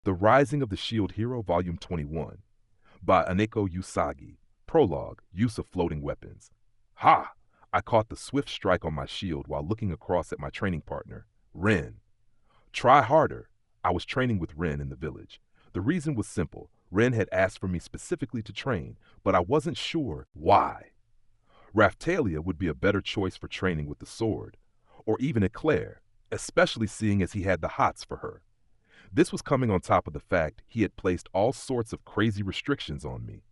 The Rising of the Shield Hero, Volume 21, by Aneko Usagi. Prologue, Use of Floating Weapons. Ha! I caught the swift strike on my shield while looking across at my training partner, Ren. Try harder. I was training with Ren in the village. The reason was simple. Ren had asked for me specifically to train, but I wasn't sure why. Raphtalia would be a better choice for training with the sword, or even Eclair, especially seeing as he had the hots for her. This was coming on top of the fact he had placed all sorts of crazy restrictions on me.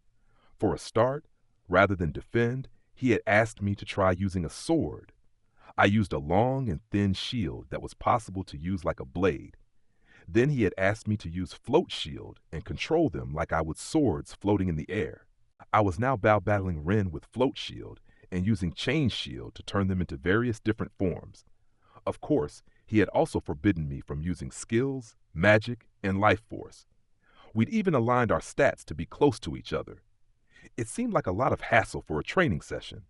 For a start, rather than defend, he had asked me to try using a sword. I used a long and thin shield that was possible to use like a blade. Then he had asked me to use float shield and control them like I would swords floating in the air. I was now battling Ren with float shield and using chain shield to turn them into various different forms. Of course, he had also forbidden me from using skills, magic, and life force. We'd even aligned our stats to be close to each other. It seemed like a lot of hassle for a training session.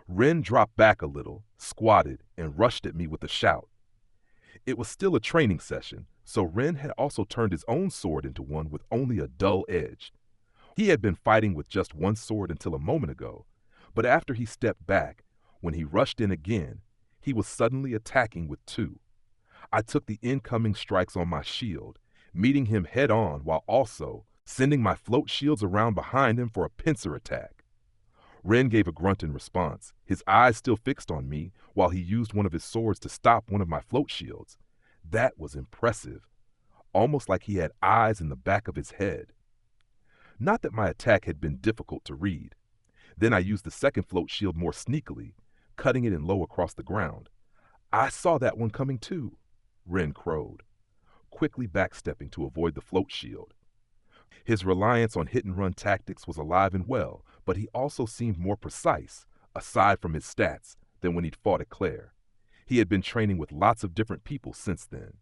Ren dropped back a little, squatted, and rushed at me with a shout. It was still a training session, so Ren had also turned his own sword into one with only a dull edge. He had been fighting with just one sword until a moment ago, but after he stepped back, when he rushed in again, he was suddenly attacking with two. I took the incoming strikes on my shield, meeting him head on while also sending my float shields around behind him for a pincer attack. Ren gave a grunt in response, his eyes still fixed on me while he used one of his swords to stop one of my float shields. That was impressive, almost like he had eyes in the back of his head. Not that my attack had been difficult to read. Then I used the second float shield more sneakily, cutting it in low across the ground. I saw that one coming too, Ren crowed, quickly backstepping to avoid the float shield. His reliance on hit-and-run tactics was alive and well, but he also seemed more precise, aside from his stats, than when he'd fought Eclair. He had been training with lots of different people since then.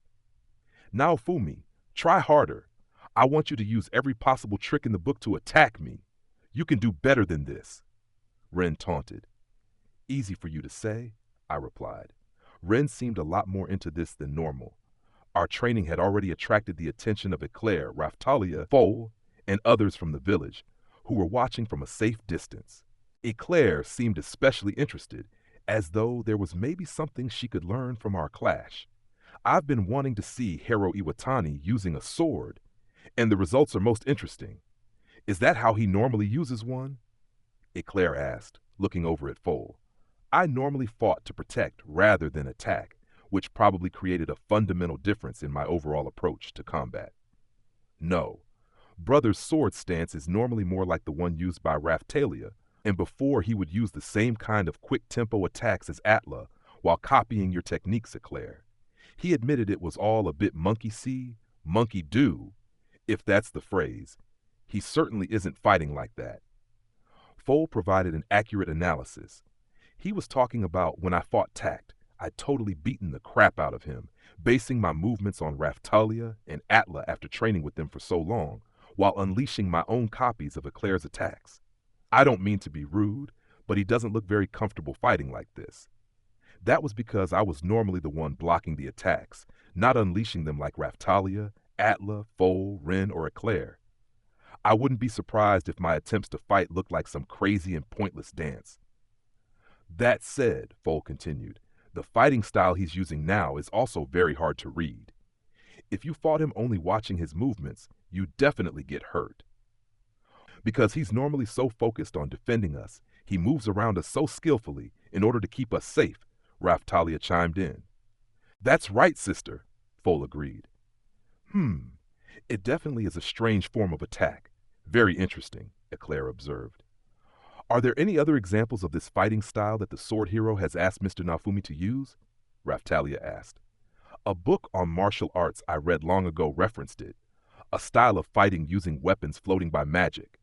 Now, Fumi, try harder. I want you to use every possible trick in the book to attack me. You can do better than this, Ren taunted. Easy for you to say, I replied. Ren seemed a lot more into this than normal. Our training had already attracted the attention of Eclair, Raphtalia, Foal, and others from the village, who were watching from a safe distance. Eclair seemed especially interested, as though there was maybe something she could learn from our clash. I've been wanting to see Hero Iwatani using a sword, and the results are most interesting. Is that how he normally uses one? Eclair asked, looking over at Foal. I normally fought to protect rather than attack, which probably created a fundamental difference in my overall approach to combat. No, Brother's sword stance is normally more like the one used by Raphtalia, and before he would use the same kind of quick-tempo attacks as Atla while copying your techniques, Eclair. He admitted it was all a bit monkey-see, monkey-do, if that's the phrase. He certainly isn't fighting like that. Foal provided an accurate analysis. He was talking about when I fought Tact, I'd totally beaten the crap out of him, basing my movements on Raphtalia and Atla after training with them for so long, while unleashing my own copies of Eclair's attacks. I don't mean to be rude, but he doesn't look very comfortable fighting like this. That was because I was normally the one blocking the attacks, not unleashing them like Raphtalia, Atla, Foal, Ren, or Eclair. I wouldn't be surprised if my attempts to fight looked like some crazy and pointless dance. That said, Foal continued, the fighting style he's using now is also very hard to read. If you fought him only watching his movements, you'd definitely get hurt. Because he's normally so focused on defending us, he moves around us so skillfully in order to keep us safe, Raphtalia chimed in. That's right, sister, Foal agreed. It definitely is a strange form of attack. Very interesting, Eclair observed. Are there any other examples of this fighting style that the sword hero has asked Mr. Naofumi to use? Raphtalia asked. A book on martial arts I read long ago referenced it, a style of fighting using weapons floating by magic.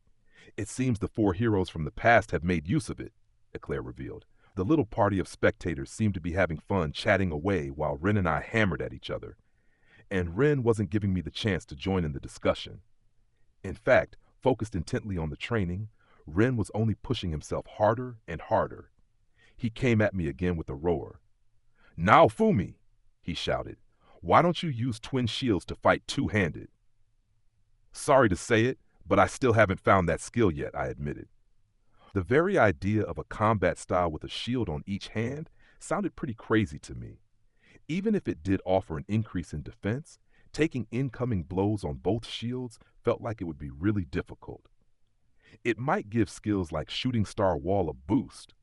It seems the four heroes from the past have made use of it, Eclair revealed. The little party of spectators seemed to be having fun chatting away while Ren and I hammered at each other. And Ren wasn't giving me the chance to join in the discussion. In fact, focused intently on the training, Ren was only pushing himself harder and harder. He came at me again with a roar. Now, Fumi, he shouted, why don't you use twin shields to fight two-handed? Sorry to say it, but I still haven't found that skill yet, I admitted. The very idea of a combat style with a shield on each hand sounded pretty crazy to me. Even if it did offer an increase in defense, taking incoming blows on both shields felt like it would be really difficult. It might give skills like Shooting Star Wall a boost.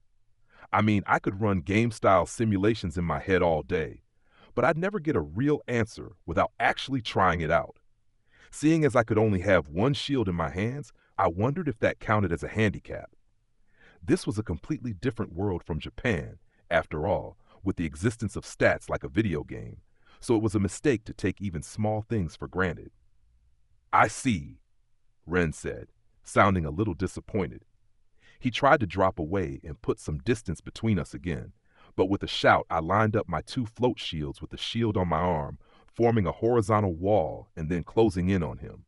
I mean, I could run game-style simulations in my head all day, but I'd never get a real answer without actually trying it out. Seeing as I could only have one shield in my hands, I wondered if that counted as a handicap. This was a completely different world from Japan, after all, with the existence of stats like a video game, so it was a mistake to take even small things for granted. I see, Ren said, sounding a little disappointed. He tried to drop away and put some distance between us again, but with a shout I lined up my two float shields with the shield on my arm, forming a horizontal wall and then closing in on him.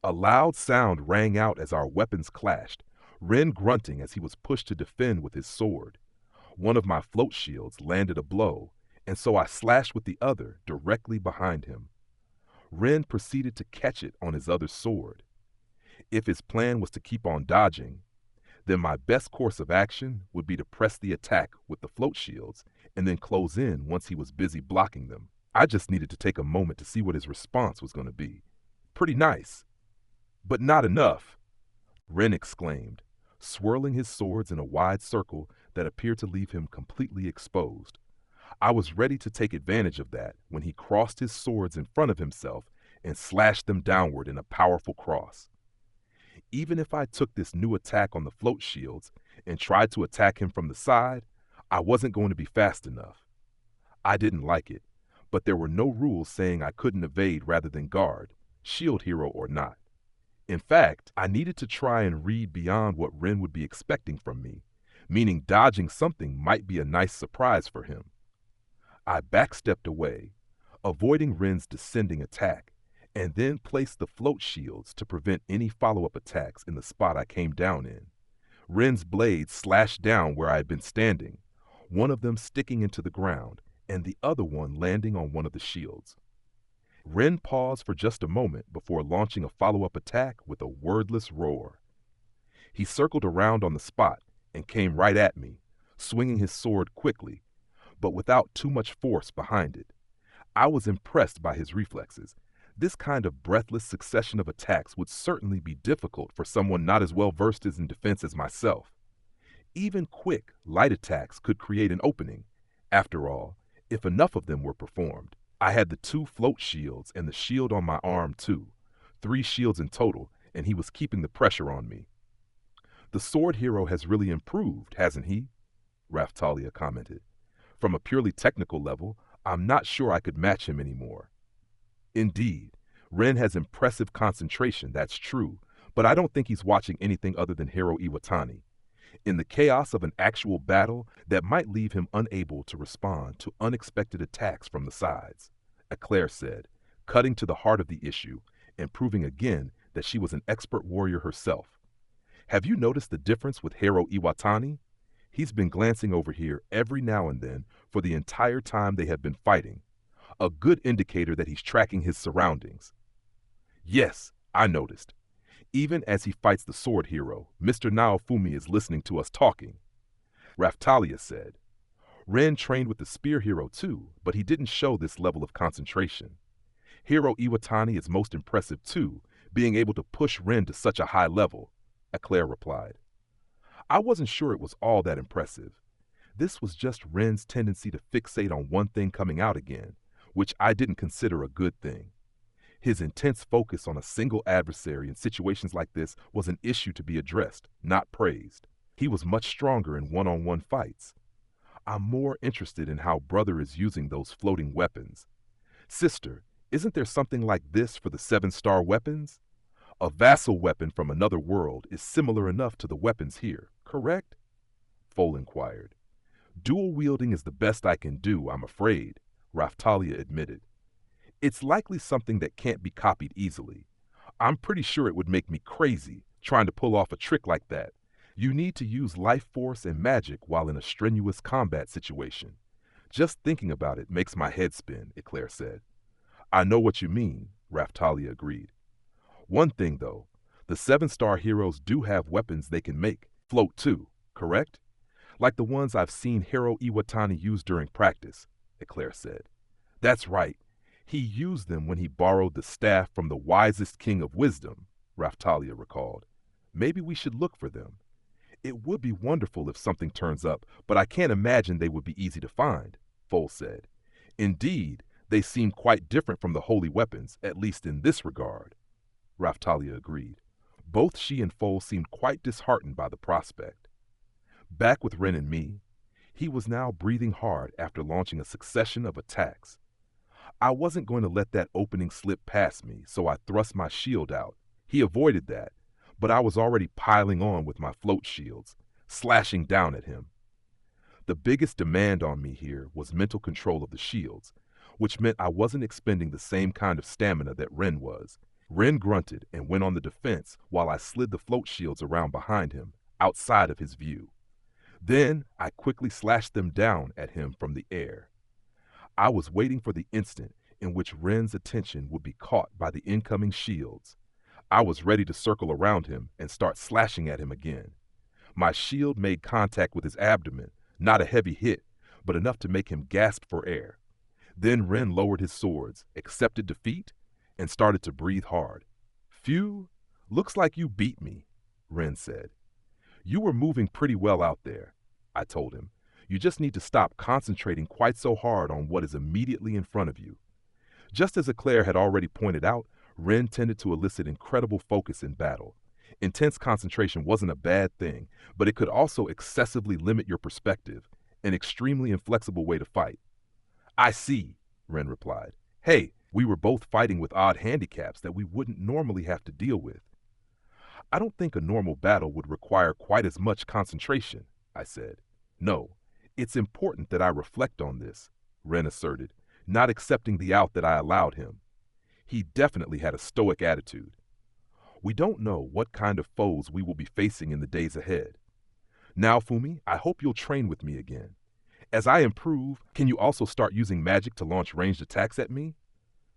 A loud sound rang out as our weapons clashed, Ren grunting as he was pushed to defend with his sword. One of my float shields landed a blow, and so I slashed with the other directly behind him. Ren proceeded to catch it on his other sword. If his plan was to keep on dodging, then my best course of action would be to press the attack with the float shields and then close in once he was busy blocking them. I just needed to take a moment to see what his response was going to be. Pretty nice. But not enough, Ren exclaimed, swirling his swords in a wide circle that appeared to leave him completely exposed. I was ready to take advantage of that when he crossed his swords in front of himself and slashed them downward in a powerful cross. Even if I took this new attack on the float shields and tried to attack him from the side, I wasn't going to be fast enough. I didn't like it, but there were no rules saying I couldn't evade rather than guard, shield hero or not. In fact, I needed to try and read beyond what Ren would be expecting from me, meaning dodging something might be a nice surprise for him. I backstepped away, avoiding Ren's descending attack, and then placed the float shields to prevent any follow-up attacks in the spot I came down in. Ren's blades slashed down where I had been standing, one of them sticking into the ground, and the other one landing on one of the shields. Ren paused for just a moment before launching a follow-up attack with a wordless roar. He circled around on the spot and came right at me, swinging his sword quickly, but without too much force behind it. I was impressed by his reflexes. This kind of breathless succession of attacks would certainly be difficult for someone not as well versed in defense as myself. Even quick, light attacks could create an opening. After all, if enough of them were performed. I had the two float shields and the shield on my arm too. 3 shields in total, and he was keeping the pressure on me. The sword hero has really improved, hasn't he? Raftalia commented. From a purely technical level, I'm not sure I could match him anymore. Indeed, Ren has impressive concentration, that's true, but I don't think he's watching anything other than Hiro Iwatani. In the chaos of an actual battle, that might leave him unable to respond to unexpected attacks from the sides, Eclair said, cutting to the heart of the issue and proving again that she was an expert warrior herself. Have you noticed the difference with Hiro Iwatani? He's been glancing over here every now and then for the entire time they have been fighting, a good indicator that he's tracking his surroundings. Yes, I noticed. Even as he fights the sword hero, Mr. Naofumi is listening to us talking. Raftalia said. Ren trained with the spear hero too, but he didn't show this level of concentration. Hiro Iwatani is most impressive too, being able to push Ren to such a high level, Eclair replied. I wasn't sure it was all that impressive. This was just Ren's tendency to fixate on one thing coming out again, which I didn't consider a good thing. His intense focus on a single adversary in situations like this was an issue to be addressed, not praised. He was much stronger in one-on-one fights. I'm more interested in how Brother is using those floating weapons. Sister, isn't there something like this for the 7-star weapons? A vassal weapon from another world is similar enough to the weapons here, correct? Foal inquired. Dual wielding is the best I can do, I'm afraid, Raftalia admitted. It's likely something that can't be copied easily. I'm pretty sure it would make me crazy trying to pull off a trick like that. You need to use life force and magic while in a strenuous combat situation. Just thinking about it makes my head spin, Eclair said. I know what you mean, Raftalia agreed. One thing, though, the seven-star heroes do have weapons they can make float too, correct? Like the ones I've seen Hiro Iwatani use during practice, Eclair said. That's right. He used them when he borrowed the staff from the wisest king of wisdom, Raftalia recalled. Maybe we should look for them. It would be wonderful if something turns up, but I can't imagine they would be easy to find, Foal said. Indeed, they seem quite different from the holy weapons, at least in this regard, Raftalia agreed. Both she and Foal seemed quite disheartened by the prospect. Back with Ren and me, he was now breathing hard after launching a succession of attacks. I wasn't going to let that opening slip past me, so I thrust my shield out. He avoided that, but I was already piling on with my float shields, slashing down at him. The biggest demand on me here was mental control of the shields, which meant I wasn't expending the same kind of stamina that Ren was. Ren grunted and went on the defense while I slid the float shields around behind him, outside of his view. Then I quickly slashed them down at him from the air. I was waiting for the instant in which Ren's attention would be caught by the incoming shields. I was ready to circle around him and start slashing at him again. My shield made contact with his abdomen, not a heavy hit, but enough to make him gasp for air. Then Ren lowered his swords, accepted defeat, and started to breathe hard. Phew, looks like you beat me, Ren said. You were moving pretty well out there, I told him. You just need to stop concentrating quite so hard on what is immediately in front of you. Just as Eclair had already pointed out, Ren tended to elicit incredible focus in battle. Intense concentration wasn't a bad thing, but it could also excessively limit your perspective, an extremely inflexible way to fight. I see, Ren replied. Hey, we were both fighting with odd handicaps that we wouldn't normally have to deal with. I don't think a normal battle would require quite as much concentration, I said. No, it's important that I reflect on this, Ren asserted, not accepting the out that I allowed him. He definitely had a stoic attitude. We don't know what kind of foes we will be facing in the days ahead. Now, Fumi, I hope you'll train with me again. As I improve, can you also start using magic to launch ranged attacks at me?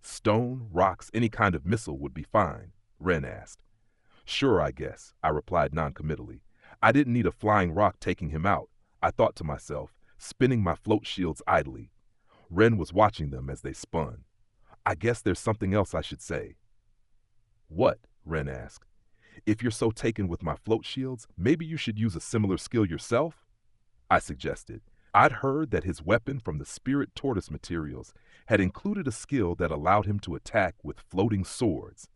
Stone, rocks, any kind of missile would be fine, Ren asked. Sure, I guess, I replied noncommittally. I didn't need a flying rock taking him out, I thought to myself, spinning my float shields idly. Ren was watching them as they spun. I guess there's something else I should say. What? Ren asked. If you're so taken with my float shields, maybe you should use a similar skill yourself? I suggested. I'd heard that his weapon from the spirit tortoise materials had included a skill that allowed him to attack with floating swords.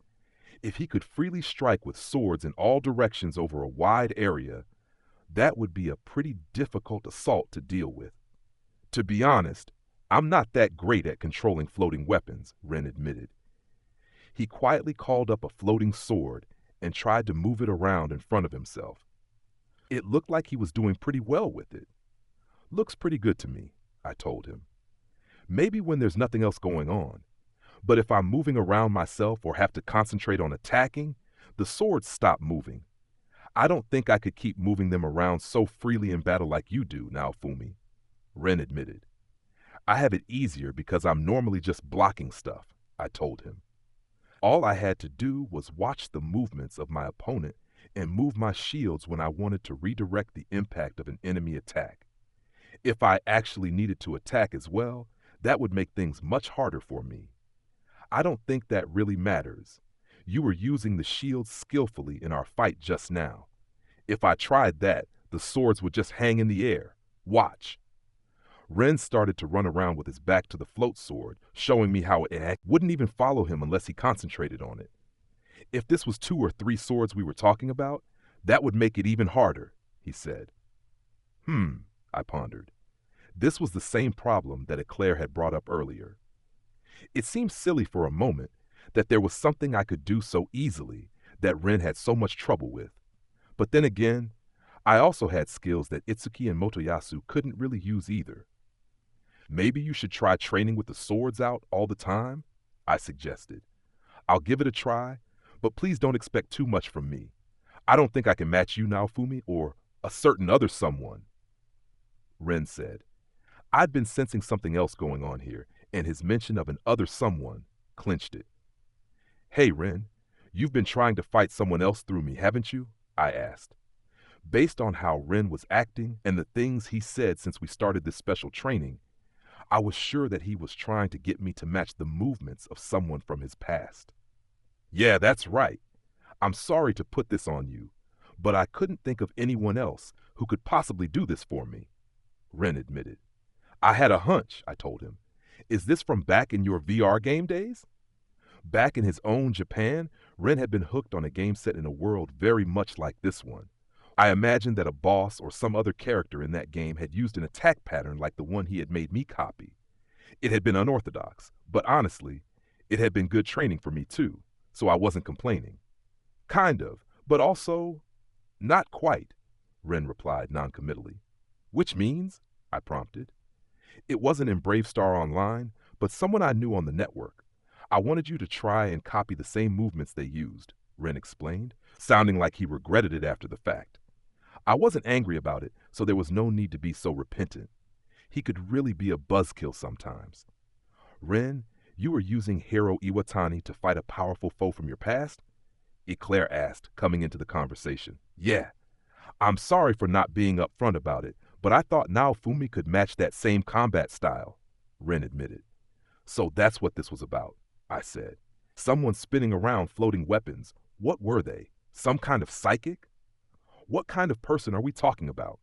If he could freely strike with swords in all directions over a wide area, that would be a pretty difficult assault to deal with. To be honest, I'm not that great at controlling floating weapons, Ren admitted. He quietly called up a floating sword and tried to move it around in front of himself. It looked like he was doing pretty well with it. Looks pretty good to me, I told him. Maybe when there's nothing else going on. But if I'm moving around myself or have to concentrate on attacking, the swords stop moving. I don't think I could keep moving them around so freely in battle like you do now, Fumi, Ren admitted. I have it easier because I'm normally just blocking stuff, I told him. All I had to do was watch the movements of my opponent and move my shields when I wanted to redirect the impact of an enemy attack. If I actually needed to attack as well, that would make things much harder for me. I don't think that really matters. You were using the shields skillfully in our fight just now. If I tried that, the swords would just hang in the air. Watch. Ren started to run around with his back to the float sword, showing me how it wouldn't even follow him unless he concentrated on it. If this was 2 or 3 swords we were talking about, that would make it even harder, he said. I pondered. This was the same problem that Eclair had brought up earlier. It seemed silly for a moment that there was something I could do so easily that Ren had so much trouble with. But then again, I also had skills that Itsuki and Motoyasu couldn't really use either. Maybe you should try training with the swords out all the time, I suggested. I'll give it a try, but please don't expect too much from me. I don't think I can match you now, Fumi, or a certain other someone. Ren said. I'd been sensing something else going on here, and his mention of an other someone clinched it. Hey, Ren, You've been trying to fight someone else through me, haven't you? I asked. Based on how Ren was acting and the things he said since we started this special training, I was sure that he was trying to get me to match the movements of someone from his past. Yeah, that's right. I'm sorry to put this on you, but I couldn't think of anyone else who could possibly do this for me, Ren admitted. I had a hunch, I told him. Is this from back in your VR game days? Back in his own Japan, Ren had been hooked on a game set in a world very much like this one. I imagined that a boss or some other character in that game had used an attack pattern like the one he had made me copy. It had been unorthodox, but honestly, it had been good training for me too, so I wasn't complaining. Kind of, but also, not quite, Ren replied noncommittally. Which means? I prompted. It wasn't in Brave Star Online, but someone I knew on the network. I wanted you to try and copy the same movements they used, Ren explained, sounding like he regretted it after the fact. I wasn't angry about it, so there was no need to be so repentant. He could really be a buzzkill sometimes. Ren, you were using Hiro Iwatani to fight a powerful foe from your past? Eclair asked, coming into the conversation. Yeah. I'm sorry for not being upfront about it, but I thought Naofumi could match that same combat style, Ren admitted. So that's what this was about, I said. Someone spinning around floating weapons. What were they? Some kind of psychic? What kind of person are we talking about?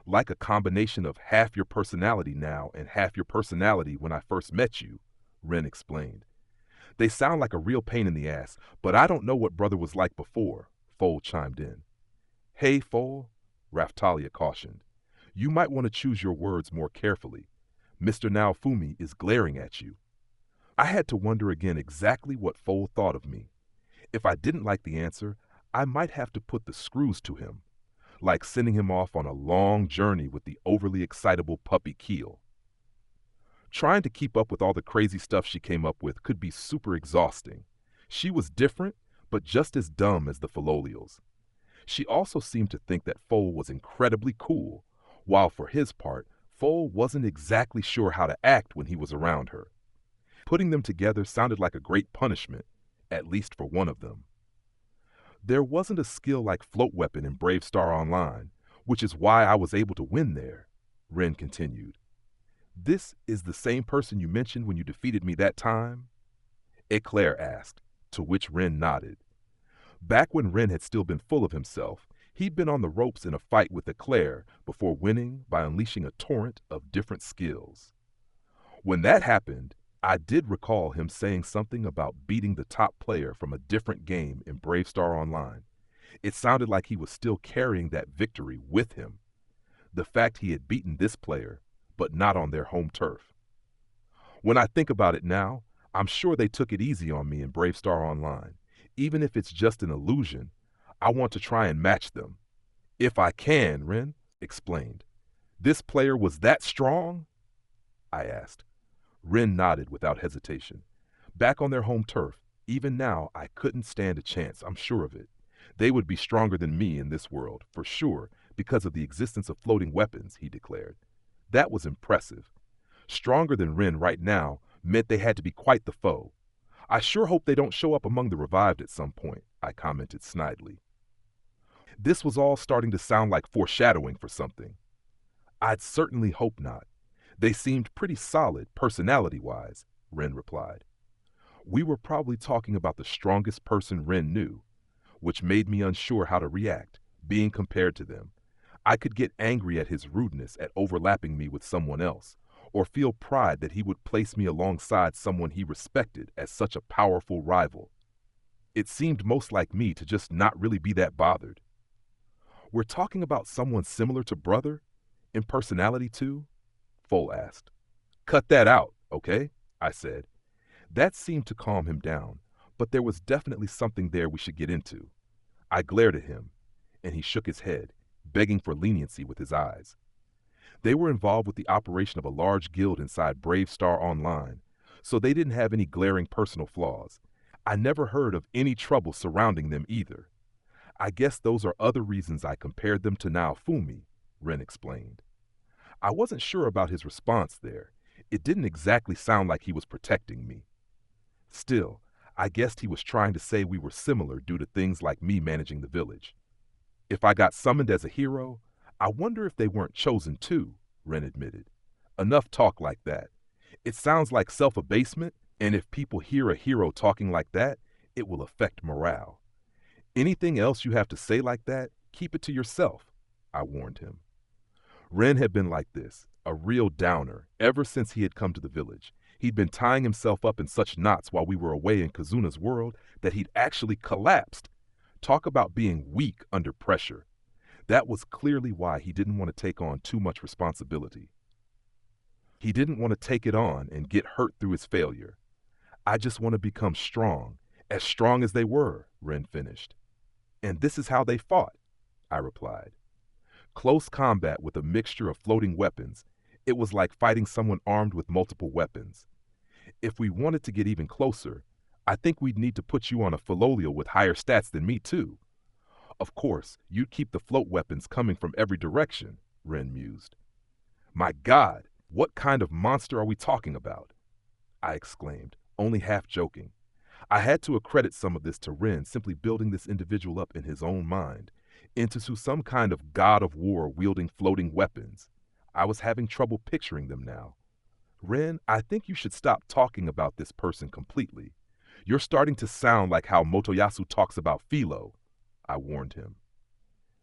Like a combination of half your personality now and half your personality when I first met you, Ren explained. They sound like a real pain in the ass, but I don't know what brother was like before, Foal chimed in. Hey, Foal, Raftalia cautioned. You might want to choose your words more carefully. Mr. Naofumi is glaring at you. I had to wonder again exactly what Foal thought of me. If I didn't like the answer, I might have to put the screws to him, like sending him off on a long journey with the overly excitable puppy Keel. Trying to keep up with all the crazy stuff she came up with could be super exhausting. She was different, but just as dumb as the Filolials. She also seemed to think that Foal was incredibly cool, while for his part, Foal wasn't exactly sure how to act when he was around her. Putting them together sounded like a great punishment, at least for one of them. There wasn't a skill like Float Weapon in Brave Star Online, which is why I was able to win there, Ren continued. This is the same person you mentioned when you defeated me that time? Eclair asked, to which Ren nodded. Back when Ren had still been full of himself, he'd been on the ropes in a fight with Eclair before winning by unleashing a torrent of different skills. When that happened, I did recall him saying something about beating the top player from a different game in Brave Star Online. It sounded like he was still carrying that victory with him. The fact he had beaten this player, but not on their home turf. When I think about it now, I'm sure they took it easy on me in Brave Star Online. Even if it's just an illusion, I want to try and match them. If I can, Ren explained. This player was that strong? I asked. Ren nodded without hesitation. Back on their home turf, even now I couldn't stand a chance, I'm sure of it. They would be stronger than me in this world, for sure, because of the existence of floating weapons, he declared. That was impressive. Stronger than Ren right now meant they had to be quite the foe. I sure hope they don't show up among the revived at some point, I commented snidely. This was all starting to sound like foreshadowing for something. I'd certainly hope not. They seemed pretty solid, personality-wise, Ren replied. We were probably talking about the strongest person Ren knew, which made me unsure how to react, being compared to them. I could get angry at his rudeness at overlapping me with someone else, or feel pride that he would place me alongside someone he respected as such a powerful rival. It seemed most like me to just not really be that bothered. We're talking about someone similar to Brother? In personality too? Foal asked. Cut that out, okay? I said. That seemed to calm him down, but there was definitely something there we should get into. I glared at him, and he shook his head, begging for leniency with his eyes. They were involved with the operation of a large guild inside Brave Star Online, so they didn't have any glaring personal flaws. I never heard of any trouble surrounding them either. I guess those are other reasons I compared them to Naofumi, Ren explained. I wasn't sure about his response there. It didn't exactly sound like he was protecting me. Still, I guessed he was trying to say we were similar due to things like me managing the village. If I got summoned as a hero, I wonder if they weren't chosen too, Ren admitted. Enough talk like that. It sounds like self-abasement, and if people hear a hero talking like that, it will affect morale. Anything else you have to say like that, keep it to yourself, I warned him. Ren had been like this, a real downer, ever since he had come to the village. He'd been tying himself up in such knots while we were away in Kazuna's world that he'd actually collapsed. Talk about being weak under pressure. That was clearly why he didn't want to take on too much responsibility. He didn't want to take it on and get hurt through his failure. I just want to become strong as they were, Ren finished. And this is how they fought, I replied. Close combat with a mixture of floating weapons. It was like fighting someone armed with multiple weapons. If we wanted to get even closer, I think we'd need to put you on a Philolial with higher stats than me too. Of course, you'd keep the float weapons coming from every direction, Ren mused. My God, what kind of monster are we talking about? I exclaimed, only half joking. I had to accredit some of this to Ren simply building this individual up in his own mind, into some kind of god of war wielding floating weapons. I was having trouble picturing them now. Ren, I think you should stop talking about this person completely. You're starting to sound like how Motoyasu talks about Philo, I warned him.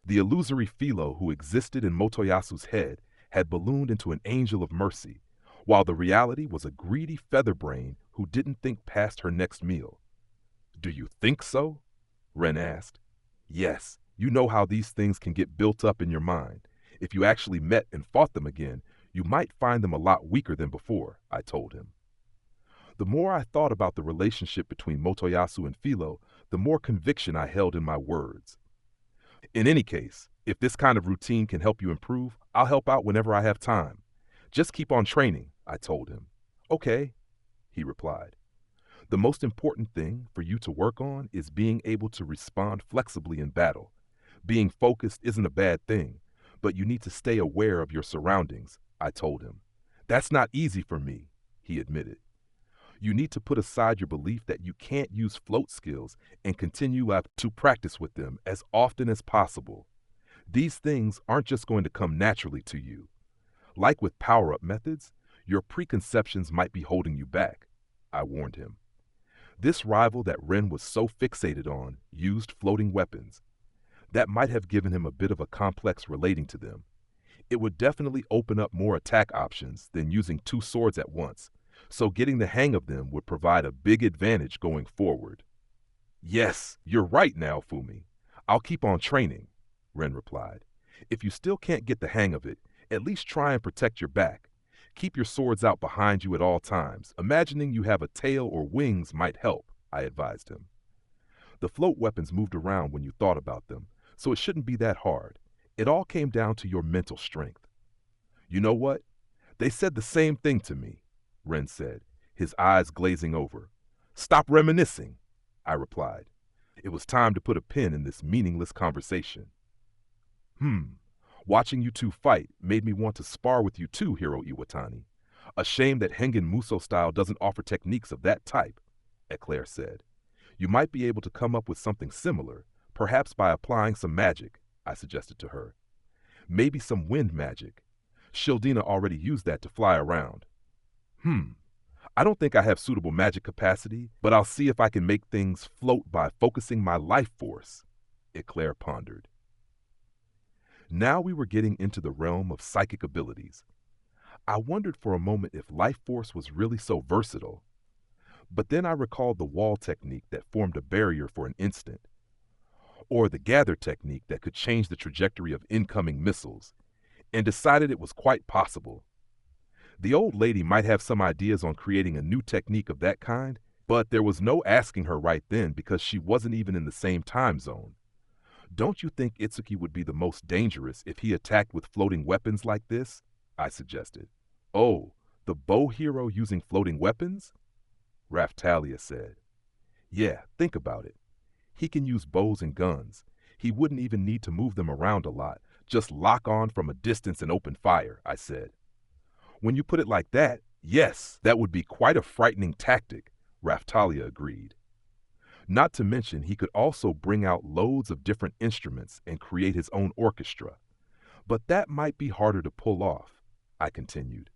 The illusory Philo who existed in Motoyasu's head had ballooned into an angel of mercy, while the reality was a greedy featherbrain who didn't think past her next meal. Do you think so? Ren asked. Yes, you know how these things can get built up in your mind. If you actually met and fought them again, you might find them a lot weaker than before, I told him. The more I thought about the relationship between Motoyasu and Philo, the more conviction I held in my words. In any case, if this kind of routine can help you improve, I'll help out whenever I have time. Just keep on training, I told him. Okay, he replied. The most important thing for you to work on is being able to respond flexibly in battle. Being focused isn't a bad thing, but you need to stay aware of your surroundings, I told him. That's not easy for me, he admitted. You need to put aside your belief that you can't use float skills and continue to practice with them as often as possible. These things aren't just going to come naturally to you. Like with power-up methods, your preconceptions might be holding you back, I warned him. This rival that Ren was so fixated on used floating weapons. That might have given him a bit of a complex relating to them. It would definitely open up more attack options than using two swords at once, so getting the hang of them would provide a big advantage going forward. Yes, you're right now, Fumi. I'll keep on training, Ren replied. If you still can't get the hang of it, at least try and protect your back. Keep your swords out behind you at all times. Imagining you have a tail or wings might help, I advised him. The float weapons moved around when you thought about them, so it shouldn't be that hard. It all came down to your mental strength. You know what? They said the same thing to me, Ren said, his eyes glazing over. Stop reminiscing, I replied. It was time to put a pin in this meaningless conversation. Watching you two fight made me want to spar with you too, Hiro Iwatani. A shame that Hengen Muso style doesn't offer techniques of that type, Eclair said. You might be able to come up with something similar, perhaps by applying some magic, I suggested to her. Maybe some wind magic. Shildina already used that to fly around. I don't think I have suitable magic capacity, but I'll see if I can make things float by focusing my life force, Eclair pondered. Now we were getting into the realm of psychic abilities. I wondered for a moment if life force was really so versatile. But then I recalled the wall technique that formed a barrier for an instant, or the gather technique that could change the trajectory of incoming missiles, and decided it was quite possible. The old lady might have some ideas on creating a new technique of that kind, but there was no asking her right then because she wasn't even in the same time zone. Don't you think Itsuki would be the most dangerous if he attacked with floating weapons like this? I suggested. Oh, the bow hero using floating weapons? Raftalia said. Yeah, think about it. He can use bows and guns. He wouldn't even need to move them around a lot. Just lock on from a distance and open fire, I said. When you put it like that, yes, that would be quite a frightening tactic, Raftalia agreed. Not to mention, he could also bring out loads of different instruments and create his own orchestra. But that might be harder to pull off, I continued.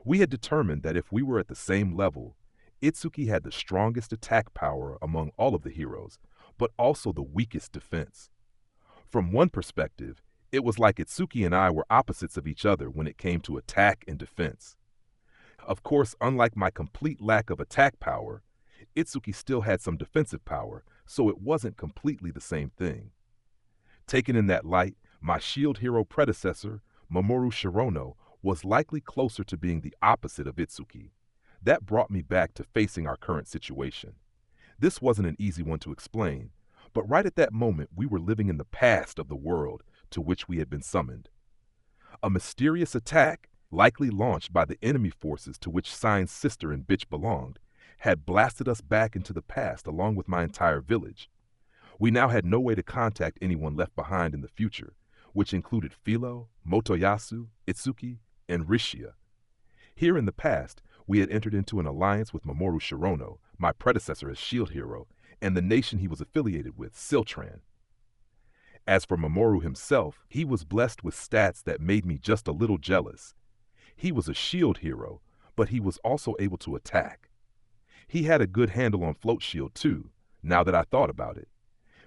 We had determined that if we were at the same level, Itsuki had the strongest attack power among all of the heroes, but also the weakest defense. From one perspective, it was like Itsuki and I were opposites of each other when it came to attack and defense. Of course, unlike my complete lack of attack power, Itsuki still had some defensive power, so it wasn't completely the same thing. Taken in that light, my shield hero predecessor, Mamoru Shirono, was likely closer to being the opposite of Itsuki. That brought me back to facing our current situation. This wasn't an easy one to explain, but right at that moment we were living in the past of the world to which we had been summoned. A mysterious attack, likely launched by the enemy forces to which Sign's sister and bitch belonged, had blasted us back into the past along with my entire village. We now had no way to contact anyone left behind in the future, which included Philo, Motoyasu, Itsuki, and Rishia. Here in the past, we had entered into an alliance with Mamoru Shirono, my predecessor as shield hero, and the nation he was affiliated with, Siltran. As for Mamoru himself, he was blessed with stats that made me just a little jealous. He was a shield hero, but he was also able to attack. He had a good handle on float shield too, now that I thought about it.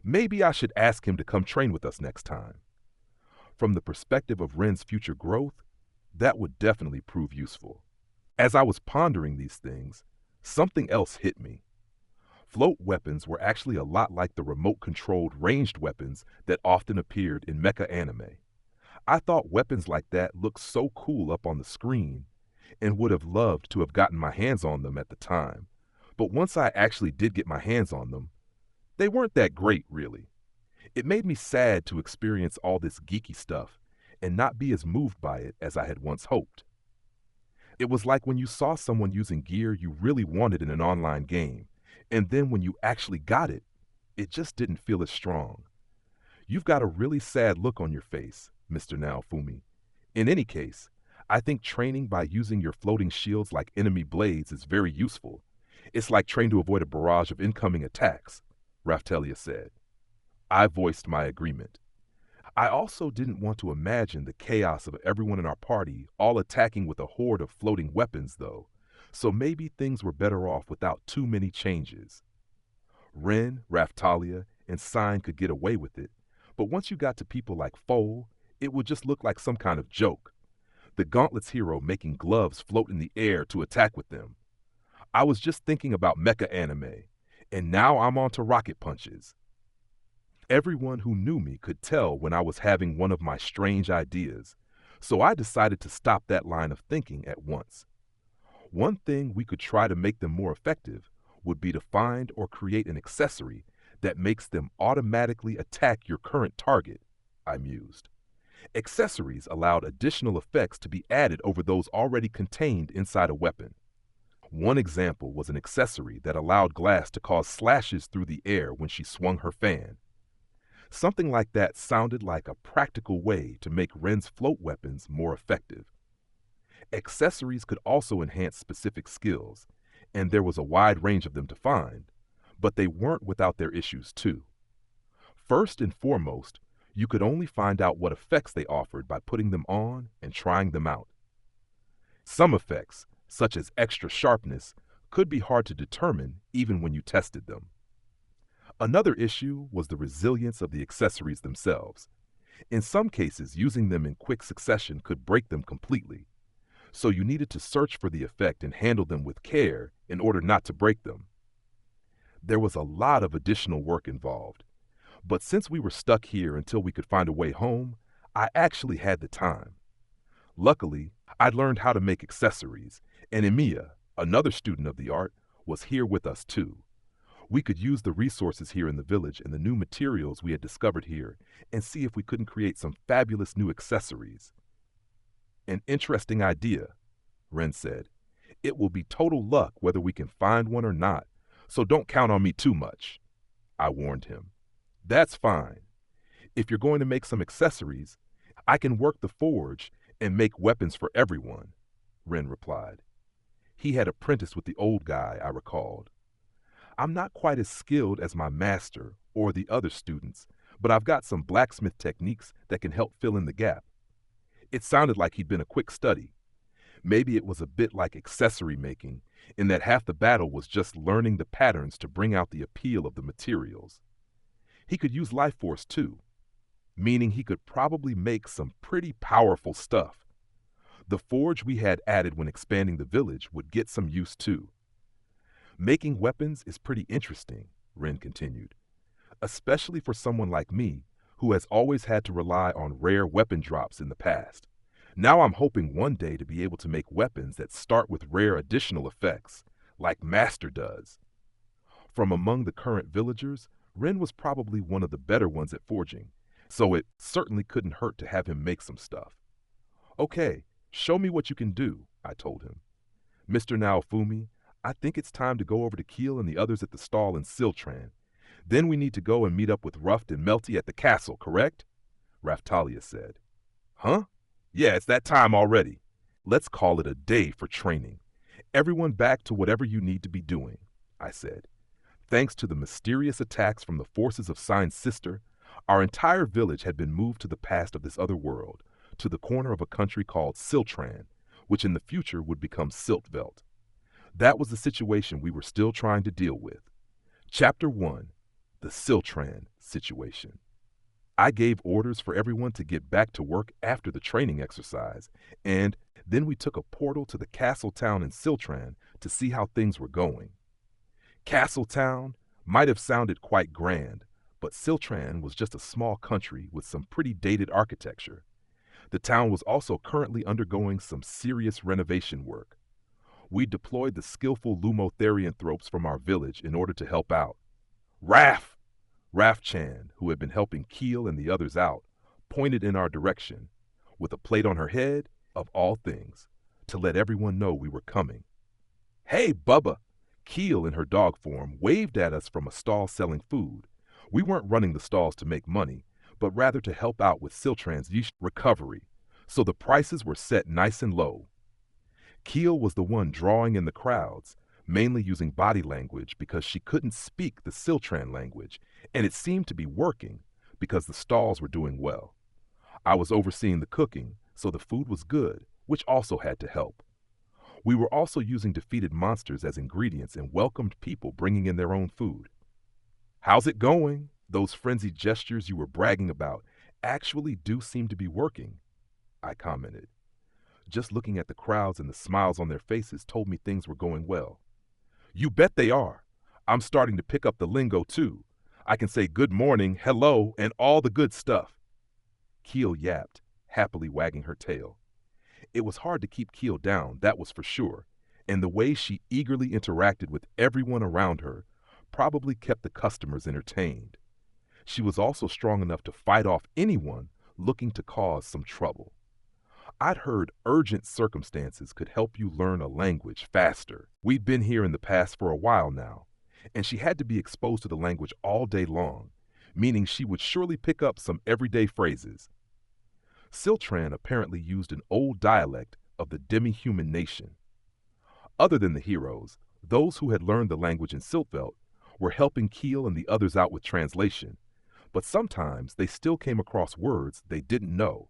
Maybe I should ask him to come train with us next time. From the perspective of Ren's future growth, that would definitely prove useful. As I was pondering these things, something else hit me. Float weapons were actually a lot like the remote-controlled ranged weapons that often appeared in mecha anime. I thought weapons like that looked so cool up on the screen and would have loved to have gotten my hands on them at the time. But once I actually did get my hands on them, they weren't that great, really. It made me sad to experience all this geeky stuff and not be as moved by it as I had once hoped. It was like when you saw someone using gear you really wanted in an online game, and then when you actually got it, it just didn't feel as strong. You've got a really sad look on your face, Mr. Naofumi. In any case, I think training by using your floating shields like enemy blades is very useful. It's like trying to avoid a barrage of incoming attacks, Raftelia said. I voiced my agreement. I also didn't want to imagine the chaos of everyone in our party all attacking with a horde of floating weapons, though, so maybe things were better off without too many changes. Ren, Raftalia, and Sign could get away with it, but once you got to people like Foal, it would just look like some kind of joke. The Gauntlet's hero making gloves float in the air to attack with them. I was just thinking about mecha anime, and now I'm on to rocket punches. Everyone who knew me could tell when I was having one of my strange ideas, so I decided to stop that line of thinking at once. One thing we could try to make them more effective would be to find or create an accessory that makes them automatically attack your current target, I mused. Accessories allowed additional effects to be added over those already contained inside a weapon. One example was an accessory that allowed Glass to cause slashes through the air when she swung her fan. Something like that sounded like a practical way to make Ren's float weapons more effective. Accessories could also enhance specific skills, and there was a wide range of them to find, but they weren't without their issues too. First and foremost, you could only find out what effects they offered by putting them on and trying them out. Some effects, such as extra sharpness, could be hard to determine even when you tested them. Another issue was the resilience of the accessories themselves. In some cases, using them in quick succession could break them completely, so you needed to search for the effect and handle them with care in order not to break them. There was a lot of additional work involved, but since we were stuck here until we could find a way home, I actually had the time. Luckily, I'd learned how to make accessories, and Emiya, another student of the art, was here with us too. We could use the resources here in the village and the new materials we had discovered here and see if we couldn't create some fabulous new accessories. An interesting idea, Ren said. It will be total luck whether we can find one or not, so don't count on me too much, I warned him. That's fine. If you're going to make some accessories, I can work the forge and make weapons for everyone, Ren replied. He had apprenticed with the old guy, I recalled. I'm not quite as skilled as my master or the other students, but I've got some blacksmith techniques that can help fill in the gap. It sounded like he'd been a quick study. Maybe it was a bit like accessory making, in that half the battle was just learning the patterns to bring out the appeal of the materials. He could use life force too, meaning he could probably make some pretty powerful stuff. The forge we had added when expanding the village would get some use too. Making weapons is pretty interesting, Ren continued, especially for someone like me who has always had to rely on rare weapon drops in the past. Now I'm hoping one day to be able to make weapons that start with rare additional effects, like Master does. From among the current villagers, Ren was probably one of the better ones at forging, so it certainly couldn't hurt to have him make some stuff. Okay, show me what you can do, I told him. Mr. Naofumi, I think it's time to go over to Keel and the others at the stall in Siltran. Then we need to go and meet up with Ruft and Melty at the castle, correct? Raftalia said. Huh? Yeah, it's that time already. Let's call it a day for training. Everyone back to whatever you need to be doing, I said. Thanks to the mysterious attacks from the forces of Sign's sister, our entire village had been moved to the past of this other world, to the corner of a country called Siltran, which in the future would become Siltvelt. That was the situation we were still trying to deal with. Chapter 1, the Siltran situation. I gave orders for everyone to get back to work after the training exercise, and then we took a portal to the castle town in Siltran to see how things were going. Castle Town might have sounded quite grand, but Siltran was just a small country with some pretty dated architecture. The town was also currently undergoing some serious renovation work. We deployed the skillful Lumotherianthropes from our village in order to help out. Raf Chan, who had been helping Keel and the others out, pointed in our direction, with a plate on her head, of all things, to let everyone know we were coming. Hey, Bubba! Keel, in her dog form, waved at us from a stall selling food. We weren't running the stalls to make money, but rather to help out with Siltran's recovery, so the prices were set nice and low. Keel was the one drawing in the crowds, mainly using body language because she couldn't speak the Siltran language, and it seemed to be working because the stalls were doing well. I was overseeing the cooking, so the food was good, which also had to help. We were also using defeated monsters as ingredients and welcomed people bringing in their own food. How's it going? Those frenzied gestures you were bragging about actually do seem to be working, I commented. Just looking at the crowds and the smiles on their faces told me things were going well. You bet they are. I'm starting to pick up the lingo too. I can say good morning, hello, and all the good stuff. Keel yapped, happily wagging her tail. It was hard to keep Keel down, that was for sure, and the way she eagerly interacted with everyone around her probably kept the customers entertained. She was also strong enough to fight off anyone looking to cause some trouble. I'd heard urgent circumstances could help you learn a language faster. We'd been here in the past for a while now, and she had to be exposed to the language all day long, meaning she would surely pick up some everyday phrases. Siltran apparently used an old dialect of the demi-human nation. Other than the heroes, those who had learned the language in Siltvelt were helping Keel and the others out with translation, but sometimes they still came across words they didn't know.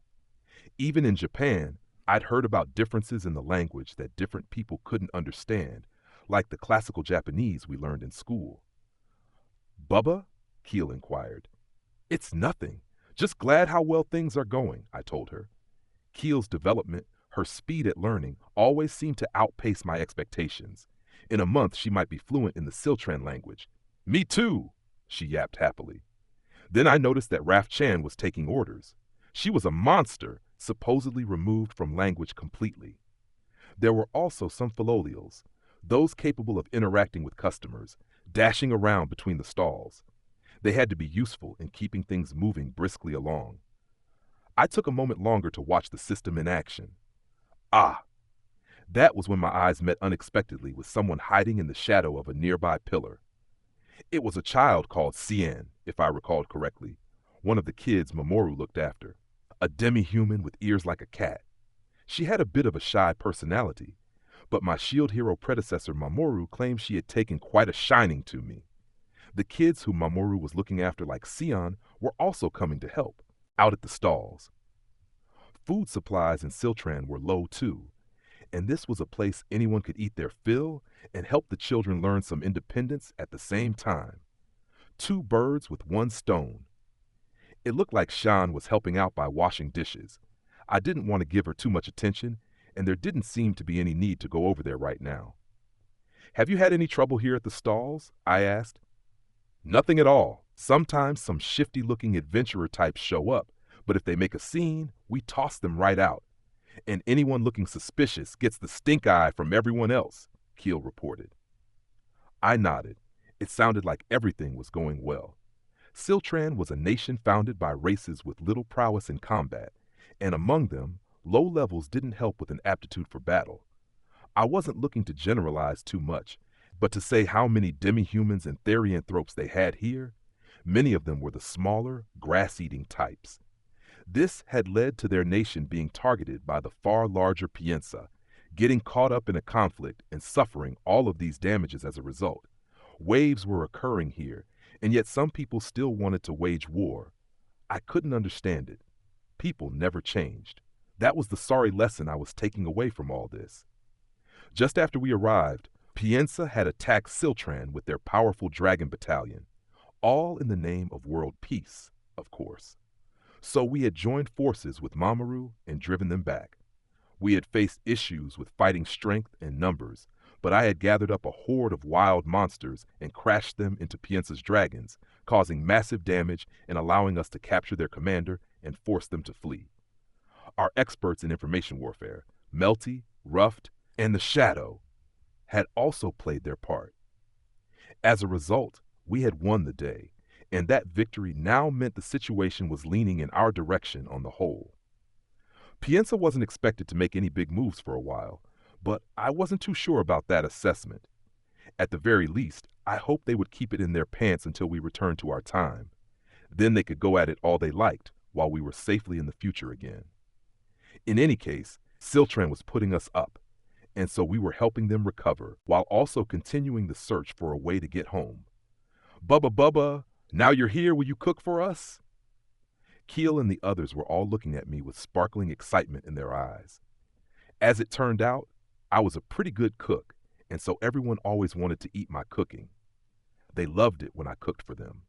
Even in Japan, I'd heard about differences in the language that different people couldn't understand, like the classical Japanese we learned in school. Bubba? Keel inquired. It's nothing. Just glad how well things are going, I told her. Keel's development, her speed at learning, always seemed to outpace my expectations. In a month, she might be fluent in the Siltran language. Me too, she yapped happily. Then I noticed that Raf Chan was taking orders. She was a monster, supposedly removed from language completely. There were also some Philolials, those capable of interacting with customers, dashing around between the stalls. They had to be useful in keeping things moving briskly along. I took a moment longer to watch the system in action. Ah! That was when my eyes met unexpectedly with someone hiding in the shadow of a nearby pillar. It was a child called Cien, if I recalled correctly, one of the kids Mamoru looked after, a demi-human with ears like a cat. She had a bit of a shy personality, but my Shield Hero predecessor Mamoru claimed she had taken quite a shining to me. The kids who Mamoru was looking after like Sion were also coming to help, out at the stalls. Food supplies in Siltran were low too, and this was a place anyone could eat their fill and help the children learn some independence at the same time. Two birds with one stone. It looked like Shan was helping out by washing dishes. I didn't want to give her too much attention, and there didn't seem to be any need to go over there right now. "Have you had any trouble here at the stalls?" I asked. "Nothing at all. Sometimes some shifty-looking adventurer types show up, but if they make a scene, we toss them right out. And anyone looking suspicious gets the stink eye from everyone else," Keel reported. I nodded. It sounded like everything was going well. Siltran was a nation founded by races with little prowess in combat, and among them, low levels didn't help with an aptitude for battle. I wasn't looking to generalize too much, but to say how many demi-humans and therianthropes they had here, many of them were the smaller, grass-eating types. This had led to their nation being targeted by the far larger Piensa, getting caught up in a conflict and suffering all of these damages as a result. Waves were occurring here, and yet some people still wanted to wage war. I couldn't understand it. People never changed. That was the sorry lesson I was taking away from all this. Just after we arrived, Piensa had attacked Siltran with their powerful dragon battalion, all in the name of world peace, of course. So we had joined forces with Mamoru and driven them back. We had faced issues with fighting strength and numbers, but I had gathered up a horde of wild monsters and crashed them into Piensa's dragons, causing massive damage and allowing us to capture their commander and force them to flee. Our experts in information warfare, Melty, Ruffed, and the Shadow, had also played their part. As a result, we had won the day, and that victory now meant the situation was leaning in our direction on the whole. Piensa wasn't expected to make any big moves for a while, but I wasn't too sure about that assessment. At the very least, I hoped they would keep it in their pants until we returned to our time. Then they could go at it all they liked while we were safely in the future again. In any case, Siltran was putting us up, and so we were helping them recover while also continuing the search for a way to get home. "Bubba, now you're here, will you cook for us?" Keel and the others were all looking at me with sparkling excitement in their eyes. As it turned out, I was a pretty good cook, and so everyone always wanted to eat my cooking. They loved it when I cooked for them.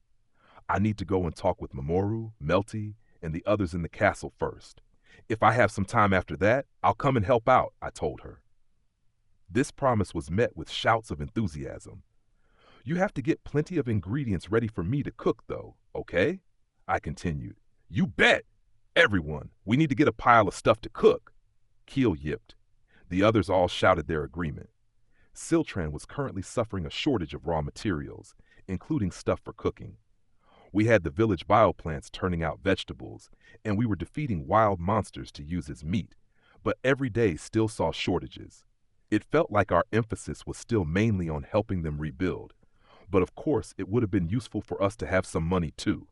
I need to go and talk with Mamoru, Melty, and the others in the castle first. If I have some time after that, I'll come and help out, I told her. This promise was met with shouts of enthusiasm. "You have to get plenty of ingredients ready for me to cook, though, okay?" I continued. "You bet! Everyone, we need to get a pile of stuff to cook." Keel yipped. The others all shouted their agreement. Siltran was currently suffering a shortage of raw materials, including stuff for cooking. We had the village bioplants turning out vegetables, and we were defeating wild monsters to use as meat, but every day still saw shortages. It felt like our emphasis was still mainly on helping them rebuild, but of course it would have been useful for us to have some money too.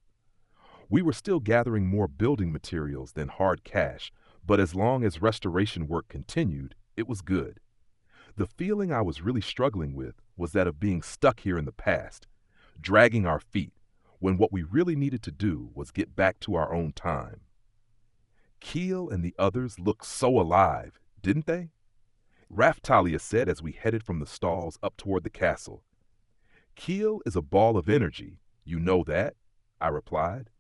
We were still gathering more building materials than hard cash, but as long as restoration work continued, it was good. The feeling I was really struggling with was that of being stuck here in the past, dragging our feet, when what we really needed to do was get back to our own time. Keel and the others looked so alive, didn't they? Raftalia said as we headed from the stalls up toward the castle. "Keel is a ball of energy, you know that," I replied.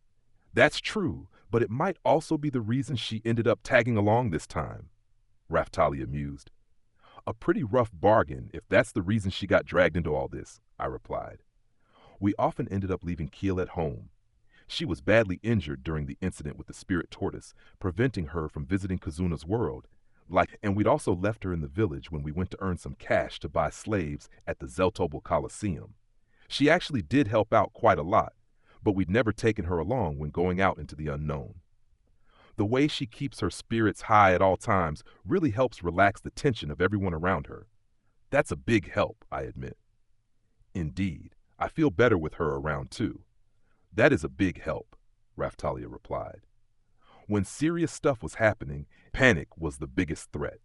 "That's true, but it might also be the reason she ended up tagging along this time," Raftalia mused. "A pretty rough bargain if that's the reason she got dragged into all this," I replied. We often ended up leaving Keel at home. She was badly injured during the incident with the spirit tortoise, preventing her from visiting Kazuna's world. And we'd also left her in the village when we went to earn some cash to buy slaves at the Zeltobel Coliseum. She actually did help out quite a lot, but we'd never taken her along when going out into the unknown. The way she keeps her spirits high at all times really helps relax the tension of everyone around her. That's a big help, I admit. Indeed, I feel better with her around too. That is a big help, Raftalia replied. When serious stuff was happening, panic was the biggest threat.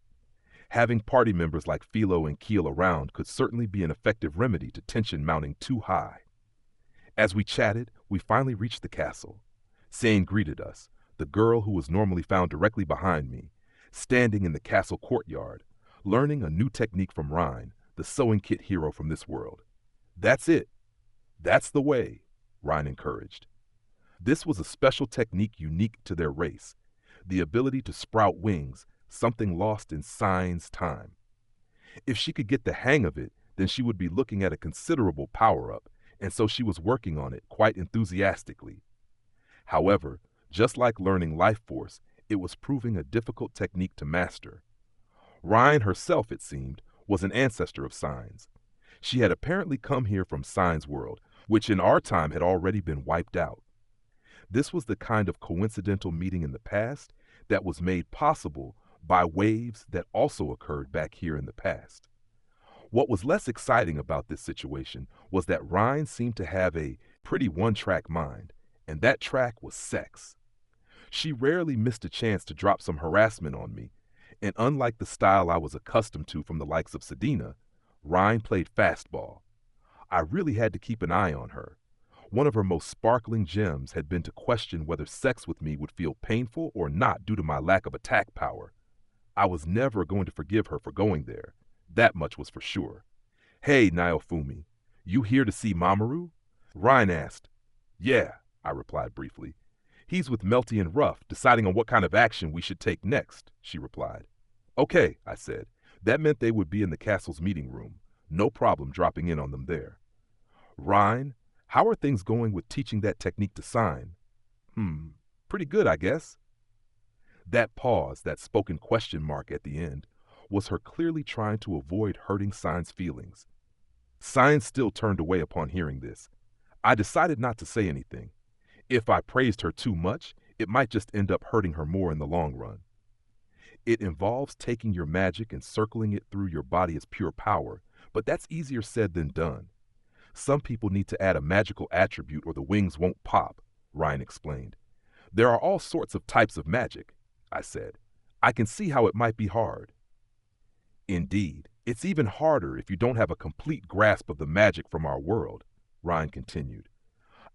Having party members like Philo and Keel around could certainly be an effective remedy to tension mounting too high. As we chatted, we finally reached the castle. Sane greeted us, the girl who was normally found directly behind me, standing in the castle courtyard, learning a new technique from Rhine, the sewing kit hero from this world. That's it. That's the way, Rhine encouraged. This was a special technique unique to their race, the ability to sprout wings, something lost in Sign's time. If she could get the hang of it, then she would be looking at a considerable power-up, and so she was working on it quite enthusiastically. However, just like learning life force, it was proving a difficult technique to master. Rhine herself, it seemed, was an ancestor of Sign's. She had apparently come here from Sign's world, which in our time had already been wiped out. This was the kind of coincidental meeting in the past that was made possible by waves that also occurred back here in the past. What was less exciting about this situation was that Rhine seemed to have a pretty one-track mind, and that track was sex. She rarely missed a chance to drop some harassment on me, and unlike the style I was accustomed to from the likes of Sedina, Rhine played fastball. I really had to keep an eye on her. One of her most sparkling gems had been to question whether sex with me would feel painful or not due to my lack of attack power. I was never going to forgive her for going there. That much was for sure. "Hey, Naofumi, you here to see Mamoru?" Rhine asked. "Yeah," I replied briefly. "He's with Melty and Ruff, deciding on what kind of action we should take next," she replied. "Okay," I said. That meant they would be in the castle's meeting room. No problem dropping in on them there. "Rhine, how are things going with teaching that technique to Sign?" Pretty good, I guess." That pause, that spoken question mark at the end, was her clearly trying to avoid hurting Sign's feelings. Sign still turned away upon hearing this. I decided not to say anything. If I praised her too much, it might just end up hurting her more in the long run. It involves taking your magic and circling it through your body as pure power, but that's easier said than done. Some people need to add a magical attribute or the wings won't pop, Ryan explained. There are all sorts of types of magic, I said. I can see how it might be hard. Indeed, it's even harder if you don't have a complete grasp of the magic from our world, Ryan continued.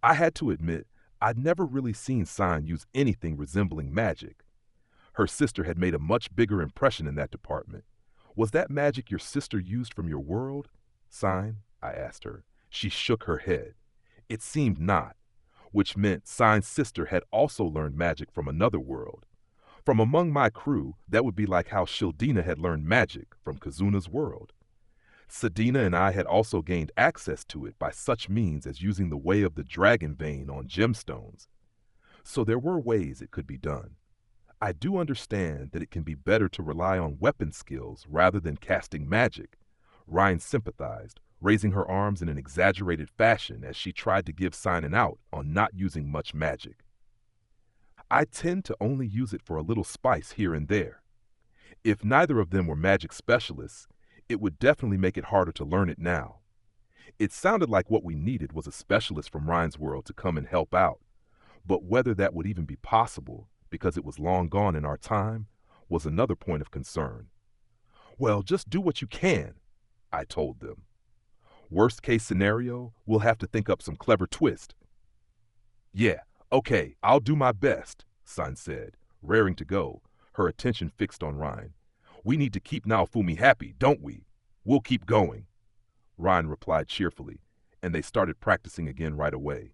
I had to admit, I'd never really seen Sign use anything resembling magic. Her sister had made a much bigger impression in that department. Was that magic your sister used from your world, Sign? I asked her. She shook her head. It seemed not, which meant Sign's sister had also learned magic from another world. From among my crew, that would be like how Shildina had learned magic from Kazuna's world. Sedina and I had also gained access to it by such means as using the way of the dragon vein on gemstones. So there were ways it could be done. I do understand that it can be better to rely on weapon skills rather than casting magic. Ryan sympathized, raising her arms in an exaggerated fashion as she tried to give Sign an out on not using much magic. I tend to only use it for a little spice here and there. If neither of them were magic specialists, it would definitely make it harder to learn it now. It sounded like what we needed was a specialist from Ryan's world to come and help out, but whether that would even be possible, because it was long gone in our time, was another point of concern. Well, just do what you can, I told them. Worst case scenario, we'll have to think up some clever twist. Yeah, okay, I'll do my best, San said, raring to go, her attention fixed on Ryan. We need to keep Naofumi happy, don't we? We'll keep going. Ryan replied cheerfully, and they started practicing again right away.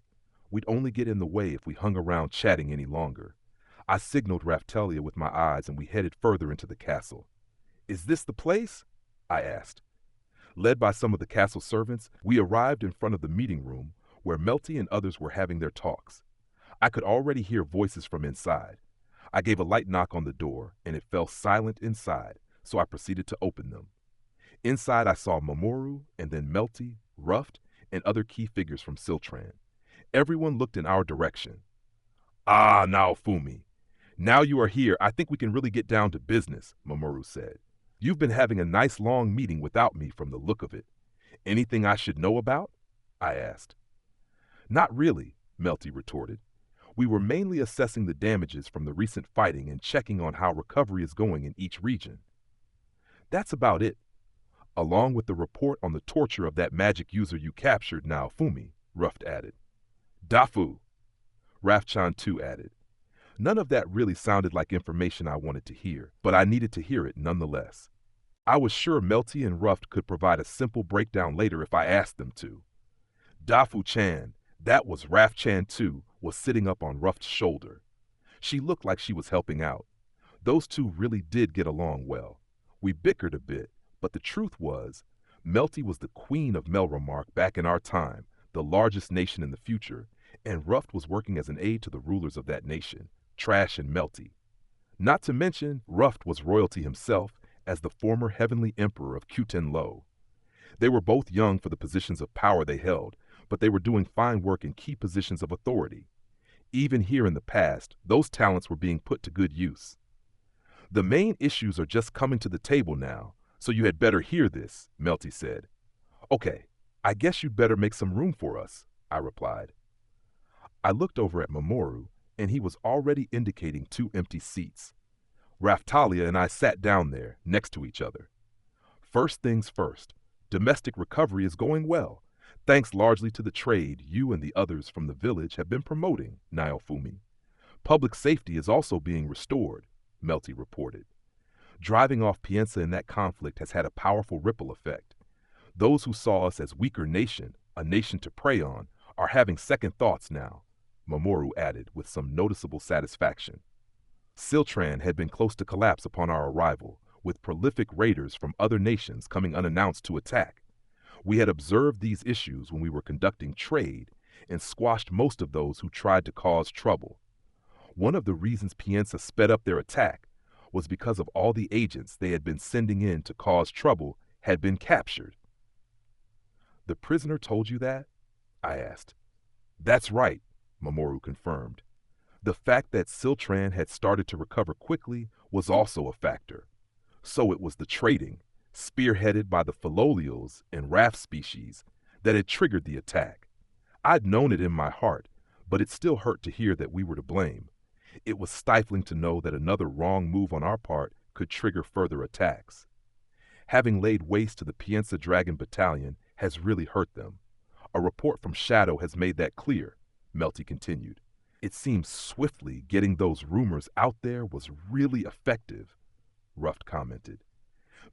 We'd only get in the way if we hung around chatting any longer. I signaled Raftelia with my eyes and we headed further into the castle. Is this the place? I asked. Led by some of the castle servants, we arrived in front of the meeting room where Melty and others were having their talks. I could already hear voices from inside. I gave a light knock on the door, and it fell silent inside, so I proceeded to open them. Inside I saw Mamoru, and then Melty, Ruffed, and other key figures from Siltran. Everyone looked in our direction. Ah, Naofumi. Now you are here, I think we can really get down to business, Mamoru said. You've been having a nice long meeting without me from the look of it. Anything I should know about? I asked. Not really, Melty retorted. We were mainly assessing the damages from the recent fighting and checking on how recovery is going in each region. That's about it, along with the report on the torture of that magic user you captured, Naofumi, Ruft added. Dafu, Rafchan too added. None of that really sounded like information I wanted to hear, but I needed to hear it nonetheless. I was sure Melty and Ruft could provide a simple breakdown later if I asked them to. Dafu Chan, that was Raf Chan too, was sitting up on Ruft's shoulder. She looked like she was helping out. Those two really did get along well. We bickered a bit, but the truth was, Melty was the queen of Melremark back in our time, the largest nation in the future, and Ruft was working as an aide to the rulers of that nation, Trash and Melty. Not to mention, Ruft was royalty himself as the former heavenly emperor of Quten Lo. They were both young for the positions of power they held, but they were doing fine work in key positions of authority. Even here in the past, those talents were being put to good use. The main issues are just coming to the table now, so you had better hear this, Melty said. Okay, I guess you'd better make some room for us, I replied. I looked over at Mamoru, and he was already indicating 2 empty seats. Raftalia and I sat down there, next to each other. First things first, domestic recovery is going well, thanks largely to the trade you and the others from the village have been promoting, Naofumi. Public safety is also being restored, Melty reported. Driving off Pienza in that conflict has had a powerful ripple effect. Those who saw us as weaker nation, a nation to prey on, are having second thoughts now, Mamoru added with some noticeable satisfaction. Siltran had been close to collapse upon our arrival, with prolific raiders from other nations coming unannounced to attack. We had observed these issues when we were conducting trade and squashed most of those who tried to cause trouble. One of the reasons Pienza sped up their attack was because of all the agents they had been sending in to cause trouble had been captured. The prisoner told you that? I asked. That's right, Mamoru confirmed. The fact that Siltran had started to recover quickly was also a factor. So it was the trading, spearheaded by the Philolials and Raft species, that had triggered the attack. I'd known it in my heart, but it still hurt to hear that we were to blame. It was stifling to know that another wrong move on our part could trigger further attacks. Having laid waste to the Pienza Dragon Battalion has really hurt them. A report from Shadow has made that clear, Melty continued. It seems swiftly getting those rumors out there was really effective, Ruft commented.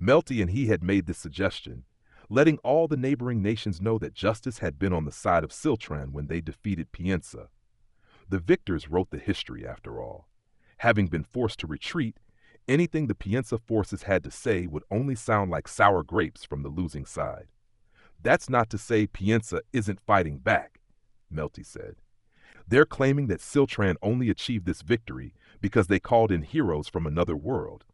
Melty and he had made this suggestion, letting all the neighboring nations know that justice had been on the side of Siltran when they defeated Pienza. The victors wrote the history, after all. Having been forced to retreat, anything the Pienza forces had to say would only sound like sour grapes from the losing side. That's not to say Pienza isn't fighting back, Melty said. They're claiming that Siltran only achieved this victory because they called in heroes from another world.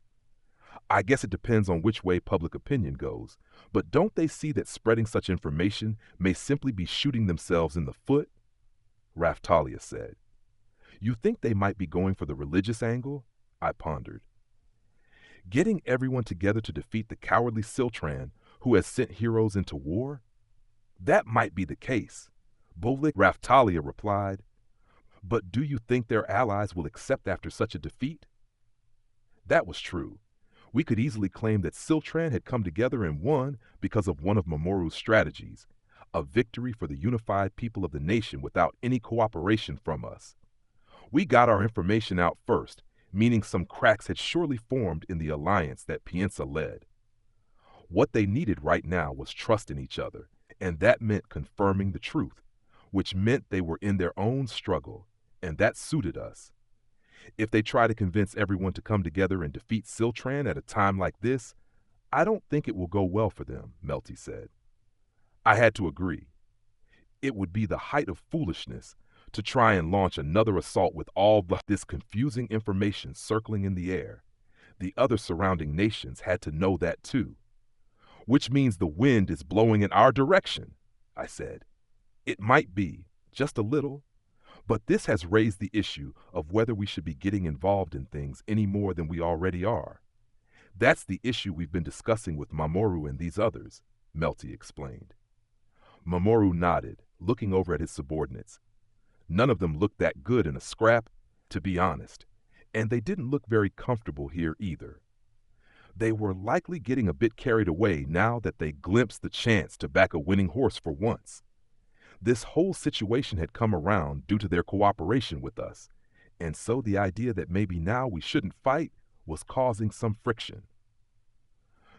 I guess it depends on which way public opinion goes, but don't they see that spreading such information may simply be shooting themselves in the foot? Raftalia said. You think they might be going for the religious angle? I pondered. Getting everyone together to defeat the cowardly Siltran, who has sent heroes into war? That might be the case, Bolik Raftalia replied. But do you think their allies will accept after such a defeat? That was true. We could easily claim that Siltran had come together and won because of one of Mamoru's strategies, a victory for the unified people of the nation without any cooperation from us. We got our information out first, meaning some cracks had surely formed in the alliance that Pienza led. What they needed right now was trust in each other, and that meant confirming the truth, which meant they were in their own struggle, and that suited us. If they try to convince everyone to come together and defeat Siltran at a time like this, I don't think it will go well for them, Melty said. I had to agree. It would be the height of foolishness to try and launch another assault with all this confusing information circling in the air. The other surrounding nations had to know that too. Which means the wind is blowing in our direction, I said. It might be, just a little, but this has raised the issue of whether we should be getting involved in things any more than we already are. That's the issue we've been discussing with Mamoru and these others, Melty explained. Mamoru nodded, looking over at his subordinates. None of them looked that good in a scrap, to be honest, and they didn't look very comfortable here either. They were likely getting a bit carried away now that they glimpsed the chance to back a winning horse for once. This whole situation had come around due to their cooperation with us, and so the idea that maybe now we shouldn't fight was causing some friction.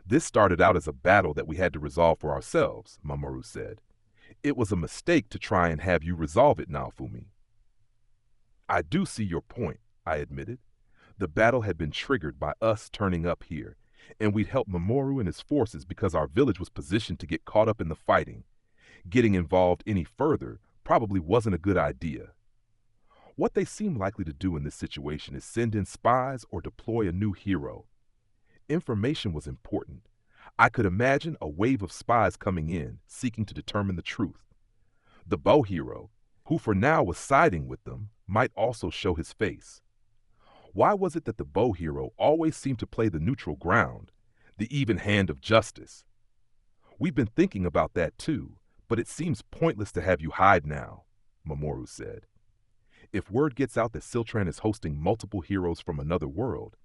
This started out as a battle that we had to resolve for ourselves, Mamoru said. It was a mistake to try and have you resolve it, Naofumi. I do see your point, I admitted. The battle had been triggered by us turning up here, and we'd helped Mamoru and his forces because our village was positioned to get caught up in the fighting. Getting involved any further probably wasn't a good idea. What they seem likely to do in this situation is send in spies or deploy a new hero. Information was important. I could imagine a wave of spies coming in, seeking to determine the truth. The bow hero, who for now was siding with them, might also show his face. Why was it that the bow hero always seemed to play the neutral ground, the even hand of justice? We've been thinking about that too, but it seems pointless to have you hide now, Mamoru said. If word gets out that Siltran is hosting multiple heroes from another world,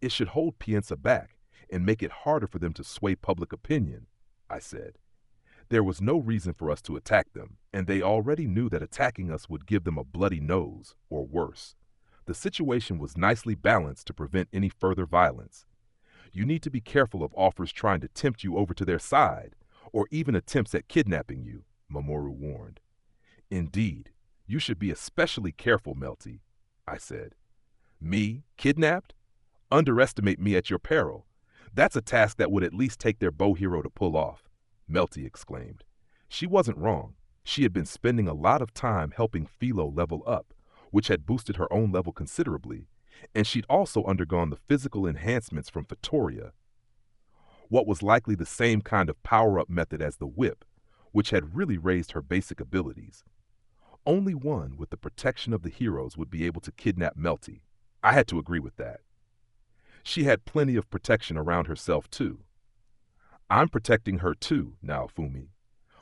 it should hold Piensa back and make it harder for them to sway public opinion, I said. There was no reason for us to attack them, and they already knew that attacking us would give them a bloody nose, or worse. The situation was nicely balanced to prevent any further violence. You need to be careful of offers trying to tempt you over to their side, or even attempts at kidnapping you, Mamoru warned. Indeed, you should be especially careful, Melty, I said. Me, kidnapped? Underestimate me at your peril. That's a task that would at least take their bow hero to pull off, Melty exclaimed. She wasn't wrong. She had been spending a lot of time helping Philo level up, which had boosted her own level considerably, and she'd also undergone the physical enhancements from Fatoria. What was likely the same kind of power-up method as the whip, which had really raised her basic abilities. Only one with the protection of the heroes would be able to kidnap Melty. I had to agree with that. She had plenty of protection around herself, too. I'm protecting her, too, Naofumi.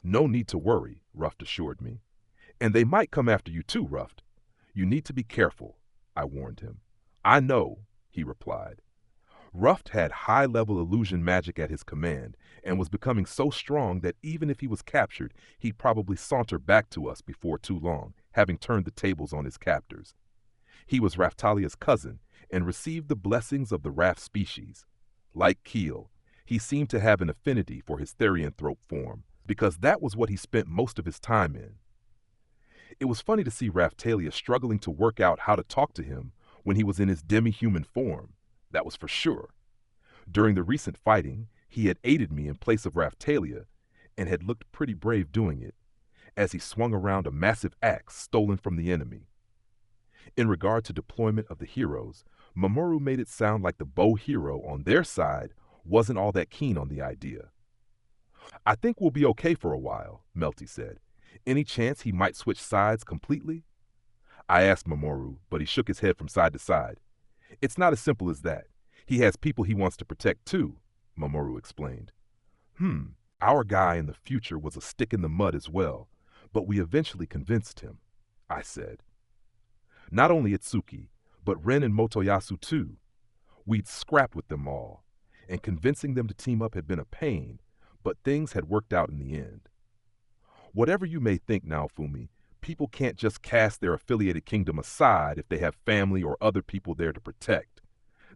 No need to worry, Ruft assured me. And they might come after you, too, Ruft. You need to be careful, I warned him. I know, he replied. Ruft had high-level illusion magic at his command and was becoming so strong that even if he was captured, he'd probably saunter back to us before too long, having turned the tables on his captors. He was Raftalia's cousin and received the blessings of the Raft species. Like Keel, he seemed to have an affinity for his therianthrope form, because that was what he spent most of his time in. It was funny to see Raftalia struggling to work out how to talk to him when he was in his demi-human form, that was for sure. During the recent fighting, he had aided me in place of Raftalia, and had looked pretty brave doing it, as he swung around a massive axe stolen from the enemy. In regard to deployment of the heroes, Mamoru made it sound like the bow hero on their side wasn't all that keen on the idea. I think we'll be okay for a while, Melty said. Any chance he might switch sides completely? I asked Mamoru, but he shook his head from side to side. It's not as simple as that. He has people he wants to protect too, Mamoru explained. Our guy in the future was a stick in the mud as well, but we eventually convinced him, I said. Not only Itsuki, but Ren and Motoyasu too. We'd scrapped with them all, and convincing them to team up had been a pain, but things had worked out in the end. Whatever you may think, Naofumi, people can't just cast their affiliated kingdom aside if they have family or other people there to protect.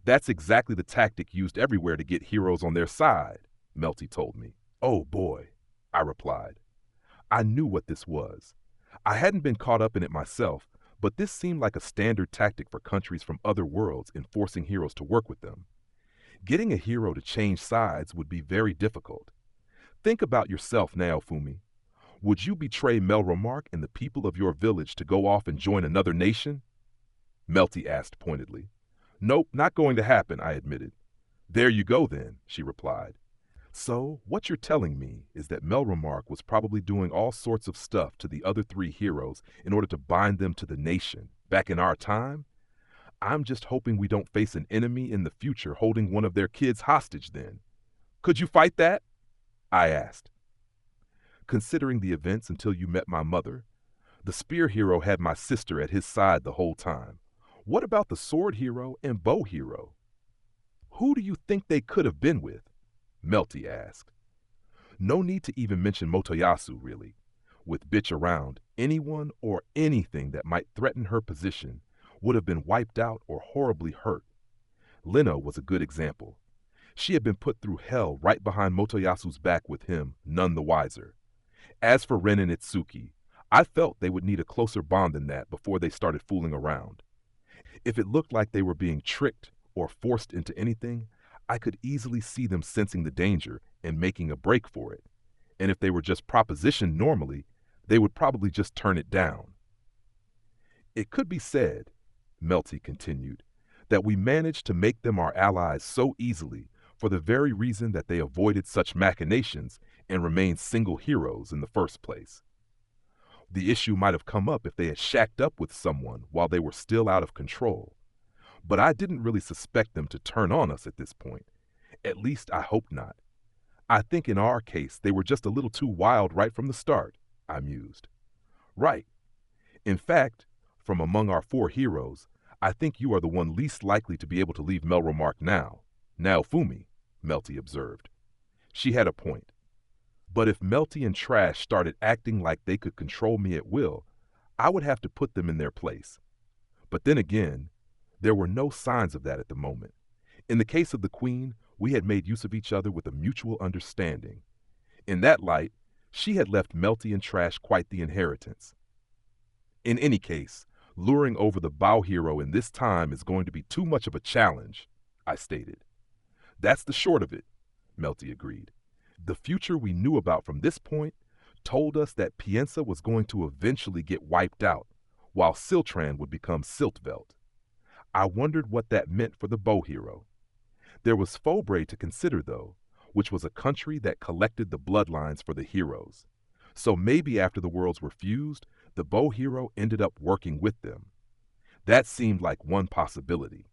That's exactly the tactic used everywhere to get heroes on their side, Melty told me. Oh boy, I replied. I knew what this was. I hadn't been caught up in it myself, but this seemed like a standard tactic for countries from other worlds in forcing heroes to work with them. Getting a hero to change sides would be very difficult. Think about yourself, Naofumi. Would you betray Melromark and the people of your village to go off and join another nation? Melty asked pointedly. Nope, not going to happen, I admitted. There you go then, she replied. So, what you're telling me is that Melromark was probably doing all sorts of stuff to the other three heroes in order to bind them to the nation, back in our time? I'm just hoping we don't face an enemy in the future holding one of their kids hostage then. Could you fight that? I asked. Considering the events until you met my mother, the spear hero had my sister at his side the whole time. What about the sword hero and bow hero? Who do you think they could have been with? Melty asked. No need to even mention Motoyasu, really. With Bitch around, anyone or anything that might threaten her position would have been wiped out or horribly hurt. Lena was a good example. She had been put through hell right behind Motoyasu's back with him, none the wiser. As for Ren and Itsuki, I felt they would need a closer bond than that before they started fooling around. If it looked like they were being tricked or forced into anything, I could easily see them sensing the danger and making a break for it. And if they were just propositioned normally, they would probably just turn it down. It could be said, Melty continued, that we managed to make them our allies so easily for the very reason that they avoided such machinations and remained single heroes in the first place. The issue might have come up if they had shacked up with someone while they were still out of control. But I didn't really suspect them to turn on us at this point. At least I hope not. I think in our case they were just a little too wild right from the start, I mused. Right. In fact, from among our 4 heroes, I think you are the one least likely to be able to leave Melromark now. Naofumi, Melty observed. She had a point. But if Melty and Trash started acting like they could control me at will, I would have to put them in their place. But then again, there were no signs of that at the moment. In the case of the Queen, we had made use of each other with a mutual understanding. In that light, she had left Melty and Trash quite the inheritance. In any case, luring over the bow hero in this time is going to be too much of a challenge, I stated. That's the short of it, Melty agreed. The future we knew about from this point told us that Piensa was going to eventually get wiped out, while Siltran would become Siltvelt. I wondered what that meant for the bow hero. There was Faubrae to consider, though, which was a country that collected the bloodlines for the heroes. So maybe after the worlds were fused, the bow hero ended up working with them. That seemed like one possibility.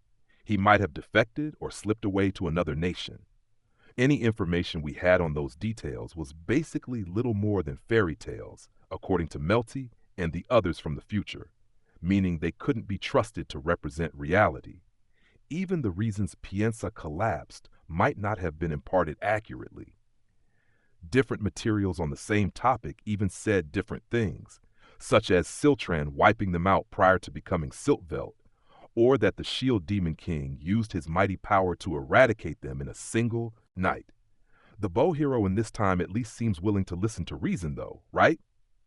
He might have defected or slipped away to another nation. Any information we had on those details was basically little more than fairy tales, according to Melty and the others from the future, meaning they couldn't be trusted to represent reality. Even the reasons Piensa collapsed might not have been imparted accurately. Different materials on the same topic even said different things, such as Siltran wiping them out prior to becoming Siltvelt, or that the Shield Demon King used his mighty power to eradicate them in a single night. The bow hero in this time at least seems willing to listen to reason, though, right?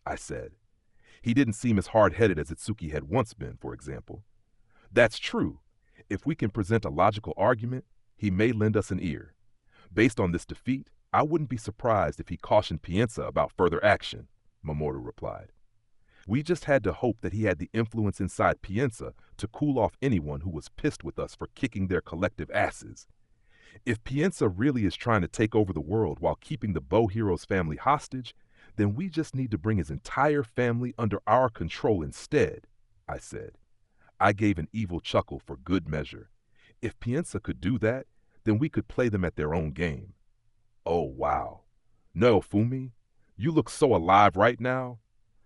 I said. He didn't seem as hard-headed as Itsuki had once been, for example. That's true. If we can present a logical argument, he may lend us an ear. Based on this defeat, I wouldn't be surprised if he cautioned Piensa about further action, Mamoru replied. We just had to hope that he had the influence inside Piensa to cool off anyone who was pissed with us for kicking their collective asses. If Piensa really is trying to take over the world while keeping the bow hero's family hostage, then we just need to bring his entire family under our control instead, I said. I gave an evil chuckle for good measure. If Piensa could do that, then we could play them at their own game. Oh, wow. No, Fumi, you look so alive right now.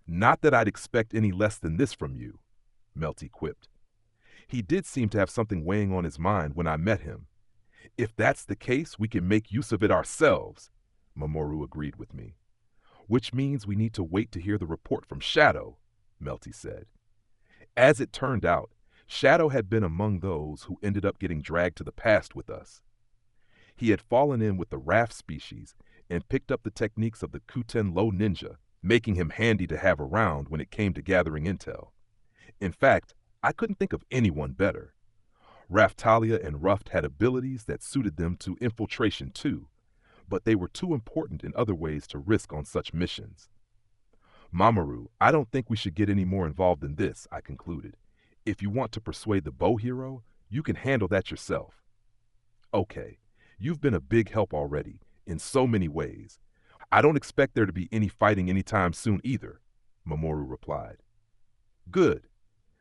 Not that I'd expect any less than this from you, Melty quipped. He did seem to have something weighing on his mind when I met him. If that's the case, we can make use of it ourselves, Mamoru agreed with me. Which means we need to wait to hear the report from Shadow, Melty said. As it turned out, Shadow had been among those who ended up getting dragged to the past with us. He had fallen in with the raft species and picked up the techniques of the Kuten Low Ninja, making him handy to have around when it came to gathering intel. In fact, I couldn't think of anyone better. Raftalia and Ruft had abilities that suited them to infiltration too, but they were too important in other ways to risk on such missions. Mamoru, I don't think we should get any more involved than this, I concluded. If you want to persuade the bow hero, you can handle that yourself. Okay, you've been a big help already, in so many ways. I don't expect there to be any fighting anytime soon either, Mamoru replied. Good.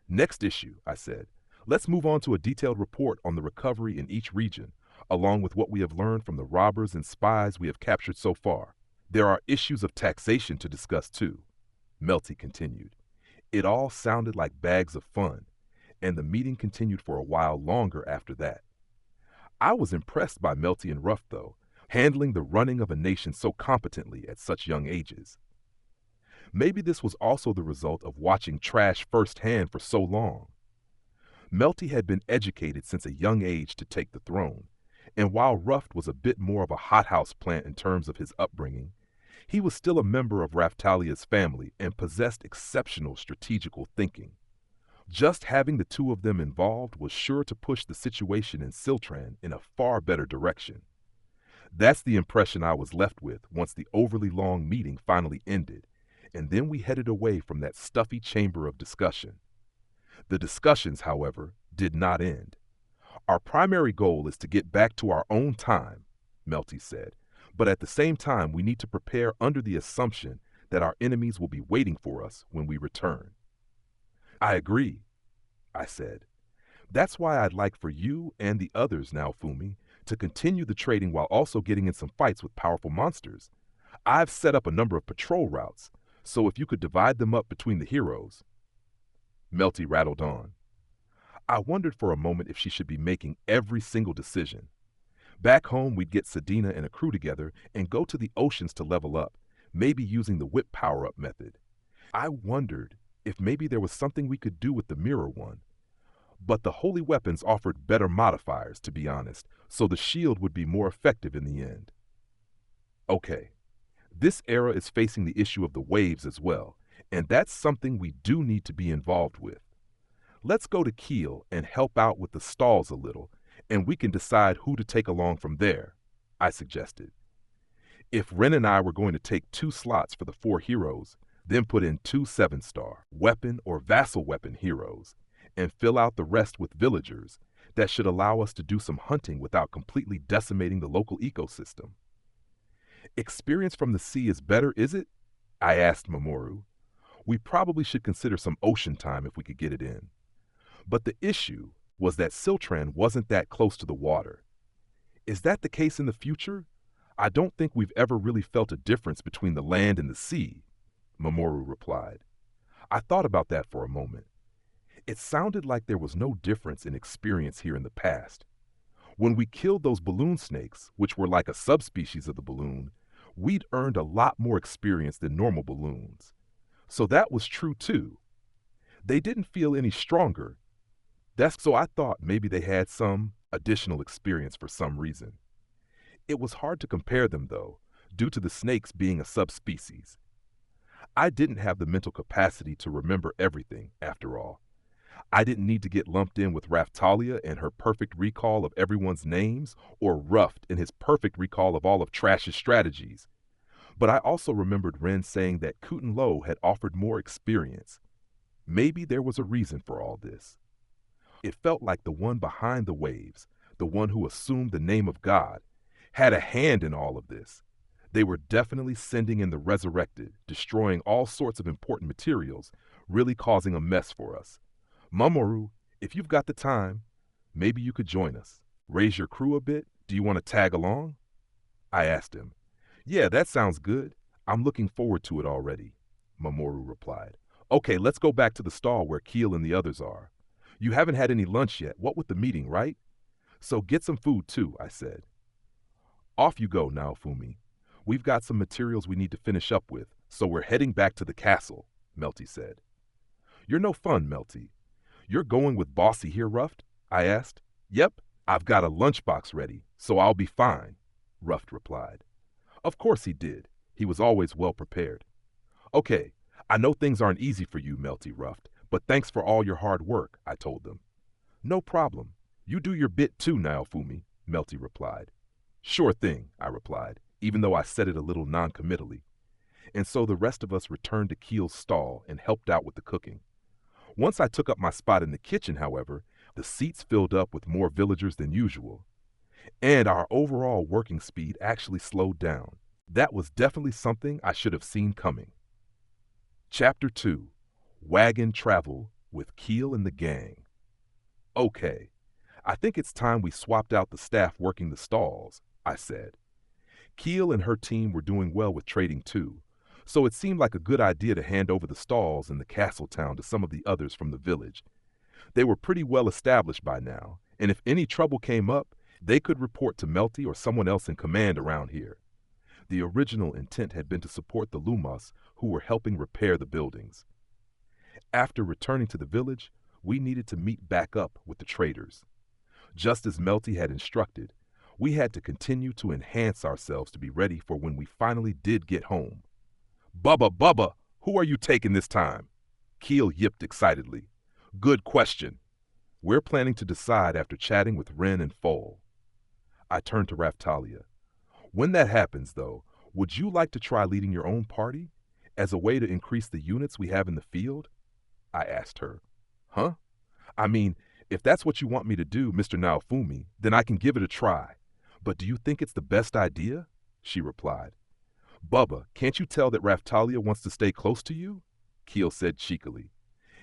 Next issue, I said. Let's move on to a detailed report on the recovery in each region, along with what we have learned from the robbers and spies we have captured so far. There are issues of taxation to discuss too, Melty continued. It all sounded like bags of fun, and the meeting continued for a while longer after that. I was impressed by Melty and Ruff, though, handling the running of a nation so competently at such young ages. Maybe this was also the result of watching trash firsthand for so long. Melty had been educated since a young age to take the throne, and while Ruff was a bit more of a hothouse plant in terms of his upbringing, he was still a member of Raphtalia's family and possessed exceptional strategical thinking. Just having the two of them involved was sure to push the situation in Siltran in a far better direction. That's the impression I was left with once the overly long meeting finally ended, and then we headed away from that stuffy chamber of discussion. The discussions, however, did not end. Our primary goal is to get back to our own time, Melty said, but at the same time we need to prepare under the assumption that our enemies will be waiting for us when we return. I agree, I said. That's why I'd like for you and the others now, Fumi, to continue the trading while also getting in some fights with powerful monsters. I've set up a number of patrol routes, so if you could divide them up between the heroes. Melty rattled on. I wondered for a moment if she should be making every single decision. Back home, we'd get Sedina and a crew together and go to the oceans to level up, maybe using the whip power-up method. I wondered if maybe there was something we could do with the mirror one. But the holy weapons offered better modifiers, to be honest, so the shield would be more effective in the end. Okay, this era is facing the issue of the waves as well, and that's something we do need to be involved with. Let's go to Kiel and help out with the stalls a little, and we can decide who to take along from there, I suggested. If Ren and I were going to take 2 slots for the 4 heroes, then put in 2 7-star weapon or vassal weapon heroes, and fill out the rest with villagers, that should allow us to do some hunting without completely decimating the local ecosystem. Experience from the sea is better, is it? I asked Mamoru. We probably should consider some ocean time if we could get it in. But the issue was that Siltran wasn't that close to the water. Is that the case in the future? I don't think we've ever really felt a difference between the land and the sea, Mamoru replied. I thought about that for a moment. It sounded like there was no difference in experience here in the past. When we killed those balloon snakes, which were like a subspecies of the balloon, we'd earned a lot more experience than normal balloons. So that was true too. They didn't feel any stronger. So I thought maybe they had some additional experience for some reason. It was hard to compare them though, due to the snakes being a subspecies. I didn't have the mental capacity to remember everything, after all. I didn't need to get lumped in with Raftalia and her perfect recall of everyone's names, or Ruffed in his perfect recall of all of Trash's strategies. But I also remembered Ren saying that Kuten Lo had offered more experience. Maybe there was a reason for all this. It felt like the one behind the waves, the one who assumed the name of God, had a hand in all of this. They were definitely sending in the resurrected, destroying all sorts of important materials, really causing a mess for us. Mamoru, if you've got the time, maybe you could join us. Raise your crew a bit? Do you want to tag along? I asked him. Yeah, that sounds good. I'm looking forward to it already, Mamoru replied. Okay, let's go back to the stall where Keel and the others are. You haven't had any lunch yet, what with the meeting, right? So get some food too, I said. Off you go now, Fumi. We've got some materials we need to finish up with, so we're heading back to the castle, Melty said. You're no fun, Melty. You're going with Bossy here, Ruffed? I asked. Yep, I've got a lunchbox ready, so I'll be fine, Ruffed replied. Of course he did. He was always well prepared. Okay, I know things aren't easy for you, Melty Ruffed, but thanks for all your hard work, I told them. No problem. You do your bit too now, Fumi, Melty replied. Sure thing, I replied, even though I said it a little non-committally. And so the rest of us returned to Keel's stall and helped out with the cooking. Once I took up my spot in the kitchen, however, the seats filled up with more villagers than usual. And our overall working speed actually slowed down. That was definitely something I should have seen coming. Chapter 2. Wagon Travel with Keel and the Gang. Okay, I think it's time we swapped out the staff working the stalls, I said. Keel and her team were doing well with trading too, so it seemed like a good idea to hand over the stalls in the castle town to some of the others from the village. They were pretty well established by now, and if any trouble came up, They could report to Melty or someone else in command around here. The original intent had been to support the Lumos who were helping repair the buildings. After returning to the village, we needed to meet back up with the traders. Just as Melty had instructed, we had to continue to enhance ourselves to be ready for when we finally did get home. Bubba, who are you taking this time? Keel yipped excitedly. Good question. We're planning to decide after chatting with Ren and Foal. I turned to Raftalia. When that happens, though, would you like to try leading your own party as a way to increase the units we have in the field? I asked her. Huh? I mean, if that's what you want me to do, Mr. Naofumi, then I can give it a try. But do you think it's the best idea? She replied. Bubba, can't you tell that Raftalia wants to stay close to you? Keel said cheekily.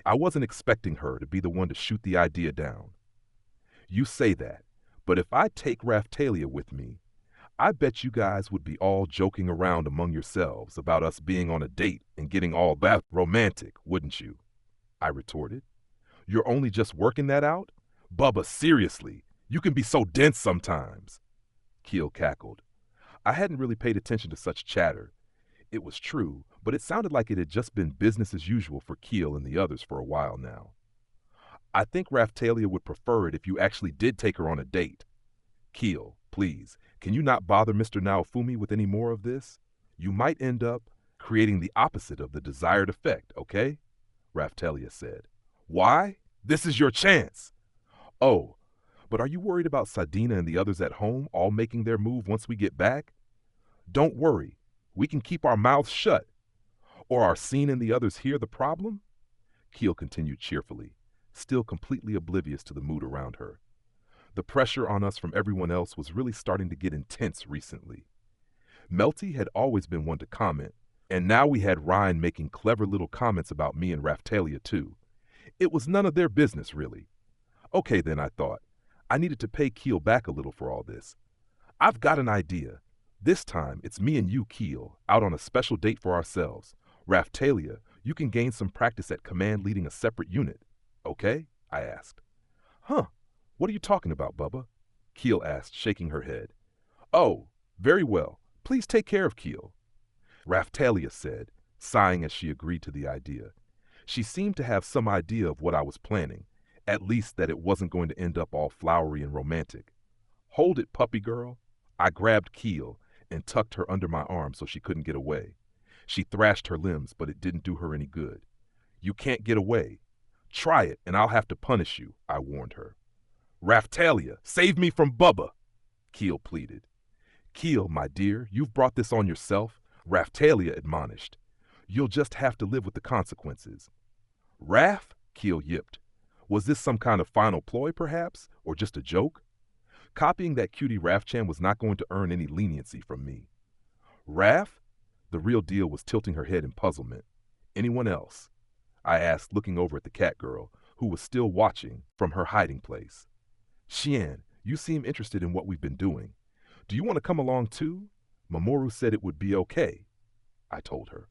I wasn't expecting her to be the one to shoot the idea down. You say that, but if I take Raftalia with me, I bet you guys would be all joking around among yourselves about us being on a date and getting all that romantic, wouldn't you? I retorted. You're only just working that out? Bubba, seriously, you can be so dense sometimes. Keel cackled. I hadn't really paid attention to such chatter. It was true, but it sounded like it had just been business as usual for Keel and the others for a while now. I think Raftalia would prefer it if you actually did take her on a date. Keel, please, can you not bother Mr. Naofumi with any more of this? You might end up creating the opposite of the desired effect, okay? Raftalia said. Why? This is your chance. Oh, but are you worried about Sadina and the others at home all making their move once we get back? Don't worry. We can keep our mouths shut. Or are Scene and the others here the problem? Keel continued cheerfully, still completely oblivious to the mood around her. The pressure on us from everyone else was really starting to get intense recently. Melty had always been one to comment, and now we had Ryan making clever little comments about me and Raftalia too. It was none of their business, really. Okay then, I thought. I needed to pay Keel back a little for all this. I've got an idea. This time, it's me and you, Keel, out on a special date for ourselves. Raftalia, you can gain some practice at command leading a separate unit. Okay? I asked. Huh. What are you talking about, Bubba? Keel asked, shaking her head. Oh, very well. Please take care of Keel. Raftalia said, sighing as she agreed to the idea. She seemed to have some idea of what I was planning, at least that it wasn't going to end up all flowery and romantic. Hold it, puppy girl. I grabbed Keel and tucked her under my arm so she couldn't get away. She thrashed her limbs, but it didn't do her any good. You can't get away. Try it, and I'll have to punish you, I warned her. Raftalia, save me from Bubba, Keel pleaded. Keel, my dear, you've brought this on yourself, Raftalia admonished. You'll just have to live with the consequences. Raf? Keel yipped. Was this some kind of final ploy, perhaps, or just a joke? Copying that cutie Rafchan was not going to earn any leniency from me. Raf? The real deal was tilting her head in puzzlement. Anyone else? I asked, looking over at the cat girl, who was still watching from her hiding place. Xian, you seem interested in what we've been doing. Do you want to come along too? Mamoru said it would be okay, I told her.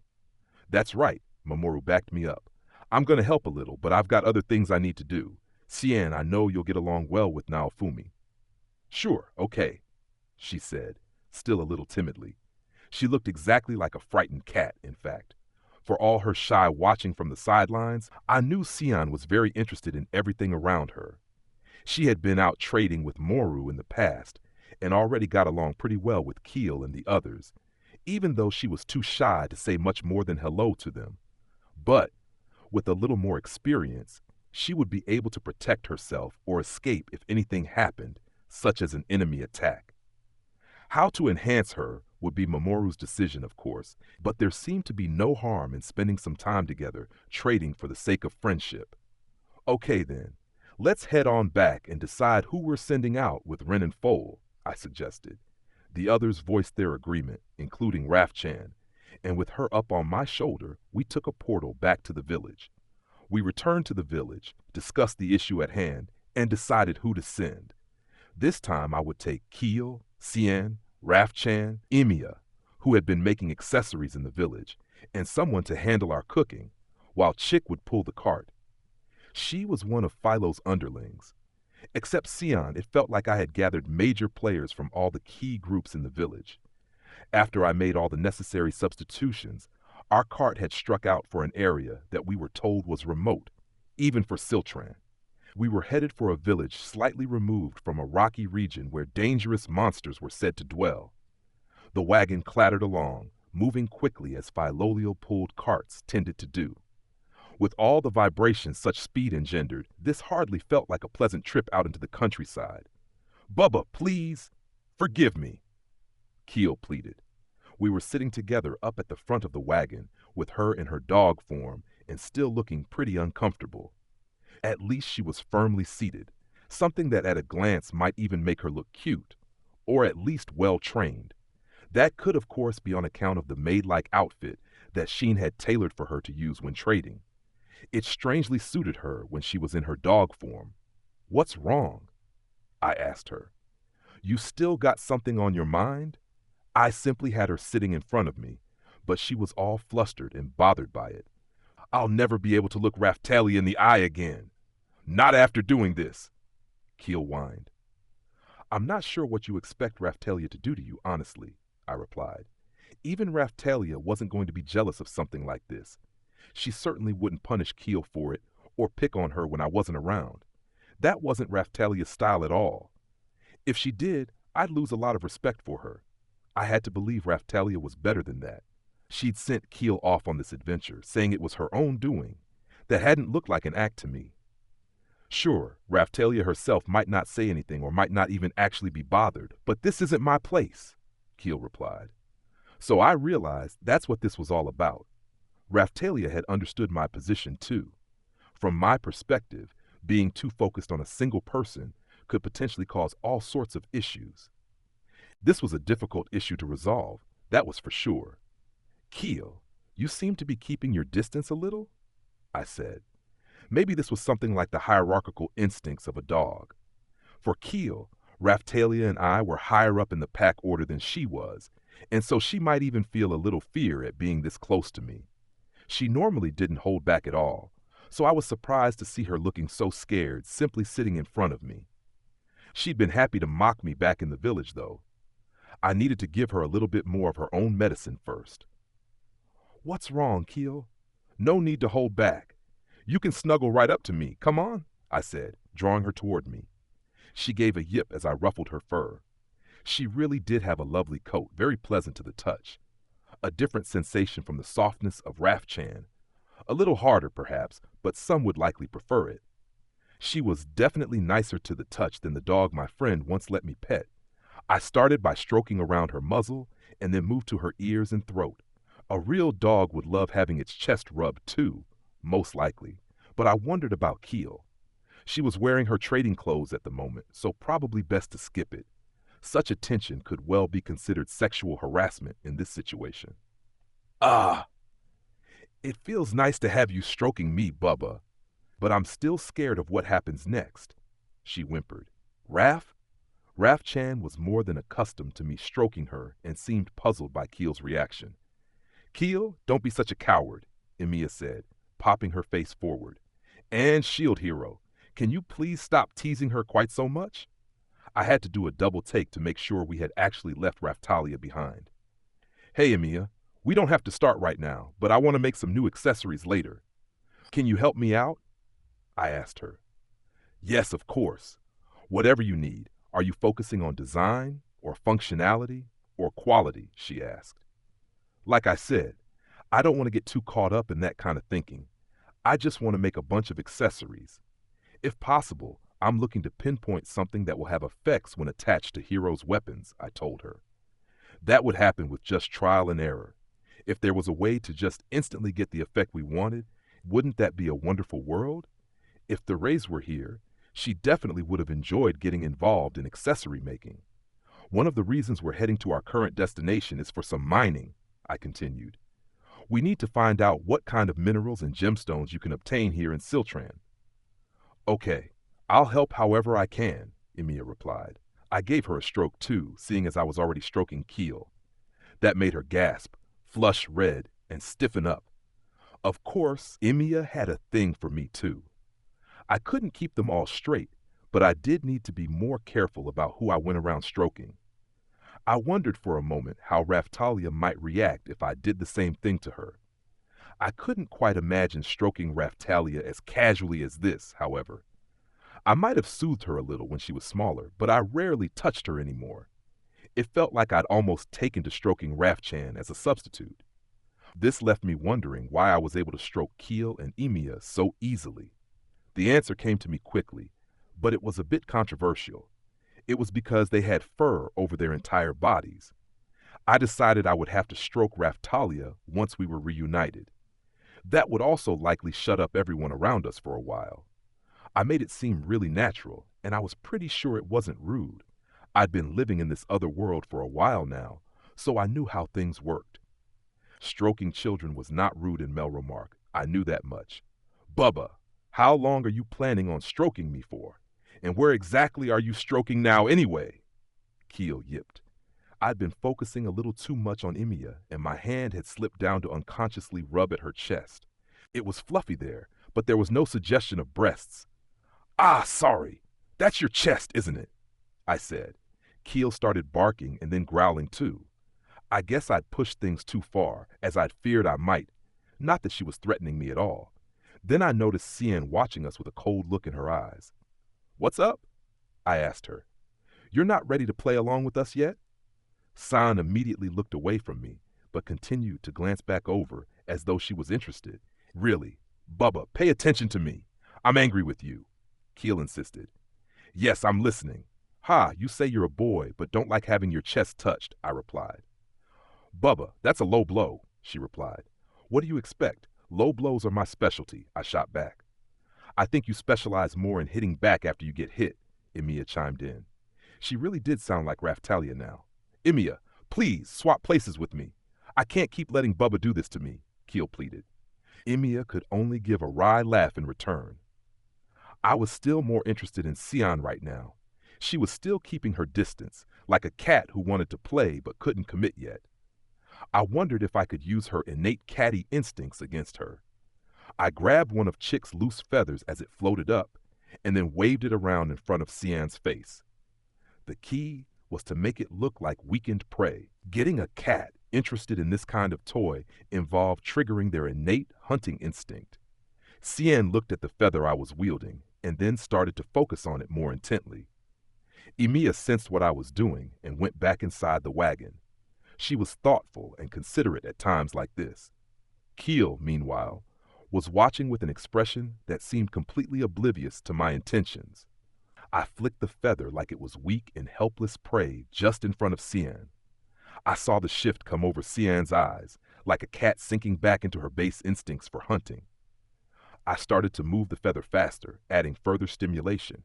That's right, Mamoru backed me up. I'm going to help a little, but I've got other things I need to do. Xian, I know you'll get along well with Naofumi. Sure, okay, she said, still a little timidly. She looked exactly like a frightened cat, in fact. For all her shy watching from the sidelines, I knew Xian was very interested in everything around her. She had been out trading with Moru in the past, and already got along pretty well with Keel and the others, even though she was too shy to say much more than hello to them. But, with a little more experience, she would be able to protect herself or escape if anything happened, such as an enemy attack. How to enhance her would be Mamoru's decision, of course, but there seemed to be no harm in spending some time together trading for the sake of friendship. Okay then, let's head on back and decide who we're sending out with Ren and Foal, I suggested. The others voiced their agreement, including Rafchan, and with her up on my shoulder, we took a portal back to the village. We returned to the village, discussed the issue at hand, and decided who to send. This time I would take Keel, Xian, Rafchan, Emiya, who had been making accessories in the village, and someone to handle our cooking, while Chick would pull the cart. She was one of Philo's underlings. Except Sion, it felt like I had gathered major players from all the key groups in the village. After I made all the necessary substitutions, our cart had struck out for an area that we were told was remote, even for Siltran. We were headed for a village slightly removed from a rocky region where dangerous monsters were said to dwell. The wagon clattered along, moving quickly as Philolio-pulled carts tended to do. With all the vibrations such speed engendered, this hardly felt like a pleasant trip out into the countryside. "Bubba, please, forgive me," Keel pleaded. We were sitting together up at the front of the wagon, with her in her dog form and still looking pretty uncomfortable. At least she was firmly seated, something that at a glance might even make her look cute, or at least well-trained. That could, of course, be on account of the maid-like outfit that Sheen had tailored for her to use when trading. It strangely suited her when she was in her dog form. "What's wrong?" I asked her. "You still got something on your mind?" I simply had her sitting in front of me, but she was all flustered and bothered by it. "I'll never be able to look Raftalia in the eye again. Not after doing this," Keel whined. "I'm not sure what you expect Raftalia to do to you, honestly," I replied. Even Raftalia wasn't going to be jealous of something like this. She certainly wouldn't punish Keel for it or pick on her when I wasn't around. That wasn't Raftalia's style at all. If she did, I'd lose a lot of respect for her. I had to believe Raftalia was better than that. She'd sent Keel off on this adventure, saying it was her own doing. That hadn't looked like an act to me. Sure, Raftalia herself might not say anything or might not even actually be bothered, but this isn't my place, Keel replied. So I realized that's what this was all about. Raftalia had understood my position too. From my perspective, being too focused on a single person could potentially cause all sorts of issues. This was a difficult issue to resolve, that was for sure. "Keel, you seem to be keeping your distance a little," I said. Maybe this was something like the hierarchical instincts of a dog. For Keel, Raftalia and I were higher up in the pack order than she was, and so she might even feel a little fear at being this close to me. She normally didn't hold back at all, so I was surprised to see her looking so scared, simply sitting in front of me. She'd been happy to mock me back in the village, though. I needed to give her a little bit more of her own medicine first. "What's wrong, Keel? No need to hold back. You can snuggle right up to me, come on," I said, drawing her toward me. She gave a yip as I ruffled her fur. She really did have a lovely coat, very pleasant to the touch. A different sensation from the softness of Rafchan. A little harder, perhaps, but some would likely prefer it. She was definitely nicer to the touch than the dog my friend once let me pet. I started by stroking around her muzzle and then moved to her ears and throat. A real dog would love having its chest rubbed too, most likely, but I wondered about Keel. She was wearing her trading clothes at the moment, so probably best to skip it. Such attention could well be considered sexual harassment in this situation. "Ah, it feels nice to have you stroking me, Bubba, but I'm still scared of what happens next," she whimpered. Rafchan was more than accustomed to me stroking her and seemed puzzled by Keel's reaction. "Keel, don't be such a coward," Emiya said, popping her face forward. "And Shield Hero, can you please stop teasing her quite so much?" I had to do a double take to make sure we had actually left Raftalia behind. "Hey, Emiya, we don't have to start right now, but I want to make some new accessories later. Can you help me out?" I asked her. "Yes, of course. Whatever you need. Are you focusing on design, or functionality, or quality?" she asked. Like I said, I don't want to get too caught up in that kind of thinking. I just want to make a bunch of accessories. If possible, I'm looking to pinpoint something that will have effects when attached to heroes' weapons, I told her. That would happen with just trial and error. If there was a way to just instantly get the effect we wanted, wouldn't that be a wonderful world? If Therese were here, she definitely would have enjoyed getting involved in accessory making. One of the reasons we're heading to our current destination is for some mining, I continued. We need to find out what kind of minerals and gemstones you can obtain here in Siltran. "Okay, I'll help however I can," Emiya replied. I gave her a stroke too, seeing as I was already stroking Keel. That made her gasp, flush red, and stiffen up. Of course, Emiya had a thing for me too. I couldn't keep them all straight, but I did need to be more careful about who I went around stroking. I wondered for a moment how Raftalia might react if I did the same thing to her. I couldn't quite imagine stroking Raftalia as casually as this, however. I might have soothed her a little when she was smaller, but I rarely touched her anymore. It felt like I'd almost taken to stroking Rafchan as a substitute. This left me wondering why I was able to stroke Keel and Emiya so easily. The answer came to me quickly, but it was a bit controversial. It was because they had fur over their entire bodies. I decided I would have to stroke Raftalia once we were reunited. That would also likely shut up everyone around us for a while. I made it seem really natural, and I was pretty sure it wasn't rude. I'd been living in this other world for a while now, so I knew how things worked. Stroking children was not rude in Melromark. I knew that much. Bubba, how long are you planning on stroking me for? And where exactly are you stroking now anyway? Keel yipped. I'd been focusing a little too much on Emiya, and my hand had slipped down to unconsciously rub at her chest. It was fluffy there, but there was no suggestion of breasts. Ah, sorry. That's your chest, isn't it? I said. Keel started barking and then growling too. I guess I'd pushed things too far, as I'd feared I might. Not that she was threatening me at all. Then I noticed Cien watching us with a cold look in her eyes. What's up? I asked her. You're not ready to play along with us yet? San immediately looked away from me, but continued to glance back over as though she was interested. Really, Bubba, pay attention to me. I'm angry with you, Keel insisted. Yes, I'm listening. Ha, you say you're a boy, but don't like having your chest touched, I replied. Bubba, that's a low blow, she replied. What do you expect? Low blows are my specialty, I shot back. I think you specialize more in hitting back after you get hit, Emiya chimed in. She really did sound like Raftalia now. Emiya, please swap places with me. I can't keep letting Bubba do this to me, Keel pleaded. Emiya could only give a wry laugh in return. I was still more interested in Cien right now. She was still keeping her distance, like a cat who wanted to play but couldn't commit yet. I wondered if I could use her innate catty instincts against her. I grabbed one of Chick's loose feathers as it floated up, and then waved it around in front of Cien's face. The key was to make it look like weakened prey. Getting a cat interested in this kind of toy involved triggering their innate hunting instinct. Cien looked at the feather I was wielding, and then started to focus on it more intently. Emiya sensed what I was doing and went back inside the wagon. She was thoughtful and considerate at times like this. Keel, meanwhile, was watching with an expression that seemed completely oblivious to my intentions. I flicked the feather like it was weak and helpless prey just in front of Cien. I saw the shift come over Cien's eyes, like a cat sinking back into her base instincts for hunting. I started to move the feather faster, adding further stimulation.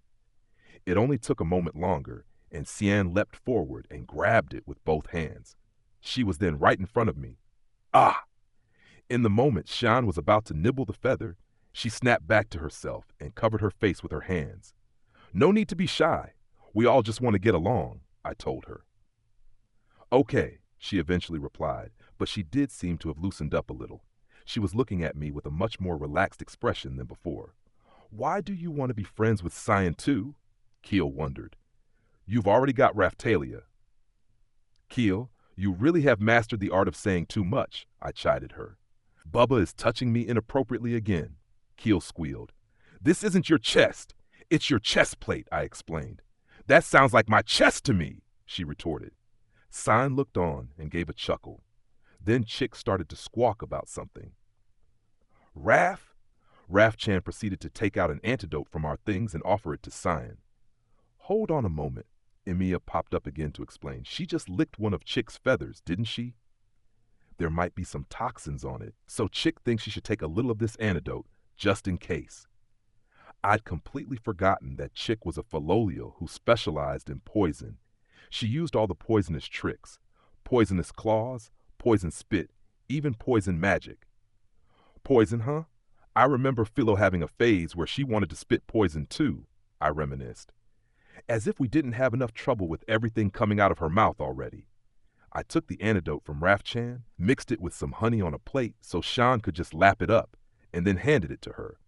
It only took a moment longer, and Cien leapt forward and grabbed it with both hands. She was then right in front of me. Ah! In the moment Shan was about to nibble the feather, she snapped back to herself and covered her face with her hands. No need to be shy. We all just want to get along, I told her. Okay, she eventually replied, but she did seem to have loosened up a little. She was looking at me with a much more relaxed expression than before. Why do you want to be friends with Cien too? Keel wondered. You've already got Raftalia. Keel, you really have mastered the art of saying too much, I chided her. Bubba is touching me inappropriately again, Keel squealed. This isn't your chest. It's your chest plate, I explained. That sounds like my chest to me, she retorted. Cien looked on and gave a chuckle. Then Chick started to squawk about something. Rafchan proceeded to take out an antidote from our things and offer it to Cien. Hold on a moment, Emiya popped up again to explain. She just licked one of Chick's feathers, didn't she? There might be some toxins on it, so Chick thinks she should take a little of this antidote, just in case. I'd completely forgotten that Chick was a Falolial who specialized in poison. She used all the poisonous tricks, poisonous claws, poison spit, even poison magic. Poison, huh? I remember Philo having a phase where she wanted to spit poison too, I reminisced. As if we didn't have enough trouble with everything coming out of her mouth already. I took the antidote from Rafchan, mixed it with some honey on a plate so Shan could just lap it up, and then handed it to her.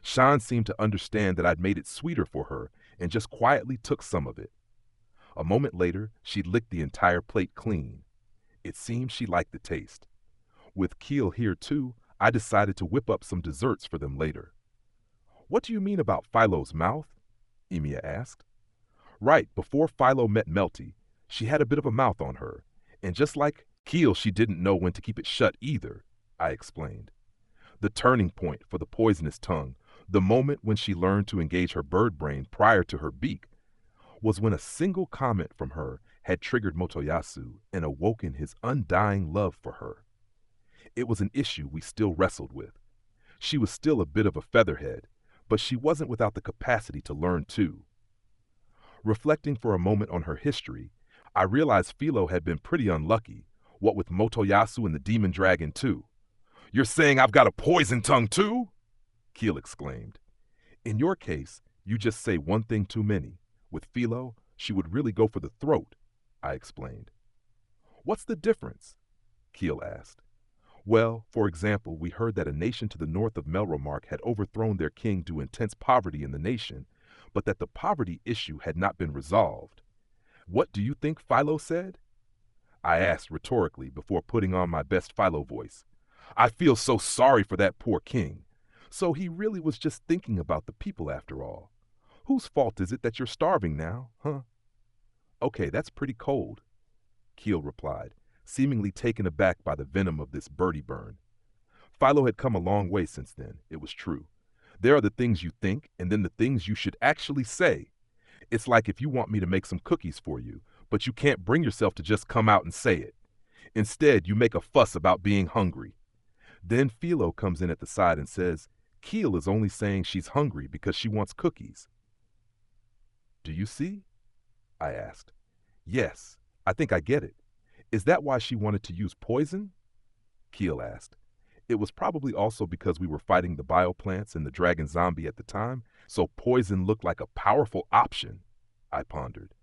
Shan seemed to understand that I'd made it sweeter for her and just quietly took some of it. A moment later, she licked the entire plate clean. It seemed she liked the taste. With Keel here too, I decided to whip up some desserts for them later. What do you mean about Philo's mouth? Emiya asked. Right, before Philo met Melty, she had a bit of a mouth on her, and just like Keel, she didn't know when to keep it shut either, I explained. The turning point for the poisonous tongue, the moment when she learned to engage her bird brain prior to her beak, was when a single comment from her had triggered Motoyasu and awoken his undying love for her. It was an issue we still wrestled with. She was still a bit of a featherhead, but she wasn't without the capacity to learn too. Reflecting for a moment on her history, I realized Philo had been pretty unlucky, what with Motoyasu and the demon dragon too. You're saying I've got a poison tongue too? Keel exclaimed. In your case, you just say one thing too many. With Philo, she would really go for the throat, I explained. What's the difference? Keel asked. Well, for example, we heard that a nation to the north of Melromark had overthrown their king due to intense poverty in the nation, but that the poverty issue had not been resolved. What do you think Philo said? I asked rhetorically before putting on my best Philo voice. I feel so sorry for that poor king. So he really was just thinking about the people after all. Whose fault is it that you're starving now, huh? Okay, that's pretty cold, Keel replied, seemingly taken aback by the venom of this birdie burn. Philo had come a long way since then, it was true. There are the things you think, and then the things you should actually say. It's like if you want me to make some cookies for you, but you can't bring yourself to just come out and say it. Instead, you make a fuss about being hungry. Then Philo comes in at the side and says, Keel is only saying she's hungry because she wants cookies. Do you see? I asked. Yes, I think I get it. Is that why she wanted to use poison? Keel asked. It was probably also because we were fighting the bioplants and the dragon zombie at the time, so poison looked like a powerful option, I pondered.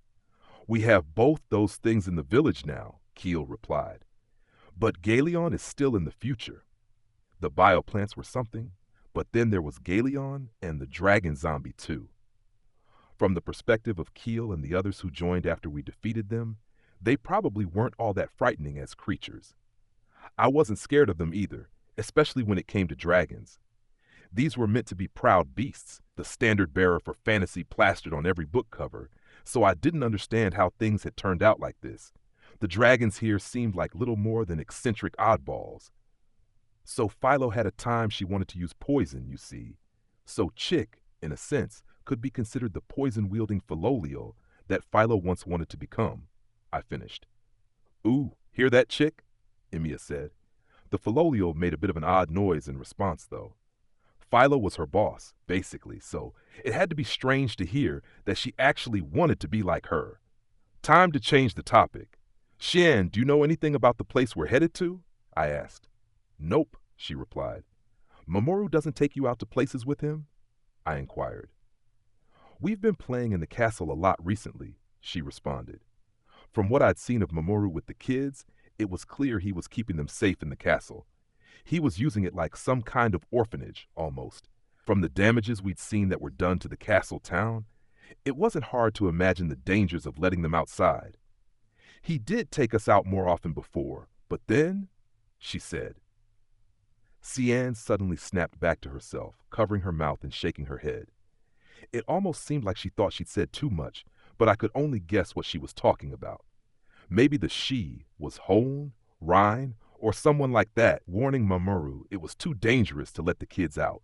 We have both those things in the village now, Keel replied. But Galeon is still in the future. The bioplants were something, but then there was Galeon and the dragon zombie too. From the perspective of Keel and the others who joined after we defeated them, they probably weren't all that frightening as creatures. I wasn't scared of them either, especially when it came to dragons. These were meant to be proud beasts, the standard bearer for fantasy plastered on every book cover, so I didn't understand how things had turned out like this. The dragons here seemed like little more than eccentric oddballs. So Philo had a time she wanted to use poison, you see. So Chick, in a sense, could be considered the poison-wielding Philolio that Philo once wanted to become, I finished. Ooh, hear that, Chick? Emiya said. The Philolio made a bit of an odd noise in response, though. Philo was her boss, basically, so it had to be strange to hear that she actually wanted to be like her. Time to change the topic. Xian, do you know anything about the place we're headed to? I asked. Nope, she replied. Mamoru doesn't take you out to places with him? I inquired. We've been playing in the castle a lot recently, she responded. From what I'd seen of Mamoru with the kids, it was clear he was keeping them safe in the castle. He was using it like some kind of orphanage, almost. From the damages we'd seen that were done to the castle town, it wasn't hard to imagine the dangers of letting them outside. He did take us out more often before, but then, she said. Cian suddenly snapped back to herself, covering her mouth and shaking her head. It almost seemed like she thought she'd said too much, but I could only guess what she was talking about. Maybe the she was Hone, Rhine, or someone like that warning Mamoru it was too dangerous to let the kids out.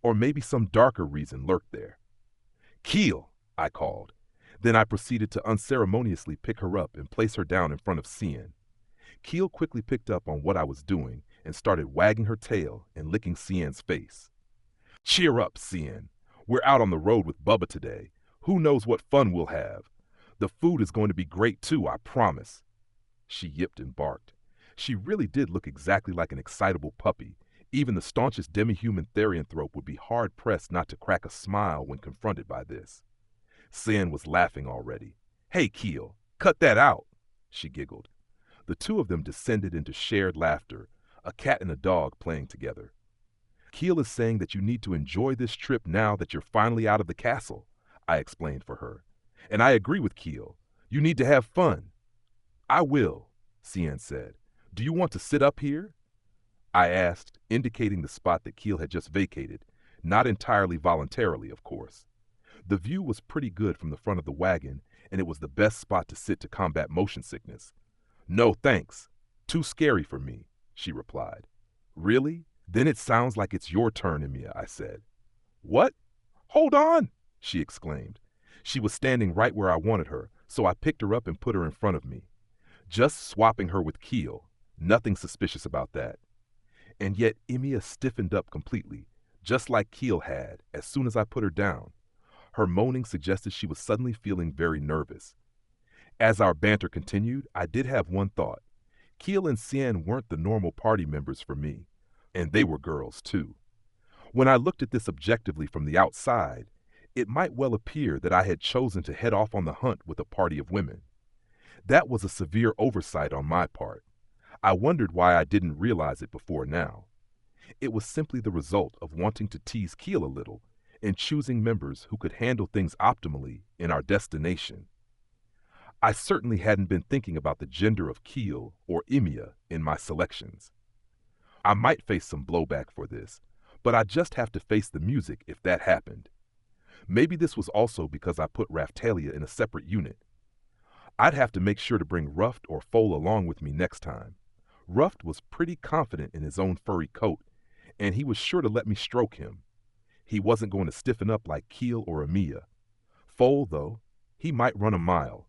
Or maybe some darker reason lurked there. Keel, I called. Then I proceeded to unceremoniously pick her up and place her down in front of Cian. Keel quickly picked up on what I was doing and started wagging her tail and licking Cian's face. Cheer up, Cian. We're out on the road with Bubba today. Who knows what fun we'll have? The food is going to be great too, I promise. She yipped and barked. She really did look exactly like an excitable puppy. Even the staunchest demi-human therianthrope would be hard-pressed not to crack a smile when confronted by this. Cian was laughing already. Hey, Keel, cut that out, she giggled. The two of them descended into shared laughter, a cat and a dog playing together. Keel is saying that you need to enjoy this trip now that you're finally out of the castle. I explained for her. And I agree with Keel. You need to have fun. I will, Cien said. Do you want to sit up here? I asked, indicating the spot that Keel had just vacated, not entirely voluntarily, of course. The view was pretty good from the front of the wagon, and it was the best spot to sit to combat motion sickness. No, thanks. Too scary for me, she replied. Really? Then it sounds like it's your turn, Emiya, I said. What? Hold on, she exclaimed. She was standing right where I wanted her, so I picked her up and put her in front of me. Just swapping her with Keel. Nothing suspicious about that. And yet Emiya stiffened up completely, just like Keel had, as soon as I put her down. Her moaning suggested she was suddenly feeling very nervous. As our banter continued, I did have one thought. Keel and Cien weren't the normal party members for me, and they were girls too. When I looked at this objectively from the outside, it might well appear that I had chosen to head off on the hunt with a party of women. That was a severe oversight on my part. I wondered why I didn't realize it before now. It was simply the result of wanting to tease Keel a little and choosing members who could handle things optimally in our destination. I certainly hadn't been thinking about the gender of Keel or Emiya in my selections. I might face some blowback for this, but I just have to face the music if that happened. Maybe this was also because I put Raphtalia in a separate unit. I'd have to make sure to bring Ruft or Foal along with me next time. Ruft was pretty confident in his own furry coat, and he was sure to let me stroke him. He wasn't going to stiffen up like Keel or Emiya. Foal, though, he might run a mile.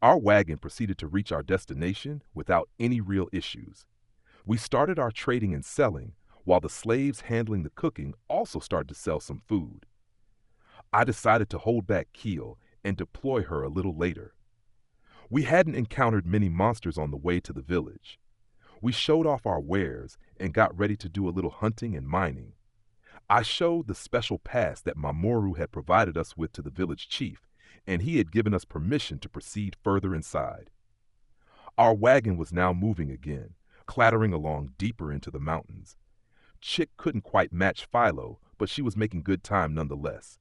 Our wagon proceeded to reach our destination without any real issues. We started our trading and selling, while the slaves handling the cooking also started to sell some food. I decided to hold back Keel and deploy her a little later. We hadn't encountered many monsters on the way to the village. We showed off our wares and got ready to do a little hunting and mining. I showed the special pass that Mamoru had provided us with to the village chief, and he had given us permission to proceed further inside. Our wagon was now moving again, clattering along deeper into the mountains. Chick couldn't quite match Philo, but she was making good time nonetheless.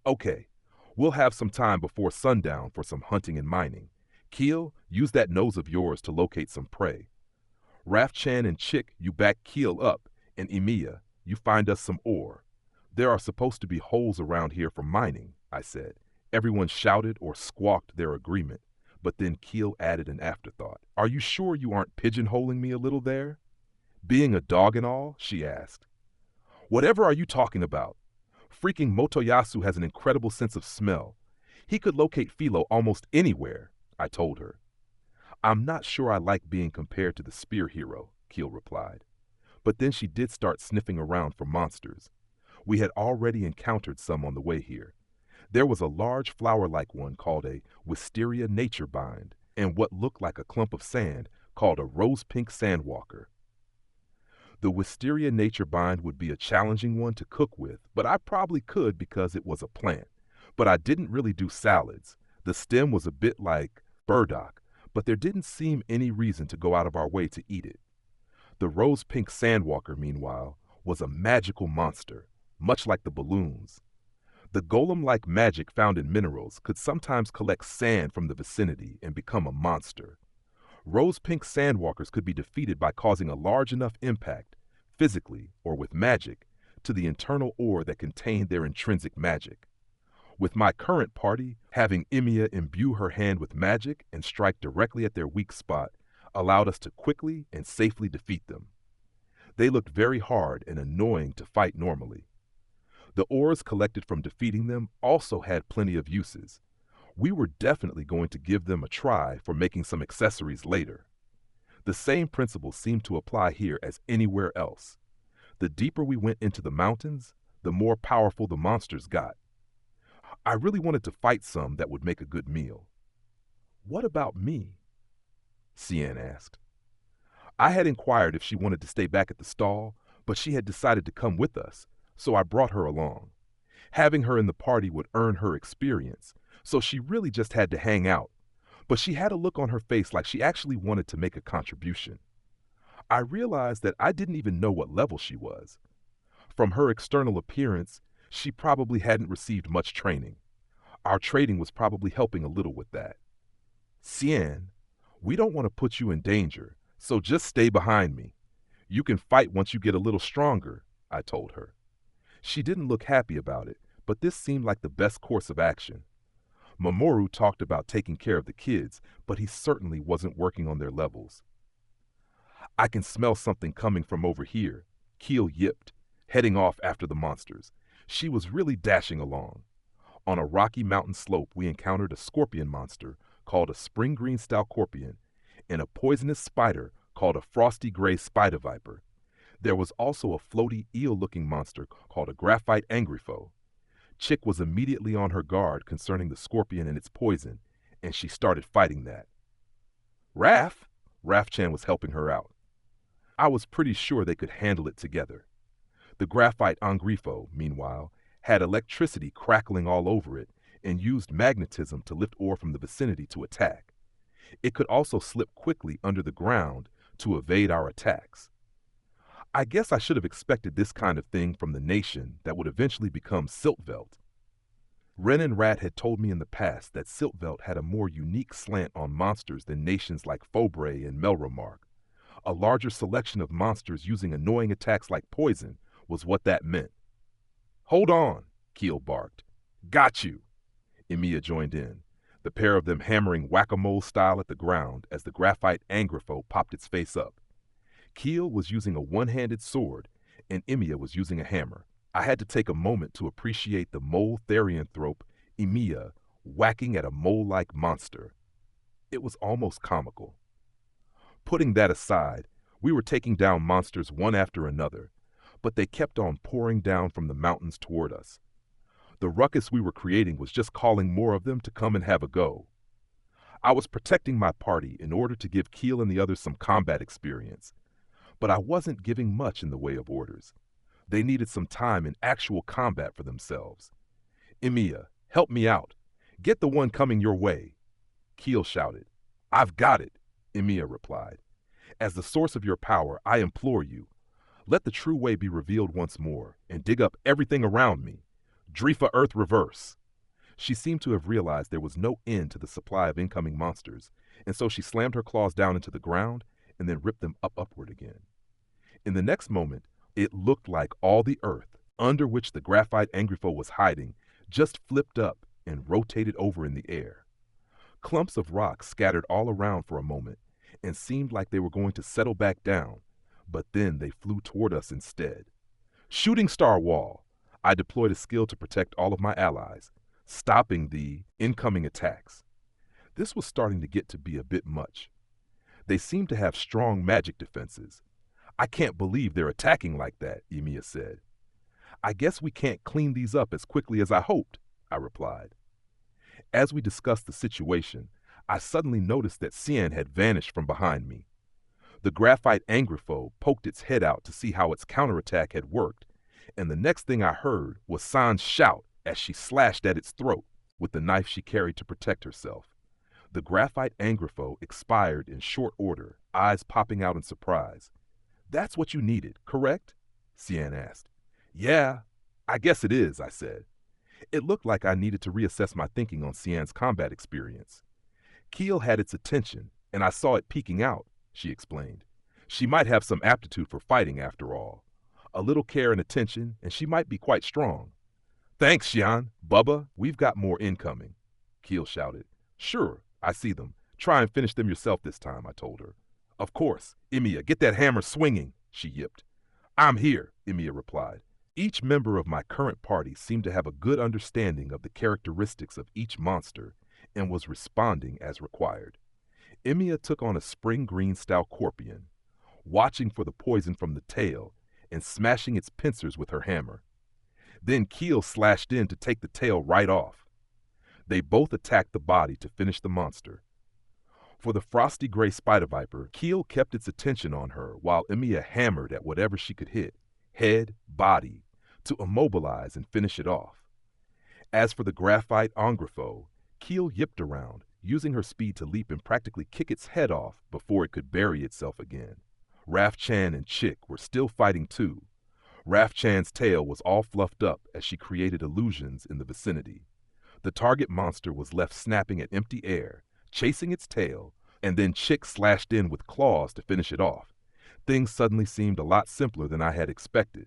Okay, we'll have some time before sundown for some hunting and mining. Keel, use that nose of yours to locate some prey. Raphchan and Chick, you back Keel up, and Emiya, you find us some ore. There are supposed to be holes around here for mining, I said. Everyone shouted or squawked their agreement, but then Keel added an afterthought. Are you sure you aren't pigeonholing me a little there? Being a dog and all? She asked. Whatever are you talking about? Freaking Motoyasu has an incredible sense of smell. He could locate Philo almost anywhere, I told her. I'm not sure I like being compared to the spear hero, Keel replied. But then she did start sniffing around for monsters. We had already encountered some on the way here. There was a large flower-like one called a Wisteria nature bind, and what looked like a clump of sand called a rose-pink sandwalker. The Wisteria nature bind would be a challenging one to cook with, but I probably could because it was a plant. But I didn't really do salads. The stem was a bit like burdock, but there didn't seem any reason to go out of our way to eat it. The rose-pink sandwalker, meanwhile, was a magical monster, much like the balloons. The golem-like magic found in minerals could sometimes collect sand from the vicinity and become a monster. Rose-pink sandwalkers could be defeated by causing a large enough impact, physically or with magic, to the internal ore that contained their intrinsic magic. With my current party, having Emiya imbue her hand with magic and strike directly at their weak spot allowed us to quickly and safely defeat them. They looked very hard and annoying to fight normally. The ores collected from defeating them also had plenty of uses. We were definitely going to give them a try for making some accessories later. The same principle seemed to apply here as anywhere else. The deeper we went into the mountains, the more powerful the monsters got. I really wanted to fight some that would make a good meal. What about me? Cien asked. I had inquired if she wanted to stay back at the stall, but she had decided to come with us, so I brought her along. Having her in the party would earn her experience, so she really just had to hang out, but she had a look on her face like she actually wanted to make a contribution. I realized that I didn't even know what level she was. From her external appearance, she probably hadn't received much training. Our trading was probably helping a little with that. Cien, we don't want to put you in danger, so just stay behind me. You can fight once you get a little stronger, I told her. She didn't look happy about it, but this seemed like the best course of action. Mamoru talked about taking care of the kids, but he certainly wasn't working on their levels. I can smell something coming from over here, Keel yipped, heading off after the monsters. She was really dashing along. On a rocky mountain slope, we encountered a scorpion monster called a spring green stalcorpion and a poisonous spider called a frosty gray spider viper. There was also a floaty eel-looking monster called a graphite angryfoe. Chick was immediately on her guard concerning the scorpion and its poison, and she started fighting that. Raph-Chan was helping her out. I was pretty sure they could handle it together. The graphite angryfoe, meanwhile, had electricity crackling all over it and used magnetism to lift ore from the vicinity to attack. It could also slip quickly under the ground to evade our attacks. I guess I should have expected this kind of thing from the nation that would eventually become Siltveld. Ren and Rat had told me in the past that Siltveld had a more unique slant on monsters than nations like Fobray and Melromark. A larger selection of monsters using annoying attacks like poison was what that meant. Hold on, Keel barked. Got you. Emiya joined in, the pair of them hammering whack-a-mole style at the ground as the graphite angryfoe popped its face up. Keel was using a one-handed sword, and Emiya was using a hammer. I had to take a moment to appreciate the mole therianthrope Emiya whacking at a mole-like monster. It was almost comical. Putting that aside, we were taking down monsters one after another, but they kept on pouring down from the mountains toward us. The ruckus we were creating was just calling more of them to come and have a go. I was protecting my party in order to give Keel and the others some combat experience, but I wasn't giving much in the way of orders. They needed some time in actual combat for themselves. Emiya, help me out. Get the one coming your way. Keel shouted. I've got it, Emiya replied. As the source of your power, I implore you, let the true way be revealed once more, and dig up everything around me. Drifa Earth Reverse. She seemed to have realized there was no end to the supply of incoming monsters, and so she slammed her claws down into the ground and then ripped them upward again. In the next moment, it looked like all the earth, under which the graphite angryfoe was hiding, just flipped up and rotated over in the air. Clumps of rock scattered all around for a moment and seemed like they were going to settle back down, but then they flew toward us instead. Shooting star wall! I deployed a skill to protect all of my allies, stopping the incoming attacks. This was starting to get to be a bit much. They seemed to have strong magic defenses. I can't believe they're attacking like that, Emiya said. I guess we can't clean these up as quickly as I hoped, I replied. As we discussed the situation, I suddenly noticed that Cien had vanished from behind me. The graphite angryfoe poked its head out to see how its counterattack had worked, and the next thing I heard was San's shout as she slashed at its throat with the knife she carried to protect herself. The graphite angryfoe expired in short order, eyes popping out in surprise. That's what you needed, correct? Cien asked. Yeah, I guess it is, I said. It looked like I needed to reassess my thinking on Cien's combat experience. Keel had its attention, and I saw it peeking out, she explained. She might have some aptitude for fighting after all. A little care and attention, and she might be quite strong. Thanks, Xian. Bubba, we've got more incoming, Keel shouted. Sure, I see them. Try and finish them yourself this time, I told her. Of course. Emiya, get that hammer swinging, she yipped. I'm here, Emiya replied. Each member of my current party seemed to have a good understanding of the characteristics of each monster and was responding as required. Emiya took on a spring green stalcorpion, watching for the poison from the tail and smashing its pincers with her hammer. Then Keel slashed in to take the tail right off. They both attacked the body to finish the monster. For the frosty gray spider viper, Keel kept its attention on her while Emiya hammered at whatever she could hit, head, body, to immobilize and finish it off. As for the graphite angryfoe, Keel yipped around, using her speed to leap and practically kick its head off before it could bury itself again. Raph-Chan and Chick were still fighting too. Raph-Chan's tail was all fluffed up as she created illusions in the vicinity. The target monster was left snapping at empty air, chasing its tail, and then Chick slashed in with claws to finish it off. Things suddenly seemed a lot simpler than I had expected.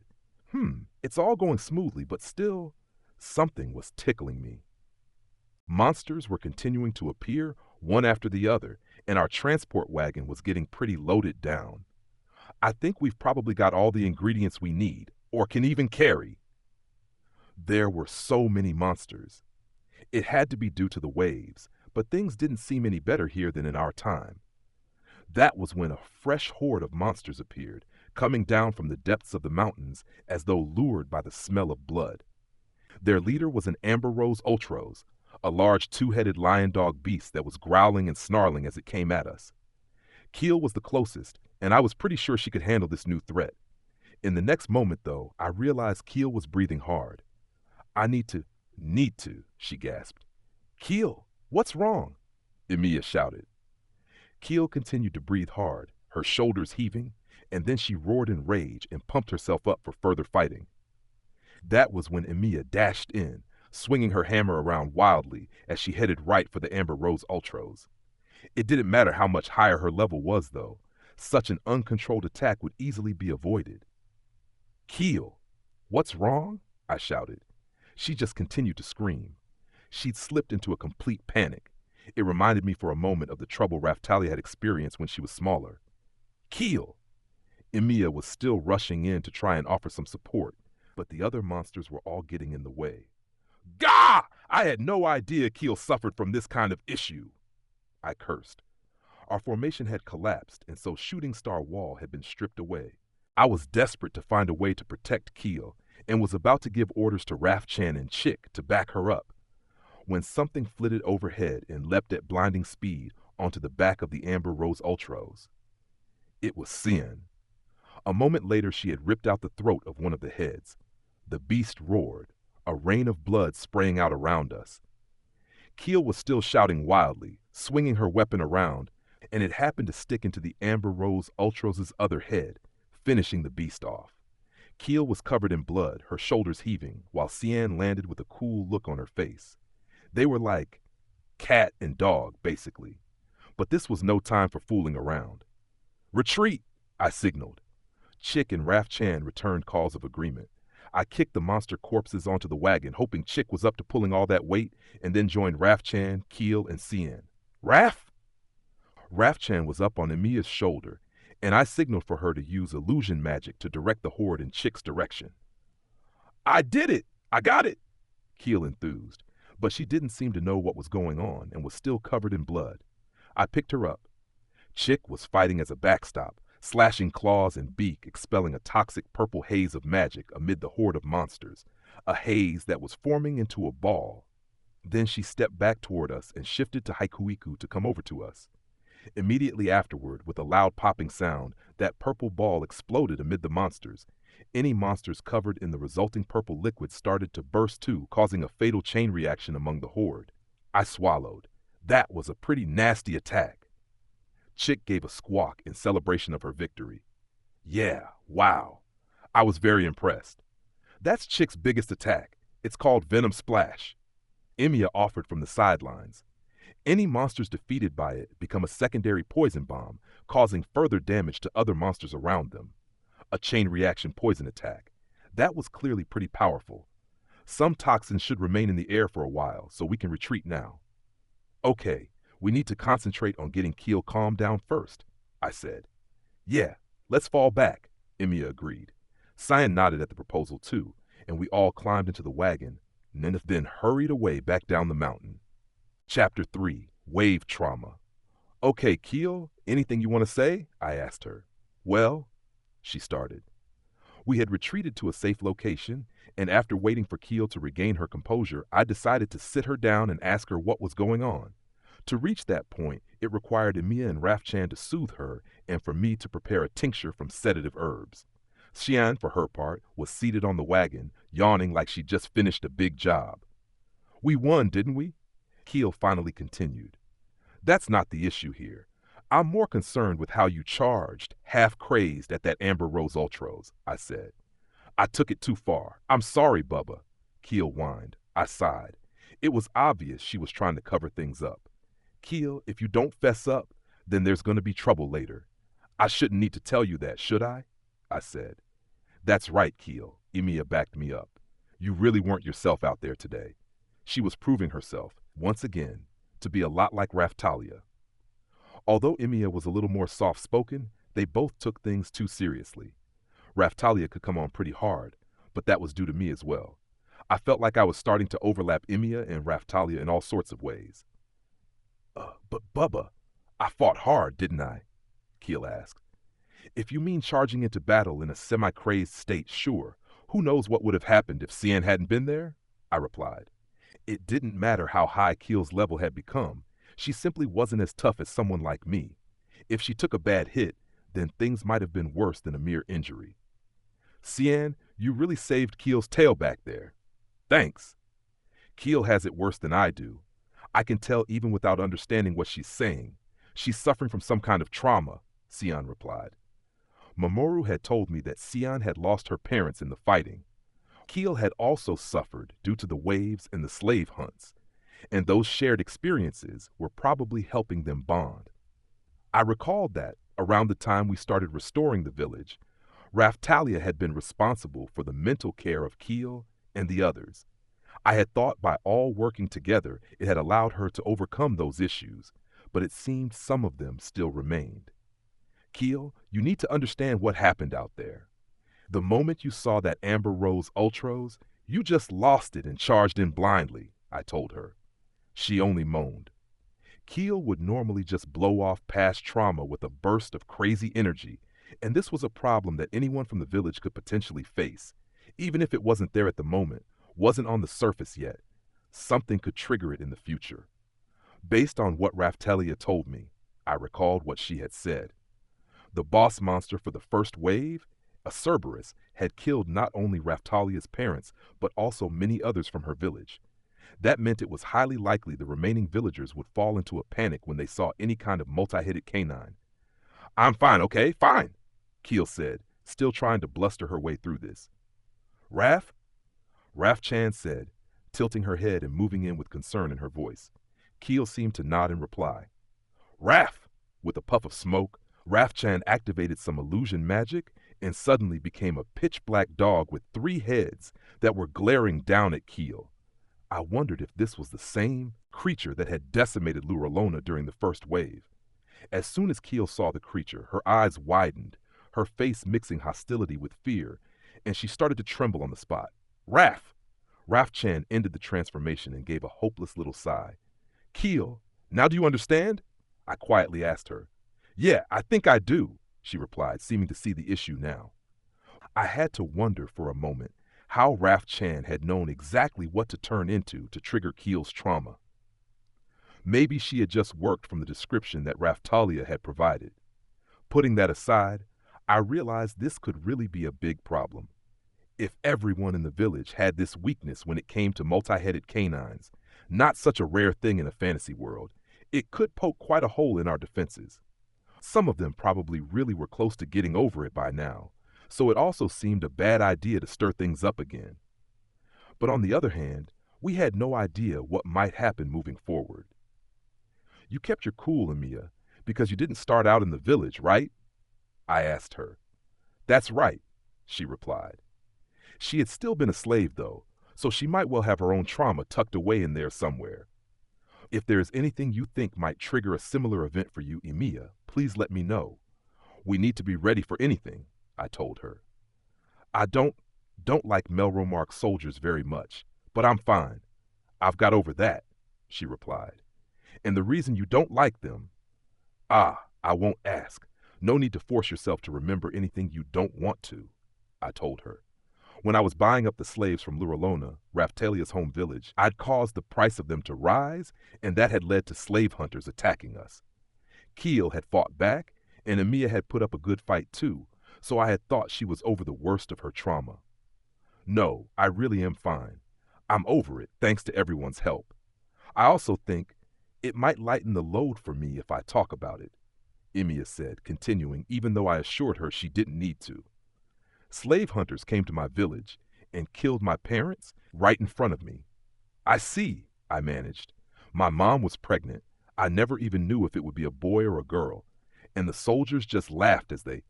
It's all going smoothly, but still, something was tickling me. Monsters were continuing to appear, one after the other, and our transport wagon was getting pretty loaded down. I think we've probably got all the ingredients we need, or can even carry. There were so many monsters. It had to be due to the waves, but things didn't seem any better here than in our time. That was when a fresh horde of monsters appeared, coming down from the depths of the mountains as though lured by the smell of blood. Their leader was an Amber Rose Ultros, a large two-headed lion-dog beast that was growling and snarling as it came at us. Keel was the closest, and I was pretty sure she could handle this new threat. In the next moment, though, I realized Keel was breathing hard. I need to, she gasped. Keel, what's wrong? Emiya shouted. Keel continued to breathe hard, her shoulders heaving, and then she roared in rage and pumped herself up for further fighting. That was when Emiya dashed in, swinging her hammer around wildly as she headed right for the Amber Rose Ultros. It didn't matter how much higher her level was, though. Such an uncontrolled attack would easily be avoided. Keel, what's wrong? I shouted. She just continued to scream. She'd slipped into a complete panic. It reminded me for a moment of the trouble Raftalia had experienced when she was smaller. Keel! Emiya was still rushing in to try and offer some support, but the other monsters were all getting in the way. Gah! I had no idea Keel suffered from this kind of issue, I cursed. Our formation had collapsed, and so Shooting Star Wall had been stripped away. I was desperate to find a way to protect Keel, and was about to give orders to Rafchan and Chick to back her up, when something flitted overhead and leapt at blinding speed onto the back of the Amber Rose Ultros. It was Cien. A moment later she had ripped out the throat of one of the heads. The beast roared, a rain of blood spraying out around us. Keel was still shouting wildly, swinging her weapon around, and it happened to stick into the Amber Rose Ultros' other head, finishing the beast off. Keel was covered in blood, her shoulders heaving, while Cien landed with a cool look on her face. They were like cat and dog, basically. But this was no time for fooling around. Retreat, I signaled. Chick and Rafchan returned calls of agreement. I kicked the monster corpses onto the wagon, hoping Chick was up to pulling all that weight, and then joined Rafchan, Keel, and Cien. Rafchan was up on Emiya's shoulder, and I signaled for her to use illusion magic to direct the horde in Chick's direction. I did it! I got it! Keel enthused, but she didn't seem to know what was going on and was still covered in blood. I picked her up. Chick was fighting as a backstop, slashing claws and beak, expelling a toxic purple haze of magic amid the horde of monsters, a haze that was forming into a ball. Then she stepped back toward us and shifted to Haikuiku to come over to us. Immediately afterward, with a loud popping sound, that purple ball exploded amid the monsters. Any monsters covered in the resulting purple liquid started to burst too, causing a fatal chain reaction among the horde. I swallowed. That was a pretty nasty attack. Chick gave a squawk in celebration of her victory. Yeah, wow. I was very impressed. That's Chick's biggest attack. It's called Venom Splash. Emiya offered from the sidelines. Any monsters defeated by it become a secondary poison bomb, causing further damage to other monsters around them. A chain reaction poison attack. That was clearly pretty powerful. Some toxins should remain in the air for a while, so we can retreat now. Okay, we need to concentrate on getting Keel calmed down first, I said. Yeah, let's fall back, Emiya agreed. Cien nodded at the proposal too, and we all climbed into the wagon, and then hurried away back down the mountain. Chapter 3, Wave Trauma. Okay, Keel, anything you want to say? I asked her. Well, she started. We had retreated to a safe location, and after waiting for Keel to regain her composure, I decided to sit her down and ask her what was going on. To reach that point, it required Emiya and Rafchan to soothe her and for me to prepare a tincture from sedative herbs. Cien, for her part, was seated on the wagon, yawning like she'd just finished a big job. We won, didn't we? Keel finally continued. That's not the issue here. I'm more concerned with how you charged, half crazed, at that Amber Rose Ultros, I said. I took it too far. I'm sorry, Bubba, Keel whined. I sighed. It was obvious she was trying to cover things up. Keel, if you don't fess up, then there's going to be trouble later. I shouldn't need to tell you that, should I? I said. That's right, Keel. Emiya backed me up. You really weren't yourself out there today. She was proving herself, once again, to be a lot like Raftalia. Although Emiya was a little more soft-spoken, they both took things too seriously. Raftalia could come on pretty hard, but that was due to me as well. I felt like I was starting to overlap Emiya and Raftalia in all sorts of ways. But Bubba, I fought hard, didn't I? Keel asked. If you mean charging into battle in a semi-crazed state, sure. Who knows what would have happened if Cian hadn't been there? I replied. It didn't matter how high Keel's level had become. She simply wasn't as tough as someone like me. If she took a bad hit, then things might have been worse than a mere injury. Cian, you really saved Keel's tail back there. Thanks. Keel has it worse than I do. I can tell even without understanding what she's saying. She's suffering from some kind of trauma, Cian replied. Mamoru had told me that Cian had lost her parents in the fighting. Keel had also suffered due to the waves and the slave hunts, and those shared experiences were probably helping them bond. I recalled that, around the time we started restoring the village, Raftalia had been responsible for the mental care of Keel and the others. I had thought by all working together it had allowed her to overcome those issues, but it seemed some of them still remained. Keel, you need to understand what happened out there. The moment you saw that Amber Rose Ultros, you just lost it and charged in blindly, I told her. She only moaned. Keel would normally just blow off past trauma with a burst of crazy energy, and this was a problem that anyone from the village could potentially face, even if it wasn't there at the moment, wasn't on the surface yet. Something could trigger it in the future. Based on what Raftalia told me, I recalled what she had said. The boss monster for the first wave, a Cerberus, had killed not only Raftalia's parents, but also many others from her village. That meant it was highly likely the remaining villagers would fall into a panic when they saw any kind of multi-headed canine. I'm fine, okay? Fine, Keel said, still trying to bluster her way through this. Raf? Raf-chan said, tilting her head and moving in with concern in her voice. Keel seemed to nod in reply. Raf! With a puff of smoke, Raf-chan activated some illusion magic and suddenly became a pitch-black dog with 3 heads that were glaring down at Keel. I wondered if this was the same creature that had decimated Luralona during the first wave. As soon as Keel saw the creature, her eyes widened, her face mixing hostility with fear, and she started to tremble on the spot. Raf! Raf-chan ended the transformation and gave a hopeless little sigh. Keel, now do you understand? I quietly asked her. Yeah, I think I do, she replied, seeming to see the issue now. I had to wonder for a moment how Raf-chan had known exactly what to turn into to trigger Keel's trauma. Maybe she had just worked from the description that Raftalia had provided. Putting that aside, I realized this could really be a big problem. If everyone in the village had this weakness when it came to multi-headed canines, not such a rare thing in a fantasy world, it could poke quite a hole in our defenses. Some of them probably really were close to getting over it by now, so it also seemed a bad idea to stir things up again. But on the other hand, we had no idea what might happen moving forward. You kept your cool, Emiya, because you didn't start out in the village, right? I asked her. That's right, she replied. She had still been a slave, though, so she might well have her own trauma tucked away in there somewhere. If there is anything you think might trigger a similar event for you, Emiya, please let me know. We need to be ready for anything, I told her. I don't like Melromark soldiers very much, but I'm fine. I've got over that, she replied. And the reason you don't like them, I won't ask. No need to force yourself to remember anything you don't want to, I told her. When I was buying up the slaves from Luralona, Raftalia's home village, I'd caused the price of them to rise, and that had led to slave hunters attacking us. Keel had fought back, and Emiya had put up a good fight too, so I had thought she was over the worst of her trauma. No, I really am fine. I'm over it, thanks to everyone's help. I also think it might lighten the load for me if I talk about it, Emiya said, continuing even though I assured her she didn't need to. Slave hunters came to my village and killed my parents right in front of me. I see, I managed. My mom was pregnant. I never even knew if it would be a boy or a girl. And the soldiers just laughed as they.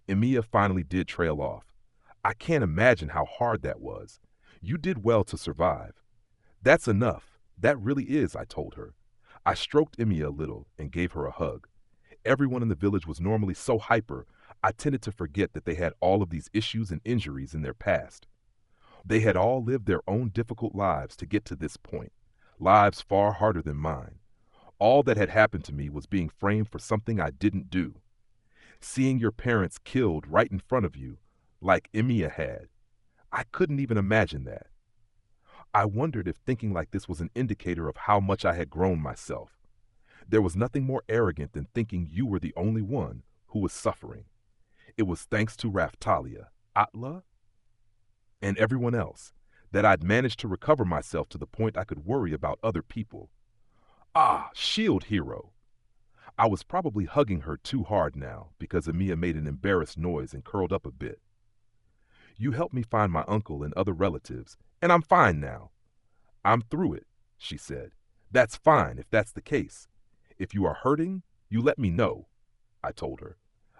Emiya finally did trail off. I can't imagine how hard that was. You did well to survive. That's enough. That really is, I told her. I stroked Emiya a little and gave her a hug. Everyone in the village was normally so hyper, I tended to forget that they had all of these issues and injuries in their past. They had all lived their own difficult lives to get to this point, lives far harder than mine. All that had happened to me was being framed for something I didn't do. Seeing your parents killed right in front of you, like Emiya had. I couldn't even imagine that. I wondered if thinking like this was an indicator of how much I had grown myself. There was nothing more arrogant than thinking you were the only one who was suffering. It was thanks to Raftalia, Atla, and everyone else that I'd managed to recover myself to the point I could worry about other people. Ah, shield hero! I was probably hugging her too hard now because Emiya made an embarrassed noise and curled up a bit. You helped me find my uncle and other relatives, and I'm fine now. I'm through it, she said. That's fine if that's the case. If you are hurting, you let me know, I told her.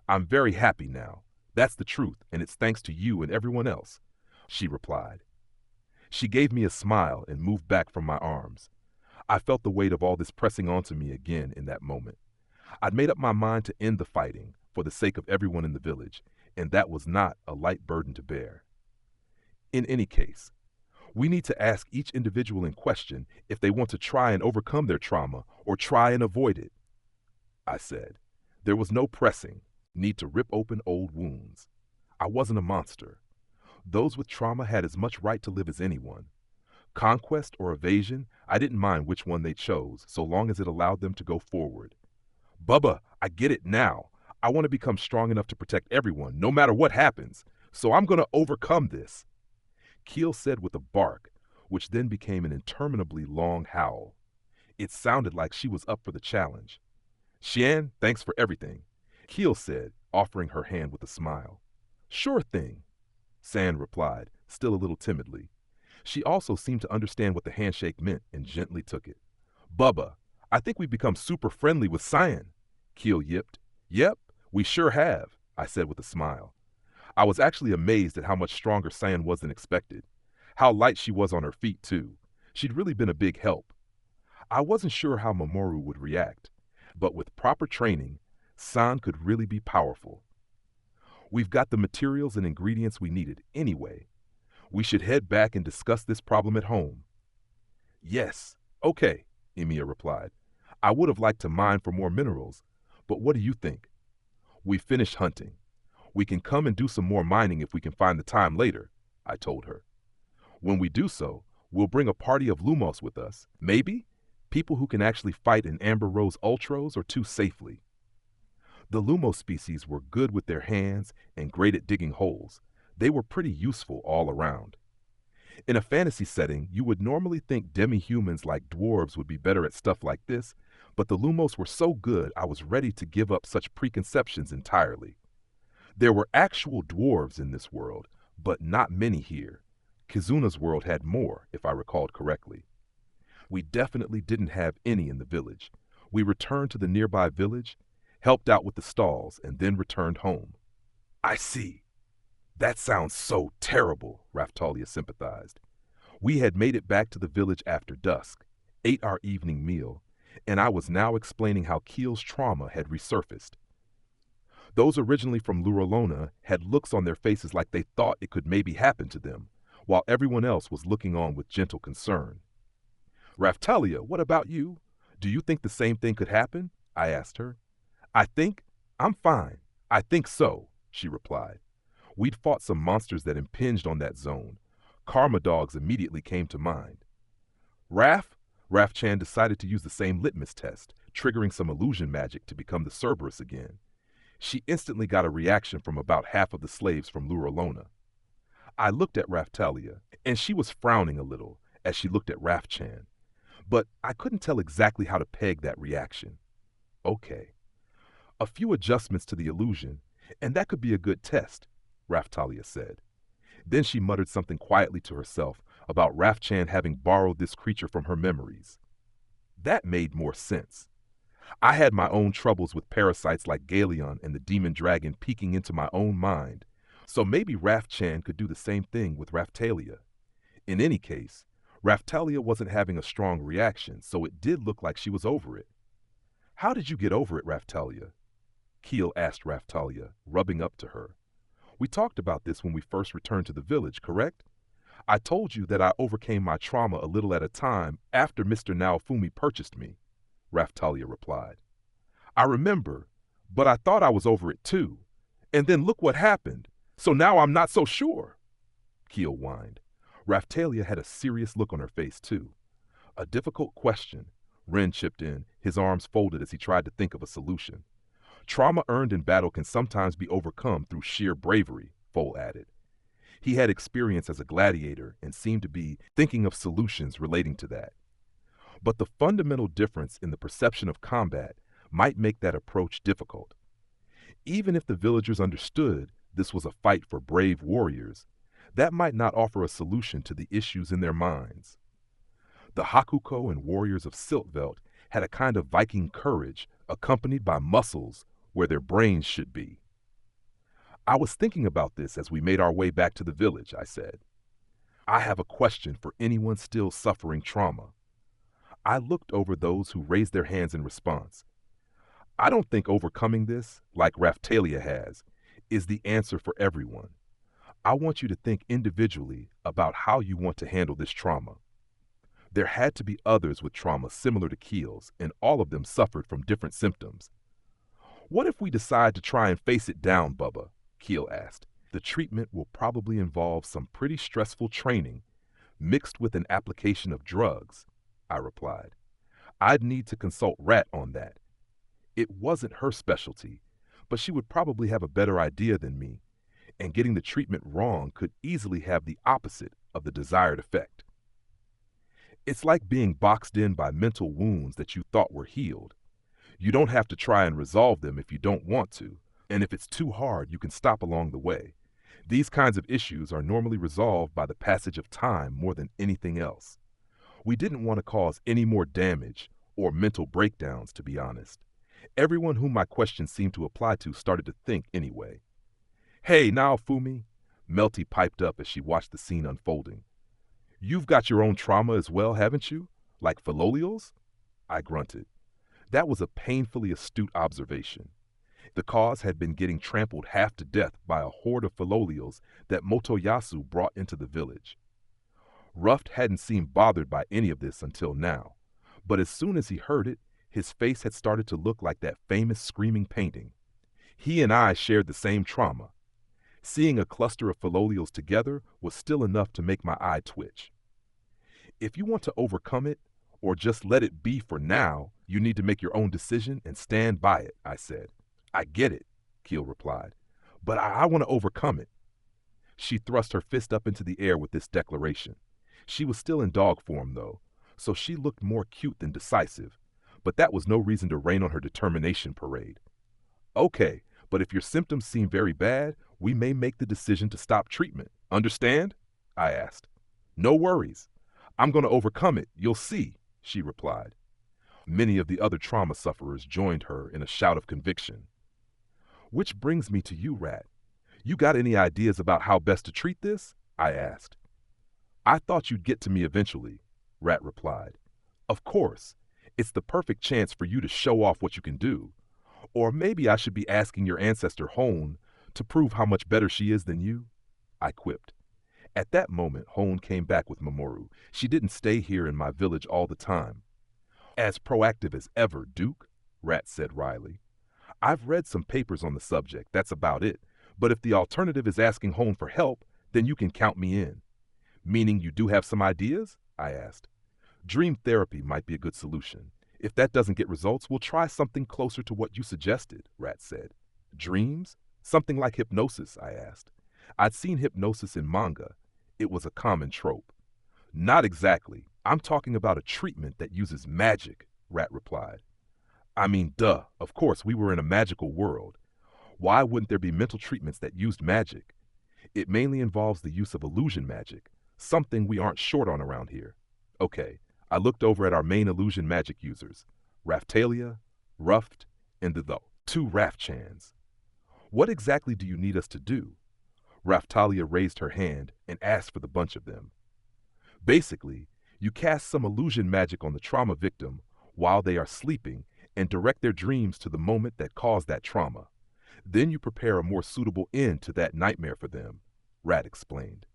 I'm very happy now. That's the truth, and it's thanks to you and everyone else, she replied. She gave me a smile and moved back from my arms. I felt the weight of all this pressing onto me again in that moment. I'd made up my mind to end the fighting for the sake of everyone in the village, and that was not a light burden to bear. In any case, we need to ask each individual in question if they want to try and overcome their trauma or try and avoid it, I said. There was no pressing need to rip open old wounds. I wasn't a monster. Those with trauma had as much right to live as anyone. Conquest or evasion, I didn't mind which one they chose, so long as it allowed them to go forward. Bubba, I get it now. I want to become strong enough to protect everyone, no matter what happens. So I'm going to overcome this, Keel said with a bark, which then became an interminably long howl. It sounded like she was up for the challenge. Xian, thanks for everything, Keel said, offering her hand with a smile. Sure thing, San replied, still a little timidly. She also seemed to understand what the handshake meant and gently took it. Bubba, I think we've become super friendly with Cyan, Keel yipped. Yep, we sure have, I said with a smile. I was actually amazed at how much stronger Cyan was than expected. How light she was on her feet, too. She'd really been a big help. I wasn't sure how Mamoru would react, but with proper training, San could really be powerful. We've got the materials and ingredients we needed anyway. We should head back and discuss this problem at home. Yes, okay, Emiya replied. I would have liked to mine for more minerals, but what do you think? We've finished hunting. We can come and do some more mining if we can find the time later, I told her. When we do so, we'll bring a party of Lumos with us. Maybe? People who can actually fight in Amber Rose Ultros or two safely. The Lumos species were good with their hands and great at digging holes. They were pretty useful all around. In a fantasy setting, you would normally think demi-humans like dwarves would be better at stuff like this, but the Lumos were so good I was ready to give up such preconceptions entirely. There were actual dwarves in this world, but not many here. Kizuna's world had more, if I recalled correctly. We definitely didn't have any in the village. We returned to the nearby village, helped out with the stalls, and then returned home. I see. That sounds so terrible, Raftalia sympathized. We had made it back to the village after dusk, ate our evening meal, and I was now explaining how Keel's trauma had resurfaced. Those originally from Luralona had looks on their faces like they thought it could maybe happen to them, while everyone else was looking on with gentle concern. Raftalia, what about you? Do you think the same thing could happen? I asked her. I'm fine. I think so, she replied. We'd fought some monsters that impinged on that zone. Karma dogs immediately came to mind. Raf-Chan decided to use the same litmus test, triggering some illusion magic to become the Cerberus again. She instantly got a reaction from about half of the slaves from Luralona. I looked at Raftalia, and she was frowning a little as she looked at Raf-Chan, but I couldn't tell exactly how to peg that reaction. Okay. A few adjustments to the illusion, and that could be a good test, Raftalia said. Then she muttered something quietly to herself about Rafchan having borrowed this creature from her memories. That made more sense. I had my own troubles with parasites like Galeon and the demon dragon peeking into my own mind, so maybe Rafchan could do the same thing with Raftalia. In any case, Raftalia wasn't having a strong reaction, so it did look like she was over it. "How did you get over it, Raftalia?" Keel asked Raftalia, rubbing up to her. "We talked about this when we first returned to the village, correct? I told you that I overcame my trauma a little at a time after Mr. Naofumi purchased me," Raftalia replied. "I remember, but I thought I was over it too. And then look what happened. So now I'm not so sure," Keel whined. Raftalia had a serious look on her face too. "A difficult question," Ren chipped in, his arms folded as he tried to think of a solution. "Trauma earned in battle can sometimes be overcome through sheer bravery," Foal added. He had experience as a gladiator and seemed to be thinking of solutions relating to that. But the fundamental difference in the perception of combat might make that approach difficult. Even if the villagers understood this was a fight for brave warriors, that might not offer a solution to the issues in their minds. The Hakuko and warriors of Siltveld had a kind of Viking courage accompanied by muscles where their brains should be. "I was thinking about this as we made our way back to the village," I said. "I have a question for anyone still suffering trauma." I looked over those who raised their hands in response. "I don't think overcoming this, like Raftalia has, is the answer for everyone. I want you to think individually about how you want to handle this trauma. There had to be others with trauma similar to Keel's, and all of them suffered from different symptoms. What if we decide to try and face it down, Bubba?" Keel asked. "The treatment will probably involve some pretty stressful training, mixed with an application of drugs," I replied. "I'd need to consult Rat on that. It wasn't her specialty, but she would probably have a better idea than me, and getting the treatment wrong could easily have the opposite of the desired effect. It's like being boxed in by mental wounds that you thought were healed. You don't have to try and resolve them if you don't want to, and if it's too hard, you can stop along the way. These kinds of issues are normally resolved by the passage of time more than anything else. We didn't want to cause any more damage or mental breakdowns, to be honest. Everyone whom my question seemed to apply to started to think anyway. "Hey, now, Fumi," Melty piped up as she watched the scene unfolding. "You've got your own trauma as well, haven't you? Like Philolials?" I grunted. That was a painfully astute observation. The cause had been getting trampled half to death by a horde of Philolials that Motoyasu brought into the village. Ruft hadn't seemed bothered by any of this until now, but as soon as he heard it, his face had started to look like that famous screaming painting. He and I shared the same trauma. Seeing a cluster of Philolials together was still enough to make my eye twitch. "If you want to overcome it, or just let it be for now, you need to make your own decision and stand by it," I said. "I get it," Keel replied, "but I want to overcome it." She thrust her fist up into the air with this declaration. She was still in dog form, though, so she looked more cute than decisive, but that was no reason to rain on her determination parade. "Okay, but if your symptoms seem very bad, we may make the decision to stop treatment. Understand?" I asked. "No worries. I'm going to overcome it, you'll see," she replied. Many of the other trauma sufferers joined her in a shout of conviction. "Which brings me to you, Rat. You got any ideas about how best to treat this?" I asked. "I thought you'd get to me eventually," Rat replied. "Of course, it's the perfect chance for you to show off what you can do. Or maybe I should be asking your ancestor Hone to prove how much better she is than you," I quipped. At that moment, Hone came back with Mamoru. She didn't stay here in my village all the time. "As proactive as ever, Duke," Rat said wryly. "I've read some papers on the subject, that's about it. But if the alternative is asking Hone for help, then you can count me in." "Meaning you do have some ideas?" I asked. "Dream therapy might be a good solution. If that doesn't get results, we'll try something closer to what you suggested," Rat said. "Dreams? Something like hypnosis?" I asked. I'd seen hypnosis in manga. It was a common trope. "Not exactly. I'm talking about a treatment that uses magic," Rat replied. "I mean, duh, of course we were in a magical world. Why wouldn't there be mental treatments that used magic? It mainly involves the use of illusion magic, Something we aren't short on around here. Okay, I looked over at our main illusion magic users, Raftalia, Ruffed, and the two Rafchans. What exactly do you need us to do? Raftalia raised her hand and asked for the bunch of them. Basically, you cast some illusion magic on the trauma victim while they are sleeping and direct their dreams to the moment that caused that trauma. Then you prepare a more suitable end to that nightmare for them, Rat explained.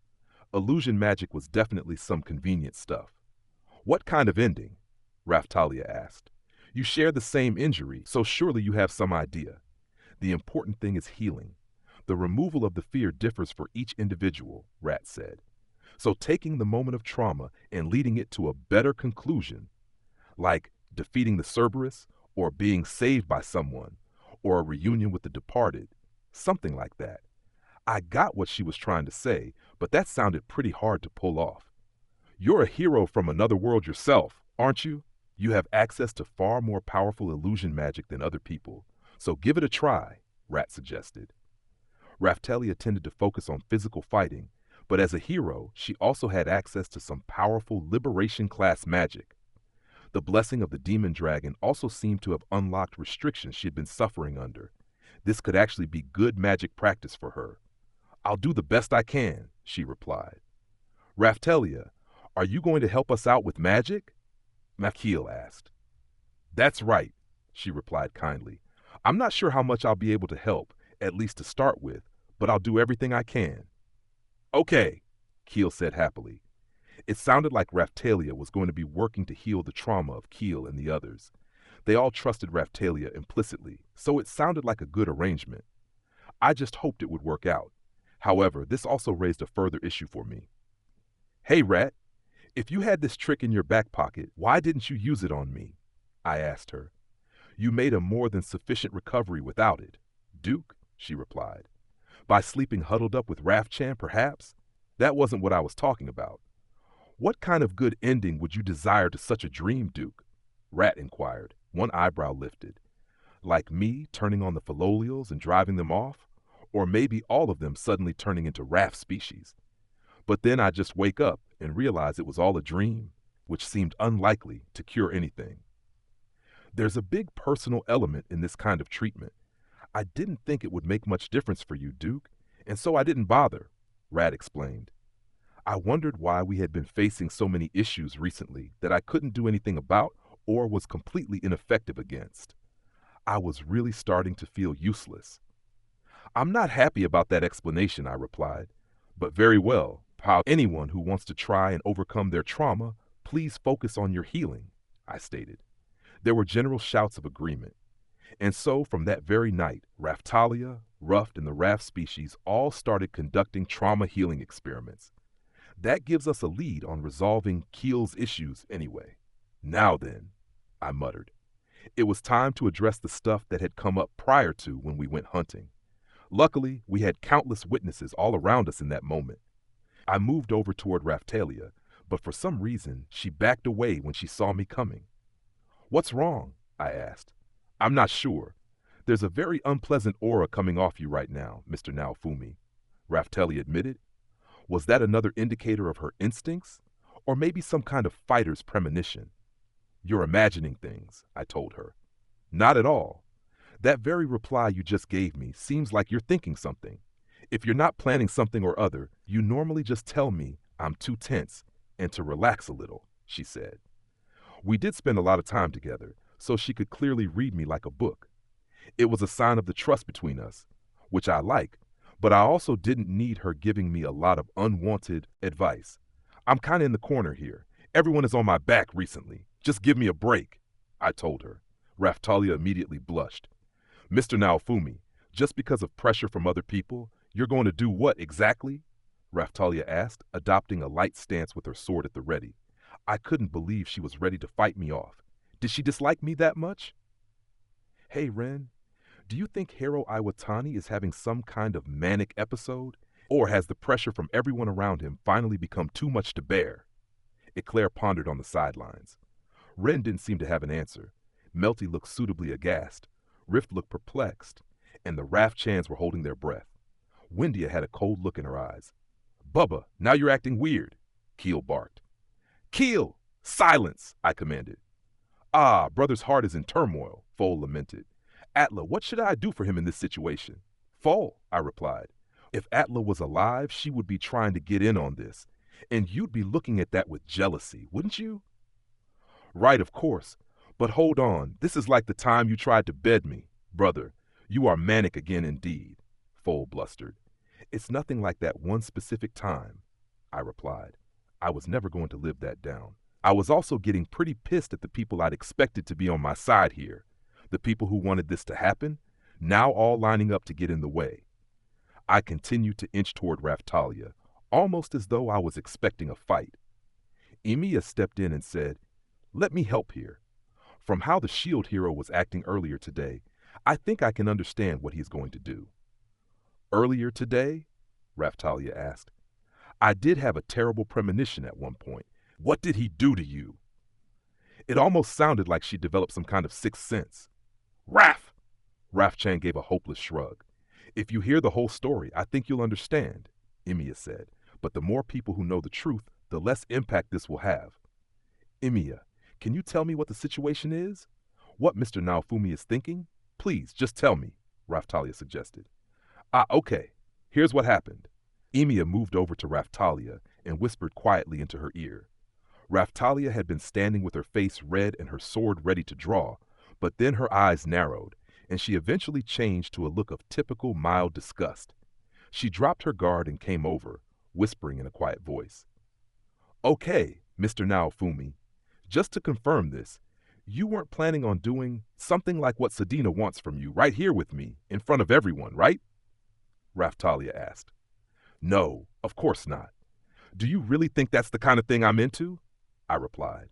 Illusion magic was definitely some convenient stuff. What kind of ending? Raftalia asked. You share the same injury, so surely you have some idea. The important thing is healing. The removal of the fear differs for each individual, Rat said. So taking the moment of trauma and leading it to a better conclusion, like defeating the Cerberus, or being saved by someone, or a reunion with the departed, something like that. I got what she was trying to say, but that sounded pretty hard to pull off. You're a hero from another world yourself, aren't you? You have access to far more powerful illusion magic than other people, so give it a try, Rat suggested. Raftalia tended to focus on physical fighting, but as a hero, she also had access to some powerful liberation-class magic. The blessing of the demon dragon also seemed to have unlocked restrictions she had been suffering under. This could actually be good magic practice for her. I'll do the best I can, she replied. Raftalia, are you going to help us out with magic? Makil asked. That's right, she replied kindly. I'm not sure how much I'll be able to help, at least to start with, but I'll do everything I can. Okay, Keel said happily. It sounded like Raftalia was going to be working to heal the trauma of Keel and the others. They all trusted Raftalia implicitly, so it sounded like a good arrangement. I just hoped it would work out. However, this also raised a further issue for me. Hey, Rat, if you had this trick in your back pocket, why didn't you use it on me? I asked her. You made a more than sufficient recovery without it. Duke, she replied. By sleeping huddled up with Rafchan, perhaps? That wasn't what I was talking about. What kind of good ending would you desire to such a dream, Duke? Rat inquired, one eyebrow lifted. Like me turning on the Philolials and driving them off? Or maybe all of them suddenly turning into Raf species? But then I just wake up and realize it was all a dream, which seemed unlikely to cure anything. There's a big personal element in this kind of treatment. I didn't think it would make much difference for you, Duke, and so I didn't bother, Rat explained. I wondered why we had been facing so many issues recently that I couldn't do anything about or was completely ineffective against. I was really starting to feel useless. I'm not happy about that explanation, I replied. But very well, anyone who wants to try and overcome their trauma, please focus on your healing, I stated. There were general shouts of agreement. And so from that very night, Raftalia, Ruffed, and the Raft species all started conducting trauma healing experiments. That gives us a lead on resolving Keel's issues anyway. Now then, I muttered. It was time to address the stuff that had come up prior to when we went hunting. Luckily, we had countless witnesses all around us in that moment. I moved over toward Raftalia, but for some reason, she backed away when she saw me coming. What's wrong? I asked. I'm not sure. There's a very unpleasant aura coming off you right now, Mr. Naofumi, Raftalia admitted. Was that another indicator of her instincts? Or maybe some kind of fighter's premonition? You're imagining things, I told her. Not at all. That very reply you just gave me seems like you're thinking something. If you're not planning something or other, you normally just tell me I'm too tense and to relax a little, she said. We did spend a lot of time together, so she could clearly read me like a book. It was a sign of the trust between us, which I like, but I also didn't need her giving me a lot of unwanted advice. I'm kind of in the corner here. Everyone is on my back recently. Just give me a break, I told her. Raftalia immediately blushed. Mr. Naofumi, just because of pressure from other people, you're going to do what exactly? Raftalia asked, adopting a light stance with her sword at the ready. I couldn't believe she was ready to fight me off. Did she dislike me that much? Hey, Ren, do you think Hiro Iwatani is having some kind of manic episode? Or has the pressure from everyone around him finally become too much to bear? Eclair pondered on the sidelines. Ren didn't seem to have an answer. Melty looked suitably aghast. Rift looked perplexed. And the Rafchans were holding their breath. Windia had a cold look in her eyes. Bubba, now you're acting weird, Keel barked. Keel! Silence! I commanded. Ah, brother's heart is in turmoil, Foal lamented. Atla, what should I do for him in this situation? Foal, I replied. If Atla was alive, she would be trying to get in on this, and you'd be looking at that with jealousy, wouldn't you? Right, of course. But hold on, this is like the time you tried to bed me. Brother, you are manic again indeed, Foal blustered. It's nothing like that one specific time, I replied. I was never going to live that down. I was also getting pretty pissed at the people I'd expected to be on my side here. The people who wanted this to happen, now all lining up to get in the way. I continued to inch toward Raftalia, almost as though I was expecting a fight. Emiya stepped in and said, "Let me help here. From how the shield hero was acting earlier today, I think I can understand what he's going to do." Earlier today? Raftalia asked. I did have a terrible premonition at one point. What did he do to you? It almost sounded like she developed some kind of sixth sense. Raf! Rafchan gave a hopeless shrug. If you hear the whole story, I think you'll understand, Emiya said. But the more people who know the truth, the less impact this will have. Emiya, can you tell me what the situation is? What Mr. Naofumi is thinking? Please, just tell me, Raftalia suggested. Okay. Here's what happened. Emiya moved over to Raftalia and whispered quietly into her ear. Raftalia had been standing with her face red and her sword ready to draw, but then her eyes narrowed, and she eventually changed to a look of typical mild disgust. She dropped her guard and came over, whispering in a quiet voice. Okay, Mr. Naofumi, just to confirm this, you weren't planning on doing something like what Sedina wants from you right here with me, in front of everyone, right? Raftalia asked. No, of course not. Do you really think that's the kind of thing I'm into? I replied.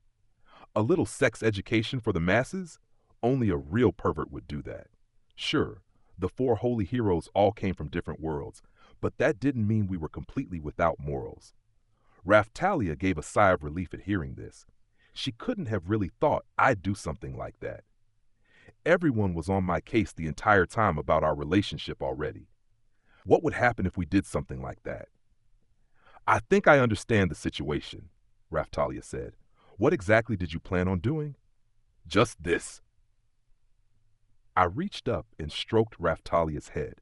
A little sex education for the masses? Only a real pervert would do that. Sure, the four holy heroes all came from different worlds, but that didn't mean we were completely without morals. Raftalia gave a sigh of relief at hearing this. She couldn't have really thought I'd do something like that. Everyone was on my case the entire time about our relationship already. What would happen if we did something like that? I think I understand the situation, Raftalia said. What exactly did you plan on doing? Just this. I reached up and stroked Raftalia's head.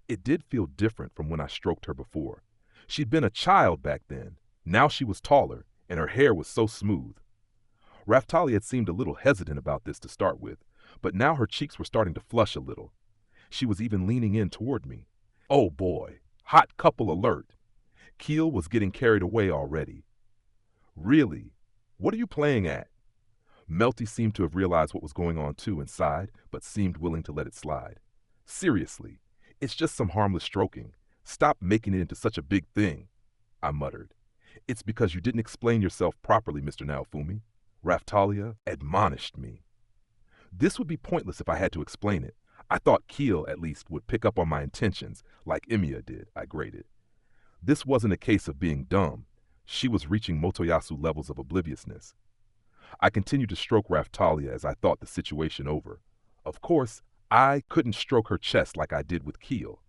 It did feel different from when I stroked her before. She'd been a child back then. Now she was taller, and her hair was so smooth. Raftalia had seemed a little hesitant about this to start with, but now her cheeks were starting to flush a little. She was even leaning in toward me. Oh boy, hot couple alert. Keel was getting carried away already. Really? What are you playing at? Melty seemed to have realized what was going on too and sighed, but seemed willing to let it slide. Seriously, it's just some harmless stroking. Stop making it into such a big thing, I muttered. It's because you didn't explain yourself properly, Mr. Naofumi. Raftalia admonished me. This would be pointless if I had to explain it. I thought Keel, at least, would pick up on my intentions, like Emiya did, I grated. This wasn't a case of being dumb. She was reaching Motoyasu levels of obliviousness. I continued to stroke Raftalia as I thought the situation over. Of course, I couldn't stroke her chest like I did with Keel.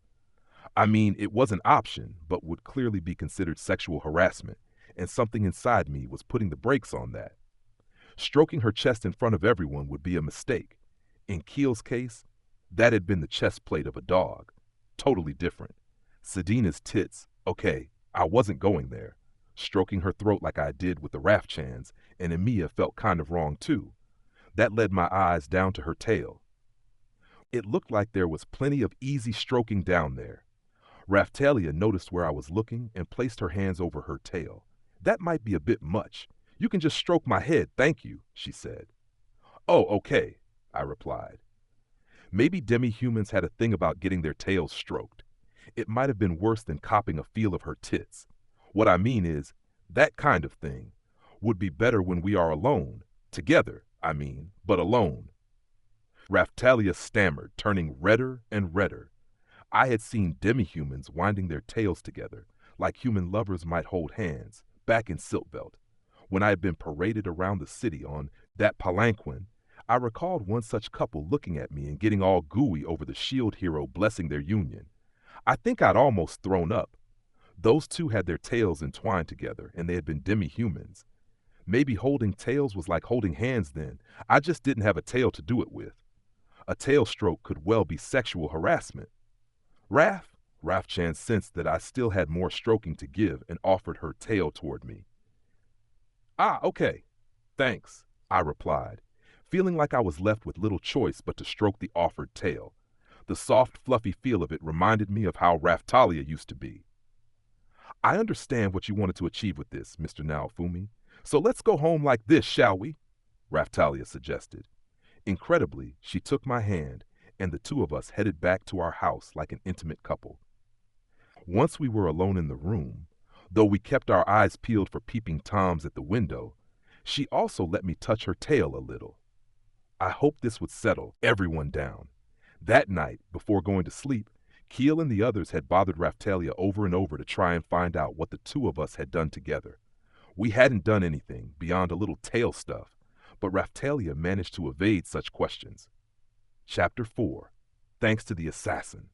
I mean, it was an option, but would clearly be considered sexual harassment, and something inside me was putting the brakes on that. Stroking her chest in front of everyone would be a mistake. In Keel's case, that had been the chest plate of a dog. Totally different. Sedina's tits, okay, I wasn't going there. Stroking her throat like I did with the Rafchans, and Emiya felt kind of wrong too. That led my eyes down to her tail. It looked like there was plenty of easy stroking down there. Raftalia noticed where I was looking and placed her hands over her tail. That might be a bit much. You can just stroke my head, thank you, she said. Oh, okay, I replied. Maybe demi-humans had a thing about getting their tails stroked. It might have been worse than copping a feel of her tits. What I mean is, that kind of thing would be better when we are alone. Together, I mean, but alone. Raftalia stammered, turning redder and redder. I had seen demi-humans winding their tails together, like human lovers might hold hands, back in Siltveld. When I had been paraded around the city on that palanquin, I recalled one such couple looking at me and getting all gooey over the shield hero blessing their union. I think I'd almost thrown up. Those two had their tails entwined together, and they had been demi-humans. Maybe holding tails was like holding hands then. I just didn't have a tail to do it with. A tail stroke could well be sexual harassment. Raph? Raph-chan sensed that I still had more stroking to give and offered her tail toward me. Ah, okay. Thanks, I replied, feeling like I was left with little choice but to stroke the offered tail. The soft, fluffy feel of it reminded me of how Raftalia used to be. I understand what you wanted to achieve with this, Mr. Naofumi. So let's go home like this, shall we? Raftalia suggested. Incredibly, she took my hand, and the two of us headed back to our house like an intimate couple. Once we were alone in the room, though we kept our eyes peeled for peeping toms at the window, she also let me touch her tail a little. I hoped this would settle everyone down. That night, before going to sleep, Keel and the others had bothered Raftalia over and over to try and find out what the two of us had done together. We hadn't done anything beyond a little tail stuff, but Raftalia managed to evade such questions. Chapter 4. Thanks to the assassin.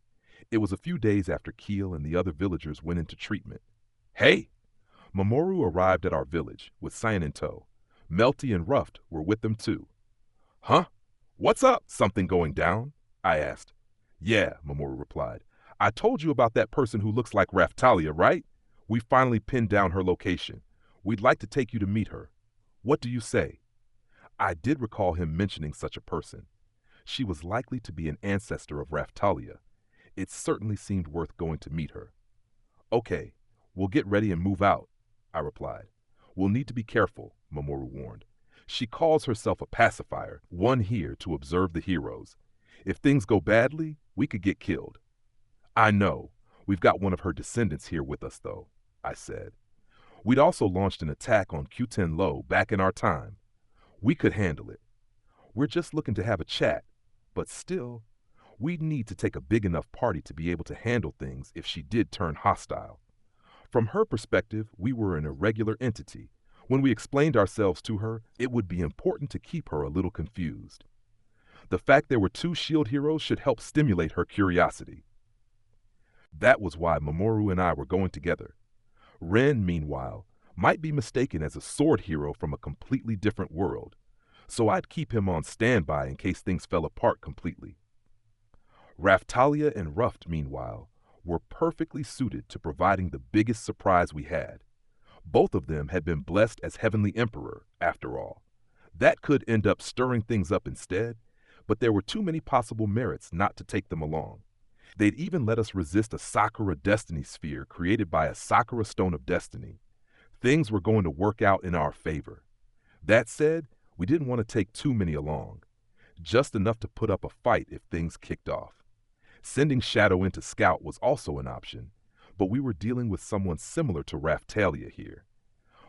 It was a few days after Keel and the other villagers went into treatment. Hey! Mamoru arrived at our village, with Cyan in tow. Melty and Ruffed were with them too. Huh? What's up? Something going down? I asked. Yeah, Mamoru replied. I told you about that person who looks like Raftalia, right? We finally pinned down her location. We'd like to take you to meet her. What do you say? I did recall him mentioning such a person. She was likely to be an ancestor of Raftalia. It certainly seemed worth going to meet her. Okay, we'll get ready and move out, I replied. We'll need to be careful, Mamoru warned. She calls herself a pacifier, one here to observe the heroes. If things go badly, we could get killed. I know. We've got one of her descendants here with us, though, I said. We'd also launched an attack on Q10 Low back in our time. We could handle it. We're just looking to have a chat, but still, we'd need to take a big enough party to be able to handle things if she did turn hostile. From her perspective, we were an irregular entity. When we explained ourselves to her, it would be important to keep her a little confused. The fact there were two shield heroes should help stimulate her curiosity. That was why Mamoru and I were going together. Ren, meanwhile, might be mistaken as a sword hero from a completely different world, so I'd keep him on standby in case things fell apart completely. Raftalia and Ruffed, meanwhile, were perfectly suited to providing the biggest surprise we had. Both of them had been blessed as Heavenly Emperor, after all. That could end up stirring things up instead, but there were too many possible merits not to take them along. They'd even let us resist a Sakura Destiny Sphere created by a Sakura Stone of Destiny. Things were going to work out in our favor. That said, we didn't want to take too many along. Just enough to put up a fight if things kicked off. Sending Shadow in to scout was also an option, but we were dealing with someone similar to Raftalia here.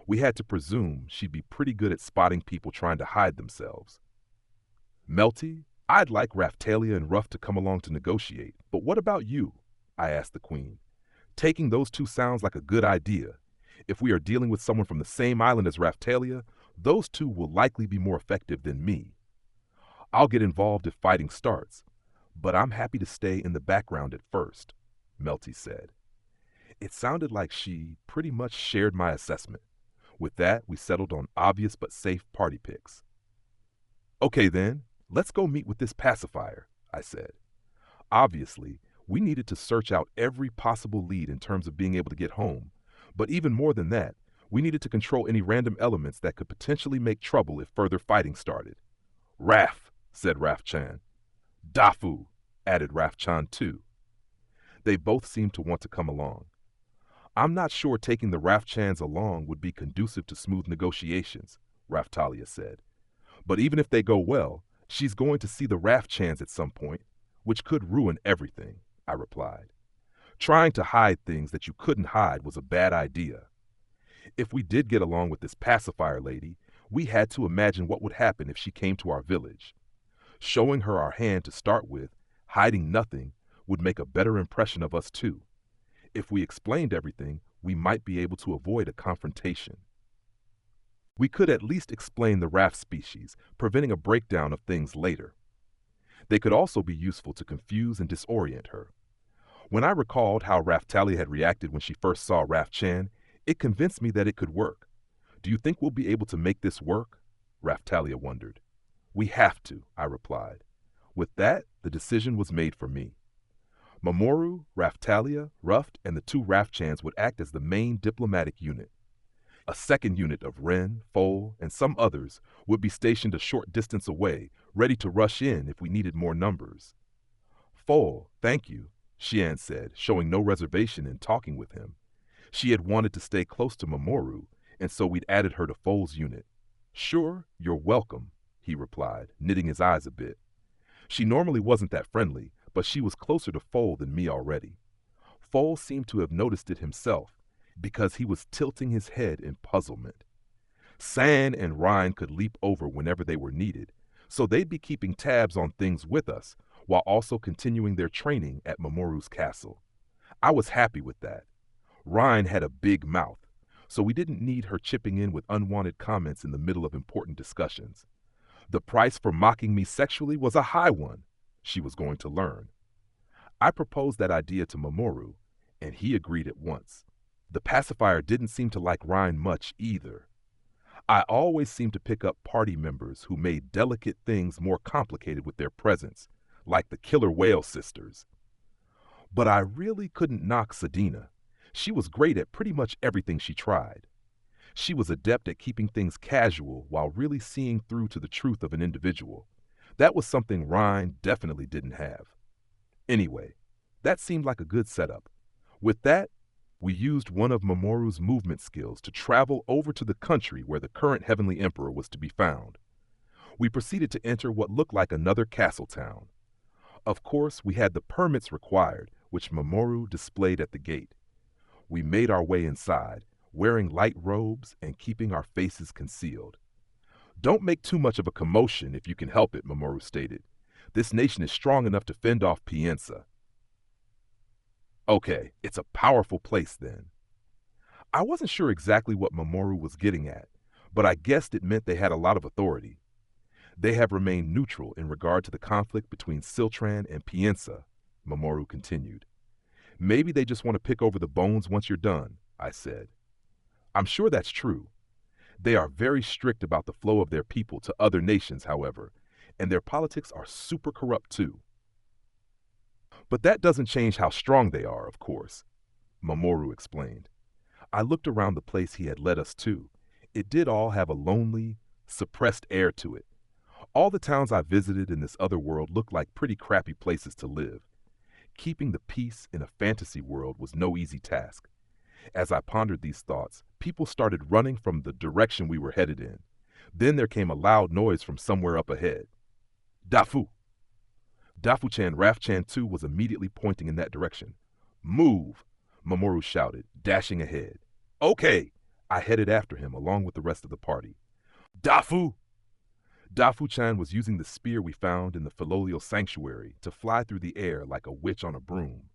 We had to presume she'd be pretty good at spotting people trying to hide themselves. Melty, I'd like Raftalia and Ruff to come along to negotiate, but what about you? I asked the queen. Taking those two sounds like a good idea. If we are dealing with someone from the same island as Raftalia, those two will likely be more effective than me. I'll get involved if fighting starts, but I'm happy to stay in the background at first, Melty said. It sounded like she pretty much shared my assessment. With that, we settled on obvious but safe party picks. Okay then, let's go meet with this pacifier, I said. Obviously, we needed to search out every possible lead in terms of being able to get home, but even more than that, we needed to control any random elements that could potentially make trouble if further fighting started. Raf, said Raf-chan. Dafu, added Raf-chan too. They both seemed to want to come along. I'm not sure taking the Raf-chans along would be conducive to smooth negotiations, Raftalia said. But even if they go well, she's going to see the Raf-chans at some point, which could ruin everything, I replied. Trying to hide things that you couldn't hide was a bad idea. If we did get along with this pacifier lady, we had to imagine what would happen if she came to our village. Showing her our hand to start with, hiding nothing, would make a better impression of us too. If we explained everything, we might be able to avoid a confrontation. We could at least explain the raft species, preventing a breakdown of things later. They could also be useful to confuse and disorient her. When I recalled how Raftalia had reacted when she first saw Raf Chan, it convinced me that it could work. Do you think we'll be able to make this work? Raftalia wondered. We have to, I replied. With that, the decision was made for me. Mamoru, Raftalia, Ruft, and the two Rafchans would act as the main diplomatic unit. A second unit of Ren, Fol, and some others would be stationed a short distance away, ready to rush in if we needed more numbers. Fol, thank you, Xian said, showing no reservation in talking with him. She had wanted to stay close to Mamoru, and so we'd added her to Fol's unit. Sure, you're welcome, he replied, knitting his eyes a bit. She normally wasn't that friendly, but she was closer to Fol than me already. Fol seemed to have noticed it himself, because he was tilting his head in puzzlement. San and Ryan could leap over whenever they were needed, so they'd be keeping tabs on things with us, while also continuing their training at Mamoru's castle. I was happy with that. Ryan had a big mouth, so we didn't need her chipping in with unwanted comments in the middle of important discussions. The price for mocking me sexually was a high one. She was going to learn. I proposed that idea to Mamoru, and he agreed at once. The pacifier didn't seem to like Ryan much either. I always seemed to pick up party members who made delicate things more complicated with their presence, like the killer whale sisters. But I really couldn't knock Sadina. She was great at pretty much everything she tried. She was adept at keeping things casual while really seeing through to the truth of an individual. That was something Ryan definitely didn't have. Anyway, that seemed like a good setup. With that, we used one of Mamoru's movement skills to travel over to the country where the current Heavenly Emperor was to be found. We proceeded to enter what looked like another castle town. Of course, we had the permits required, which Mamoru displayed at the gate. We made our way inside, wearing light robes and keeping our faces concealed. Don't make too much of a commotion if you can help it, Mamoru stated. This nation is strong enough to fend off Piensa. Okay, it's a powerful place then. I wasn't sure exactly what Mamoru was getting at, but I guessed it meant they had a lot of authority. They have remained neutral in regard to the conflict between Siltran and Piensa, Mamoru continued. Maybe they just want to pick over the bones once you're done, I said. I'm sure that's true. They are very strict about the flow of their people to other nations, however, and their politics are super corrupt too. But that doesn't change how strong they are, of course, Mamoru explained. I looked around the place he had led us to. It did all have a lonely, suppressed air to it. All the towns I visited in this other world looked like pretty crappy places to live. Keeping the peace in a fantasy world was no easy task. As I pondered these thoughts, people started running from the direction we were headed in. Then there came a loud noise from somewhere up ahead. Dafu! Dafu-chan, Raf-chan too, was immediately pointing in that direction. Move! Mamoru shouted, dashing ahead. Okay! I headed after him along with the rest of the party. Dafu! Dafu-chan was using the spear we found in the Filolial Sanctuary to fly through the air like a witch on a broom.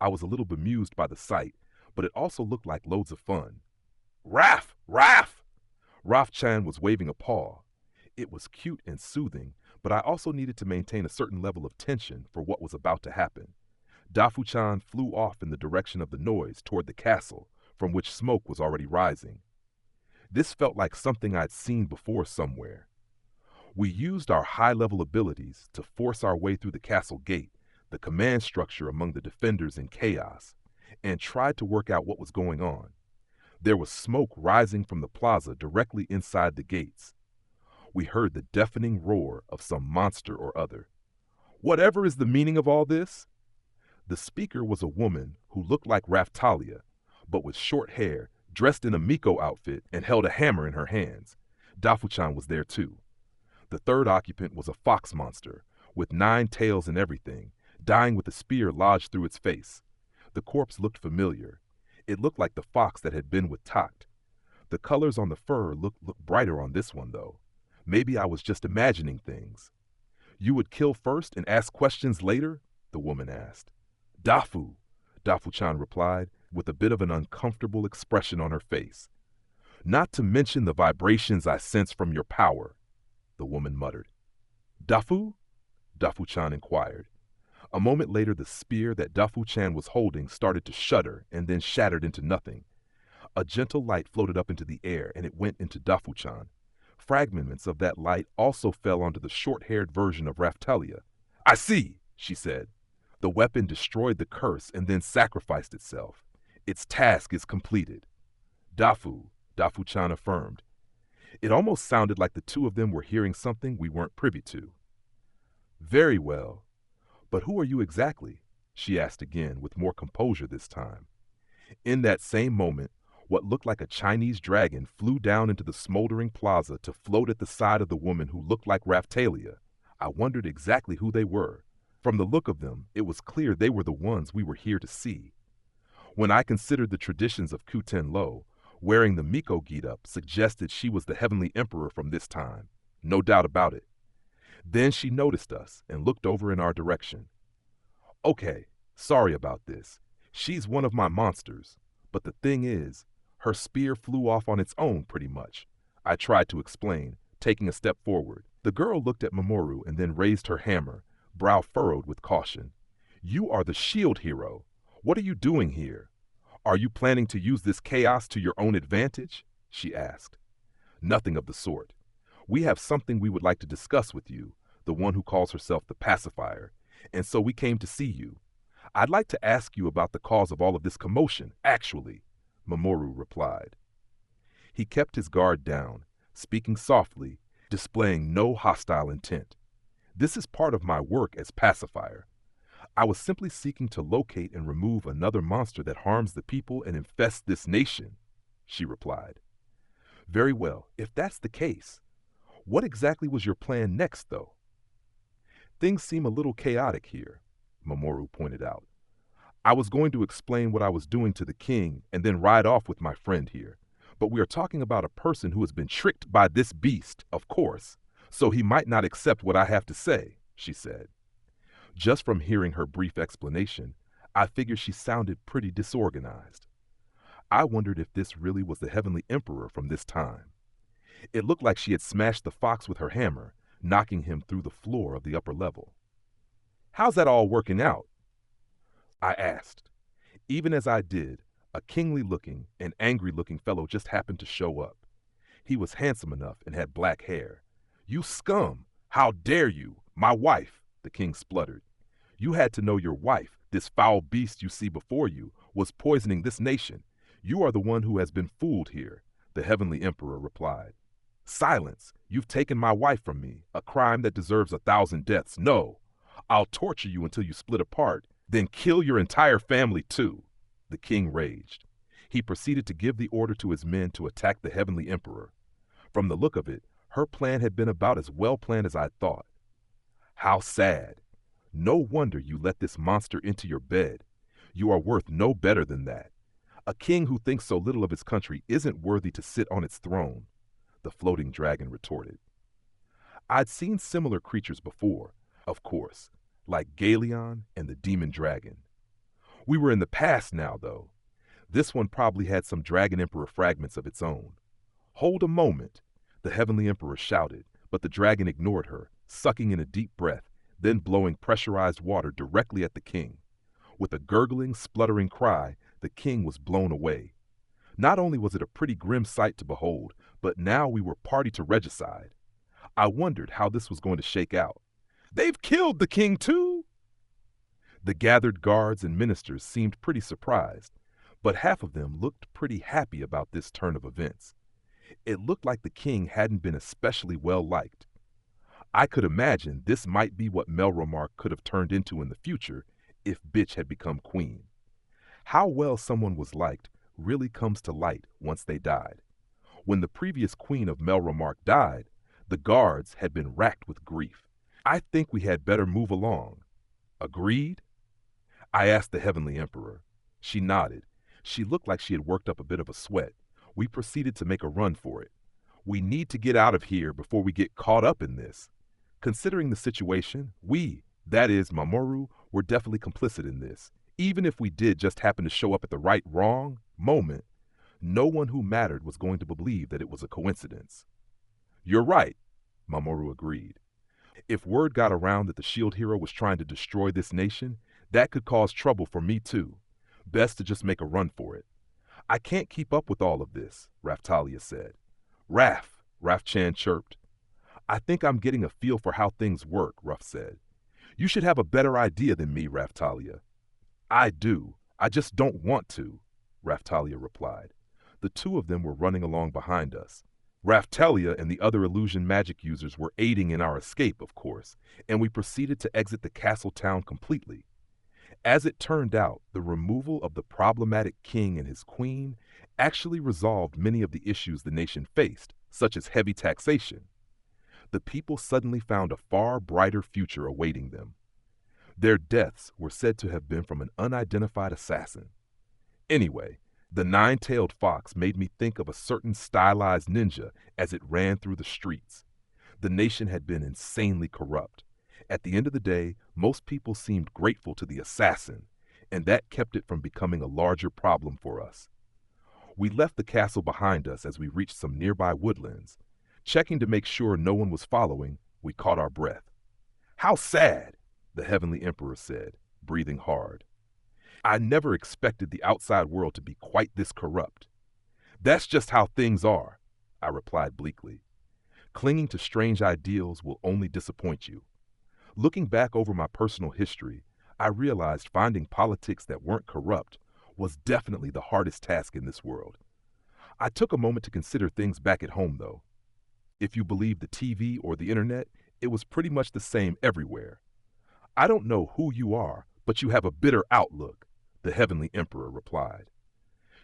I was a little bemused by the sight, but it also looked like loads of fun. Raf! Raf! Raf-chan was waving a paw. It was cute and soothing, but I also needed to maintain a certain level of tension for what was about to happen. Dafu-chan flew off in the direction of the noise toward the castle, from which smoke was already rising. This felt like something I'd seen before somewhere. We used our high-level abilities to force our way through the castle gate, the command structure among the defenders in chaos, and tried to work out what was going on. There was smoke rising from the plaza directly inside the gates. We heard the deafening roar of some monster or other. Whatever is the meaning of all this? The speaker was a woman who looked like Raftalia, but with short hair, dressed in a Miko outfit, and held a hammer in her hands. Dafu-chan was there too. The third occupant was a fox monster, with 9 tails and everything, dying with a spear lodged through its face. The corpse looked familiar. It looked like the fox that had been with Takt. The colors on the fur looked brighter on this one, though. Maybe I was just imagining things. You would kill first and ask questions later? The woman asked. Dafu, Dafu-chan replied, with a bit of an uncomfortable expression on her face. Not to mention the vibrations I sense from your power, the woman muttered. Dafu? Dafu-chan inquired. A moment later, the spear that Dafu-chan was holding started to shudder and then shattered into nothing. A gentle light floated up into the air, and it went into Dafu-chan. Fragments of that light also fell onto the short-haired version of Raftalia. "I see," she said. "The weapon destroyed the curse and then sacrificed itself. Its task is completed." Dafu-chan affirmed. It almost sounded like the two of them were hearing something we weren't privy to. "Very well. But who are you exactly?" she asked again, with more composure this time. In that same moment, what looked like a Chinese dragon flew down into the smoldering plaza to float at the side of the woman who looked like Raftalia. I wondered exactly who they were. From the look of them, it was clear they were the ones we were here to see. When I considered the traditions of Kuten-Lo, wearing the Miko getup suggested she was the heavenly emperor from this time. No doubt about it. Then she noticed us and looked over in our direction. "Okay, sorry about this. She's one of my monsters. But the thing is, her spear flew off on its own pretty much," I tried to explain, taking a step forward. The girl looked at Mamoru and then raised her hammer, brow furrowed with caution. "You are the shield hero. What are you doing here? Are you planning to use this chaos to your own advantage?" she asked. "Nothing of the sort. We have something we would like to discuss with you," the one who calls herself the pacifier, "and so we came to see you. I'd like to ask you about the cause of all of this commotion, actually," Mamoru replied. He kept his guard down, speaking softly, displaying no hostile intent. "This is part of my work as pacifier. I was simply seeking to locate and remove another monster that harms the people and infests this nation," she replied. "Very well, if that's the case. What exactly was your plan next, though?" "Things seem a little chaotic here," Mamoru pointed out. "I was going to explain what I was doing to the king and then ride off with my friend here. But we are talking about a person who has been tricked by this beast, of course, so he might not accept what I have to say," she said. Just from hearing her brief explanation, I figured she sounded pretty disorganized. I wondered if this really was the Heavenly Emperor from this time. It looked like she had smashed the fox with her hammer, knocking him through the floor of the upper level. "How's that all working out?" I asked. Even as I did, a kingly-looking and angry-looking fellow just happened to show up. He was handsome enough and had black hair. "You scum! How dare you! My wife!" the king spluttered. "You had to know your wife, this foul beast you see before you, was poisoning this nation. You are the one who has been fooled here," the heavenly emperor replied. "Silence! You've taken my wife from me, a crime that deserves 1,000 deaths. No! I'll torture you until you split apart, then kill your entire family too," the king raged. He proceeded to give the order to his men to attack the heavenly emperor. From the look of it, her plan had been about as well planned as I'd thought. How sad. No wonder you let this monster into your bed. You are worth no better than that. A king who thinks so little of his country isn't worthy to sit on its throne, the floating dragon retorted. I'd seen similar creatures before, of course, like Galeon and the demon dragon. We were in the past now, though. This one probably had some dragon emperor fragments of its own. "Hold a moment," the heavenly emperor shouted, but the dragon ignored her, sucking in a deep breath, then blowing pressurized water directly at the king. With a gurgling, spluttering cry, the king was blown away. Not only was it a pretty grim sight to behold, but now we were party to regicide. I wondered how this was going to shake out. "They've killed the king too!" The gathered guards and ministers seemed pretty surprised, but half of them looked pretty happy about this turn of events. It looked like the king hadn't been especially well liked. I could imagine this might be what Melromar could have turned into in the future if Bitch had become queen. How well someone was liked really comes to light once they died. When the previous queen of Melromar died, the guards had been racked with grief. I think we had better move along. Agreed? I asked the heavenly emperor. She nodded. She looked like she had worked up a bit of a sweat. We proceeded to make a run for it. We need to get out of here before we get caught up in this. Considering the situation, we, that is Mamoru, were definitely complicit in this. Even if we did just happen to show up at the wrong moment, no one who mattered was going to believe that it was a coincidence. "You're right," Mamoru agreed. If word got around that the shield hero was trying to destroy this nation, that could cause trouble for me too. Best to just make a run for it. I can't keep up with all of this, Raftalia said. Raf Chan chirped. I think I'm getting a feel for how things work, Ruff said. You should have a better idea than me, Raftalia. I do. I just don't want to, Raftalia replied. The two of them were running along behind us. Raftalia and the other illusion magic users were aiding in our escape, of course, and we proceeded to exit the castle town completely. As it turned out, the removal of the problematic king and his queen actually resolved many of the issues the nation faced, such as heavy taxation. The people suddenly found a far brighter future awaiting them. Their deaths were said to have been from an unidentified assassin. Anyway, the nine-tailed fox made me think of a certain stylized ninja as it ran through the streets. The nation had been insanely corrupt. At the end of the day, most people seemed grateful to the assassin, and that kept it from becoming a larger problem for us. We left the castle behind us as we reached some nearby woodlands. Checking to make sure no one was following, we caught our breath. How sad, the Heavenly Emperor said, breathing hard. I never expected the outside world to be quite this corrupt. That's just how things are, I replied bleakly. Clinging to strange ideals will only disappoint you. Looking back over my personal history, I realized finding politics that weren't corrupt was definitely the hardest task in this world. I took a moment to consider things back at home, though. If you believe the TV or the internet, it was pretty much the same everywhere. I don't know who you are, but you have a bitter outlook, the Heavenly Emperor replied.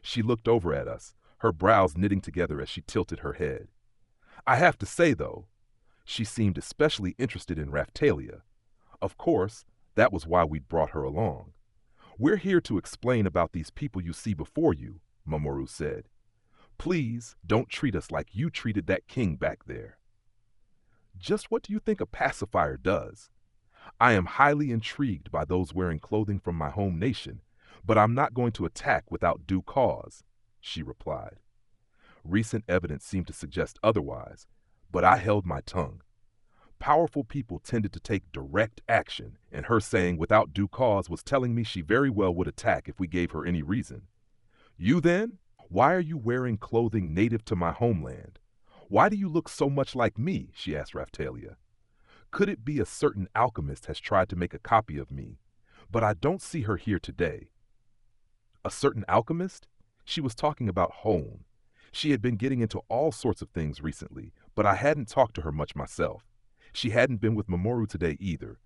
She looked over at us, her brows knitting together as she tilted her head. I have to say, though, she seemed especially interested in Raftalia. Of course, that was why we'd brought her along. We're here to explain about these people you see before you, Mamoru said. Please don't treat us like you treated that king back there. Just what do you think a pacifier does? I am highly intrigued by those wearing clothing from my home nation, but I'm not going to attack without due cause, she replied. Recent evidence seemed to suggest otherwise, but I held my tongue. Powerful people tended to take direct action, and her saying without due cause was telling me she very well would attack if we gave her any reason. You then? Why are you wearing clothing native to my homeland? Why do you look so much like me? She asked Raftalia. Could it be a certain alchemist has tried to make a copy of me? But I don't see her here today. A certain alchemist? She was talking about Hone. She had been getting into all sorts of things recently, but I hadn't talked to her much myself. She hadn't been with Mamoru today either.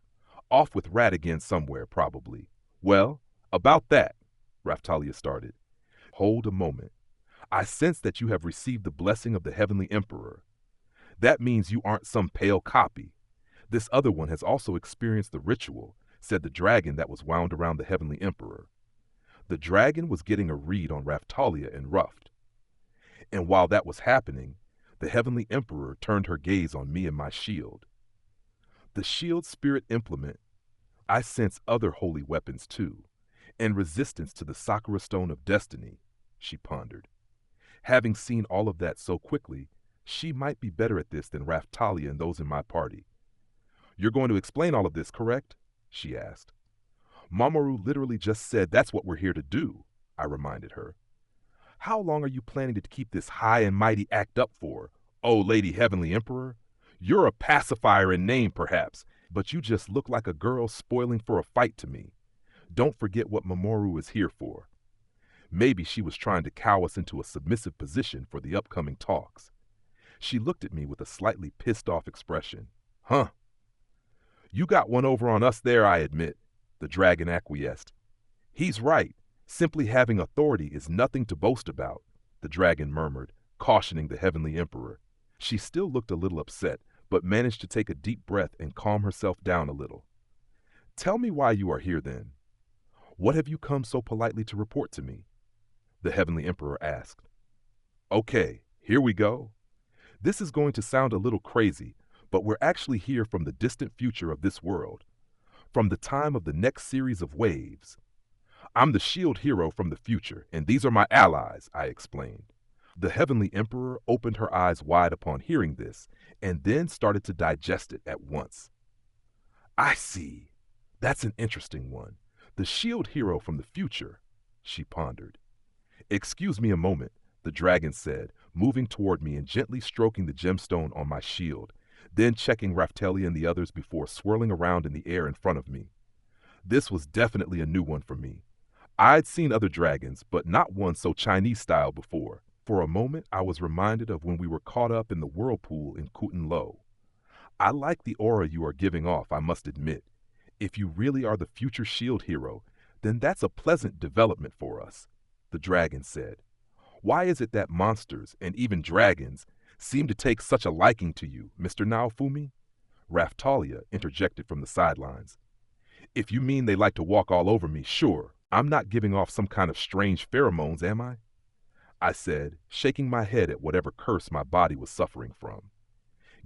Off with Rat again somewhere, probably. Well, about that, Raftalia started. Hold a moment. I sense that you have received the blessing of the Heavenly Emperor. That means you aren't some pale copy. This other one has also experienced the ritual, said the dragon that was wound around the Heavenly Emperor. The dragon was getting a read on Raftalia and Ruffed. And while that was happening, the Heavenly Emperor turned her gaze on me and my shield. The shield spirit implement, I sense other holy weapons too, and resistance to the Sakura Stone of Destiny, she pondered. Having seen all of that so quickly, she might be better at this than Raftalia and those in my party. You're going to explain all of this, correct? She asked. Mamoru literally just said that's what we're here to do, I reminded her. How long are you planning to keep this high and mighty act up for, oh Lady Heavenly Emperor? You're a pacifier in name, perhaps, but you just look like a girl spoiling for a fight to me. Don't forget what Mamoru is here for. Maybe she was trying to cow us into a submissive position for the upcoming talks. She looked at me with a slightly pissed-off expression. Huh. You got one over on us there, I admit, the dragon acquiesced. He's right. Simply having authority is nothing to boast about, the dragon murmured, cautioning the Heavenly Emperor. She still looked a little upset, but managed to take a deep breath and calm herself down a little. Tell me why you are here then. What have you come so politely to report to me? The Heavenly Emperor asked. Okay, here we go. This is going to sound a little crazy, but we're actually here from the distant future of this world, from the time of the next series of waves. I'm the shield hero from the future, and these are my allies, I explained. The Heavenly Emperor opened her eyes wide upon hearing this, and then started to digest it at once. I see. That's an interesting one. The shield hero from the future, she pondered. Excuse me a moment, the dragon said, moving toward me and gently stroking the gemstone on my shield, then checking Raftelia and the others before swirling around in the air in front of me. This was definitely a new one for me. I'd seen other dragons, but not one so Chinese style before. For a moment, I was reminded of when we were caught up in the whirlpool in Kutan Lo. I like the aura you are giving off, I must admit. If you really are the future shield hero, then that's a pleasant development for us, the dragon said. Why is it that monsters, and even dragons, seem to take such a liking to you, Mr. Naofumi? Raftalia interjected from the sidelines. If you mean they like to walk all over me, sure. I'm not giving off some kind of strange pheromones, am I? I said, shaking my head at whatever curse my body was suffering from.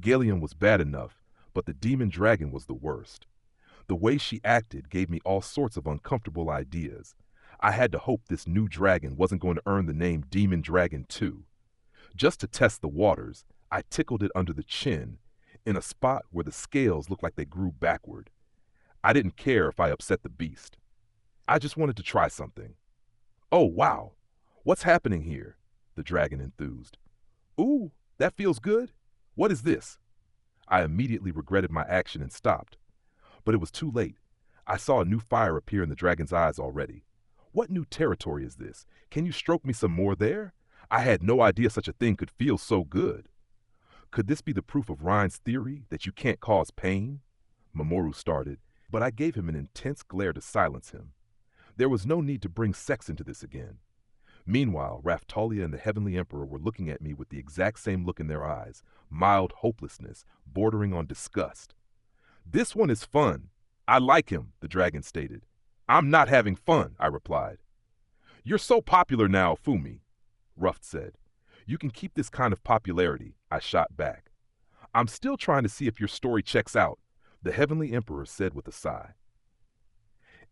Galion was bad enough, but the demon dragon was the worst. The way she acted gave me all sorts of uncomfortable ideas. I had to hope this new dragon wasn't going to earn the name Demon Dragon too. Just to test the waters, I tickled it under the chin, in a spot where the scales looked like they grew backward. I didn't care if I upset the beast. I just wanted to try something. Oh, wow. What's happening here? The dragon enthused. Ooh, that feels good. What is this? I immediately regretted my action and stopped. But it was too late. I saw a new fire appear in the dragon's eyes already. What new territory is this? Can you stroke me some more there? I had no idea such a thing could feel so good. Could this be the proof of Ryan's theory that you can't cause pain? Mamoru started, but I gave him an intense glare to silence him. There was no need to bring sex into this again. Meanwhile, Raftalia and the Heavenly Emperor were looking at me with the exact same look in their eyes, mild hopelessness, bordering on disgust. This one is fun. I like him, the dragon stated. I'm not having fun, I replied. You're so popular now, Fumi, Ruft said. You can keep this kind of popularity, I shot back. I'm still trying to see if your story checks out, the Heavenly Emperor said with a sigh.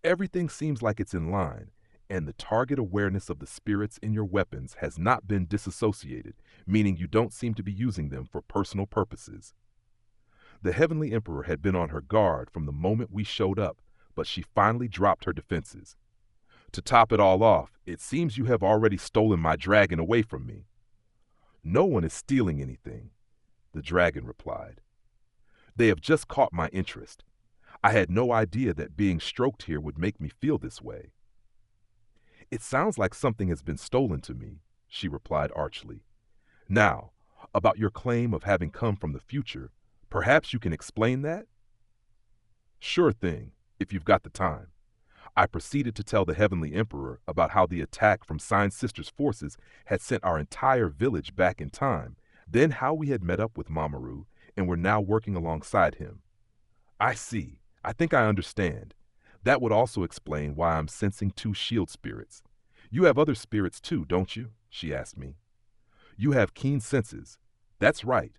Everything seems like it's in line, and the target awareness of the spirits in your weapons has not been disassociated, meaning you don't seem to be using them for personal purposes. The Heavenly Emperor had been on her guard from the moment we showed up, but she finally dropped her defenses. To top it all off, it seems you have already stolen my dragon away from me. No one is stealing anything, the dragon replied. They have just caught my interest. I had no idea that being stroked here would make me feel this way. It sounds like something has been stolen to me, she replied archly. Now, about your claim of having come from the future, perhaps you can explain that? Sure thing, if you've got the time. I proceeded to tell the Heavenly Emperor about how the attack from Sign Sister's forces had sent our entire village back in time, then how we had met up with Mamoru and were now working alongside him. I see. I think I understand. That would also explain why I'm sensing two shield spirits. You have other spirits too, don't you? She asked me. You have keen senses. That's right.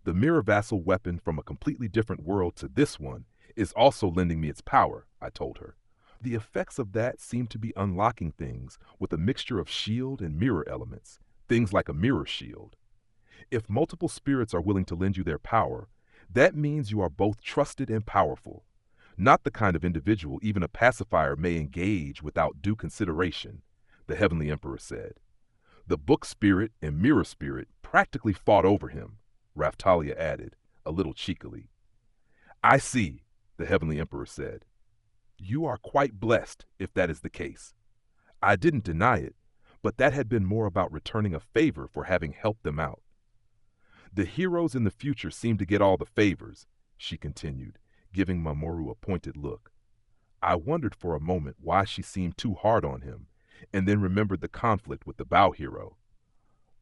The mirror vassal weapon from a completely different world to this one is also lending me its power, I told her. The effects of that seem to be unlocking things with a mixture of shield and mirror elements, things like a mirror shield. If multiple spirits are willing to lend you their power, that means you are both trusted and powerful. Not the kind of individual even a pacifier may engage without due consideration, the Heavenly Emperor said. The book spirit and mirror spirit practically fought over him, Raftalia added, a little cheekily. I see, the Heavenly Emperor said. You are quite blessed, if that is the case. I didn't deny it, but that had been more about returning a favor for having helped them out. The heroes in the future seem to get all the favors, she continued, giving Mamoru a pointed look. I wondered for a moment why she seemed too hard on him, and then remembered the conflict with the bow hero.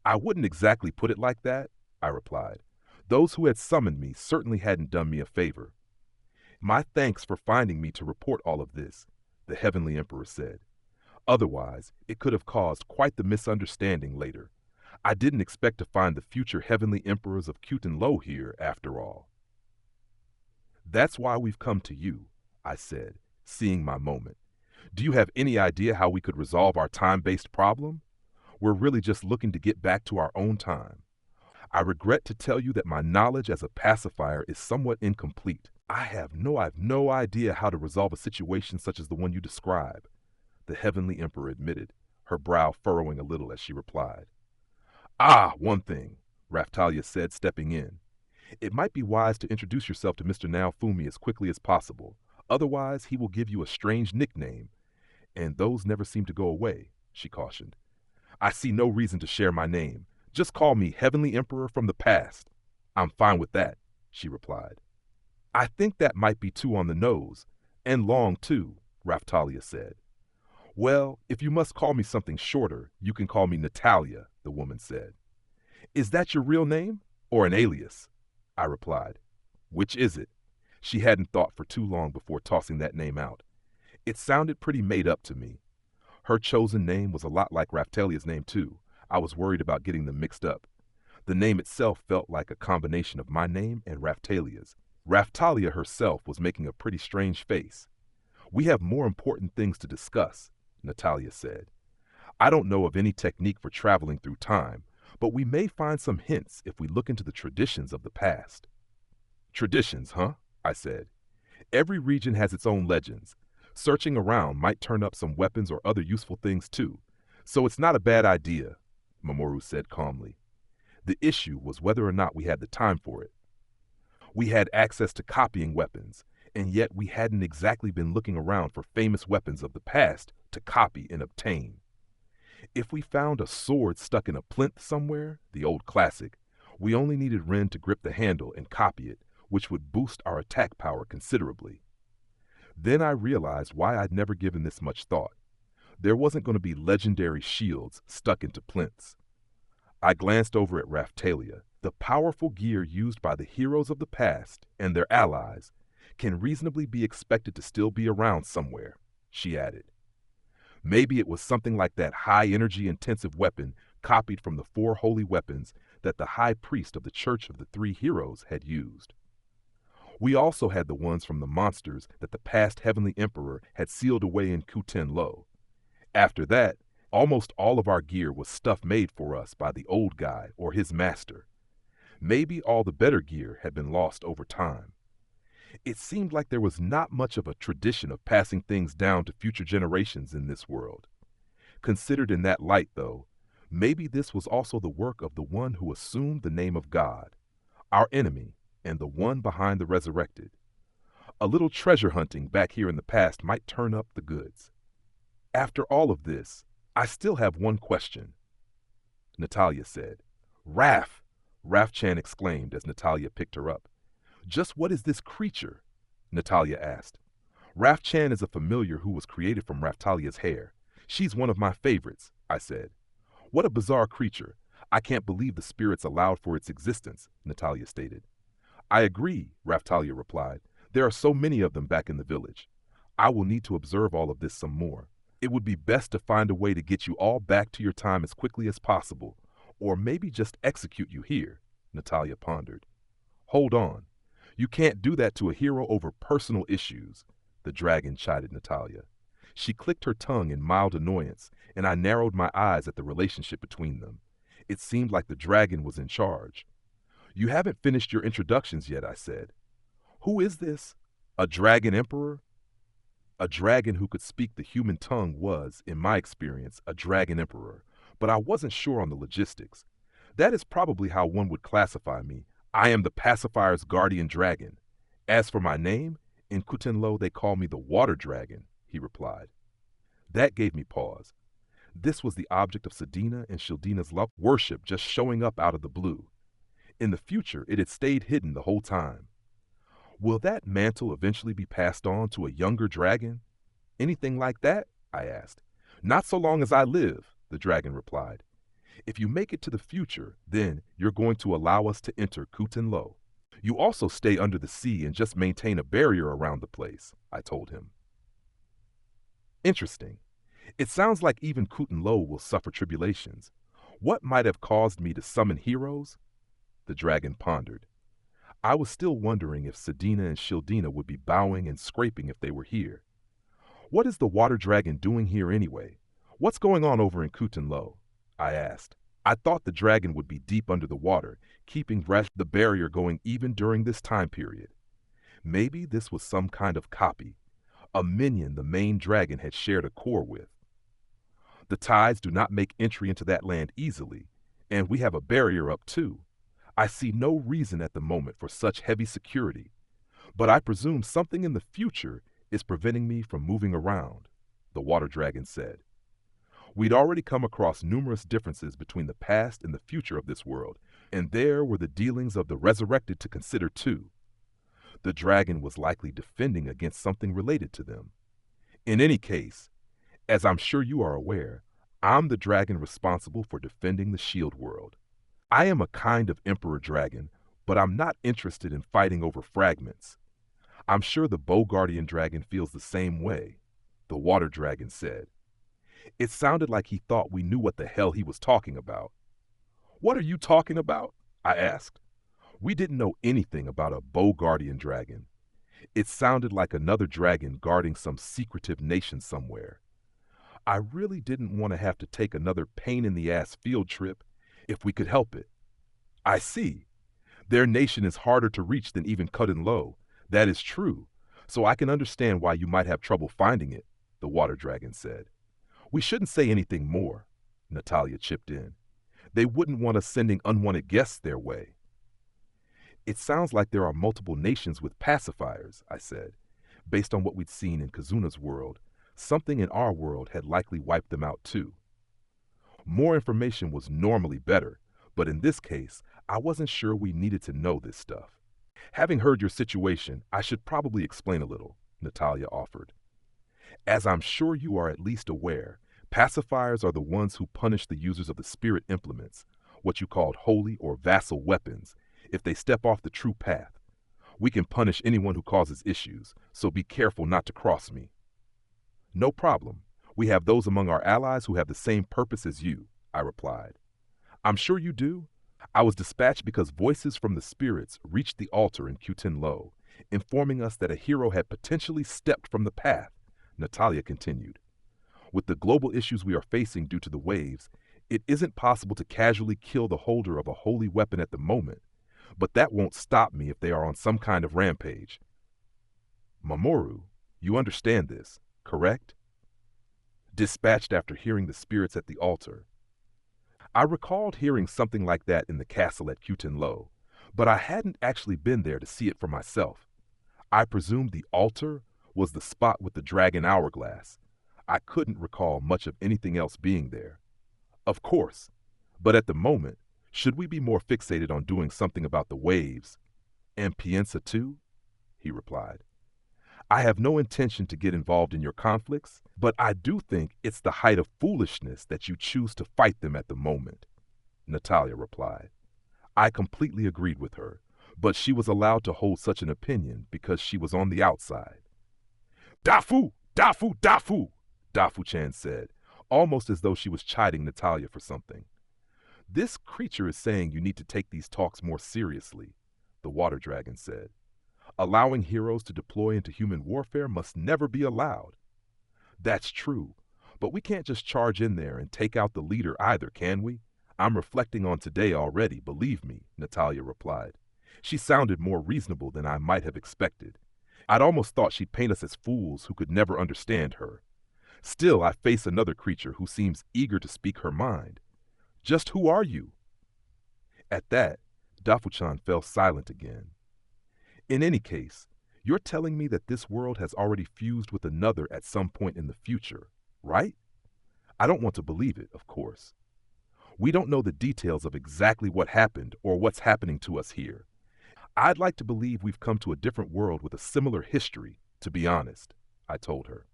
I wouldn't exactly put it like that, I replied. Those who had summoned me certainly hadn't done me a favor. My thanks for finding me to report all of this, the Heavenly Emperor said. Otherwise, it could have caused quite the misunderstanding later. I didn't expect to find the future Heavenly Emperors of Kutan Lo here, after all. That's why we've come to you, I said, seeing my moment. Do you have any idea how we could resolve our time-based problem? We're really just looking to get back to our own time. I regret to tell you that my knowledge as a pacifier is somewhat incomplete. I've no idea how to resolve a situation such as the one you describe, the Heavenly Emperor admitted, her brow furrowing a little as she replied. Ah, one thing, Raftalia said, stepping in. It might be wise to introduce yourself to Mr. Naofumi as quickly as possible. Otherwise, he will give you a strange nickname, and those never seem to go away, she cautioned. I see no reason to share my name. Just call me Heavenly Emperor from the past. I'm fine with that, she replied. I think that might be too on the nose, and long too, Raftalia said. Well, if you must call me something shorter, you can call me Natalia, the woman said. Is that your real name, or an alias? I replied. Which is it? She hadn't thought for too long before tossing that name out. It sounded pretty made up to me. Her chosen name was a lot like Raftalia's name, too. I was worried about getting them mixed up. The name itself felt like a combination of my name and Raftalia's. Raftalia herself was making a pretty strange face. We have more important things to discuss, Natalia said. I don't know of any technique for traveling through time, but we may find some hints if we look into the traditions of the past. Traditions, huh? I said. Every region has its own legends. Searching around might turn up some weapons or other useful things too, so it's not a bad idea, Mamoru said calmly. The issue was whether or not we had the time for it. We had access to copying weapons, and yet we hadn't exactly been looking around for famous weapons of the past to copy and obtain. If we found a sword stuck in a plinth somewhere, the old classic, we only needed Ren to grip the handle and copy it, which would boost our attack power considerably. Then I realized why I'd never given this much thought. There wasn't going to be legendary shields stuck into plinths. I glanced over at Raftalia. The powerful gear used by the heroes of the past and their allies can reasonably be expected to still be around somewhere, she added. Maybe it was something like that high-energy intensive weapon copied from the 4 holy weapons that the high priest of the Church of the 3 Heroes had used. We also had the ones from the monsters that the past Heavenly Emperor had sealed away in Kuten-Lo. After that, almost all of our gear was stuff made for us by the old guy or his master. Maybe all the better gear had been lost over time. It seemed like there was not much of a tradition of passing things down to future generations in this world. Considered in that light, though, maybe this was also the work of the one who assumed the name of God, our enemy, and the one behind the resurrected. A little treasure hunting back here in the past might turn up the goods. After all of this, I still have one question, Natalia said. Raf-Chan exclaimed as Natalia picked her up. Just what is this creature? Natalia asked. Raf-Chan is a familiar who was created from Raftalia's hair. She's one of my favorites, I said. What a bizarre creature. I can't believe the spirits allowed for its existence, Natalia stated. I agree, Raftalia replied. There are so many of them back in the village. I will need to observe all of this some more. It would be best to find a way to get you all back to your time as quickly as possible, or maybe just execute you here, Natalia pondered. Hold on. You can't do that to a hero over personal issues, the dragon chided Natalia. She clicked her tongue in mild annoyance, and I narrowed my eyes at the relationship between them. It seemed like the dragon was in charge. You haven't finished your introductions yet, I said. Who is this? A dragon emperor? A dragon who could speak the human tongue was, in my experience, a dragon emperor, but I wasn't sure on the logistics. That is probably how one would classify me. I am the pacifier's guardian dragon. As for my name, in Kuten-Lo they call me the water dragon, he replied. That gave me pause. This was the object of Sedina and Shildina's love worship just showing up out of the blue. In the future, it had stayed hidden the whole time. Will that mantle eventually be passed on to a younger dragon? Anything like that? I asked. Not so long as I live, the dragon replied. If you make it to the future, then you're going to allow us to enter Kuten-Lo. You also stay under the sea and just maintain a barrier around the place, I told him. Interesting. It sounds like even Kuten-Lo will suffer tribulations. What might have caused me to summon heroes? The dragon pondered. I was still wondering if Sedina and Shildina would be bowing and scraping if they were here. What is the water dragon doing here anyway? What's going on over in Kuten-Lo? I asked. I thought the dragon would be deep under the water, keeping the barrier going even during this time period. Maybe this was some kind of copy, a minion the main dragon had shared a core with. The tides do not make entry into that land easily, and we have a barrier up too. I see no reason at the moment for such heavy security, but I presume something in the future is preventing me from moving around, the water dragon said. We'd already come across numerous differences between the past and the future of this world, and there were the dealings of the resurrected to consider too. The dragon was likely defending against something related to them. In any case, as I'm sure you are aware, I'm the dragon responsible for defending the shield world. I am a kind of emperor dragon, but I'm not interested in fighting over fragments. I'm sure the Bogardian dragon feels the same way, the water dragon said. It sounded like he thought we knew what the hell he was talking about. What are you talking about? I asked. We didn't know anything about a Bogardian dragon. It sounded like another dragon guarding some secretive nation somewhere. I really didn't want to have to take another pain-in-the-ass field trip if we could help it. I see. Their nation is harder to reach than even Cuttin Low. That is true, so I can understand why you might have trouble finding it, the water dragon said. We shouldn't say anything more, Natalia chipped in. They wouldn't want us sending unwanted guests their way. It sounds like there are multiple nations with pacifiers, I said. Based on what we'd seen in Kazuna's world, something in our world had likely wiped them out too. More information was normally better, but in this case, I wasn't sure we needed to know this stuff. Having heard your situation, I should probably explain a little, Natalia offered. As I'm sure you are at least aware, pacifiers are the ones who punish the users of the spirit implements, what you called holy or vassal weapons, if they step off the true path. We can punish anyone who causes issues, so be careful not to cross me. No problem. We have those among our allies who have the same purpose as you, I replied. I'm sure you do. I was dispatched because voices from the spirits reached the altar in Cutin Low, informing us that a hero had potentially stepped from the path, Natalia continued. With the global issues we are facing due to the waves, it isn't possible to casually kill the holder of a holy weapon at the moment, but that won't stop me if they are on some kind of rampage. Mamoru, you understand this, correct? Dispatched after hearing the spirits at the altar. I recalled hearing something like that in the castle at Cutin Low, but I hadn't actually been there to see it for myself. I presumed the altar was the spot with the dragon hourglass. I couldn't recall much of anything else being there. Of course, but at the moment, should we be more fixated on doing something about the waves? And Piensa too? He replied. I have no intention to get involved in your conflicts, but I do think it's the height of foolishness that you choose to fight them at the moment, Natalia replied. I completely agreed with her, but she was allowed to hold such an opinion because she was on the outside. Dafu! Dafu! Dafu! Dafu-chan said, almost as though she was chiding Natalia for something. This creature is saying you need to take these talks more seriously, the water dragon said. Allowing heroes to deploy into human warfare must never be allowed. That's true, but we can't just charge in there and take out the leader either, can we? I'm reflecting on today already, believe me, Natalia replied. She sounded more reasonable than I might have expected. I'd almost thought she'd paint us as fools who could never understand her. Still, I face another creature who seems eager to speak her mind. Just who are you? At that, Dafu-chan fell silent again. In any case, you're telling me that this world has already fused with another at some point in the future, right? I don't want to believe it, of course. We don't know the details of exactly what happened or what's happening to us here. I'd like to believe we've come to a different world with a similar history, to be honest, I told her.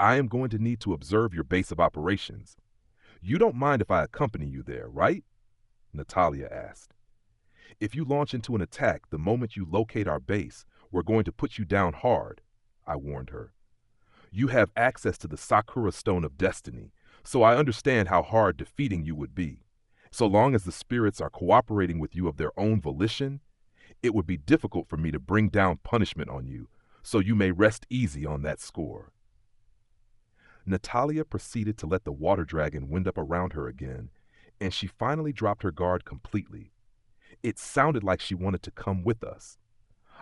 I am going to need to observe your base of operations. You don't mind if I accompany you there, right? Natalia asked. If you launch into an attack the moment you locate our base, we're going to put you down hard, I warned her. You have access to the Sakura Stone of Destiny, so I understand how hard defeating you would be. So long as the spirits are cooperating with you of their own volition, it would be difficult for me to bring down punishment on you, so you may rest easy on that score. Natalia proceeded to let the water dragon wind up around her again, and she finally dropped her guard completely. It sounded like she wanted to come with us.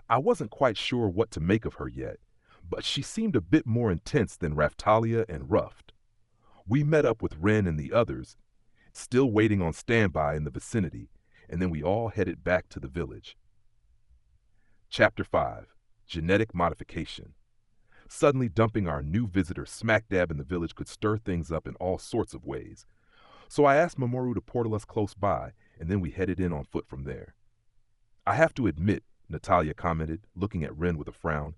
I wasn't quite sure what to make of her yet, but she seemed a bit more intense than Raftalia and Ruffed. We met up with Wren and the others, still waiting on standby in the vicinity, and then we all headed back to the village. Chapter 5. Genetic Modification. Suddenly dumping our new visitor smack dab in the village could stir things up in all sorts of ways. So I asked Mamoru to portal us close by, and then we headed in on foot from there. I have to admit, Natalia commented, looking at Wren with a frown,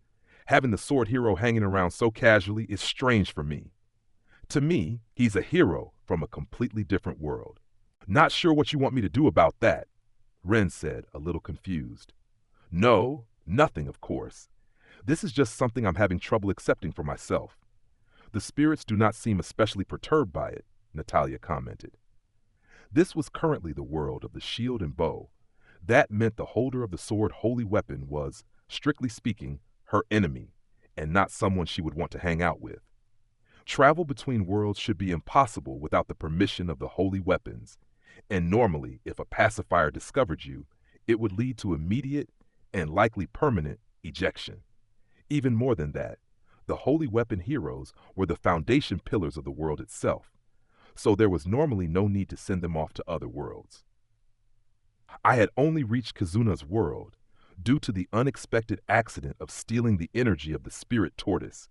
having the sword hero hanging around so casually is strange for me. To me, he's a hero from a completely different world. Not sure what you want me to do about that, Wren said, a little confused. No, nothing, of course. This is just something I'm having trouble accepting for myself. The spirits do not seem especially perturbed by it, Natalia commented. This was currently the world of the shield and bow. That meant the holder of the sword holy weapon was, strictly speaking, her enemy, and not someone she would want to hang out with. Travel between worlds should be impossible without the permission of the holy weapons, and normally, if a pacifier discovered you, it would lead to immediate and likely permanent ejection. Even more than that, the holy weapon heroes were the foundation pillars of the world itself, so there was normally no need to send them off to other worlds. I had only reached Kazuna's world due to the unexpected accident of stealing the energy of the spirit tortoise,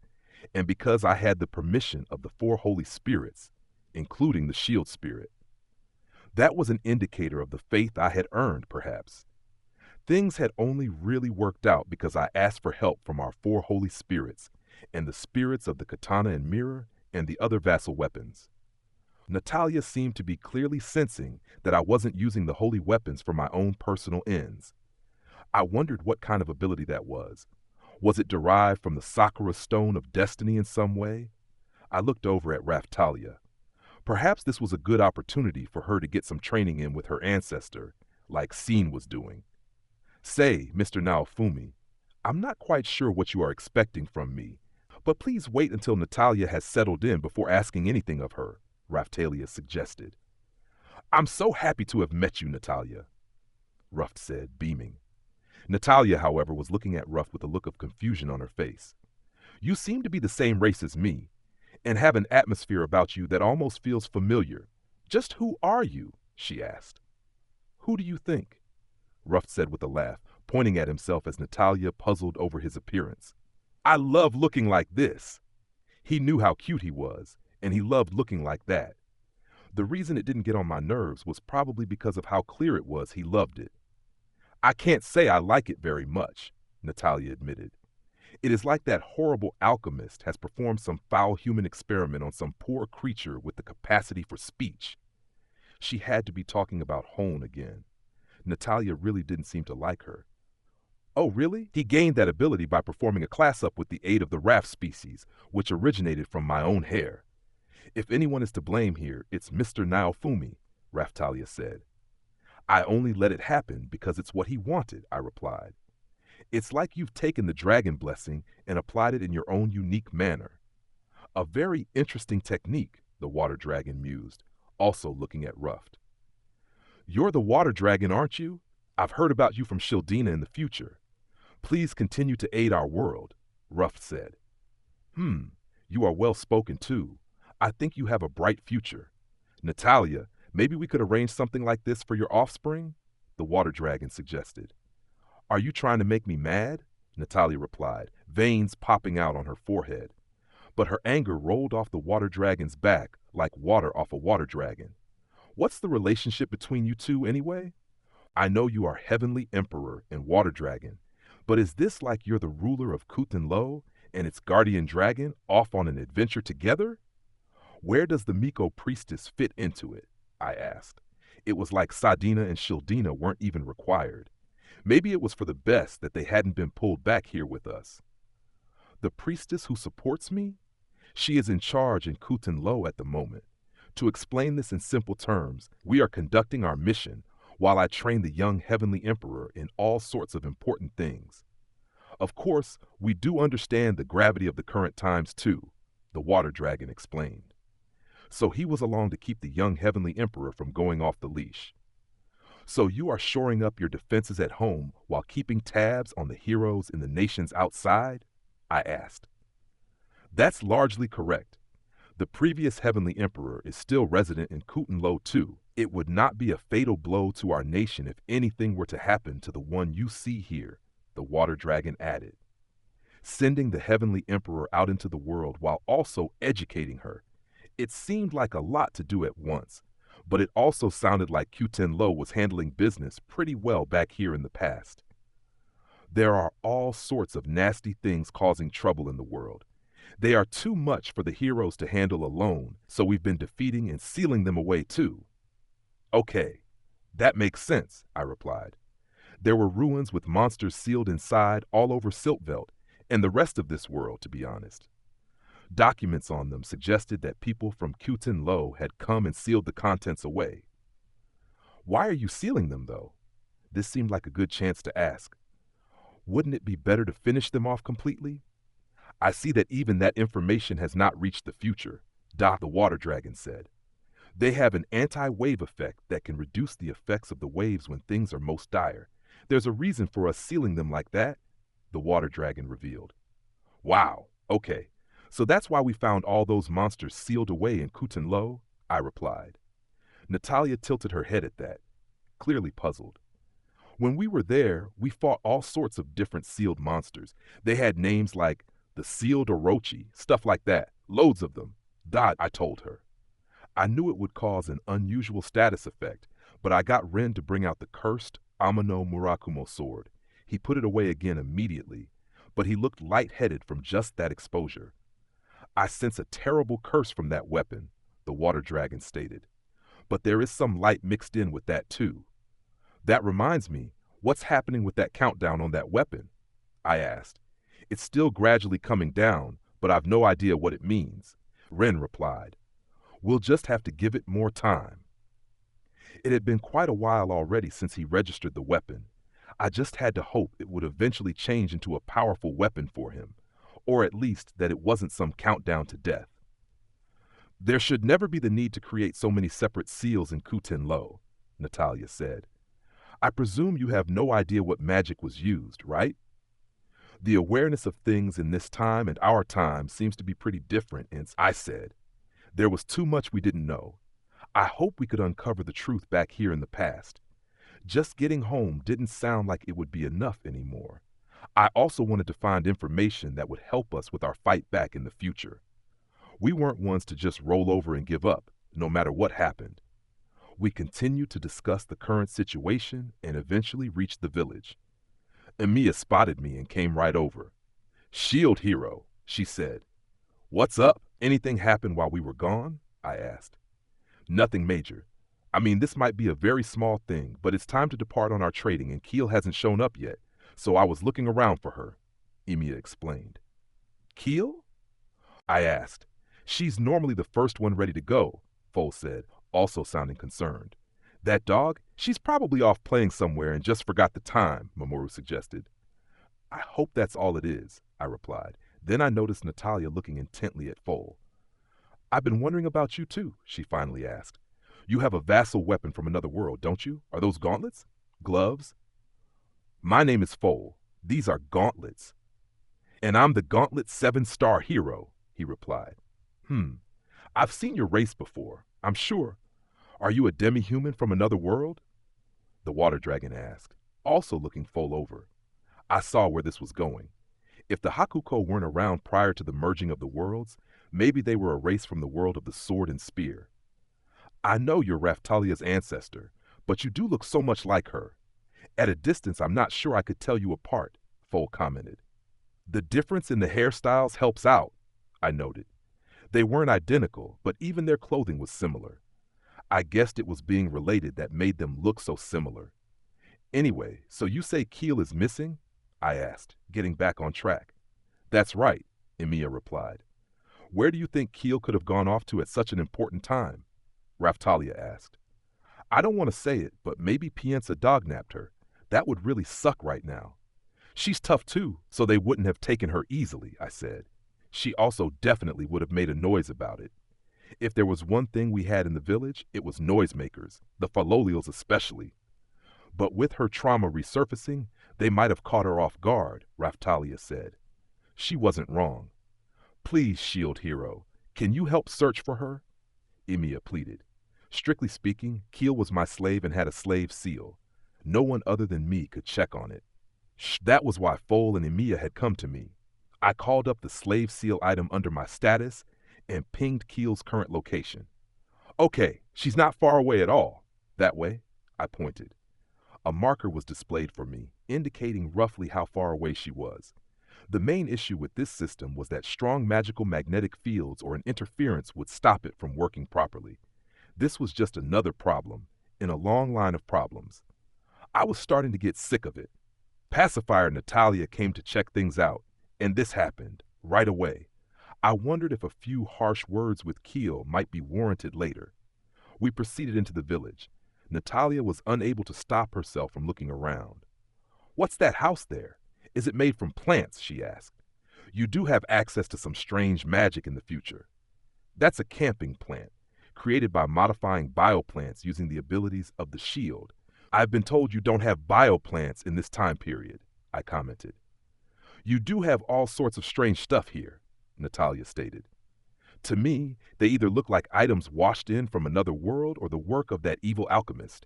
and because I had the permission of the 4 holy spirits, including the shield spirit. That was an indicator of the faith I had earned, perhaps. Things had only really worked out because I asked for help from our 4 holy spirits and the spirits of the katana and mirror and the other vassal weapons. Natalia seemed to be clearly sensing that I wasn't using the holy weapons for my own personal ends. I wondered what kind of ability that was. Was it derived from the Sakura Stone of Destiny in some way? I looked over at Raftalia. Perhaps this was a good opportunity for her to get some training in with her ancestor, like Scene was doing. Say, Mr. Naofumi, I'm not quite sure what you are expecting from me, but please wait until Natalia has settled in before asking anything of her, Raftalia suggested. I'm so happy to have met you, Natalia, Ruff said, beaming. Natalia, however, was looking at Ruff with a look of confusion on her face. You seem to be the same race as me, and have an atmosphere about you that almost feels familiar. Just who are you? She asked. Who do you think? Ruff said with a laugh, pointing at himself as Natalia puzzled over his appearance. I love looking like this. He knew how cute he was, and he loved looking like that. The reason it didn't get on my nerves was probably because of how clear it was he loved it. I can't say I like it very much, Natalia admitted. It is like that horrible alchemist has performed some foul human experiment on some poor creature with the capacity for speech. She had to be talking about Hone again. Natalia really didn't seem to like her. Oh, really? He gained that ability by performing a class-up with the aid of the raft species, which originated from my own hair. If anyone is to blame here, it's Mr. Naofumi, Raftalia said. I only let it happen because it's what he wanted, I replied. It's like you've taken the dragon blessing and applied it in your own unique manner. A very interesting technique, the water dragon mused, also looking at Ruffed. You're the water dragon, aren't you? I've heard about you from Shildina in the future. Please continue to aid our world, Ruff said. You are well spoken too. I think you have a bright future. Natalia, maybe we could arrange something like this for your offspring? The water dragon suggested. Are you trying to make me mad? Natalia replied, veins popping out on her forehead. But her anger rolled off the water dragon's back like water off a water dragon. What's the relationship between you two anyway? I know you are Heavenly Emperor and Water Dragon, but is this like you're the ruler of Kutenlo and its guardian dragon off on an adventure together? Where does the Miko priestess fit into it? I asked. It was like Sadina and Shildina weren't even required. Maybe it was for the best that they hadn't been pulled back here with us. The priestess who supports me? She is in charge in Kutenlo at the moment. To explain this in simple terms, we are conducting our mission while I train the young Heavenly Emperor in all sorts of important things. Of course, we do understand the gravity of the current times too, the Water Dragon explained. So he was along to keep the young Heavenly Emperor from going off the leash. So you are shoring up your defenses at home while keeping tabs on the heroes in the nations outside? I asked. That's largely correct. The previous Heavenly Emperor is still resident in Kutenlo too. It would not be a fatal blow to our nation if anything were to happen to the one you see here, the Water Dragon added. Sending the Heavenly Emperor out into the world while also educating her. It seemed like a lot to do at once, but it also sounded like Kutenlo was handling business pretty well back here in the past. There are all sorts of nasty things causing trouble in the world. They are too much for the heroes to handle alone, so we've been defeating and sealing them away too. Okay, that makes sense, I replied. There were ruins with monsters sealed inside all over Siltveld and the rest of this world, to be honest. Documents on them suggested that people from Kutenlo had come and sealed the contents away. Why are you sealing them, though? This seemed like a good chance to ask. Wouldn't it be better to finish them off completely? I see that even that information has not reached the future, the Water Dragon said. They have an anti-wave effect that can reduce the effects of the waves when things are most dire. There's a reason for us sealing them like that, the Water Dragon revealed. Wow, okay. So that's why we found all those monsters sealed away in Kutenlo, I replied. Natalia tilted her head at that, clearly puzzled. When we were there, we fought all sorts of different sealed monsters. They had names like the Sealed Orochi, stuff like that, loads of them. I told her. I knew it would cause an unusual status effect, but I got Ren to bring out the cursed Amano Murakumo sword. He put it away again immediately, but he looked lightheaded from just that exposure. I sense a terrible curse from that weapon, the Water Dragon stated. But there is some light mixed in with that too. That reminds me, what's happening with that countdown on that weapon? I asked. It's still gradually coming down, but I've no idea what it means. Ren replied. We'll just have to give it more time. It had been quite a while already since he registered the weapon. I just had to hope it would eventually change into a powerful weapon for him, or at least that it wasn't some countdown to death. There should never be the need to create so many separate seals in Kutenlo, Natalia said. I presume you have no idea what magic was used, right? The awareness of things in this time and our time seems to be pretty different, I said. There was too much we didn't know. I hope we could uncover the truth back here in the past. Just getting home didn't sound like it would be enough anymore. I also wanted to find information that would help us with our fight back in the future. We weren't ones to just roll over and give up, no matter what happened. We continued to discuss the current situation and eventually reached the village. Emiya spotted me and came right over. Shield hero, she said. What's up? Anything happened while we were gone? I asked. Nothing major. I mean, this might be a very small thing, but it's time to depart on our trading and Keel hasn't shown up yet, so I was looking around for her, Emiya explained. Keel? I asked. She's normally the first one ready to go, Foal said, also sounding concerned. That dog? She's probably off playing somewhere and just forgot the time, Mamoru suggested. I hope that's all it is, I replied. Then I noticed Natalia looking intently at Foal. I've been wondering about you too, she finally asked. You have a vassal weapon from another world, don't you? Are those gauntlets? Gloves? My name is Foal. These are gauntlets. And I'm the Gauntlet 7-star hero, he replied. I've seen your race before, I'm sure. Are you a demi-human from another world? The Water Dragon asked, also looking Foal over. I saw where this was going. If the Hakuko weren't around prior to the merging of the worlds, maybe they were a race from the world of the sword and spear. I know you're Raphtalia's ancestor, but you do look so much like her. At a distance, I'm not sure I could tell you apart, Foal commented. The difference in the hairstyles helps out, I noted. They weren't identical, but even their clothing was similar. I guessed it was being related that made them look so similar. Anyway, so you say Keel is missing? I asked, getting back on track. That's right, Emiya replied. Where do you think Keel could have gone off to at such an important time? Raphtalia asked. I don't want to say it, but maybe Pienza dognapped her. That would really suck right now. She's tough too, so they wouldn't have taken her easily, I said. She also definitely would have made a noise about it. If there was one thing we had in the village, it was noisemakers, the Falolials especially. But with her trauma resurfacing, they might have caught her off guard, Raftalia said. She wasn't wrong. Please, Shield Hero, can you help search for her? Emiya pleaded. Strictly speaking, Keel was my slave and had a slave seal. No one other than me could check on it. That was why Foal and Emiya had come to me. I called up the slave seal item under my status and pinged Keel's current location. Okay, she's not far away at all. That way, I pointed. A marker was displayed for me, indicating roughly how far away she was. The main issue with this system was that strong magical magnetic fields or an interference would stop it from working properly. This was just another problem in a long line of problems. I was starting to get sick of it. Pacifier Natalia came to check things out, and this happened, right away. I wondered if a few harsh words with Keel might be warranted later. We proceeded into the village. Natalia was unable to stop herself from looking around. What's that house there? Is it made from plants? She asked. You do have access to some strange magic in the future. That's a camping plant, created by modifying bioplants using the abilities of the shield. I've been told you don't have bioplants in this time period, I commented. You do have all sorts of strange stuff here, Natalia stated. To me, they either look like items washed in from another world or the work of that evil alchemist.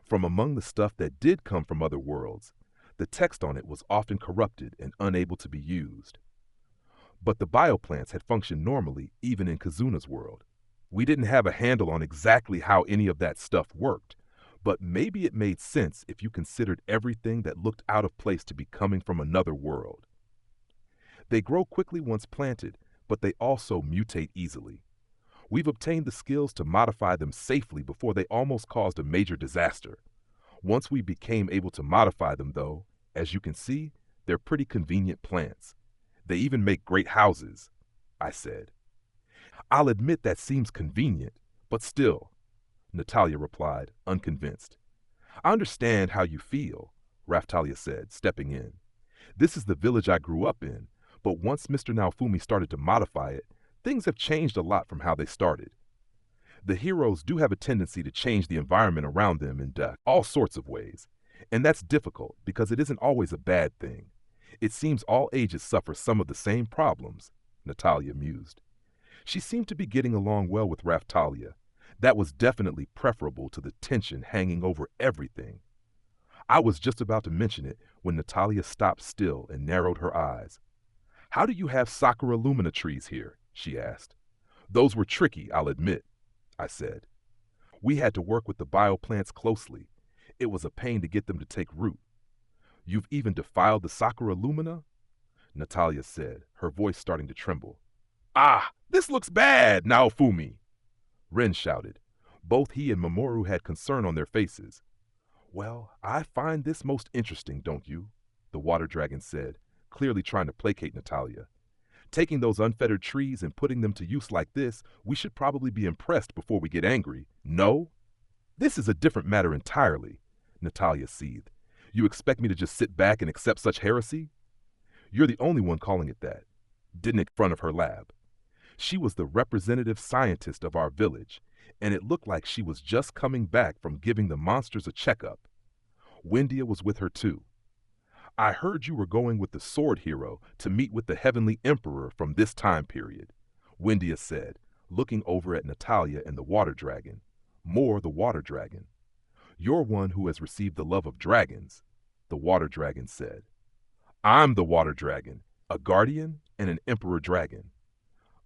From among the stuff that did come from other worlds, the text on it was often corrupted and unable to be used. But the bioplants had functioned normally even in Kazuna's world. We didn't have a handle on exactly how any of that stuff worked, but maybe it made sense if you considered everything that looked out of place to be coming from another world. They grow quickly once planted, but they also mutate easily. We've obtained the skills to modify them safely before they almost caused a major disaster. Once we became able to modify them, though, as you can see, they're pretty convenient plants. They even make great houses, I said. I'll admit that seems convenient, but still, Natalia replied, unconvinced. I understand how you feel, Raftalia said, stepping in. This is the village I grew up in, but once Mr. Naofumi started to modify it, things have changed a lot from how they started. The heroes do have a tendency to change the environment around them in all sorts of ways, and that's difficult because it isn't always a bad thing. It seems all ages suffer some of the same problems, Natalia mused. She seemed to be getting along well with Raftalia. That was definitely preferable to the tension hanging over everything. I was just about to mention it when Natalia stopped still and narrowed her eyes. How do you have Sakura Lumina trees here? She asked. Those were tricky, I'll admit, I said. We had to work with the bioplants closely. It was a pain to get them to take root. You've even defiled the Sakura Lumina? Natalia said, her voice starting to tremble. Ah, this looks bad, Naofumi! Ren shouted. Both he and Mamoru had concern on their faces. Well, I find this most interesting, don't you? The water dragon said, clearly trying to placate Natalia. Taking those unfettered trees and putting them to use like this, we should probably be impressed before we get angry. No? This is a different matter entirely, Natalia seethed. You expect me to just sit back and accept such heresy? You're the only one calling it that. Didn't in front of her lab. She was the representative scientist of our village, and it looked like she was just coming back from giving the monsters a checkup. Wendia was with her too. I heard you were going with the sword hero to meet with the heavenly emperor from this time period, Wendia said, looking over at Natalia and the water dragon. More the water dragon. You're one who has received the love of dragons, the water dragon said. I'm the water dragon, a guardian and an emperor dragon.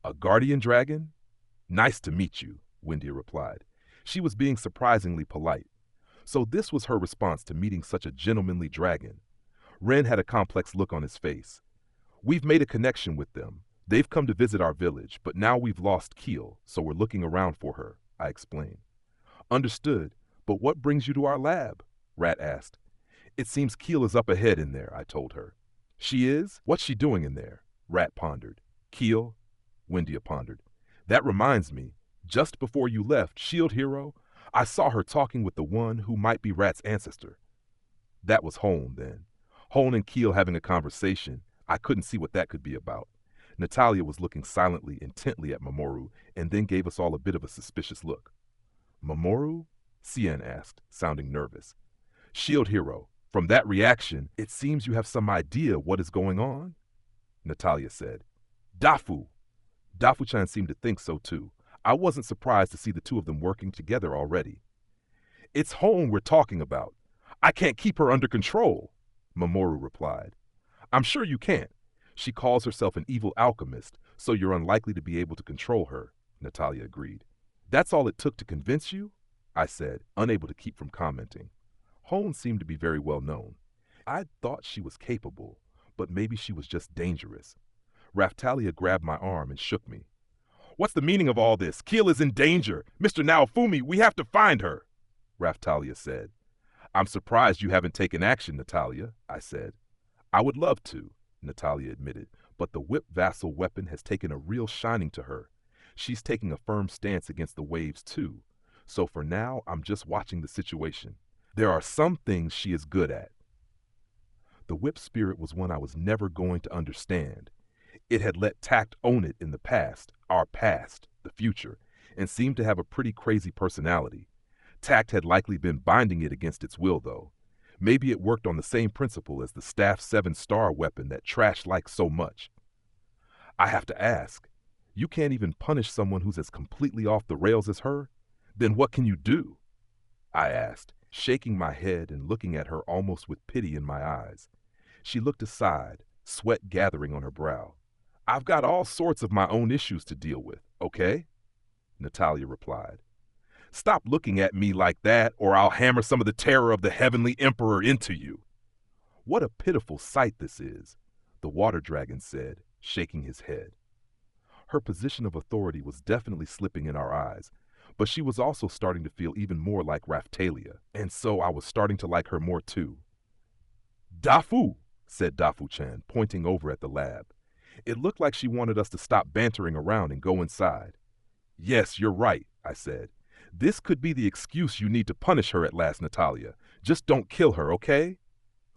A guardian dragon? Nice to meet you, Wendia replied. She was being surprisingly polite. So this was her response to meeting such a gentlemanly dragon. Ren had a complex look on his face. We've made a connection with them. They've come to visit our village, but now we've lost Keel, so we're looking around for her, I explained. Understood, but what brings you to our lab? Rat asked. It seems Keel is up ahead in there, I told her. She is? What's she doing in there? Rat pondered. Keel? Wendia pondered. That reminds me, just before you left, Shield Hero, I saw her talking with the one who might be Rat's ancestor. That was Hone, then. Hone and Keel having a conversation. I couldn't see what that could be about. Natalia was looking silently, intently at Mamoru, and then gave us all a bit of a suspicious look. Mamoru? Cien asked, sounding nervous. Shield Hero, from that reaction, it seems you have some idea what is going on? Natalia said. Dafu. Dafu-chan seemed to think so too. I wasn't surprised to see the two of them working together already. It's Hone we're talking about. I can't keep her under control, Mamoru replied. I'm sure you can't. She calls herself an evil alchemist, so you're unlikely to be able to control her, Natalia agreed. That's all it took to convince you? I said, unable to keep from commenting. Hone seemed to be very well known. I thought she was capable, but maybe she was just dangerous. Raftalia grabbed my arm and shook me. What's the meaning of all this? Keel is in danger. Mr. Naofumi, we have to find her, Raftalia said. I'm surprised you haven't taken action, Natalia, I said. I would love to, Natalia admitted, but the whip vassal weapon has taken a real shining to her. She's taking a firm stance against the waves too, so for now I'm just watching the situation. There are some things she is good at. The whip spirit was one I was never going to understand. It had let tact own it in the past, our past, the future, and seemed to have a pretty crazy personality. Tact had likely been binding it against its will, though. Maybe it worked on the same principle as the Staff 7-star weapon that Trash liked so much. I have to ask, you can't even punish someone who's as completely off the rails as her? Then what can you do? I asked, shaking my head and looking at her almost with pity in my eyes. She looked aside, sweat gathering on her brow. I've got all sorts of my own issues to deal with, okay? Natalia replied. Stop looking at me like that, or I'll hammer some of the terror of the Heavenly Emperor into you. What a pitiful sight this is, the water dragon said, shaking his head. Her position of authority was definitely slipping in our eyes, but she was also starting to feel even more like Raftalia, and so I was starting to like her more too. Dafu, said Dafu-chan, pointing over at the lab. It looked like she wanted us to stop bantering around and go inside. Yes, you're right, I said. This could be the excuse you need to punish her at last, Natalia. Just don't kill her, okay?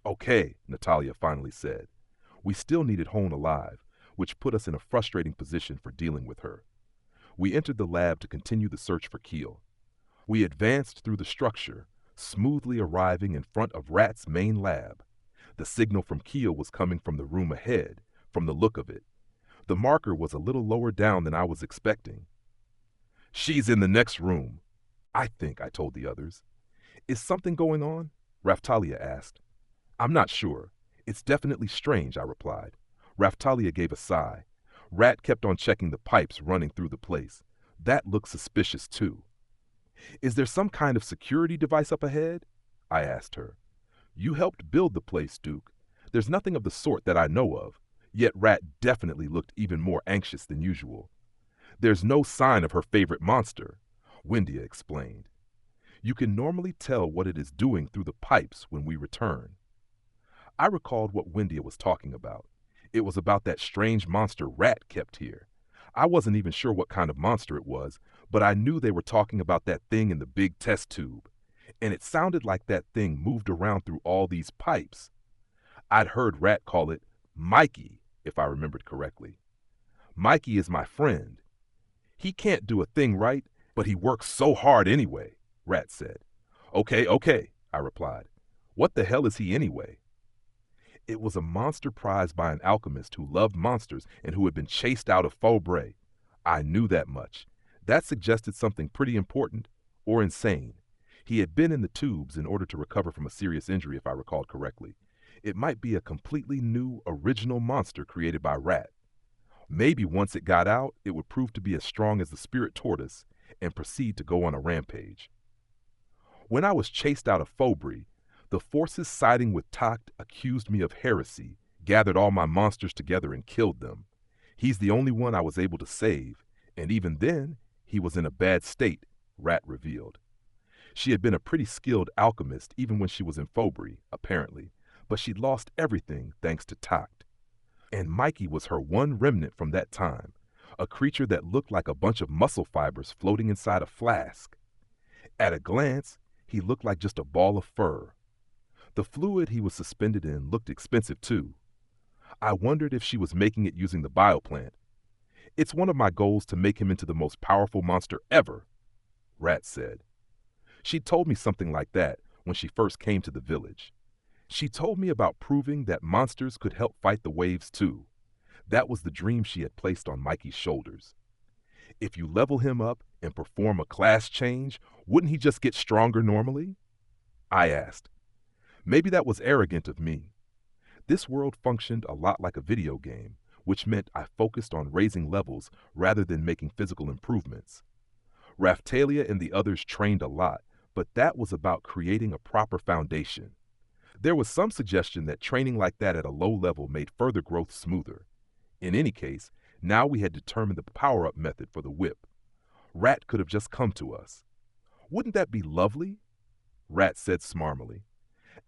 Okay, Natalia finally said. We still needed Hone alive, which put us in a frustrating position for dealing with her. We entered the lab to continue the search for Keel. We advanced through the structure, smoothly arriving in front of Rat's main lab. The signal from Keel was coming from the room ahead, from the look of it. The marker was a little lower down than I was expecting. She's in the next room, I think, I told the others. Is something going on? Raftalia asked. I'm not sure. It's definitely strange, I replied. Raftalia gave a sigh. Rat kept on checking the pipes running through the place. That looked suspicious too. Is there some kind of security device up ahead? I asked her. You helped build the place, Duke. There's nothing of the sort that I know of, yet Rat definitely looked even more anxious than usual. There's no sign of her favorite monster, Windia explained. You can normally tell what it is doing through the pipes when we return. I recalled what Windia was talking about. It was about that strange monster Rat kept here. I wasn't even sure what kind of monster it was, but I knew they were talking about that thing in the big test tube. And it sounded like that thing moved around through all these pipes. I'd heard Rat call it Mikey, if I remembered correctly. Mikey is my friend. He can't do a thing right, but he works so hard anyway, Rat said. Okay, I replied. What the hell is he anyway? It was a monster prized by an alchemist who loved monsters and who had been chased out of Faubourg. I knew that much. That suggested something pretty important or insane. He had been in the tubes in order to recover from a serious injury, if I recalled correctly. It might be a completely new, original monster created by Rat. Maybe once it got out, it would prove to be as strong as the spirit tortoise and proceed to go on a rampage. When I was chased out of Faubourg, the forces siding with Tact accused me of heresy, gathered all my monsters together and killed them. He's the only one I was able to save, and even then, he was in a bad state, Rat revealed. She had been a pretty skilled alchemist even when she was in Faubourg, apparently, but she'd lost everything thanks to Tact. And Mikey was her one remnant from that time, a creature that looked like a bunch of muscle fibers floating inside a flask. At a glance, he looked like just a ball of fur. The fluid he was suspended in looked expensive too. I wondered if she was making it using the bioplant. It's one of my goals to make him into the most powerful monster ever, Rat said. She told me something like that, when she first came to the village. She told me about proving that monsters could help fight the waves too. That was the dream she had placed on Mikey's shoulders. If you level him up and perform a class change, wouldn't he just get stronger normally? I asked. Maybe that was arrogant of me. This world functioned a lot like a video game, which meant I focused on raising levels rather than making physical improvements. Raftalia and the others trained a lot, but that was about creating a proper foundation. There was some suggestion that training like that at a low level made further growth smoother. In any case, now we had determined the power-up method for the whip. Rat could have just come to us. Wouldn't that be lovely? Rat said smarmily.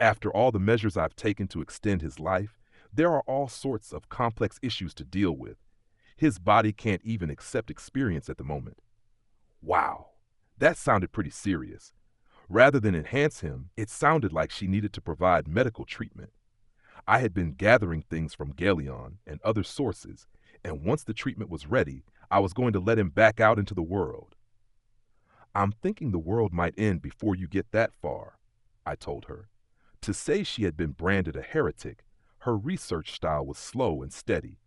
After all the measures I've taken to extend his life, there are all sorts of complex issues to deal with. His body can't even accept experience at the moment. Wow, that sounded pretty serious. Rather than enhance him, it sounded like she needed to provide medical treatment. I had been gathering things from Galeon and other sources, and once the treatment was ready, I was going to let him back out into the world. I'm thinking the world might end before you get that far, I told her. To say she had been branded a heretic, her research style was slow and steady.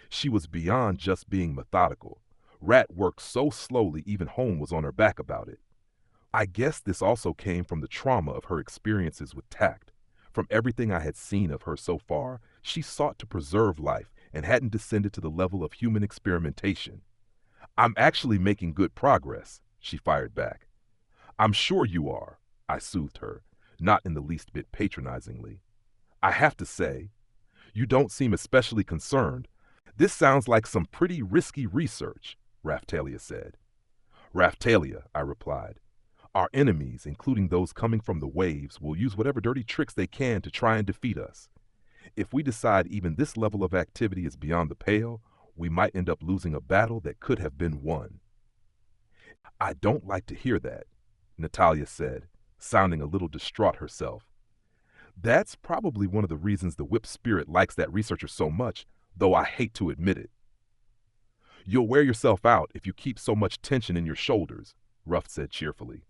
She was beyond just being methodical. Rat worked so slowly even Home was on her back about it. I guess this also came from the trauma of her experiences with tact. From everything I had seen of her so far, she sought to preserve life and hadn't descended to the level of human experimentation. I'm actually making good progress, she fired back. I'm sure you are, I soothed her, not in the least bit patronizingly. I have to say, you don't seem especially concerned. This sounds like some pretty risky research, Raftalia said. Raftalia, I replied. Our enemies, including those coming from the waves, will use whatever dirty tricks they can to try and defeat us. If we decide even this level of activity is beyond the pale, we might end up losing a battle that could have been won. I don't like to hear that, Natalia said, sounding a little distraught herself. That's probably one of the reasons the whip spirit likes that researcher so much, though I hate to admit it. You'll wear yourself out if you keep so much tension in your shoulders, Ruff said cheerfully.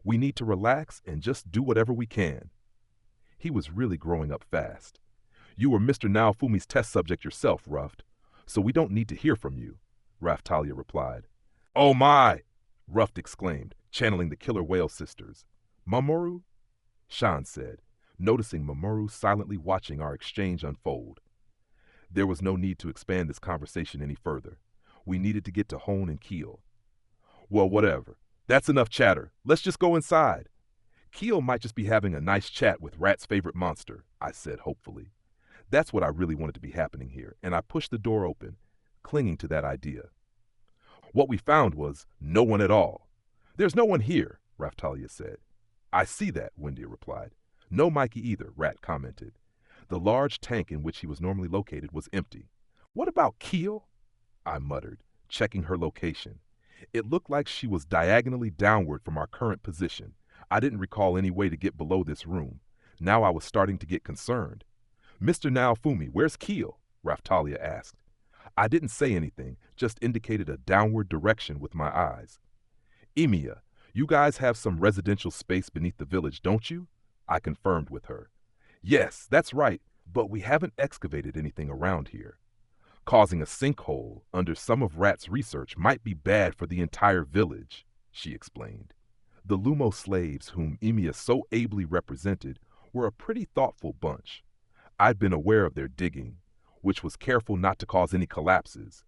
We need to relax and just do whatever we can. He was really growing up fast. You were Mr. Naofumi's test subject yourself, Ruff, so we don't need to hear from you, Raftalia replied. Oh my! Ruff exclaimed, channeling the killer whale sisters. Mamoru? Shan said, noticing Mamoru silently watching our exchange unfold. There was no need to expand this conversation any further. We needed to get to Hone and Keel. Well, whatever. That's enough chatter. Let's just go inside. Keel might just be having a nice chat with Rat's favorite monster, I said hopefully. That's what I really wanted to be happening here, and I pushed the door open, clinging to that idea. What we found was no one at all. There's no one here, Raftalia said. I see that, Wendy replied. No Mikey either, Rat commented. The large tank in which he was normally located was empty. What about Keel? I muttered, checking her location. It looked like she was diagonally downward from our current position. I didn't recall any way to get below this room. Now I was starting to get concerned. Mr. Naofumi, where's Keel? Raftalia asked. I didn't say anything, just indicated a downward direction with my eyes. Emiya, you guys have some residential space beneath the village, don't you? I confirmed with her. Yes, that's right, but we haven't excavated anything around here. Causing a sinkhole under some of Rat's research might be bad for the entire village, she explained. The Lumo slaves whom Emiya so ably represented were a pretty thoughtful bunch. I'd been aware of their digging, which was careful not to cause any collapses.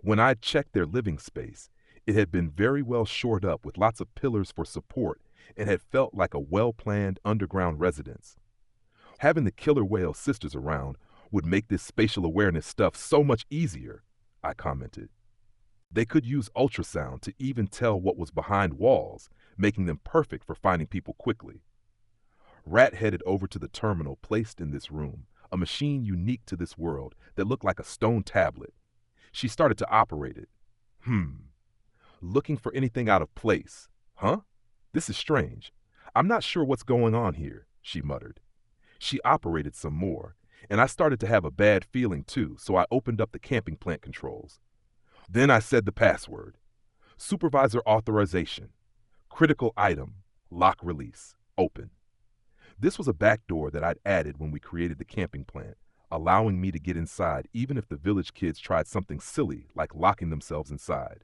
When I'd checked their living space, it had been very well shored up with lots of pillars for support and had felt like a well-planned underground residence. Having the killer whale sisters around would make this spatial awareness stuff so much easier, I commented. They could use ultrasound to even tell what was behind walls, making them perfect for finding people quickly. Rat headed over to the terminal placed in this room, a machine unique to this world that looked like a stone tablet. She started to operate it. Looking for anything out of place. Huh? This is strange. I'm not sure what's going on here, she muttered. She operated some more, and I started to have a bad feeling too, so I opened up the camping plant controls. Then I said the password. Supervisor authorization. Critical item. Lock release. Open. This was a back door that I'd added when we created the camping plant, allowing me to get inside even if the village kids tried something silly like locking themselves inside.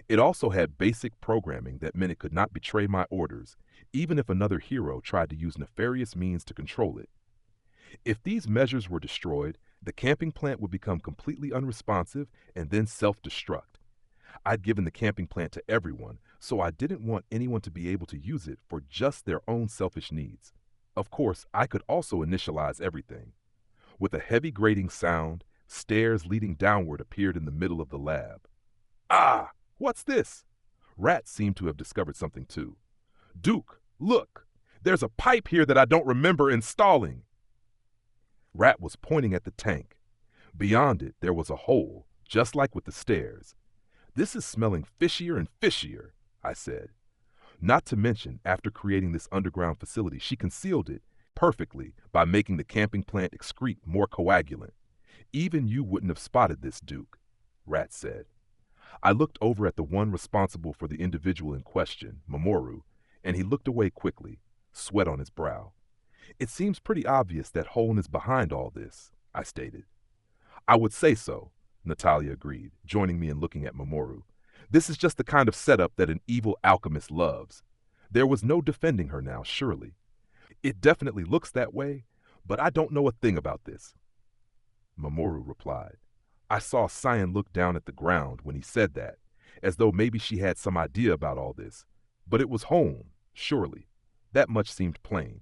It also had basic programming that meant it could not betray my orders, even if another hero tried to use nefarious means to control it. If these measures were destroyed, the camping plant would become completely unresponsive and then self-destruct. I'd given the camping plant to everyone, so I didn't want anyone to be able to use it for just their own selfish needs. Of course, I could also initialize everything. With a heavy grating sound, stairs leading downward appeared in the middle of the lab. Ah! What's this? Rat seemed to have discovered something too. Duke, look! There's a pipe here that I don't remember installing. Rat was pointing at the tank. Beyond it, there was a hole, just like with the stairs. This is smelling fishier and fishier, I said. Not to mention, after creating this underground facility, she concealed it perfectly by making the camping plant excrete more coagulant. Even you wouldn't have spotted this, Duke, Rat said. I looked over at the one responsible for the individual in question, Mamoru, and he looked away quickly, sweat on his brow. It seems pretty obvious that Hone is behind all this, I stated. I would say so, Natalia agreed, joining me in looking at Mamoru. This is just the kind of setup that an evil alchemist loves. There was no defending her now, surely. It definitely looks that way, but I don't know a thing about this. Mamoru replied. I saw Cyan look down at the ground when he said that, as though maybe she had some idea about all this. But it was Hone, surely. That much seemed plain.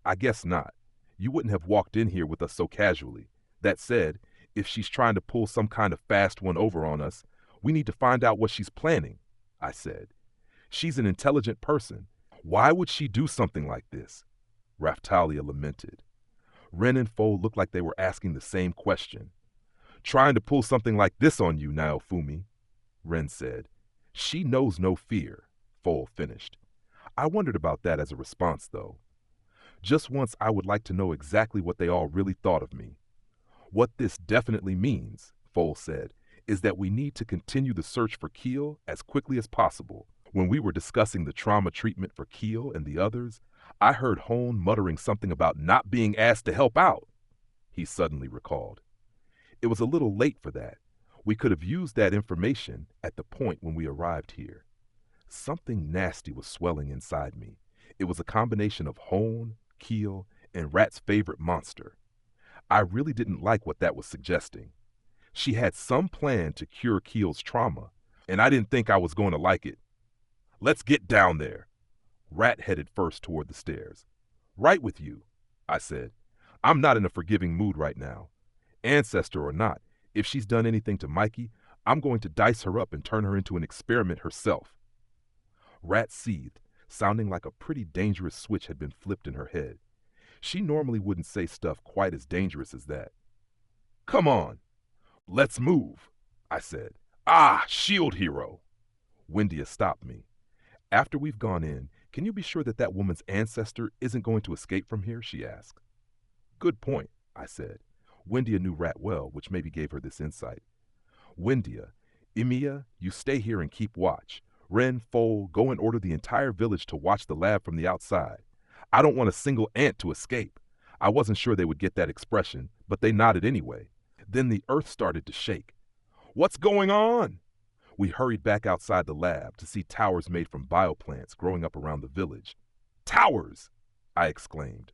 I guess not. You wouldn't have walked in here with us so casually. That said, if she's trying to pull some kind of fast one over on us, we need to find out what she's planning, I said. She's an intelligent person. Why would she do something like this? Raftalia lamented. Ren and Foe looked like they were asking the same question. Trying to pull something like this on you, Naofumi, Ren said. She knows no fear, Foe finished. I wondered about that as a response, though. Just once I would like to know exactly what they all really thought of me. What this definitely means, Foe said, is that we need to continue the search for Keel as quickly as possible. When we were discussing the trauma treatment for Keel and the others, I heard Hone muttering something about not being asked to help out, he suddenly recalled. It was a little late for that. We could have used that information at the point when we arrived here. Something nasty was swelling inside me. It was a combination of Hone, Keel, and Rat's favorite monster. I really didn't like what that was suggesting. She had some plan to cure Keel's trauma, and I didn't think I was going to like it. Let's get down there. Rat headed first toward the stairs. Right with you, I said. I'm not in a forgiving mood right now. Ancestor or not, if she's done anything to Mikey, I'm going to dice her up and turn her into an experiment herself. Rat seethed, sounding like a pretty dangerous switch had been flipped in her head. She normally wouldn't say stuff quite as dangerous as that. Come on, let's move, I said. Ah, shield hero. Windia stopped me. After we've gone in, can you be sure that that woman's ancestor isn't going to escape from here? She asked. Good point, I said. Windia knew Rat well, which maybe gave her this insight. Windia, Emiya, you stay here and keep watch. Ren, Foal, go and order the entire village to watch the lab from the outside. I don't want a single ant to escape. I wasn't sure they would get that expression, but they nodded anyway. Then the earth started to shake. What's going on? We hurried back outside the lab to see towers made from bioplants growing up around the village. Towers! I exclaimed.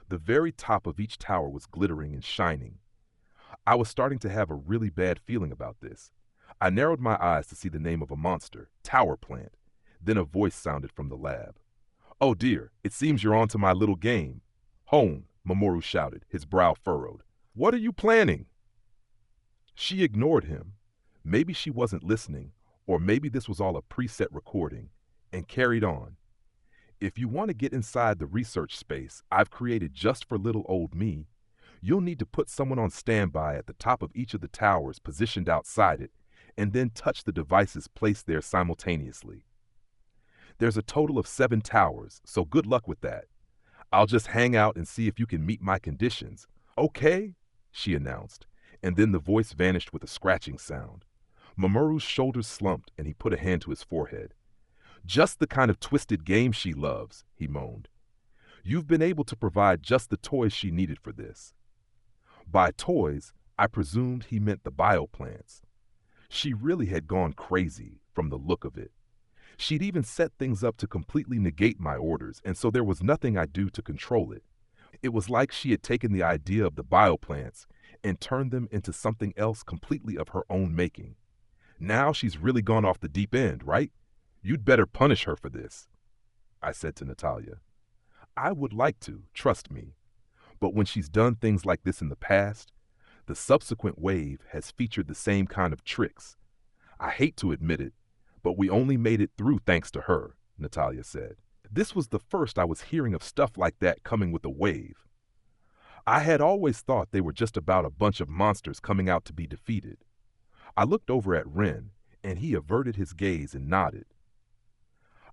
The very top of each tower was glittering and shining. I was starting to have a really bad feeling about this. I narrowed my eyes to see the name of a monster, Tower Plant. Then a voice sounded from the lab. Oh dear, it seems you're on to my little game. Hone, Mamoru shouted, his brow furrowed. What are you planning? She ignored him. Maybe she wasn't listening, or maybe this was all a preset recording, and carried on. If you want to get inside the research space I've created just for little old me, you'll need to put someone on standby at the top of each of the towers positioned outside it, and then touch the devices placed there simultaneously. There's a total of 7 towers, so good luck with that. I'll just hang out and see if you can meet my conditions. Okay, she announced, and then the voice vanished with a scratching sound. Mamoru's shoulders slumped and he put a hand to his forehead. Just the kind of twisted game she loves, he moaned. You've been able to provide just the toys she needed for this. By toys, I presumed he meant the bioplants. She really had gone crazy from the look of it. She'd even set things up to completely negate my orders, and so there was nothing I'd do to control it. It was like she had taken the idea of the bioplants and turned them into something else completely of her own making. Now she's really gone off the deep end, right? You'd better punish her for this, I said to Natalia. I would like to, trust me. But when she's done things like this in the past, the subsequent wave has featured the same kind of tricks. I hate to admit it, but we only made it through thanks to her, Natalia said. This was the first I was hearing of stuff like that coming with a wave. I had always thought they were just about a bunch of monsters coming out to be defeated. I looked over at Ren, and he averted his gaze and nodded.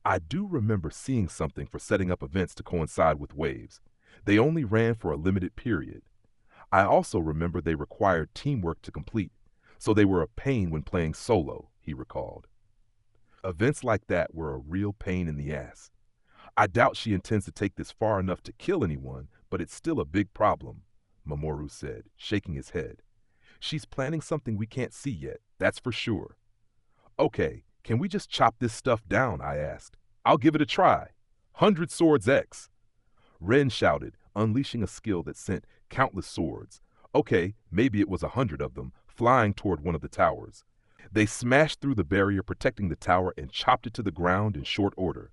I do remember seeing something for setting up events to coincide with waves. They only ran for a limited period. I also remember they required teamwork to complete, so they were a pain when playing solo, he recalled. Events like that were a real pain in the ass. I doubt she intends to take this far enough to kill anyone, but it's still a big problem, Mamoru said, shaking his head. She's planning something we can't see yet, that's for sure. Okay, can we just chop this stuff down, I asked. I'll give it a try. 100 Swords X. Ren shouted, unleashing a skill that sent countless swords. Okay, maybe it was 100 of them, flying toward one of the towers. They smashed through the barrier protecting the tower and chopped it to the ground in short order.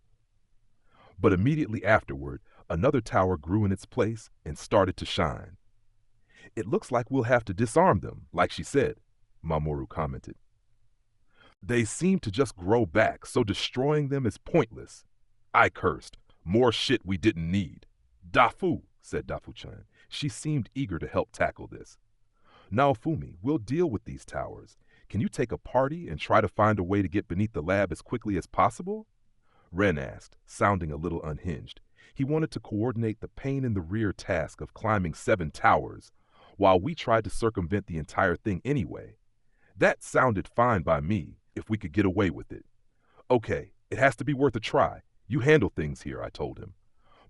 But immediately afterward, another tower grew in its place and started to shine. It looks like we'll have to disarm them, like she said, Mamoru commented. They seem to just grow back, so destroying them is pointless. I cursed. More shit we didn't need. Dafu, said Dafu-chan. She seemed eager to help tackle this. Naofumi, we'll deal with these towers. Can you take a party and try to find a way to get beneath the lab as quickly as possible? Ren asked, sounding a little unhinged. He wanted to coordinate the pain-in-the-rear task of climbing 7 towers, while we tried to circumvent the entire thing anyway. That sounded fine by me, if we could get away with it. Okay, it has to be worth a try. You handle things here, I told him.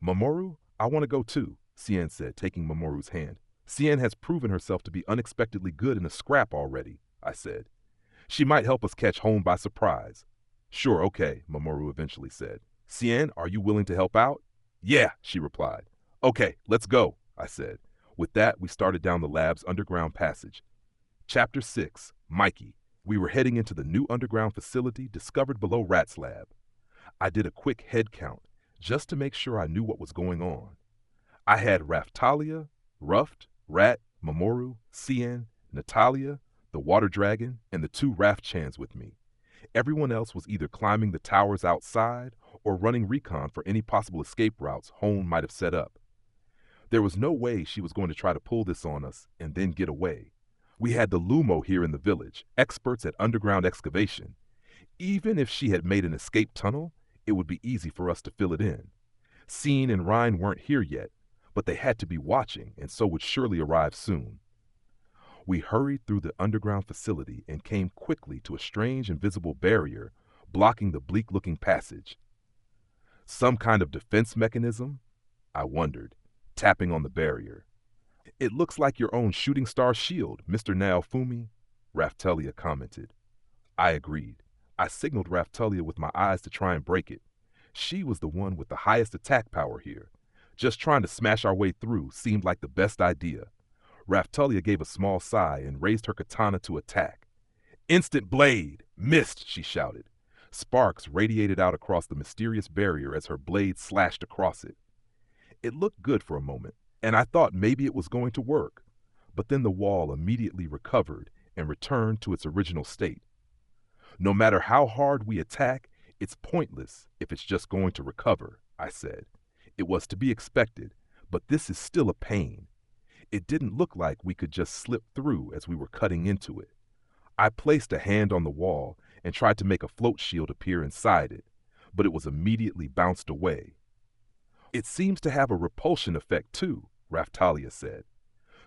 Mamoru, I want to go too, Cien said, taking Mamoru's hand. Cien has proven herself to be unexpectedly good in a scrap already, I said. She might help us catch home by surprise. Sure, okay, Mamoru eventually said. Cien, are you willing to help out? Yeah, she replied. Okay, let's go, I said. With that, we started down the lab's underground passage. Chapter 6, Mikey. We were heading into the new underground facility discovered below Rat's lab. I did a quick head count, just to make sure I knew what was going on. I had Raftalia, Ruffed, Rat, Mamoru, Cien, Natalia, the water dragon, and the 2 Raft-chans with me. Everyone else was either climbing the towers outside or running recon for any possible escape routes Hone might have set up. There was no way she was going to try to pull this on us and then get away. We had the Lumo here in the village, experts at underground excavation. Even if she had made an escape tunnel, it would be easy for us to fill it in. Scene and Rhine weren't here yet, but they had to be watching and so would surely arrive soon. We hurried through the underground facility and came quickly to a strange invisible barrier blocking the bleak-looking passage. Some kind of defense mechanism? I wondered, tapping on the barrier. It looks like your own shooting star shield, Mr. Naofumi, Raftalia commented. I agreed. I signaled Raftalia with my eyes to try and break it. She was the one with the highest attack power here. Just trying to smash our way through seemed like the best idea. Raftalia gave a small sigh and raised her katana to attack. Instant blade! Missed, she shouted. Sparks radiated out across the mysterious barrier as her blade slashed across it. It looked good for a moment, and I thought maybe it was going to work. But then the wall immediately recovered and returned to its original state. No matter how hard we attack, it's pointless if it's just going to recover, I said. It was to be expected, but this is still a pain. It didn't look like we could just slip through as we were cutting into it. I placed a hand on the wall and tried to make a float shield appear inside it, but it was immediately bounced away. It seems to have a repulsion effect too, Raftalia said.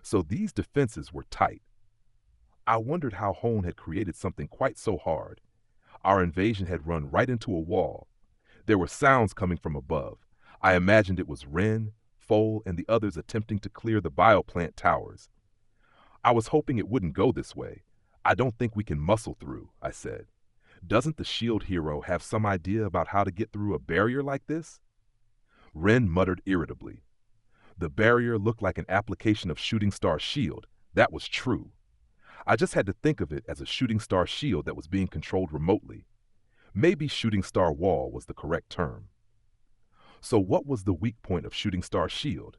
So these defenses were tight. I wondered how Hone had created something quite so hard. Our invasion had run right into a wall. There were sounds coming from above. I imagined it was Ren, Foal, and the others attempting to clear the bioplant towers. I was hoping it wouldn't go this way. I don't think we can muscle through, I said. Doesn't the shield hero have some idea about how to get through a barrier like this? Ren muttered irritably. The barrier looked like an application of Shooting Star shield. That was true. I just had to think of it as a Shooting Star shield that was being controlled remotely. Maybe Shooting Star wall was the correct term. So what was the weak point of Shooting Star shield?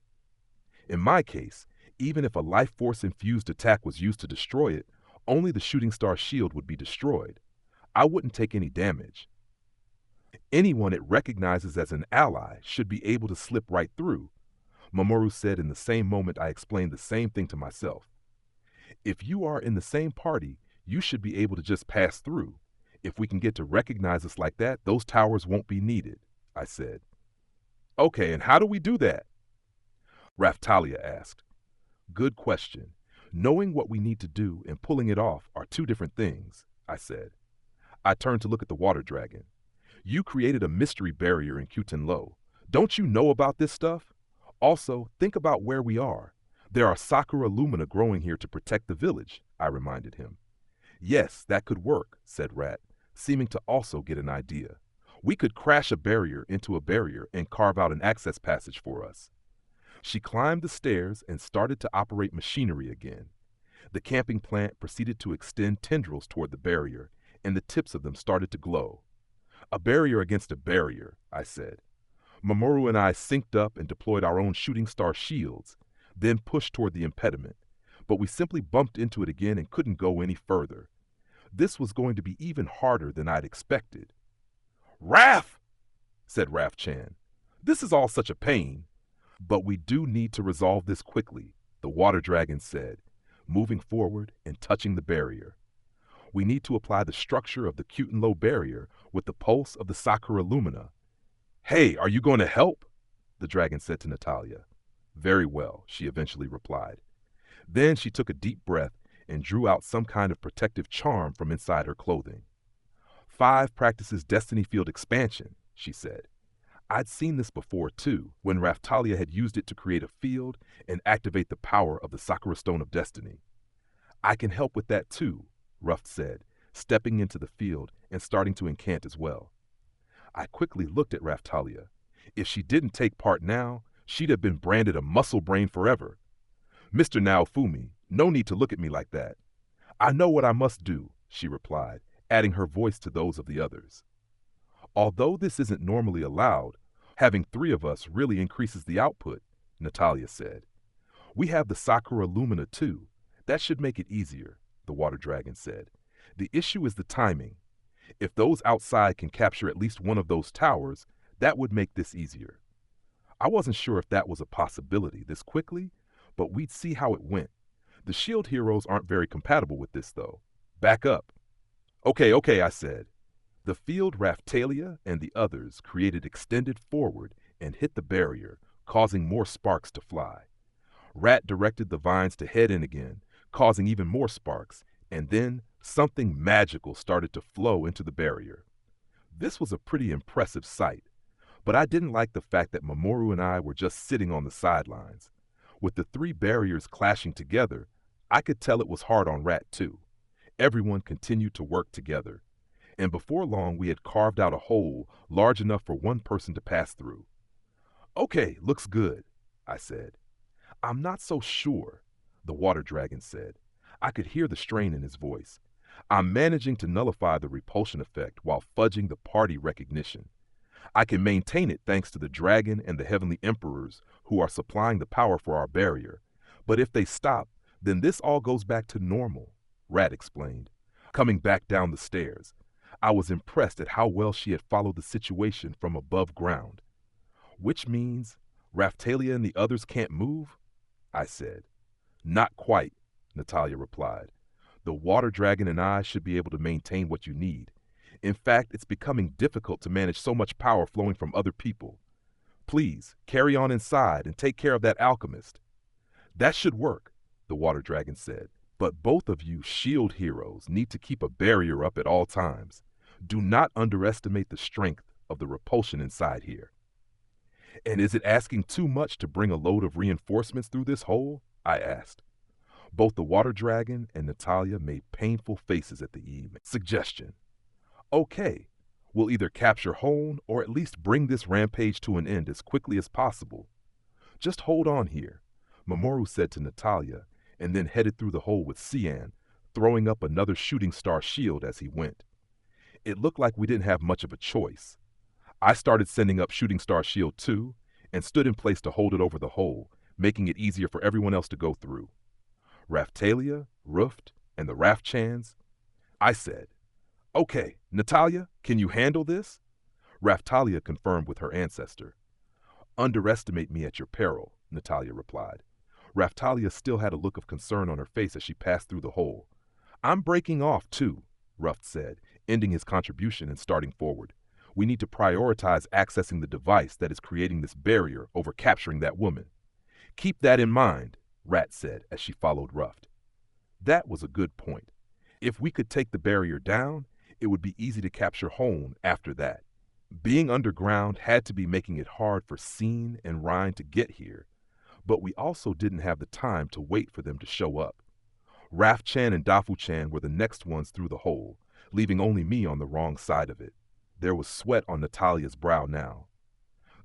In my case, even if a life force infused attack was used to destroy it, only the Shooting Star shield would be destroyed. I wouldn't take any damage. Anyone it recognizes as an ally should be able to slip right through, Mamoru said in the same moment I explained the same thing to myself. If you are in the same party, you should be able to just pass through. If we can get to recognize us like that, those towers won't be needed, I said. Okay, and how do we do that? Raftalia asked. Good question. Knowing what we need to do and pulling it off are two different things, I said. I turned to look at the water dragon. You created a mystery barrier in Kutenlo. Don't you know about this stuff? Also, think about where we are. There are Sakura Lumina growing here to protect the village, I reminded him. Yes, that could work, said Rat, seeming to also get an idea. We could crash a barrier into a barrier and carve out an access passage for us. She climbed the stairs and started to operate machinery again. The camping plant proceeded to extend tendrils toward the barrier, and the tips of them started to glow. A barrier against a barrier, I said. Mamoru and I synced up and deployed our own Shooting Star shields, then pushed toward the impediment, but we simply bumped into it again and couldn't go any further. This was going to be even harder than I'd expected. Raph! Said Raph Chan. This is all such a pain. But we do need to resolve this quickly, the water dragon said, moving forward and touching the barrier. We need to apply the structure of the Kutenlo barrier with the pulse of the Sakura Lumina. Hey, are you going to help? The dragon said to Natalia. Very well, she eventually replied. Then she took a deep breath and drew out some kind of protective charm from inside her clothing. 5 practices Destiny Field expansion, she said. I'd seen this before, too, when Raftalia had used it to create a field and activate the power of the Sakura Stone of Destiny. I can help with that, too, Ruff said, stepping into the field and starting to incant as well. I quickly looked at Raftalia. If she didn't take part now, she'd have been branded a muscle brain forever. Mr. Naofumi, no need to look at me like that. I know what I must do, she replied, adding her voice to those of the others. Although this isn't normally allowed, having 3 of us really increases the output, Natalia said. We have the Sakura Lumina too. That should make it easier, the water dragon said. The issue is the timing. If those outside can capture at least one of those towers, that would make this easier. I wasn't sure if that was a possibility this quickly, but we'd see how it went. The shield heroes aren't very compatible with this though. Back up. Okay, I said. The field Raftalia and the others created extended forward and hit the barrier, causing more sparks to fly. Rat directed the vines to head in again, causing even more sparks, and then something magical started to flow into the barrier. This was a pretty impressive sight, but I didn't like the fact that Mamoru and I were just sitting on the sidelines. With the 3 barriers clashing together, I could tell it was hard on Rat too. Everyone continued to work together, and before long we had carved out a hole large enough for one person to pass through. Okay, looks good, I said. I'm not so sure, the water dragon said. I could hear the strain in his voice. I'm managing to nullify the repulsion effect while fudging the party recognition. I can maintain it thanks to the dragon and the heavenly emperors who are supplying the power for our barrier. But if they stop, then this all goes back to normal, Rat explained, coming back down the stairs. I was impressed at how well she had followed the situation from above ground. Which means Raftalia and the others can't move? I said. Not quite, Natalia replied. The water dragon and I should be able to maintain what you need. In fact, it's becoming difficult to manage so much power flowing from other people. Please, carry on inside and take care of that alchemist. That should work, the water dragon said. But both of you shield heroes need to keep a barrier up at all times. Do not underestimate the strength of the repulsion inside here. And is it asking too much to bring a load of reinforcements through this hole? I asked. Both the water dragon and Natalia made painful faces at the email. Suggestion. Okay, we'll either capture Hone or at least bring this rampage to an end as quickly as possible. Just hold on here, Mamoru said to Natalia, and then headed through the hole with Cian, throwing up another shooting star shield as he went. It looked like we didn't have much of a choice. I started sending up shooting star shield too, and stood in place to hold it over the hole, making it easier for everyone else to go through. Raftalia, Ruft, and the Rafchans. I said, "Okay, Natalia, can you handle this?" Raftalia confirmed with her ancestor. "Underestimate me at your peril," Natalia replied. Raftalia still had a look of concern on her face as she passed through the hole. "I'm breaking off, too," Ruft said, ending his contribution and starting forward. "We need to prioritize accessing the device that is creating this barrier over capturing that woman." "Keep that in mind," Rat said as she followed Ruft. That was a good point. If we could take the barrier down, it would be easy to capture Hone after that. Being underground had to be making it hard for Scene and Rhine to get here, but we also didn't have the time to wait for them to show up. Raf-chan and Dafu-chan were the next ones through the hole, leaving only me on the wrong side of it. There was sweat on Natalia's brow now.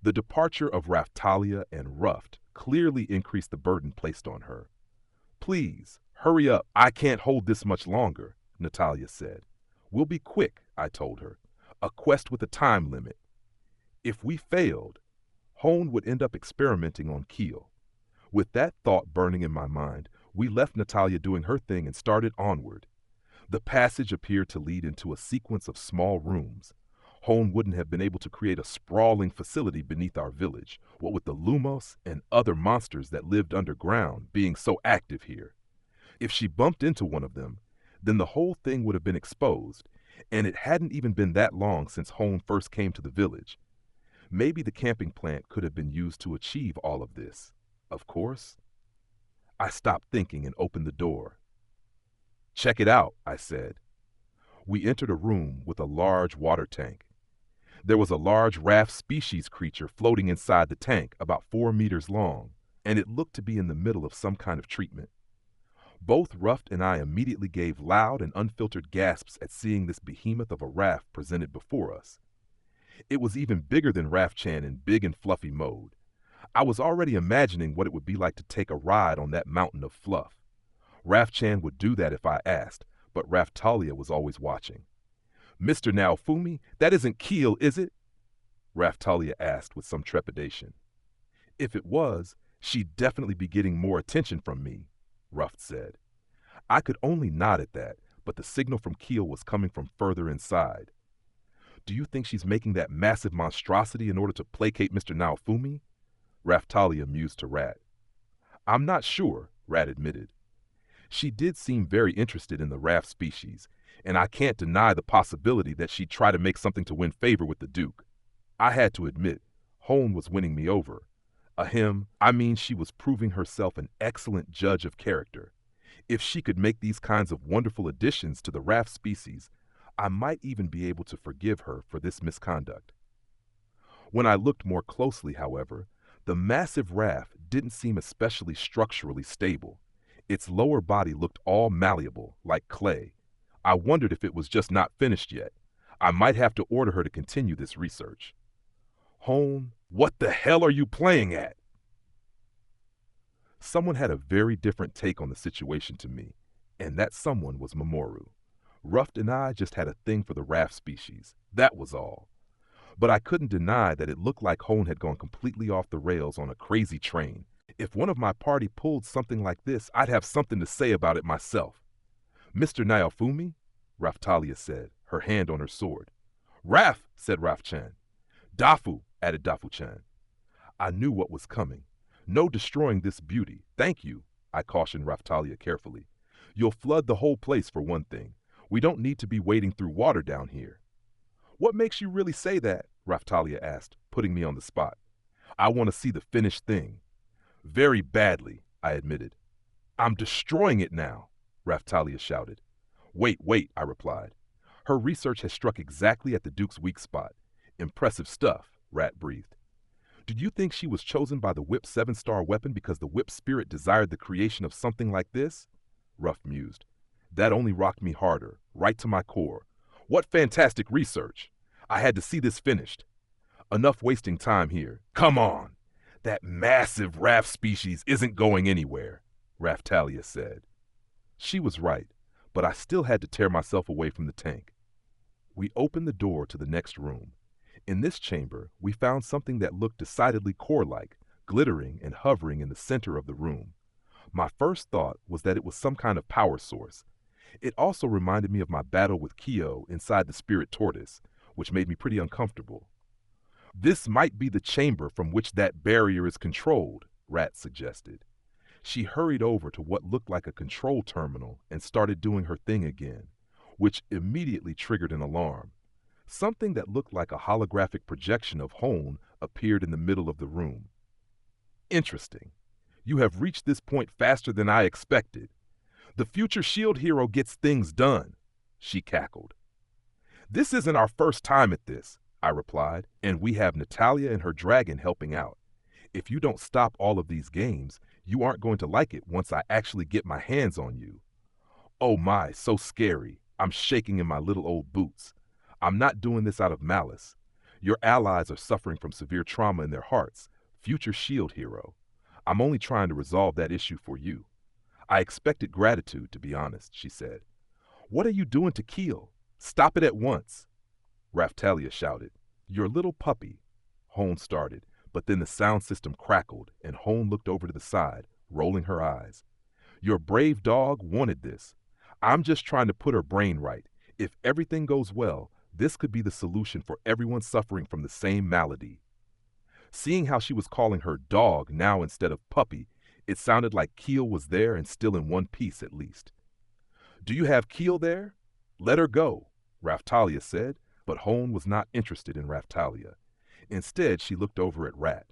The departure of Raftalia and Ruft clearly increased the burden placed on her. "Please, hurry up. I can't hold this much longer," Natalia said. "We'll be quick," I told her. "A quest with a time limit." If we failed, Hone would end up experimenting on Keel. With that thought burning in my mind, we left Natalia doing her thing and started onward. The passage appeared to lead into a sequence of small rooms. Hone wouldn't have been able to create a sprawling facility beneath our village, what with the Lumos and other monsters that lived underground being so active here. If she bumped into one of them, then the whole thing would have been exposed, and it hadn't even been that long since Hone first came to the village. Maybe the camping plant could have been used to achieve all of this. Of course. I stopped thinking and opened the door. "Check it out," I said. We entered a room with a large water tank. There was a large raft species creature floating inside the tank, about 4 meters long, and it looked to be in the middle of some kind of treatment. Both Ruft and I immediately gave loud and unfiltered gasps at seeing this behemoth of a raft presented before us. It was even bigger than Raft-chan in big and fluffy mode. I was already imagining what it would be like to take a ride on that mountain of fluff. Raft-chan would do that if I asked, but Raftalia was always watching. "Mr. Naofumi, that isn't Keel, is it?" Raftalia asked with some trepidation. "If it was, she'd definitely be getting more attention from me," Ruft said. I could only nod at that, but the signal from Keel was coming from further inside. "Do you think she's making that massive monstrosity in order to placate Mr. Naofumi?" Raftalia mused to Rat. "I'm not sure," Rat admitted. She did seem very interested in the raft species, and I can't deny the possibility that she'd try to make something to win favor with the Duke. I had to admit, Hone was winning me over. I mean she was proving herself an excellent judge of character. If she could make these kinds of wonderful additions to the raft species, I might even be able to forgive her for this misconduct. When I looked more closely, however, the massive raft didn't seem especially structurally stable. Its lower body looked all malleable, like clay. I wondered if it was just not finished yet. I might have to order her to continue this research. "Hone, what the hell are you playing at?" Someone had a very different take on the situation to me, and that someone was Mamoru. Ruft and I just had a thing for the raft species. That was all. But I couldn't deny that it looked like Hone had gone completely off the rails on a crazy train. If one of my party pulled something like this, I'd have something to say about it myself. "Mr. Naofumi?" Raftalia said, her hand on her sword. "Raf," said Raf-chan. "Dafu," added Dafu-chan. I knew what was coming. "No destroying this beauty. Thank you," I cautioned Raftalia carefully. "You'll flood the whole place for one thing. We don't need to be wading through water down here." "What makes you really say that?" Raftalia asked, putting me on the spot. "I want to see the finished thing." "Very badly," I admitted. "I'm destroying it now," Raftalia shouted. Wait, I replied. "Her research has struck exactly at the Duke's weak spot. Impressive stuff," Rat breathed. Do you think she was chosen by the Whip 7-star weapon because the Whip spirit desired the creation of something like this? Ruff mused. That only rocked me harder, right to my core. What fantastic research! I had to see this finished. Enough wasting time here. Come on! That massive raft species isn't going anywhere, Raftalia said. She was right, but I still had to tear myself away from the tank. We opened the door to the next room. In this chamber, we found something that looked decidedly core-like, glittering and hovering in the center of the room. My first thought was that it was some kind of power source. It also reminded me of my battle with Kyo inside the spirit tortoise, which made me pretty uncomfortable. This might be the chamber from which that barrier is controlled, Rat suggested. She hurried over to what looked like a control terminal and started doing her thing again, which immediately triggered an alarm. Something that looked like a holographic projection of Hone appeared in the middle of the room. Interesting. You have reached this point faster than I expected. The future shield hero gets things done, she cackled. This isn't our first time at this, I replied, and we have Natalia and her dragon helping out. If you don't stop all of these games, you aren't going to like it once I actually get my hands on you. Oh my, so scary. I'm shaking in my little old boots. I'm not doing this out of malice. Your allies are suffering from severe trauma in their hearts. Future shield hero. I'm only trying to resolve that issue for you. I expected gratitude, to be honest, she said. What are you doing to Keel? Stop it at once. Raftalia shouted. Your little puppy. Hone started, but then the sound system crackled and Hone looked over to the side, rolling her eyes. Your brave dog wanted this. I'm just trying to put her brain right. If everything goes well, this could be the solution for everyone suffering from the same malady. Seeing how she was calling her dog now instead of puppy, it sounded like Keel was there and still in one piece at least. Do you have Keel there? Let her go, Raftalia said, but Hone was not interested in Raftalia. Instead, she looked over at Rat.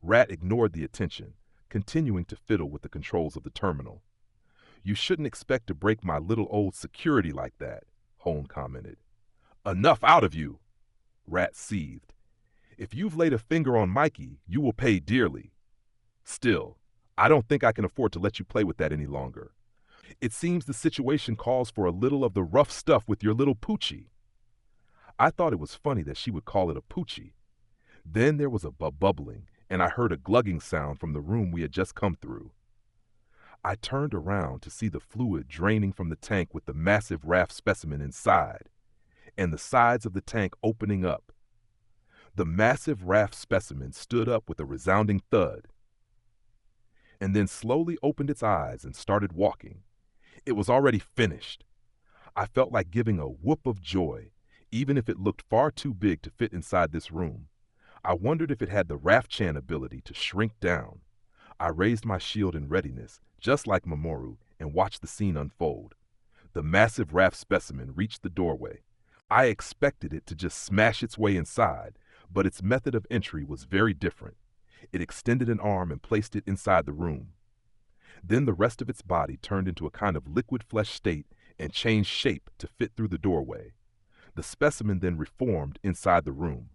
Rat ignored the attention, continuing to fiddle with the controls of the terminal. You shouldn't expect to break my little old security like that, Hone commented. Enough out of you, Rat seethed. If you've laid a finger on Mikey, you will pay dearly. Still, I don't think I can afford to let you play with that any longer. It seems the situation calls for a little of the rough stuff with your little Poochie. I thought it was funny that she would call it a Poochie. Then there was a bubbling, and I heard a glugging sound from the room we had just come through. I turned around to see the fluid draining from the tank with the massive raft specimen inside, and the sides of the tank opening up. The massive raft specimen stood up with a resounding thud, and then slowly opened its eyes and started walking. It was already finished. I felt like giving a whoop of joy, even if it looked far too big to fit inside this room. I wondered if it had the Raft-chan ability to shrink down. I raised my shield in readiness, just like Mamoru, and watched the scene unfold. The massive raft specimen reached the doorway. I expected it to just smash its way inside, but its method of entry was very different. It extended an arm and placed it inside the room. Then the rest of its body turned into a kind of liquid flesh state and changed shape to fit through the doorway. The specimen then reformed inside the room.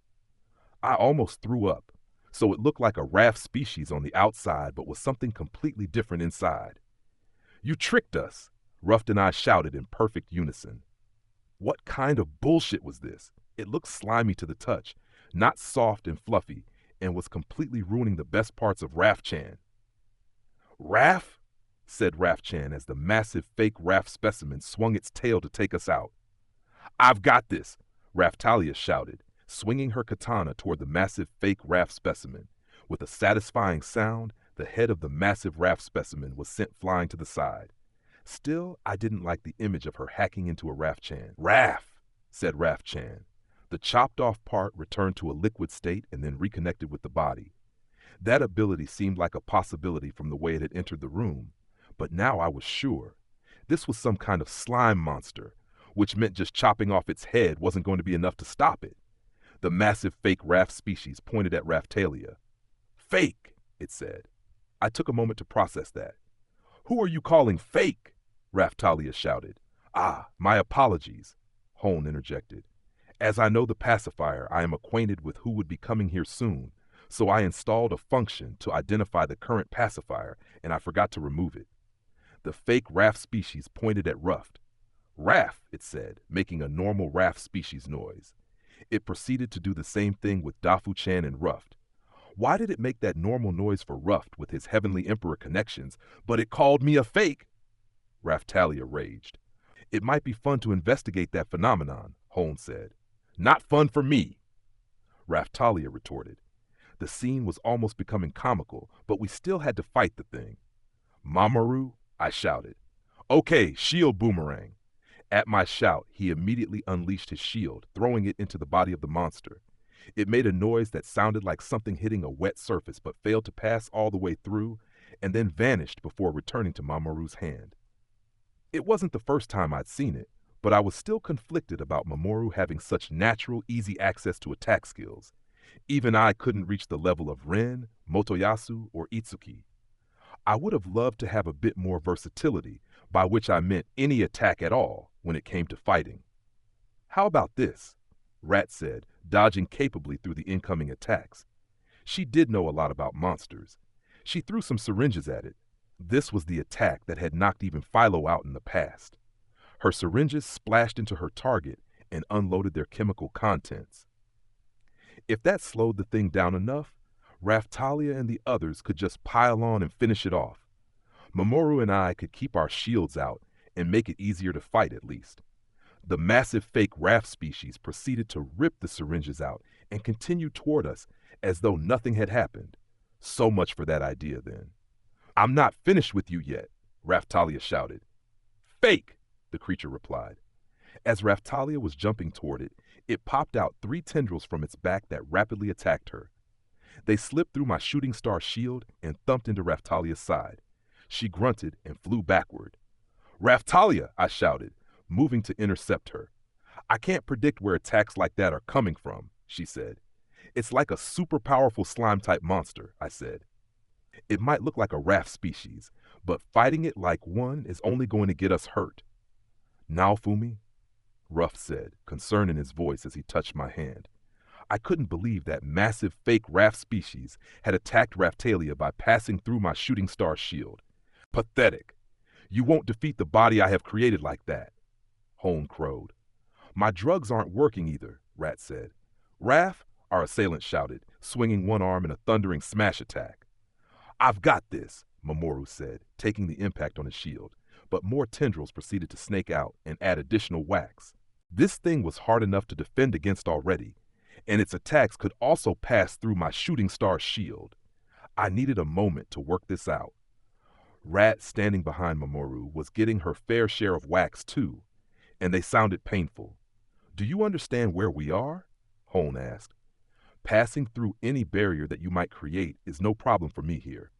I almost threw up, so it looked like a raft species on the outside but was something completely different inside. You tricked us, Ruft and I shouted in perfect unison. What kind of bullshit was this? It looked slimy to the touch, not soft and fluffy, and was completely ruining the best parts of Raft-chan. Raft? Said Raft-chan as the massive fake Raft specimen swung its tail to take us out. I've got this, Raftalia shouted, swinging her katana toward the massive fake Raft specimen. With a satisfying sound, the head of the massive Raft specimen was sent flying to the side. Still, I didn't like the image of her hacking into a Raft-chan. Raft, said Raft-chan. The chopped-off part returned to a liquid state and then reconnected with the body. That ability seemed like a possibility from the way it had entered the room, but now I was sure. This was some kind of slime monster, which meant just chopping off its head wasn't going to be enough to stop it. The massive fake Raft species pointed at Raftalia. Fake, it said. I took a moment to process that. Who are you calling fake? Raftalia shouted. Ah, my apologies, Hone interjected. As I know the pacifier, I am acquainted with who would be coming here soon, So I installed a function to identify the current pacifier, and I forgot to remove it. The fake raft species pointed at Ruffed. Raff, it said, making a normal raft species noise. It proceeded to do the same thing with Dafu-chan and Ruffed. Why did it make that normal noise for Ruffed with his Heavenly Emperor connections, but it called me a fake? Raftalia raged. It might be fun to investigate that phenomenon, Hone said. Not fun for me, Raftalia retorted. The scene was almost becoming comical, but we still had to fight the thing. Mamoru, I shouted. Okay, shield boomerang. At my shout, he immediately unleashed his shield, throwing it into the body of the monster. It made a noise that sounded like something hitting a wet surface but failed to pass all the way through and then vanished before returning to Mamoru's hand. It wasn't the first time I'd seen it, but I was still conflicted about Mamoru having such natural, easy access to attack skills. Even I couldn't reach the level of Ren, Motoyasu, or Itsuki. I would have loved to have a bit more versatility, by which I meant any attack at all when it came to fighting. How about this? Rat said, dodging capably through the incoming attacks. She did know a lot about monsters. She threw some syringes at it. This was the attack that had knocked even Philo out in the past. Her syringes splashed into her target and unloaded their chemical contents. If that slowed the thing down enough, Raftalia and the others could just pile on and finish it off. Mamoru and I could keep our shields out and make it easier to fight at least. The massive fake raft species proceeded to rip the syringes out and continue toward us as though nothing had happened. So much for that idea then. I'm not finished with you yet, Raftalia shouted. Fake, the creature replied. As Raftalia was jumping toward it, it popped out 3 tendrils from its back that rapidly attacked her. They slipped through my shooting star shield and thumped into Raftalia's side. She grunted and flew backward. Raftalia, I shouted, moving to intercept her. I can't predict where attacks like that are coming from, she said. It's like a super powerful slime-type monster, I said. It might look like a raft species, but fighting it like one is only going to get us hurt. Naofumi, Ruff said, concern in his voice as he touched my hand. I couldn't believe that massive fake raft species had attacked Raftalia by passing through my shooting star shield. Pathetic. You won't defeat the body I have created like that, Hone crowed. My drugs aren't working either, Rat said. Raf, our assailant shouted, swinging one arm in a thundering smash attack. I've got this, Mamoru said, taking the impact on his shield, but more tendrils proceeded to snake out and add additional whacks. This thing was hard enough to defend against already, and its attacks could also pass through my shooting star shield. I needed a moment to work this out. Rat, standing behind Mamoru, was getting her fair share of whacks too, and they sounded painful. Do you understand where we are? Hone asked. Passing through any barrier that you might create is no problem for me here.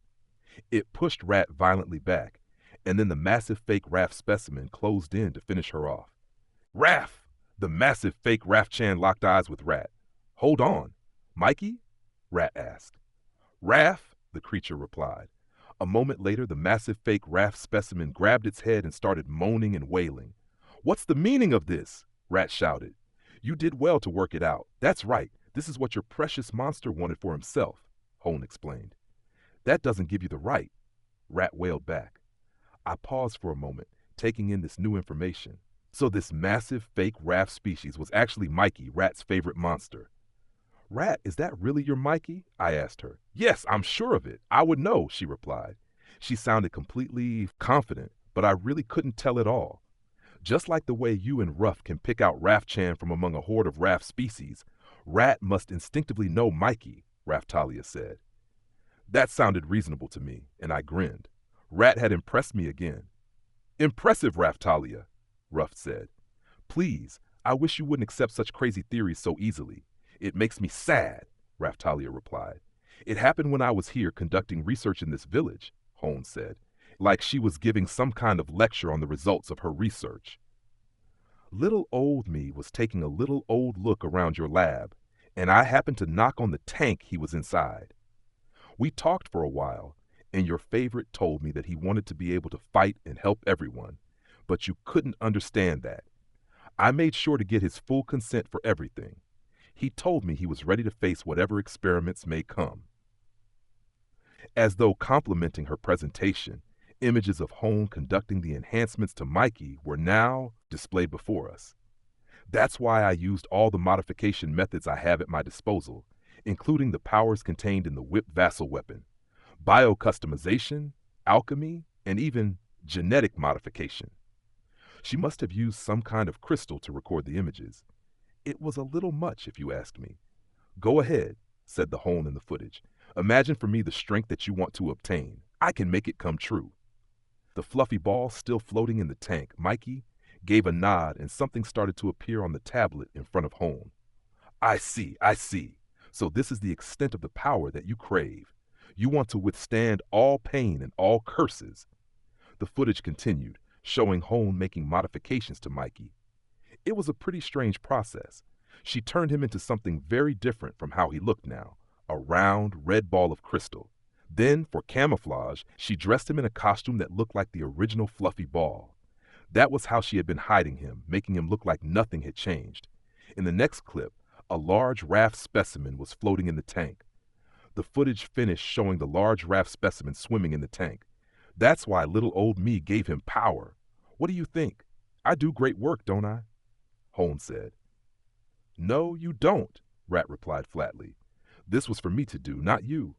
It pushed Rat violently back, and then the massive fake Raff specimen closed in to finish her off. Raff! The massive fake Raff-chan locked eyes with Rat. Hold on. Mikey? Rat asked. Raff, the creature replied. A moment later, the massive fake Raff specimen grabbed its head and started moaning and wailing. What's the meaning of this? Rat shouted. You did well to work it out. That's right. This is what your precious monster wanted for himself, Hone explained. That doesn't give you the right, Rat wailed back. I paused for a moment, taking in this new information. So this massive fake Raff species was actually Mikey, Rat's favorite monster. Rat, is that really your Mikey? I asked her. Yes, I'm sure of it. I would know, she replied. She sounded completely confident, but I really couldn't tell at all. Just like the way you and Ruff can pick out Raff-chan from among a horde of Raff species, Rat must instinctively know Mikey, Raftalia said. That sounded reasonable to me, and I grinned. Rat had impressed me again. Impressive, Raftalia, Ruff said. Please, I wish you wouldn't accept such crazy theories so easily. It makes me sad, Raftalia replied. It happened when I was here conducting research in this village, Hone said, like she was giving some kind of lecture on the results of her research. Little old me was taking a little old look around your lab, and I happened to knock on the tank he was inside. We talked for a while, and your favorite told me that he wanted to be able to fight and help everyone, but you couldn't understand that. I made sure to get his full consent for everything. He told me he was ready to face whatever experiments may come. As though complimenting her presentation, images of Hone conducting the enhancements to Mikey were now displayed before us. That's why I used all the modification methods I have at my disposal, including the powers contained in the whip vassal weapon, bio-customization, alchemy, and even genetic modification. She must have used some kind of crystal to record the images. It was a little much, if you ask me. Go ahead, said the Hone in the footage. Imagine for me the strength that you want to obtain. I can make it come true. The fluffy ball still floating in the tank, Mikey gave a nod and something started to appear on the tablet in front of Hone. I see. So this is the extent of the power that you crave. You want to withstand all pain and all curses. The footage continued, showing Hone making modifications to Mikey. It was a pretty strange process. She turned him into something very different from how he looked now, a round, red ball of crystal. Then, for camouflage, she dressed him in a costume that looked like the original fluffy ball. That was how she had been hiding him, making him look like nothing had changed. In the next clip, a large raft specimen was floating in the tank. The footage finished showing the large raft specimen swimming in the tank. That's why little old me gave him power. What do you think? I do great work, don't I? Hone said. No, you don't, Rat replied flatly. This was for me to do, not you.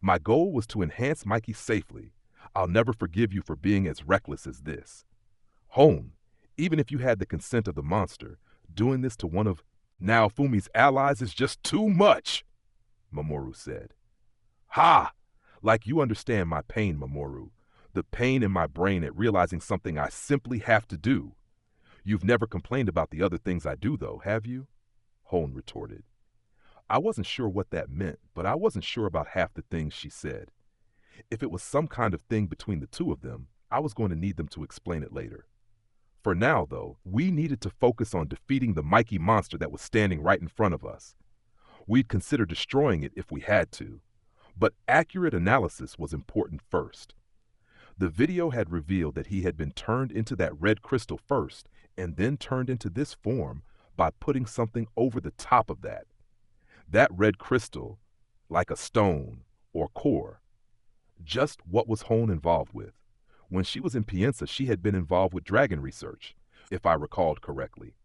My goal was to enhance Mikey safely. I'll never forgive you for being as reckless as this. Hone, even if you had the consent of the monster, doing this to one of Naofumi's allies is just too much, Mamoru said. Ha! Like you understand my pain, Mamoru. The pain in my brain at realizing something I simply have to do. You've never complained about the other things I do, though, have you? Hone retorted. I wasn't sure what that meant, but I wasn't sure about half the things she said. If it was some kind of thing between the two of them, I was going to need them to explain it later. For now, though, we needed to focus on defeating the Mikey monster that was standing right in front of us. We'd consider destroying it if we had to, but accurate analysis was important first. The video had revealed that he had been turned into that red crystal first and then turned into this form by putting something over the top of that. That red crystal, like a stone or core. Just what was Hone involved with? When she was in Pienza, she had been involved with dragon research, if I recalled correctly.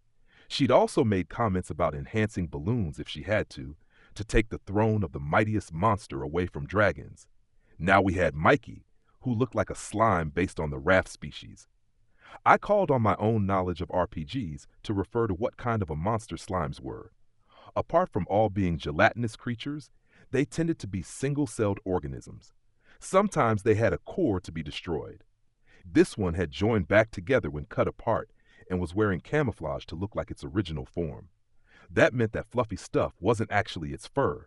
She'd also made comments about enhancing balloons if she had to take the throne of the mightiest monster away from dragons. Now we had Mikey, who looked like a slime based on the raft species. I called on my own knowledge of RPGs to refer to what kind of a monster slimes were. Apart from all being gelatinous creatures, they tended to be single-celled organisms. Sometimes they had a core to be destroyed. This one had joined back together when cut apart and was wearing camouflage to look like its original form. That meant that fluffy stuff wasn't actually its fur.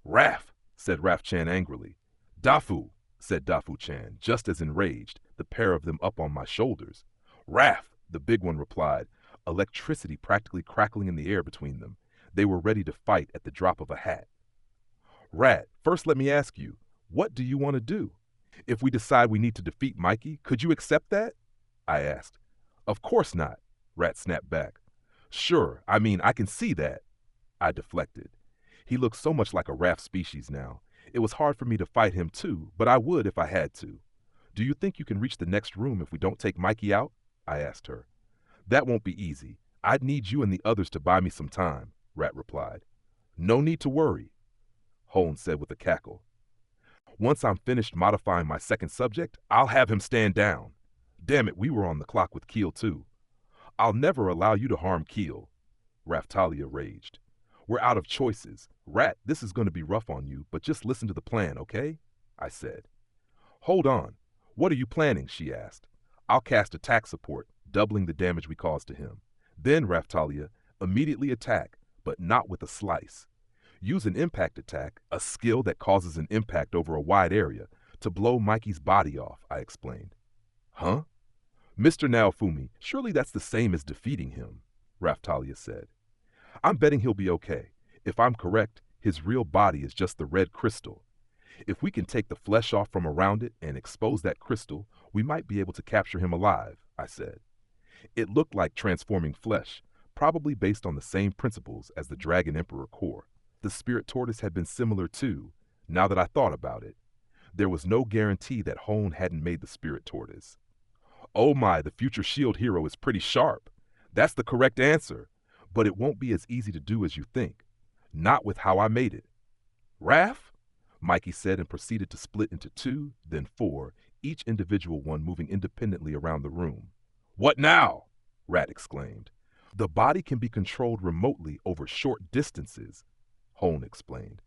Raph, said Raph-chan angrily. Dafu, said Dafu-chan, just as enraged, the pair of them up on my shoulders. Raph, the big one replied, electricity practically crackling in the air between them. They were ready to fight at the drop of a hat. Rat, first let me ask you, what do you want to do? If we decide we need to defeat Mikey, could you accept that? I asked. Of course not, Rat snapped back. Sure, I can see that. I deflected. He looked so much like a raft species now. It was hard for me to fight him too, but I would if I had to. Do you think you can reach the next room if we don't take Mikey out? I asked her. That won't be easy. I'd need you and the others to buy me some time, Rat replied. No need to worry, Hone said with a cackle. Once I'm finished modifying my second subject, I'll have him stand down. Damn it, we were on the clock with Keel too. I'll never allow you to harm Keel, Raftalia raged. We're out of choices. Rat, this is going to be rough on you, but just listen to the plan, okay? I said. Hold on. What are you planning? She asked. I'll cast attack support, doubling the damage we cause to him. Then, Raftalia, immediately attack, but not with a slice. Use an impact attack, a skill that causes an impact over a wide area, to blow Mikey's body off, I explained. Huh? Mr. Naofumi, surely that's the same as defeating him, Raftalia said. I'm betting he'll be okay. If I'm correct, his real body is just the red crystal. If we can take the flesh off from around it and expose that crystal, we might be able to capture him alive, I said. It looked like transforming flesh, probably based on the same principles as the Dragon Emperor core. The spirit tortoise had been similar too, now that I thought about it. There was no guarantee that Hone hadn't made the spirit tortoise. Oh my, the future shield hero is pretty sharp. That's the correct answer, but it won't be as easy to do as you think. Not with how I made it. Raph? Mikey said and proceeded to split into 2, then 4, each individual one moving independently around the room. What now? Rat exclaimed. The body can be controlled remotely over short distances, Hone explained.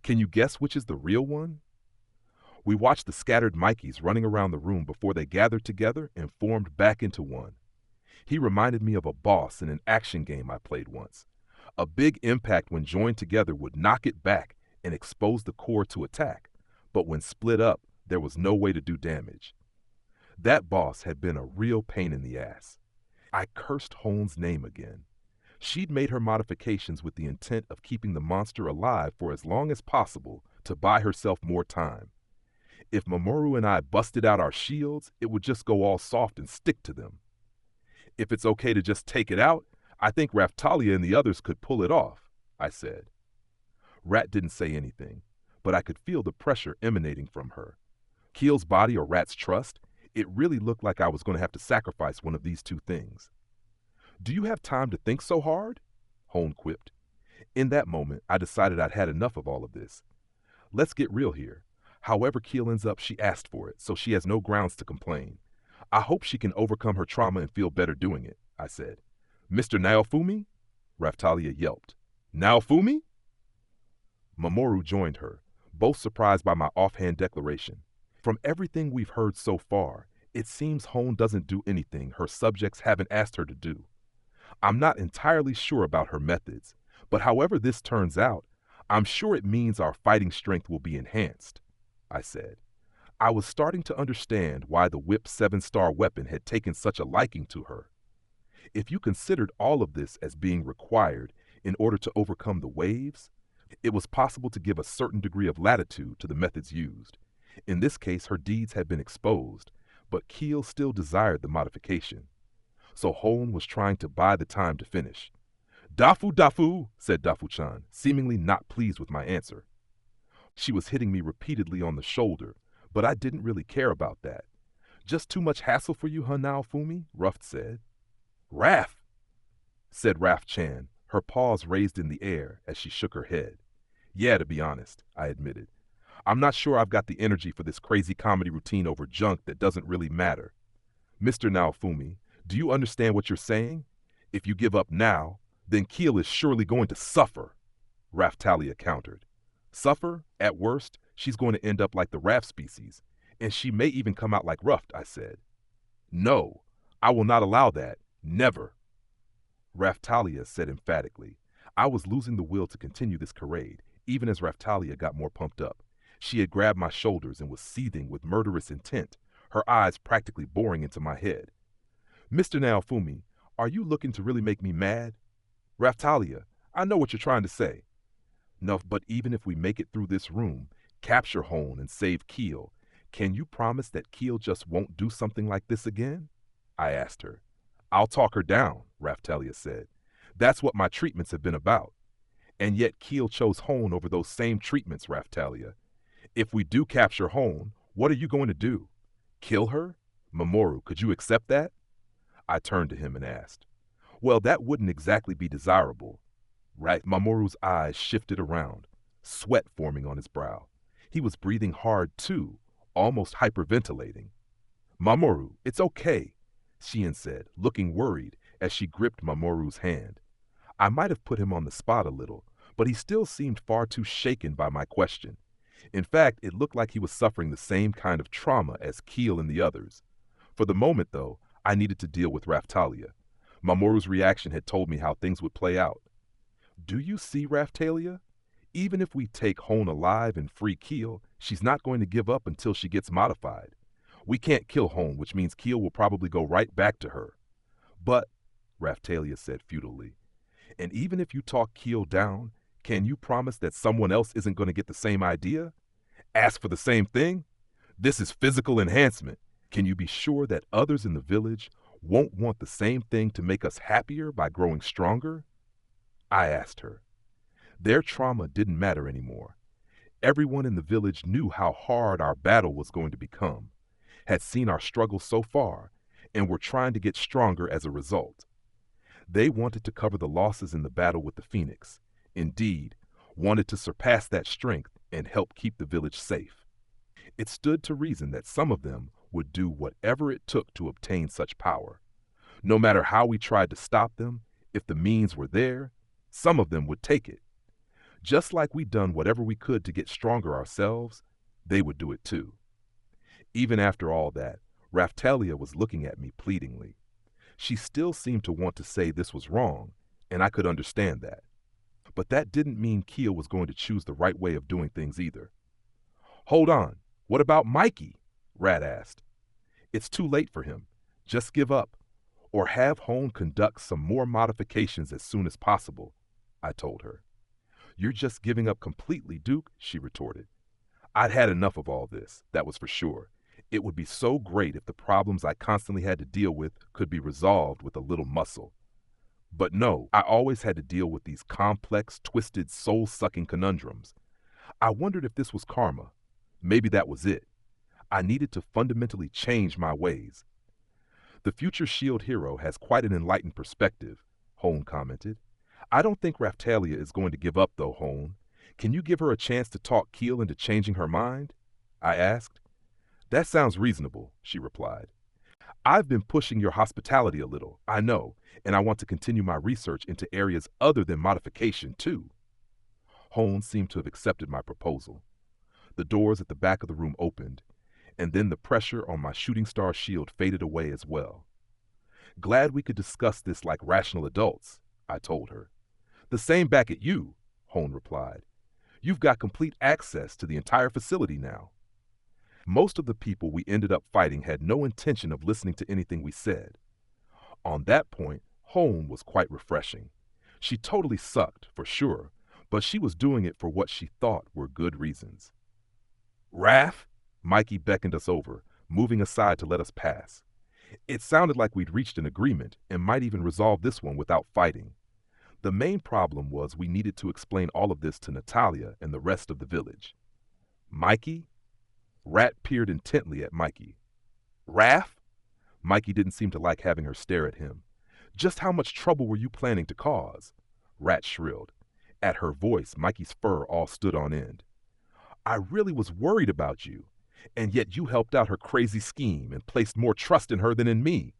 Can you guess which is the real one? We watched the scattered Mikeys running around the room before they gathered together and formed back into one. He reminded me of a boss in an action game I played once. A big impact when joined together would knock it back and expose the core to attack, but when split up, there was no way to do damage. That boss had been a real pain in the ass. I cursed Hone's name again. She'd made her modifications with the intent of keeping the monster alive for as long as possible to buy herself more time. If Mamoru and I busted out our shields, it would just go all soft and stick to them. If it's okay to just take it out, I think Raftalia and the others could pull it off, I said. Rat didn't say anything, but I could feel the pressure emanating from her. Keel's body or Rat's trust, it really looked like I was going to have to sacrifice one of these two things. Do you have time to think so hard? Hone quipped. In that moment, I decided I'd had enough of all of this. Let's get real here. However Keel ends up, she asked for it, so she has no grounds to complain. I hope she can overcome her trauma and feel better doing it, I said. Mr. Naofumi? Raftalia yelped. Naofumi? Mamoru joined her, both surprised by my offhand declaration. From everything we've heard so far, it seems Hone doesn't do anything her subjects haven't asked her to do. I'm not entirely sure about her methods, but however this turns out, I'm sure it means our fighting strength will be enhanced, I said. I was starting to understand why the Whip 7-star weapon had taken such a liking to her. If you considered all of this as being required in order to overcome the waves, it was possible to give a certain degree of latitude to the methods used. In this case, her deeds had been exposed, but Keel still desired the modification. So Hone was trying to buy the time to finish. Dafu, Dafu, said Dafu-chan, seemingly not pleased with my answer. She was hitting me repeatedly on the shoulder, but I didn't really care about that. Just too much hassle for you, huh, Naofumi? Ruff said. Raph, said Raph-chan, her paws raised in the air as she shook her head. Yeah, to be honest, I admitted. I'm not sure I've got the energy for this crazy comedy routine over junk that doesn't really matter. Mr. Naofumi, do you understand what you're saying? If you give up now, then Keel is surely going to suffer, Raftalia countered. Suffer? At worst, she's going to end up like the Raph species, and she may even come out like Ruffed, I said. No, I will not allow that. Never. Raftalia said emphatically. I was losing the will to continue this charade, even as Raftalia got more pumped up. She had grabbed my shoulders and was seething with murderous intent, her eyes practically boring into my head. Mr. Naofumi, are you looking to really make me mad? Raftalia, I know what you're trying to say. No, but even if we make it through this room, capture Hone and save Keel, can you promise that Keel just won't do something like this again? I asked her. I'll talk her down, Raftalia said. That's what my treatments have been about. And yet Keel chose Hone over those same treatments, Raftalia. If we do capture Hone, what are you going to do? Kill her? Mamoru, could you accept that? I turned to him and asked. Well, that wouldn't exactly be desirable. Right? Mamoru's eyes shifted around, sweat forming on his brow. He was breathing hard too, almost hyperventilating. Mamoru, it's okay, Shien said, looking worried as she gripped Mamoru's hand. I might have put him on the spot a little, but he still seemed far too shaken by my question. In fact, it looked like he was suffering the same kind of trauma as Keel and the others. For the moment, though, I needed to deal with Raftalia. Mamoru's reaction had told me how things would play out. Do you see, Raftalia? Even if we take Hone alive and free Keel, she's not going to give up until she gets modified. We can't kill Hone, which means Keel will probably go right back to her. But, Raftalia said futilely, and even if you talk Keel down, can you promise that someone else isn't going to get the same idea? Ask for the same thing? This is physical enhancement. Can you be sure that others in the village won't want the same thing to make us happier by growing stronger? I asked her. Their trauma didn't matter anymore. Everyone in the village knew how hard our battle was going to become, had seen our struggles so far, and were trying to get stronger as a result. They wanted to cover the losses in the battle with the Phoenix. Indeed, wanted to surpass that strength and help keep the village safe. It stood to reason that some of them would do whatever it took to obtain such power. No matter how we tried to stop them, if the means were there, some of them would take it. Just like we'd done whatever we could to get stronger ourselves, they would do it too. Even after all that, Raftalia was looking at me pleadingly. She still seemed to want to say this was wrong, and I could understand that. But that didn't mean Kia was going to choose the right way of doing things either. Hold on, what about Mikey? Rat asked. It's too late for him. Just give up, or have Hone conduct some more modifications as soon as possible, I told her. You're just giving up completely, Duke, she retorted. I'd had enough of all this, that was for sure. It would be so great if the problems I constantly had to deal with could be resolved with a little muscle. But no, I always had to deal with these complex, twisted, soul-sucking conundrums. I wondered if this was karma. Maybe that was it. I needed to fundamentally change my ways. The future SHIELD hero has quite an enlightened perspective, Hone commented. I don't think Raftalia is going to give up, though, Hone. Can you give her a chance to talk Keel into changing her mind? I asked. That sounds reasonable, she replied. I've been pushing your hospitality a little, I know, and I want to continue my research into areas other than modification, too. Hone seemed to have accepted my proposal. The doors at the back of the room opened, and then the pressure on my shooting star shield faded away as well. Glad we could discuss this like rational adults, I told her. The same back at you, Hone replied. You've got complete access to the entire facility now. Most of the people we ended up fighting had no intention of listening to anything we said. On that point, Hone was quite refreshing. She totally sucked, for sure, but she was doing it for what she thought were good reasons. Raph? Mikey beckoned us over, moving aside to let us pass. It sounded like we'd reached an agreement and might even resolve this one without fighting. The main problem was we needed to explain all of this to Natalia and the rest of the village. Mikey? Rat peered intently at Mikey. Raph? Mikey didn't seem to like having her stare at him. Just how much trouble were you planning to cause? Rat shrilled. At her voice, Mikey's fur all stood on end. I really was worried about you, and yet you helped out her crazy scheme and placed more trust in her than in me.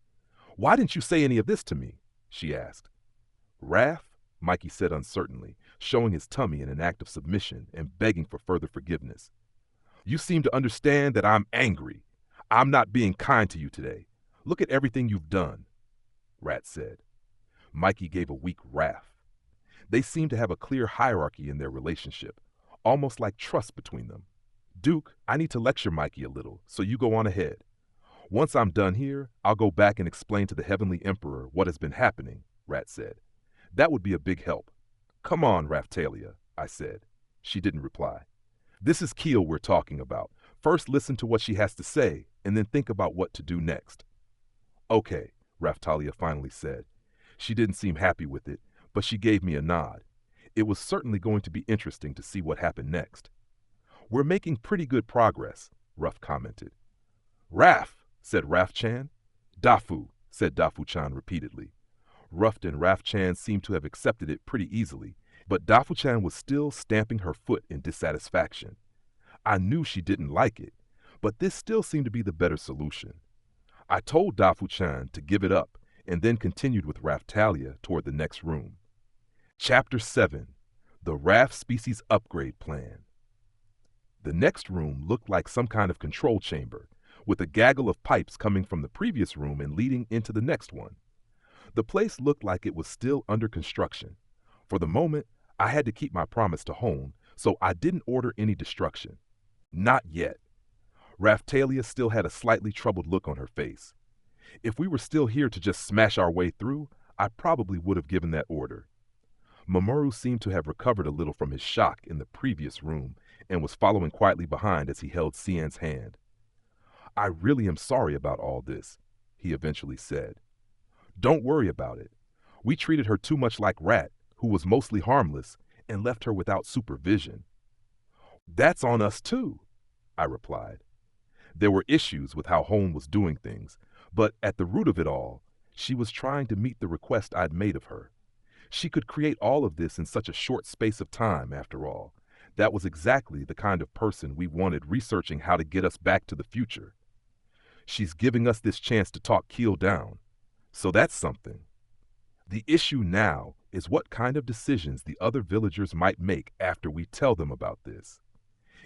Why didn't you say any of this to me? She asked. Raph? Mikey said uncertainly, showing his tummy in an act of submission and begging for further forgiveness. You seem to understand that I'm angry. I'm not being kind to you today. Look at everything you've done, Rat said. Mikey gave a weak laugh. They seemed to have a clear hierarchy in their relationship, almost like trust between them. Duke, I need to lecture Mikey a little, so you go on ahead. Once I'm done here, I'll go back and explain to the Heavenly Emperor what has been happening, Rat said. That would be a big help. Come on, Raftalia, I said. She didn't reply. This is Keel we're talking about. First listen to what she has to say, and then think about what to do next. Okay, Raftalia finally said. She didn't seem happy with it, but she gave me a nod. It was certainly going to be interesting to see what happened next. We're making pretty good progress, Ruff commented. Raf, said Raf-chan. Dafu, said Dafu-chan repeatedly. Ruff and Raf-chan seemed to have accepted it pretty easily, but Dafu-chan was still stamping her foot in dissatisfaction. I knew she didn't like it, but this still seemed to be the better solution. I told Dafu-chan to give it up and then continued with Raftalia toward the next room. Chapter 7. The Raf Species Upgrade Plan. The next room looked like some kind of control chamber, with a gaggle of pipes coming from the previous room and leading into the next one. The place looked like it was still under construction. For the moment, I had to keep my promise to Hone, so I didn't order any destruction. Not yet. Raftalia still had a slightly troubled look on her face. If we were still here to just smash our way through, I probably would have given that order. Mamoru seemed to have recovered a little from his shock in the previous room and was following quietly behind as he held Cian's hand. I really am sorry about all this, he eventually said. Don't worry about it. We treated her too much like Rat, who was mostly harmless, and left her without supervision. That's on us too, I replied. There were issues with how Hone was doing things, but at the root of it all, she was trying to meet the request I'd made of her. She could create all of this in such a short space of time, after all. That was exactly the kind of person we wanted researching how to get us back to the future. She's giving us this chance to talk Keel down. So that's something. The issue now is what kind of decisions the other villagers might make after we tell them about this.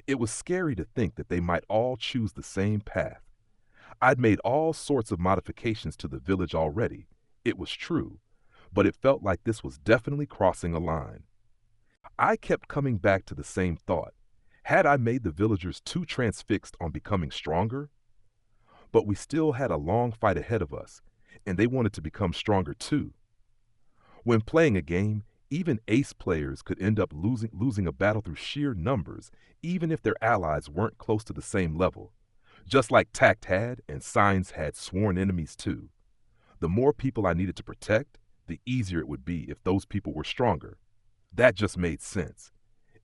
It was scary to think that they might all choose the same path. I'd made all sorts of modifications to the village already. It was true, but it felt like this was definitely crossing a line. I kept coming back to the same thought. Had I made the villagers too transfixed on becoming stronger? But we still had a long fight ahead of us, and they wanted to become stronger too. When playing a game, even ace players could end up losing a battle through sheer numbers, even if their allies weren't close to the same level. Just like Tact had, and Signs had sworn enemies too. The more people I needed to protect, the easier it would be if those people were stronger. That just made sense.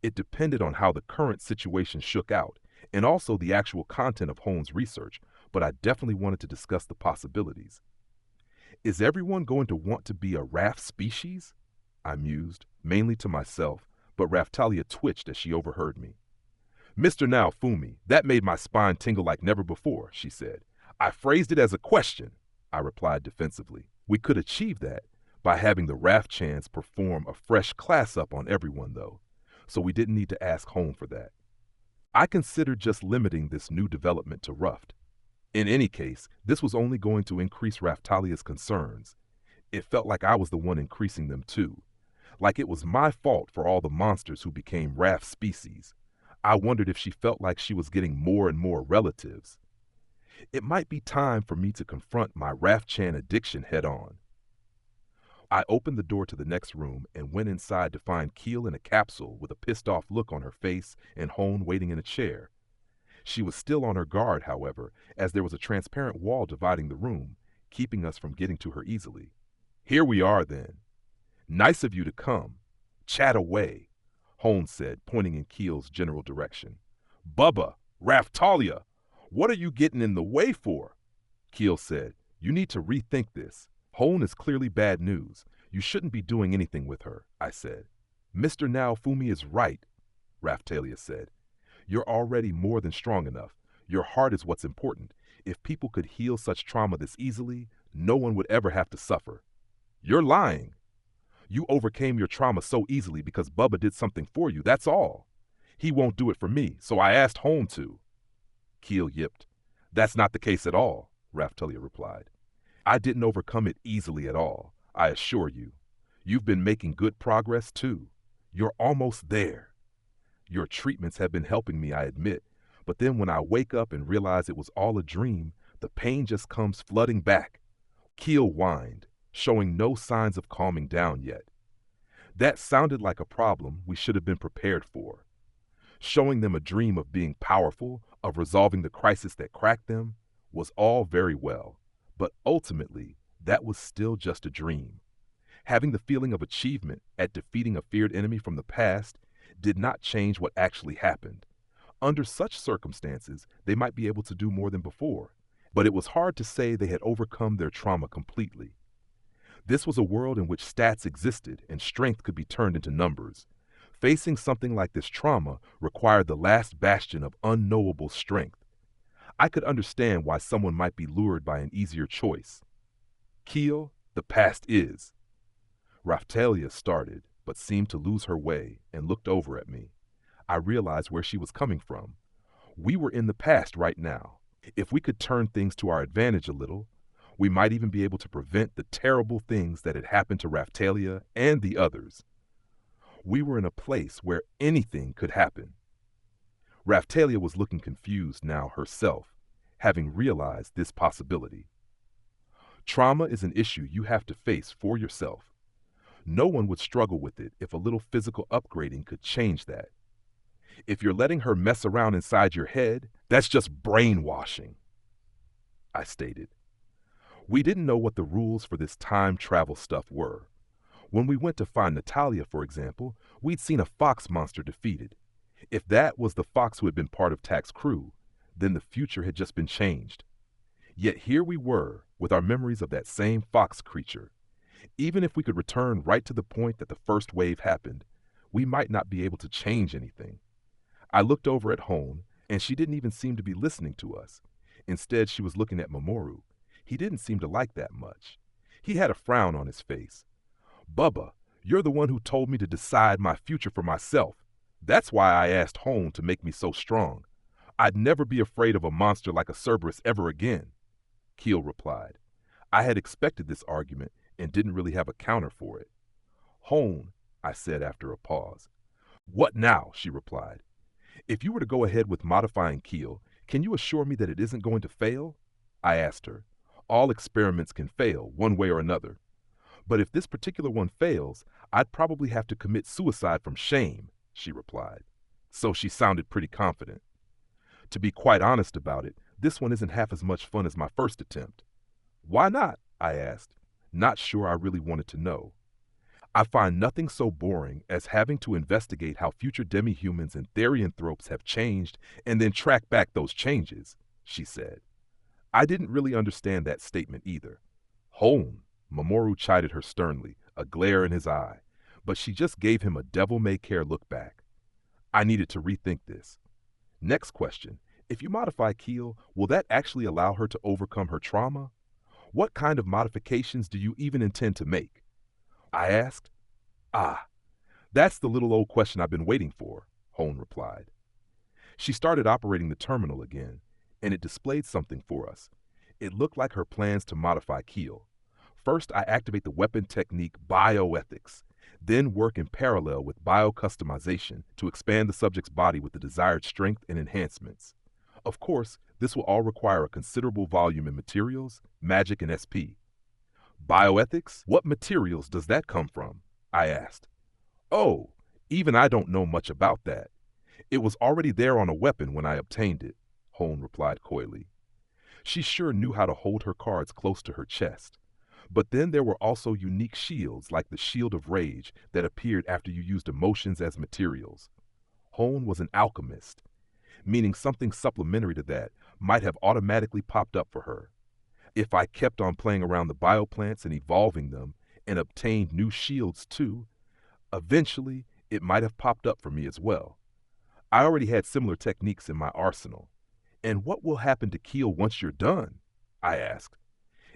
It depended on how the current situation shook out, and also the actual content of Hone's research, but I definitely wanted to discuss the possibilities. Is everyone going to want to be a raft species? I mused, mainly to myself, but Raftalia twitched as she overheard me. Mr. Naofumi, that made my spine tingle like never before, she said. I phrased it as a question, I replied defensively. We could achieve that by having the raft chance perform a fresh class up on everyone, though, so we didn't need to ask Hone for that. I considered just limiting this new development to Ruft. In any case, this was only going to increase Raftalia's concerns. It felt like I was the one increasing them too. Like it was my fault for all the monsters who became raft species. I wondered if she felt like she was getting more and more relatives. It might be time for me to confront my Raft-chan addiction head on. I opened the door to the next room and went inside to find Keel in a capsule with a pissed-off look on her face and Hone waiting in a chair. She was still on her guard, however, as there was a transparent wall dividing the room, keeping us from getting to her easily. Here we are, then. Nice of you to come. Chat away, Hone said, pointing in Keel's general direction. Bubba, Raftalia, what are you getting in the way for? Keel said, you need to rethink this. Hone is clearly bad news. You shouldn't be doing anything with her, I said. Mr. Naofumi is right, Raftalia said. You're already more than strong enough. Your heart is what's important. If people could heal such trauma this easily, no one would ever have to suffer. You're lying. You overcame your trauma so easily because Bubba did something for you, that's all. He won't do it for me, so I asked Hone to. Keel yipped. That's not the case at all, Raftalia replied. I didn't overcome it easily at all, I assure you. You've been making good progress too. You're almost there. Your treatments have been helping me, I admit, but then when I wake up and realize it was all a dream, the pain just comes flooding back. Keel whined, showing no signs of calming down yet. That sounded like a problem we should have been prepared for. Showing them a dream of being powerful, of resolving the crisis that cracked them, was all very well, but ultimately, that was still just a dream. Having the feeling of achievement at defeating a feared enemy from the past did not change what actually happened. Under such circumstances, they might be able to do more than before, but it was hard to say they had overcome their trauma completely. This was a world in which stats existed and strength could be turned into numbers. Facing something like this trauma required the last bastion of unknowable strength. I could understand why someone might be lured by an easier choice. Keel, the past is. Raftalia started, but seemed to lose her way and looked over at me. I realized where she was coming from. We were in the past right now. If we could turn things to our advantage a little, we might even be able to prevent the terrible things that had happened to Raftalia and the others. We were in a place where anything could happen. Raftalia was looking confused now herself, having realized this possibility. Trauma is an issue you have to face for yourself. No one would struggle with it if a little physical upgrading could change that. If you're letting her mess around inside your head, that's just brainwashing, I stated. We didn't know what the rules for this time travel stuff were. When we went to find Natalia, for example, we'd seen a fox monster defeated. If that was the fox who had been part of Tak's crew, then the future had just been changed. Yet here we were, with our memories of that same fox creature. Even if we could return right to the point that the first wave happened, we might not be able to change anything. I looked over at Hone, and she didn't even seem to be listening to us. Instead, she was looking at Mamoru. He didn't seem to like that much. He had a frown on his face. Bubba, you're the one who told me to decide my future for myself. That's why I asked Hone to make me so strong. I'd never be afraid of a monster like a Cerberus ever again. Keel replied. I had expected this argument and didn't really have a counter for it. Hone, I said after a pause. What now? She replied. If you were to go ahead with modifying Keel, can you assure me that it isn't going to fail? I asked her. All experiments can fail, one way or another. But if this particular one fails, I'd probably have to commit suicide from shame, she replied. So she sounded pretty confident. To be quite honest about it, this one isn't half as much fun as my first attempt. Why not? I asked, not sure I really wanted to know. I find nothing so boring as having to investigate how future demi-humans and therianthropes have changed and then track back those changes, she said. I didn't really understand that statement either. Hone, Mamoru chided her sternly, a glare in his eye, but she just gave him a devil-may-care look back. I needed to rethink this. Next question, if you modify Keel, will that actually allow her to overcome her trauma? What kind of modifications do you even intend to make? I asked. Ah, that's the little old question I've been waiting for, Hone replied. She started operating the terminal again, and it displayed something for us. It looked like her plans to modify Keel. First, I activate the weapon technique bioethics, then work in parallel with bio-customization to expand the subject's body with the desired strength and enhancements. Of course, this will all require a considerable volume in materials, magic, and SP. Bioethics? What materials does that come from? I asked. Oh, even I don't know much about that. It was already there on a weapon when I obtained it, Hone replied coyly. She sure knew how to hold her cards close to her chest. But then there were also unique shields like the Shield of Rage that appeared after you used emotions as materials. Hone was an alchemist, meaning something supplementary to that might have automatically popped up for her. If I kept on playing around the bioplants and evolving them and obtained new shields too, eventually it might have popped up for me as well. I already had similar techniques in my arsenal. And what will happen to Keel once you're done? I asked.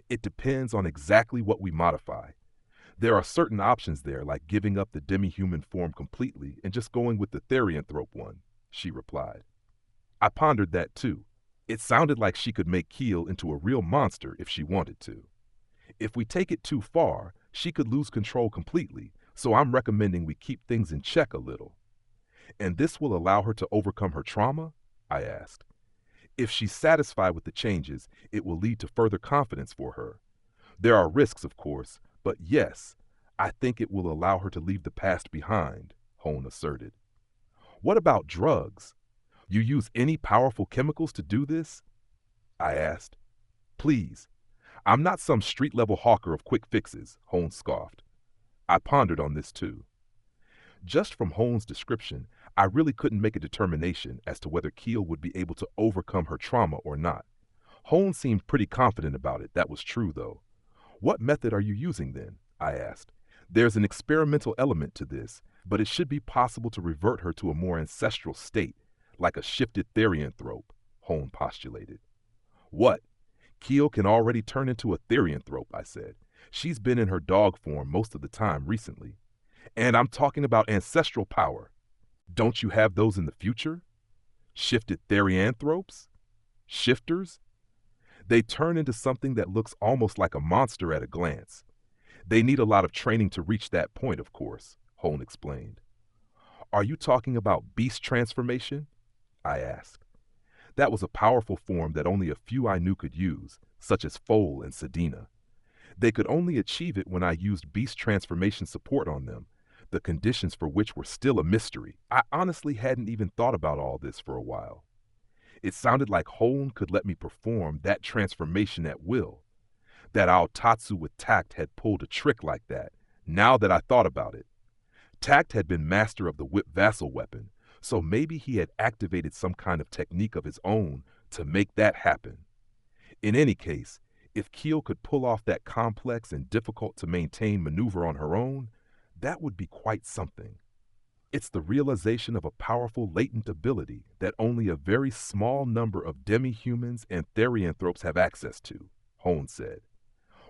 It depends on exactly what we modify. There are certain options there, like giving up the demi-human form completely and just going with the therianthrope one, she replied. I pondered that too. It sounded like she could make Keel into a real monster if she wanted to. If we take it too far, she could lose control completely, so I'm recommending we keep things in check a little. And this will allow her to overcome her trauma? I asked. If she's satisfied with the changes, it will lead to further confidence for her. There are risks, of course, but yes, I think it will allow her to leave the past behind, Hone asserted. What about drugs? You use any powerful chemicals to do this? I asked. Please. I'm not some street-level hawker of quick fixes, Hone scoffed. I pondered on this too. Just from Hone's description, I really couldn't make a determination as to whether Keel would be able to overcome her trauma or not. Hone seemed pretty confident about it, that was true though. What method are you using then? I asked. There's an experimental element to this, but it should be possible to revert her to a more ancestral state, like a shifted therianthrope, Hone postulated. What? Keel can already turn into a therianthrope, I said. She's been in her dog form most of the time recently. And I'm talking about ancestral power. Don't you have those in the future? Shifted therianthropes? Shifters? They turn into something that looks almost like a monster at a glance. They need a lot of training to reach that point, of course, Hone explained. Are you talking about beast transformation? I asked. That was a powerful form that only a few I knew could use, such as Foal and Sedina. They could only achieve it when I used beast transformation support on them, the conditions for which were still a mystery. I honestly hadn't even thought about all this for a while. It sounded like Hone could let me perform that transformation at will. That Aotatsu with tact had pulled a trick like that, now that I thought about it. Tact had been master of the whip vassal weapon, so maybe he had activated some kind of technique of his own to make that happen. In any case, if Keel could pull off that complex and difficult to maintain maneuver on her own, that would be quite something. It's the realization of a powerful latent ability that only a very small number of demi-humans and therianthropes have access to, Hone said.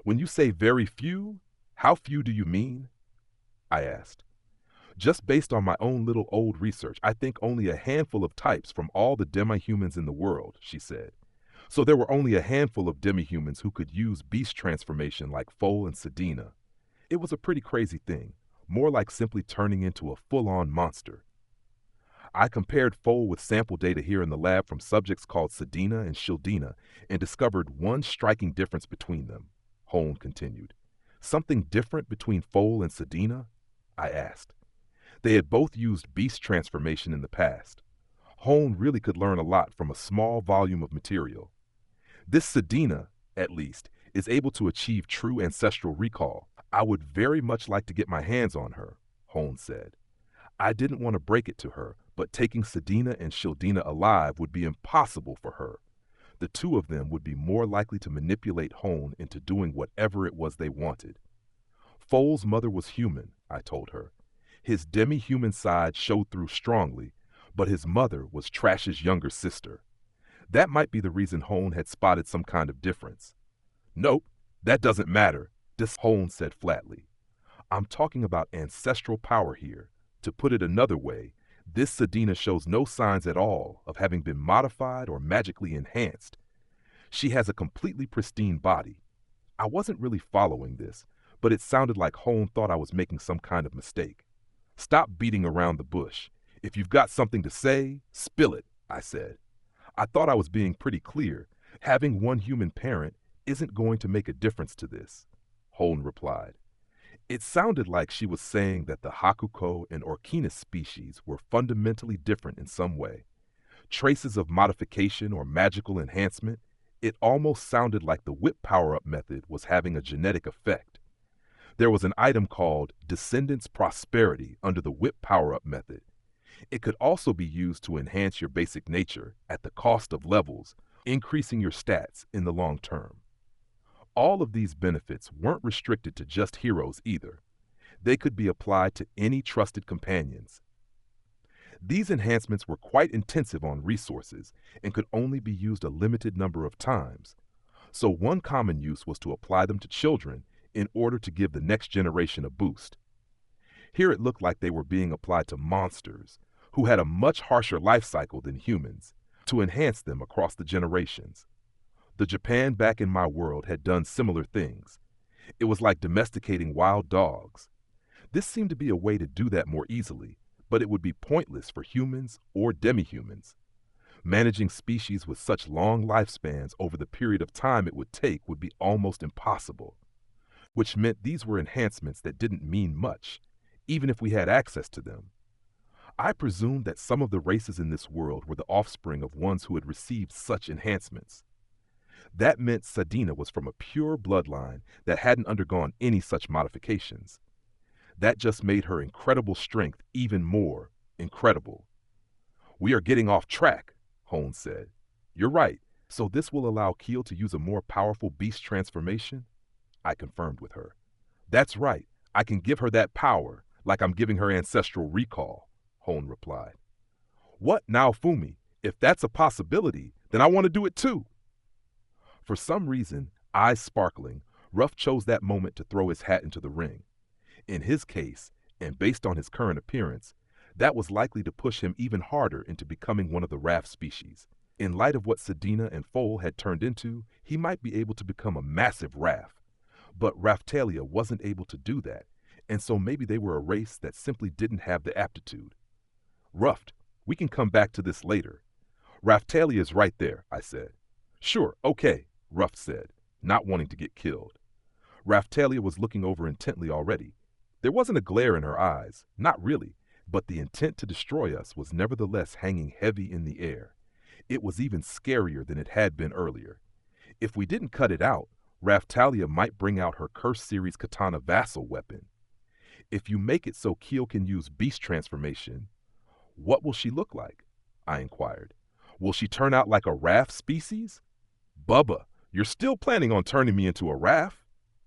When you say very few, how few do you mean? I asked. Just based on my own little old research, I think only a handful of types from all the demi-humans in the world, she said. So there were only a handful of demi-humans who could use beast transformation like Foal and Sedina. It was a pretty crazy thing, more like simply turning into a full-on monster. I compared Foal with sample data here in the lab from subjects called Sedina and Shildina and discovered one striking difference between them, Hone continued. Something different between Foal and Sedina? I asked. They had both used beast transformation in the past. Hone really could learn a lot from a small volume of material. This Sedina, at least, is able to achieve true ancestral recall. I would very much like to get my hands on her, Hone said. I didn't want to break it to her, but taking Sedina and Shildina alive would be impossible for her. The two of them would be more likely to manipulate Hone into doing whatever it was they wanted. Foal's mother was human, I told her. His demi-human side showed through strongly, but his mother was Trash's younger sister. That might be the reason Hone had spotted some kind of difference. Nope, that doesn't matter, Hone said flatly. I'm talking about ancestral power here. To put it another way, this Sedina shows no signs at all of having been modified or magically enhanced. She has a completely pristine body. I wasn't really following this, but it sounded like Hone thought I was making some kind of mistake. Stop beating around the bush. If you've got something to say, spill it, I said. I thought I was being pretty clear. Having one human parent isn't going to make a difference to this, Hone replied. It sounded like she was saying that the Hakuko and Orkinus species were fundamentally different in some way. Traces of modification or magical enhancement. It almost sounded like the whip power-up method was having a genetic effect. There was an item called Descendants Prosperity under the whip power-up method. It could also be used to enhance your basic nature at the cost of levels, increasing your stats in the long term. All of these benefits weren't restricted to just heroes either. They could be applied to any trusted companions. These enhancements were quite intensive on resources and could only be used a limited number of times. So one common use was to apply them to children in order to give the next generation a boost. Here it looked like they were being applied to monsters, who had a much harsher life cycle than humans, to enhance them across the generations. The Japan back in my world had done similar things. It was like domesticating wild dogs. This seemed to be a way to do that more easily, but it would be pointless for humans or demi-humans. Managing species with such long lifespans over the period of time it would take would be almost impossible, which meant these were enhancements that didn't mean much, even if we had access to them. I presumed that some of the races in this world were the offspring of ones who had received such enhancements. That meant Sedina was from a pure bloodline that hadn't undergone any such modifications. That just made her incredible strength even more incredible. We are getting off track, Hone said. You're right, so this will allow Keel to use a more powerful beast transformation? I confirmed with her. That's right, I can give her that power, like I'm giving her ancestral recall, Hone replied. What now, Fumi? If that's a possibility, then I want to do it too. For some reason, eyes sparkling, Ruff chose that moment to throw his hat into the ring. In his case, and based on his current appearance, that was likely to push him even harder into becoming one of the raft species. In light of what Sedina and Foal had turned into, he might be able to become a massive raft. But Raftalia wasn't able to do that, and so maybe they were a race that simply didn't have the aptitude. Ruffed, we can come back to this later. Raftalia is right there, I said. Sure, okay, Ruff said, not wanting to get killed. Raftalia was looking over intently already. There wasn't a glare in her eyes, not really, but the intent to destroy us was nevertheless hanging heavy in the air. It was even scarier than it had been earlier. If we didn't cut it out, Raftalia might bring out her Curse Series Katana Vassal weapon. If you make it so Keel can use beast transformation, what will she look like? I inquired. Will she turn out like a Raph species? Bubba, you're still planning on turning me into a Raph?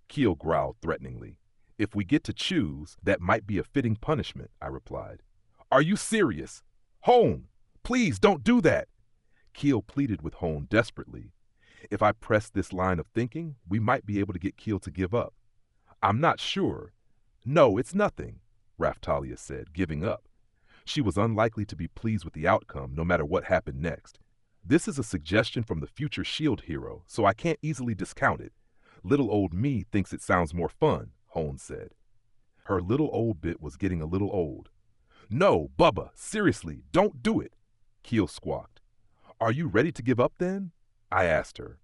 Keel growled threateningly. If we get to choose, that might be a fitting punishment, I replied. Are you serious? Hone, please don't do that. Keel pleaded with Hone desperately. If I press this line of thinking, we might be able to get Keel to give up. I'm not sure. No, it's nothing, Raftalia said, giving up. She was unlikely to be pleased with the outcome, no matter what happened next. This is a suggestion from the future S.H.I.E.L.D. hero, so I can't easily discount it. Little old me thinks it sounds more fun, Hone said. Her little old bit was getting a little old. No, Bubba, seriously, don't do it, Keel squawked. Are you ready to give up then? I asked her.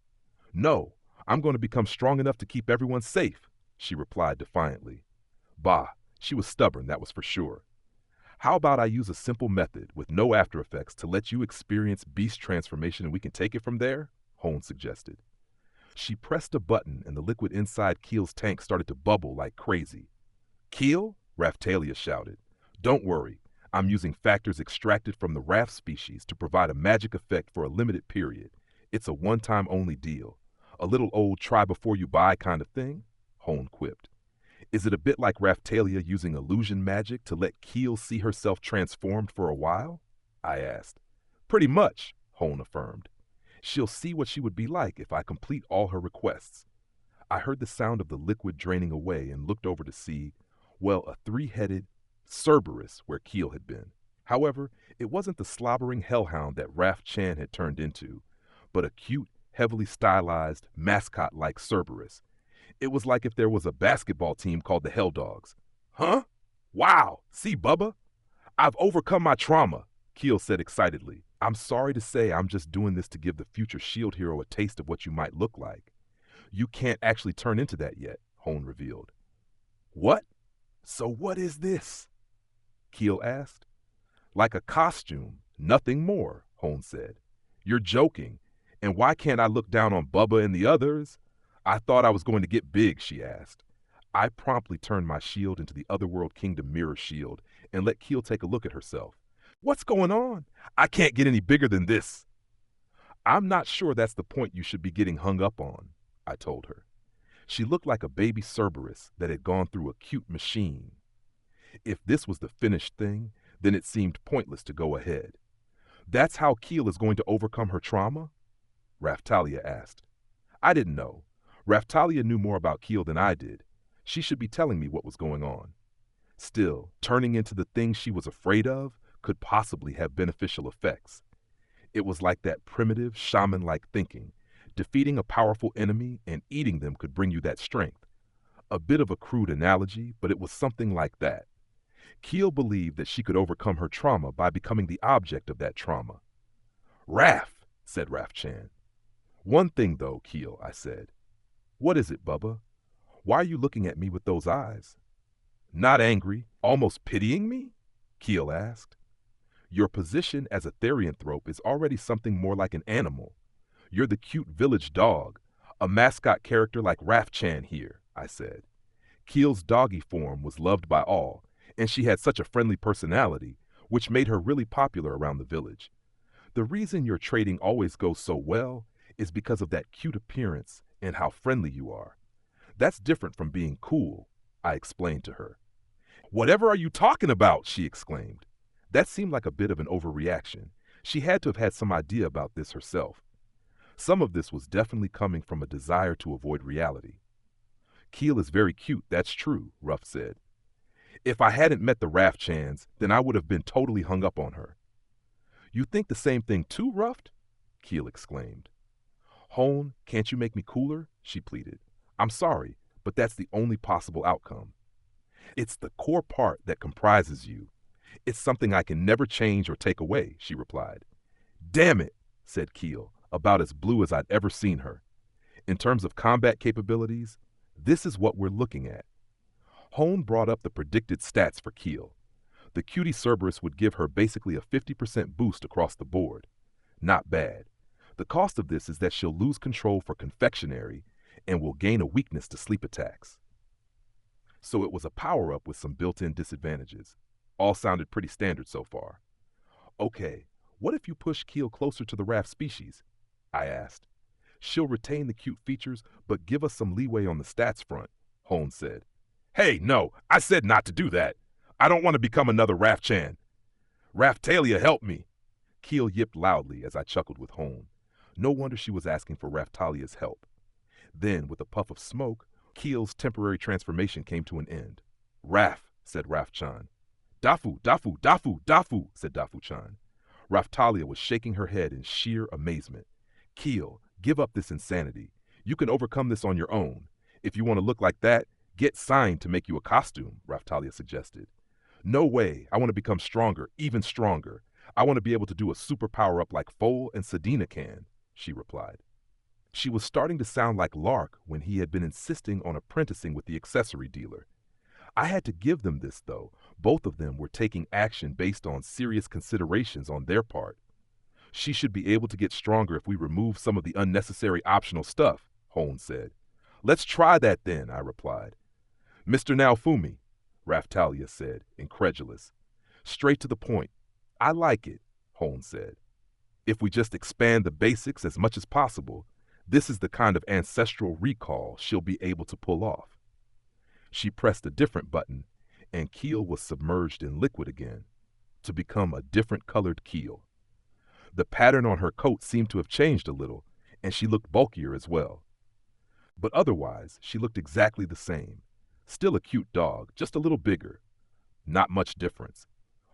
No, I'm going to become strong enough to keep everyone safe, she replied defiantly. Bah, she was stubborn, that was for sure. How about I use a simple method with no after effects to let you experience beast transformation and we can take it from there? Hone suggested. She pressed a button and the liquid inside Keel's tank started to bubble like crazy. Keel? Raftalia shouted. Don't worry, I'm using factors extracted from the Raph species to provide a magic effect for a limited period. It's a one-time only deal. A little old try before you buy kind of thing? Hone quipped. Is it a bit like Raftalia using illusion magic to let Keel see herself transformed for a while? I asked. Pretty much, Hone affirmed. She'll see what she would be like if I complete all her requests. I heard the sound of the liquid draining away and looked over to see, well, a three-headed Cerberus where Keel had been. However, it wasn't the slobbering hellhound that Raph Chan had turned into, but a cute, heavily stylized, mascot-like Cerberus. It was like if there was a basketball team called the Hell Dogs. Huh? Wow! See, Bubba? I've overcome my trauma, Keel said excitedly. I'm sorry to say I'm just doing this to give the future S.H.I.E.L.D. hero a taste of what you might look like. You can't actually turn into that yet, Hone revealed. What? So what is this? Keel asked. Like a costume, nothing more, Hone said. You're joking. And why can't I look down on Bubba and the others? I thought I was going to get big, she asked. I promptly turned my shield into the Otherworld Kingdom mirror shield and let Keel take a look at herself. What's going on? I can't get any bigger than this. I'm not sure that's the point you should be getting hung up on, I told her. She looked like a baby Cerberus that had gone through a cute machine. If this was the finished thing, then it seemed pointless to go ahead. That's how Keel is going to overcome her trauma? Raftalia asked. I didn't know. Raftalia knew more about Keel than I did. She should be telling me what was going on. Still, turning into the thing she was afraid of could possibly have beneficial effects. It was like that primitive, shaman-like thinking. Defeating a powerful enemy and eating them could bring you that strength. A bit of a crude analogy, but it was something like that. Keel believed that she could overcome her trauma by becoming the object of that trauma. Raph, said Raph Chan. One thing though, Keel, I said. What is it, Bubba? Why are you looking at me with those eyes? Not angry, almost pitying me? Keel asked. Your position as a therianthrope is already something more like an animal. You're the cute village dog, a mascot character like Raph Chan here, I said. Keel's doggy form was loved by all, and she had such a friendly personality, which made her really popular around the village. The reason your trading always goes so well is because of that cute appearance and how friendly you are. That's different from being cool, I explained to her. Whatever are you talking about? She exclaimed. That seemed like a bit of an overreaction. She had to have had some idea about this herself. Some of this was definitely coming from a desire to avoid reality. Keel is very cute, that's true, Ruff said. If I hadn't met the Raph Chans, then I would have been totally hung up on her. You think the same thing too, Ruff? Keel exclaimed. Hone, can't you make me cooler? She pleaded. I'm sorry, but that's the only possible outcome. It's the core part that comprises you. It's something I can never change or take away, she replied. Damn it, said Keel, about as blue as I'd ever seen her. In terms of combat capabilities, this is what we're looking at. Hone brought up the predicted stats for Keel. The cutie Cerberus would give her basically a 50% boost across the board. Not bad. The cost of this is that she'll lose control for confectionery, and will gain a weakness to sleep attacks. So it was a power-up with some built-in disadvantages. All sounded pretty standard so far. Okay, what if you push Keel closer to the raft species? I asked. She'll retain the cute features, but give us some leeway on the stats front, Hone said. Hey, no, I said not to do that. I don't want to become another Raft-chan. Raftalia, help me. Keel yipped loudly as I chuckled with Hone. No wonder she was asking for Raftalia's help. Then, with a puff of smoke, Keel's temporary transformation came to an end. Raf, said Raf-chan. Dafu, Dafu, Dafu, Dafu, said Dafu-chan. Raftalia was shaking her head in sheer amazement. Keel, give up this insanity. You can overcome this on your own. If you want to look like that, get signed to make you a costume, Raftalia suggested. No way, I want to become stronger, even stronger. I want to be able to do a super power-up like Foal and Sedina can, she replied. She was starting to sound like Lark when he had been insisting on apprenticing with the accessory dealer. I had to give them this, though. Both of them were taking action based on serious considerations on their part. She should be able to get stronger if we remove some of the unnecessary optional stuff, Hone said. Let's try that then, I replied. Mr. Naofumi, Raftalia said, incredulous. Straight to the point. I like it, Hone said. If we just expand the basics as much as possible, this is the kind of ancestral recall she'll be able to pull off. She pressed a different button, and Keel was submerged in liquid again, to become a different colored Keel. The pattern on her coat seemed to have changed a little, and she looked bulkier as well. But otherwise, she looked exactly the same. Still a cute dog, just a little bigger. Not much difference.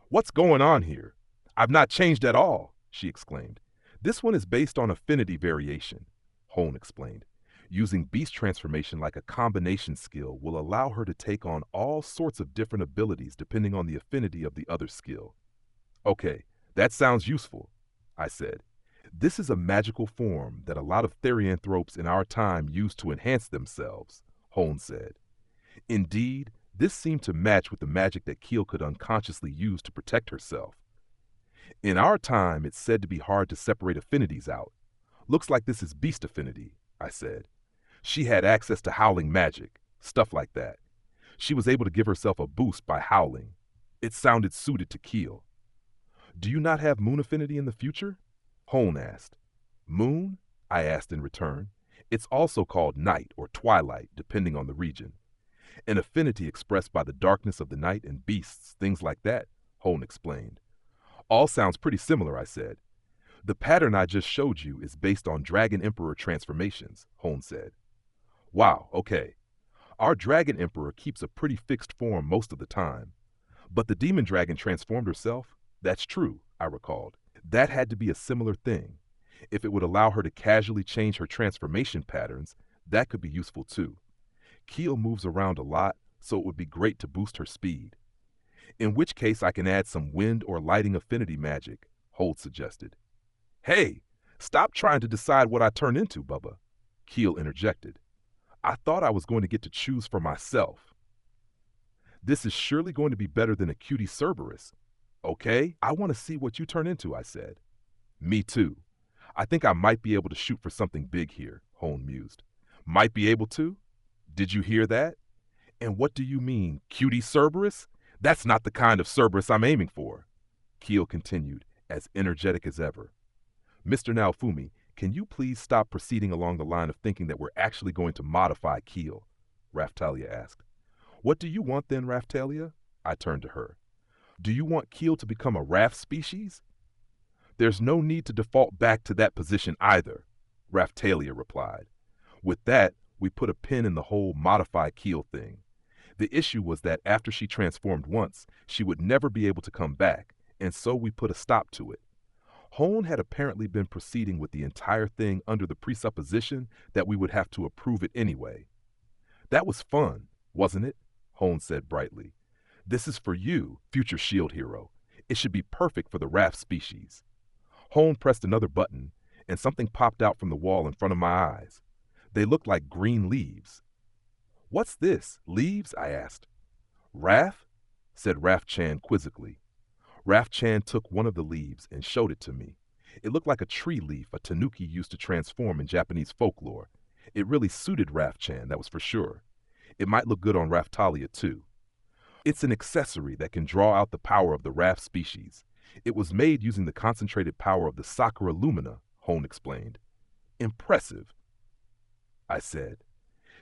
What's going on here? I've not changed at all, she exclaimed. This one is based on affinity variation, Hone explained. Using beast transformation like a combination skill will allow her to take on all sorts of different abilities depending on the affinity of the other skill. Okay, that sounds useful, I said. This is a magical form that a lot of therianthropes in our time use to enhance themselves, Hone said. Indeed, this seemed to match with the magic that Keel could unconsciously use to protect herself. In our time, it's said to be hard to separate affinities out. Looks like this is beast affinity, I said. She had access to howling magic, stuff like that. She was able to give herself a boost by howling. It sounded suited to Keel. Do you not have moon affinity in the future? Hone asked. Moon? I asked in return. It's also called night or twilight, depending on the region. An affinity expressed by the darkness of the night and beasts, things like that, Hone explained. All sounds pretty similar, I said. The pattern I just showed you is based on Dragon Emperor transformations, Hone said. Wow, okay. Our Dragon Emperor keeps a pretty fixed form most of the time. But the Demon Dragon transformed herself? That's true, I recalled. That had to be a similar thing. If it would allow her to casually change her transformation patterns, that could be useful too. Keel moves around a lot, so it would be great to boost her speed. In which case I can add some wind or lighting affinity magic, Holt suggested. Hey, stop trying to decide what I turn into, Bubba, Keel interjected. I thought I was going to get to choose for myself. This is surely going to be better than a cutie Cerberus. Okay, I want to see what you turn into, I said. Me too. I think I might be able to shoot for something big here, Hone mused. Might be able to? Did you hear that? And what do you mean, cutie Cerberus? That's not the kind of Cerberus I'm aiming for, Keel continued, as energetic as ever. Mr. Naofumi, can you please stop proceeding along the line of thinking that we're actually going to modify Keel? Raftalia asked. What do you want then, Raftalia? I turned to her. Do you want Keel to become a raft species? There's no need to default back to that position either, Raftalia replied. With that, we put a pin in the whole modify Keel thing. The issue was that after she transformed once, she would never be able to come back, and so we put a stop to it. Hone had apparently been proceeding with the entire thing under the presupposition that we would have to approve it anyway. That was fun, wasn't it? Hone said brightly. This is for you, future shield hero. It should be perfect for the raft species. Hone pressed another button, and something popped out from the wall in front of my eyes. They looked like green leaves. What's this? Leaves? I asked. Raf? Said Raf-chan quizzically. Raf-chan took one of the leaves and showed it to me. It looked like a tree leaf a tanuki used to transform in Japanese folklore. It really suited Rafchan, that was for sure. It might look good on Raftalia too. It's an accessory that can draw out the power of the Raft species. It was made using the concentrated power of the Sakura Lumina, Hone explained. Impressive, I said.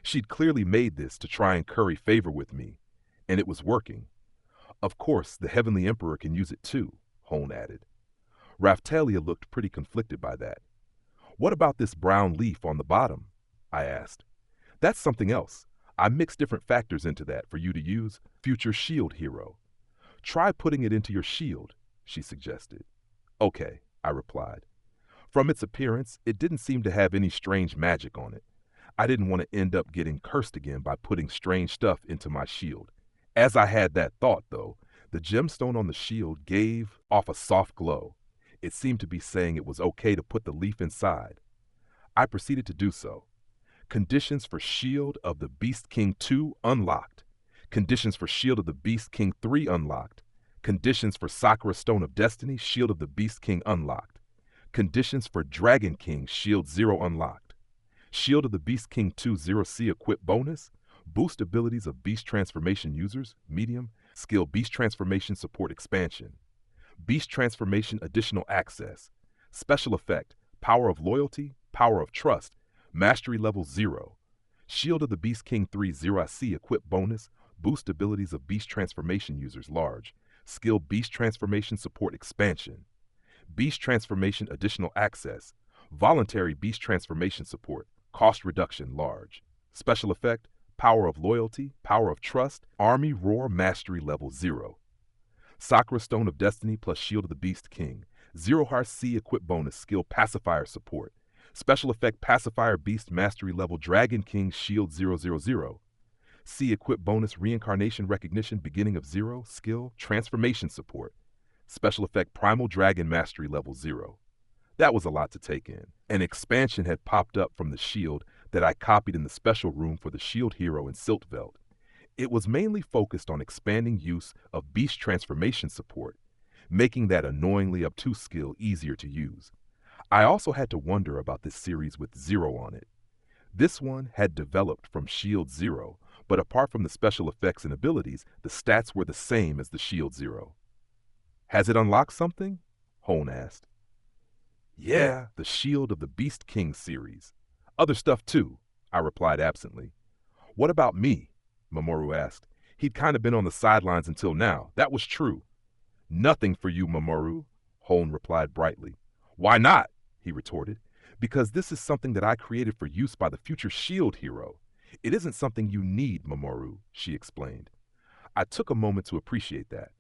She'd clearly made this to try and curry favor with me, and it was working. Of course, the Heavenly Emperor can use it too, Hone added. Raftalia looked pretty conflicted by that. What about this brown leaf on the bottom? I asked. That's something else. I mixed different factors into that for you to use, future shield hero. Try putting it into your shield, she suggested. Okay, I replied. From its appearance, it didn't seem to have any strange magic on it. I didn't want to end up getting cursed again by putting strange stuff into my shield. As I had that thought, though, the gemstone on the shield gave off a soft glow. It seemed to be saying it was okay to put the leaf inside. I proceeded to do so. Conditions for Shield of the Beast King 2 unlocked. Conditions for Shield of the Beast King 3 unlocked. Conditions for Sakura Stone of Destiny Shield of the Beast King unlocked. Conditions for Dragon King Shield 0 unlocked. Shield of the Beast King 2 0C equip bonus. Boost abilities of Beast Transformation users, medium. Skill Beast Transformation support expansion. Beast Transformation additional access. Special effect, Power of Loyalty, Power of Trust, Mastery level 0. Shield of the Beast King 3 0C equip bonus. Boost abilities of Beast Transformation users large. Skill Beast Transformation support expansion. Beast Transformation additional access. Voluntary Beast Transformation support. Cost reduction large. Special effect, Power of Loyalty, Power of Trust, Army Roar Mastery level 0. Sakura Stone of Destiny plus Shield of the Beast King. 0 Heart C equip bonus skill pacifier support. Special effect pacifier beast mastery level Dragon King Shield 000. C equip bonus reincarnation recognition beginning of 0 skill transformation support. Special effect primal dragon mastery level 0. That was a lot to take in. An expansion had popped up from the shield that I copied in the special room for the shield hero in Siltveld. It was mainly focused on expanding use of beast transformation support, making that annoyingly obtuse skill easier to use. I also had to wonder about this series with 0 on it. This one had developed from Shield 0, but apart from the special effects and abilities, the stats were the same as the Shield 0. Has it unlocked something? Hone asked. Yeah, the Shield of the Beast King series. Other stuff too, I replied absently. What about me? Mamoru asked. He'd kind of been on the sidelines until now. That was true. Nothing for you, Mamoru, Hone replied brightly. Why not? He retorted. Because this is something that I created for use by the future shield hero. It isn't something you need, Mamoru, she explained. I took a moment to appreciate that.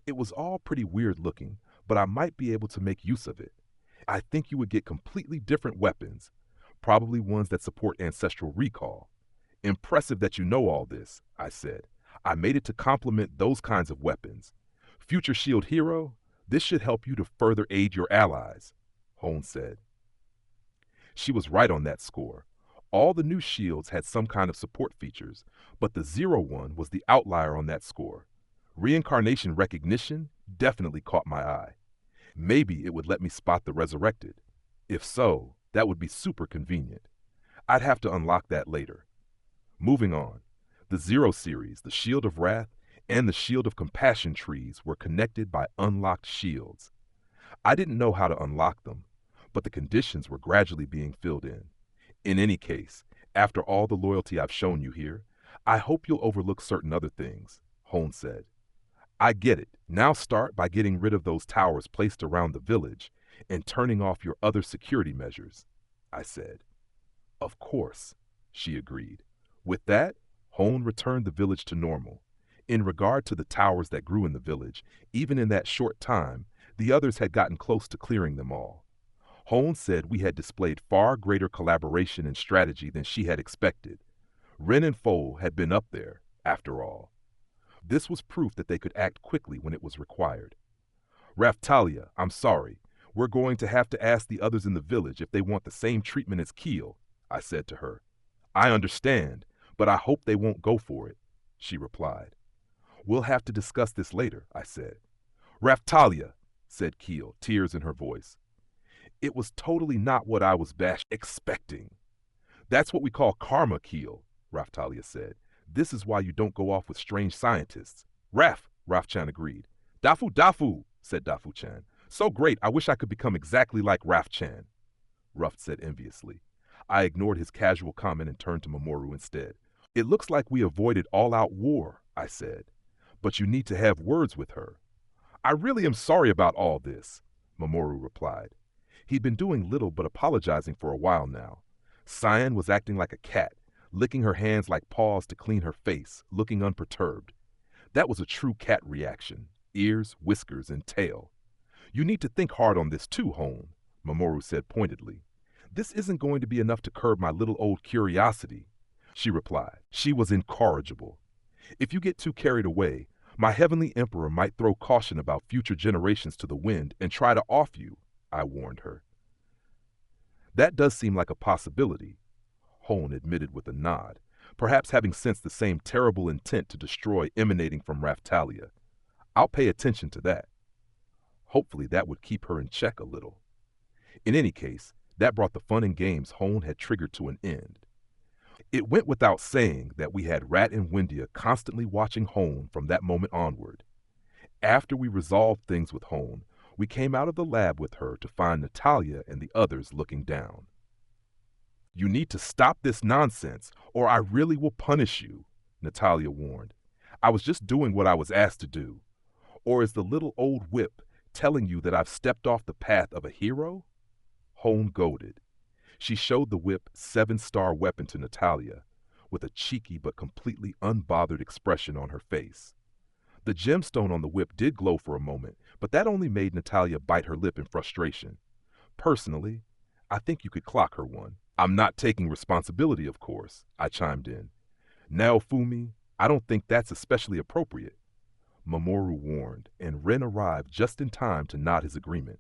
It was all pretty weird looking, but I might be able to make use of it. I think you would get completely different weapons, probably ones that support ancestral recall. Impressive that you know all this, I said. I made it to complement those kinds of weapons. Future shield hero, this should help you to further aid your allies, Hone said. She was right on that score. All the new shields had some kind of support features, but the 0 one was the outlier on that score. Reincarnation recognition definitely caught my eye. Maybe it would let me spot the resurrected. If so, that would be super convenient. I'd have to unlock that later. Moving on. The 0 series, the Shield of Wrath, and the Shield of Compassion trees were connected by unlocked shields. I didn't know how to unlock them, but the conditions were gradually being filled in. In any case, after all the loyalty I've shown you here, I hope you'll overlook certain other things, Hone said. I get it. Now start by getting rid of those towers placed around the village and turning off your other security measures, I said. Of course, she agreed. With that, Hone returned the village to normal. In regard to the towers that grew in the village, even in that short time, the others had gotten close to clearing them all. Hone said we had displayed far greater collaboration and strategy than she had expected. Ren and Foal had been up there, after all. This was proof that they could act quickly when it was required. Raftalia, I'm sorry. We're going to have to ask the others in the village if they want the same treatment as Keel, I said to her. I understand, but I hope they won't go for it, she replied. We'll have to discuss this later, I said. Raftalia, said Keel, tears in her voice. It was totally not what I was expecting. That's what we call karma, Keel, Raftalia said. This is why you don't go off with strange scientists. Raf-Chan agreed. Dafu, said Dafu-chan. So great, I wish I could become exactly like Raf-chan, Ruff said enviously. I ignored his casual comment and turned to Mamoru instead. It looks like we avoided all-out war, I said. But you need to have words with her. I really am sorry about all this, Mamoru replied. He'd been doing little but apologizing for a while now. Cyan was acting like a cat, licking her hands like paws to clean her face, looking unperturbed. That was a true cat reaction. Ears, whiskers, and tail. You need to think hard on this too, Hone, Mamoru said pointedly. This isn't going to be enough to curb my little old curiosity, she replied. She was incorrigible. If you get too carried away, my heavenly emperor might throw caution about future generations to the wind and try to off you, I warned her. That does seem like a possibility, Hone admitted with a nod, perhaps having sensed the same terrible intent to destroy emanating from Raftalia. I'll pay attention to that. Hopefully that would keep her in check a little. In any case, that brought the fun and games Hone had triggered to an end. It went without saying that we had Rat and Windia constantly watching Hone from that moment onward. After we resolved things with Hone, we came out of the lab with her to find Natalia and the others looking down. You need to stop this nonsense, or I really will punish you, Natalia warned. I was just doing what I was asked to do. Or is the little old whip telling you that I've stepped off the path of a hero? Hone goaded. She showed the whip 7-star weapon to Natalia, with a cheeky but completely unbothered expression on her face. The gemstone on the whip did glow for a moment, but that only made Natalia bite her lip in frustration. Personally, I think you could clock her one. I'm not taking responsibility, of course, I chimed in. Now, Fumi, I don't think that's especially appropriate, Mamoru warned, and Ren arrived just in time to nod his agreement.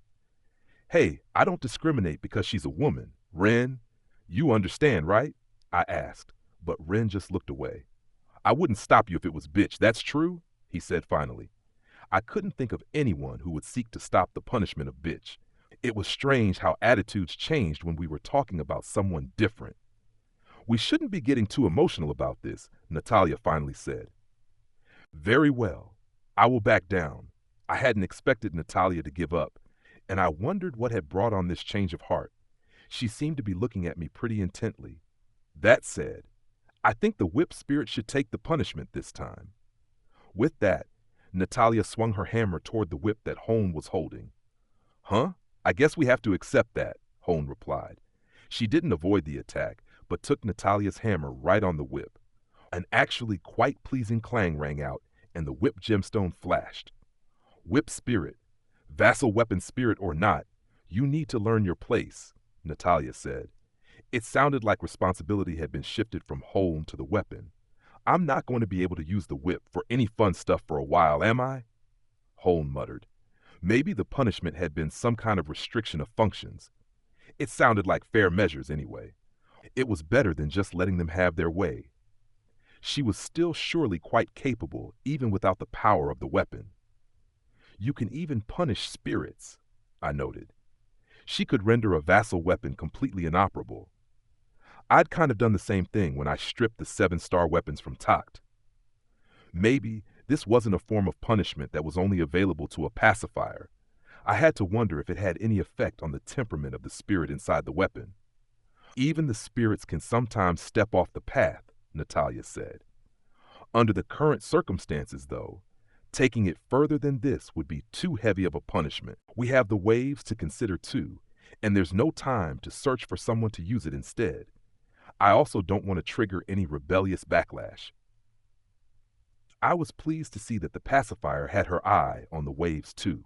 Hey, I don't discriminate because she's a woman. Ren, you understand, right? I asked, but Ren just looked away. I wouldn't stop you if it was bitch, that's true, he said finally. I couldn't think of anyone who would seek to stop the punishment of bitch. It was strange how attitudes changed when we were talking about someone different. We shouldn't be getting too emotional about this, Natalia finally said. Very well. I will back down. I hadn't expected Natalia to give up, and I wondered what had brought on this change of heart. She seemed to be looking at me pretty intently. That said, I think the whip spirit should take the punishment this time. With that, Natalia swung her hammer toward the whip that Hone was holding. Huh? I guess we have to accept that, Hone replied. She didn't avoid the attack, but took Natalia's hammer right on the whip. An actually quite pleasing clang rang out, and the whip gemstone flashed. Whip spirit, vassal weapon spirit or not, you need to learn your place, Natalia said. It sounded like responsibility had been shifted from Hone to the weapon. I'm not going to be able to use the whip for any fun stuff for a while, am I? Hone muttered. Maybe the punishment had been some kind of restriction of functions. It sounded like fair measures anyway. It was better than just letting them have their way. She was still surely quite capable, even without the power of the weapon. You can even punish spirits, I noted. She could render a vassal weapon completely inoperable. I'd kind of done the same thing when I stripped the 7-star weapons from Tact. Maybe this wasn't a form of punishment that was only available to a pacifier. I had to wonder if it had any effect on the temperament of the spirit inside the weapon. Even the spirits can sometimes step off the path, Natalia said. Under the current circumstances, though, taking it further than this would be too heavy of a punishment. We have the waves to consider too, and there's no time to search for someone to use it instead. I also don't want to trigger any rebellious backlash. I was pleased to see that the pacifier had her eye on the waves too.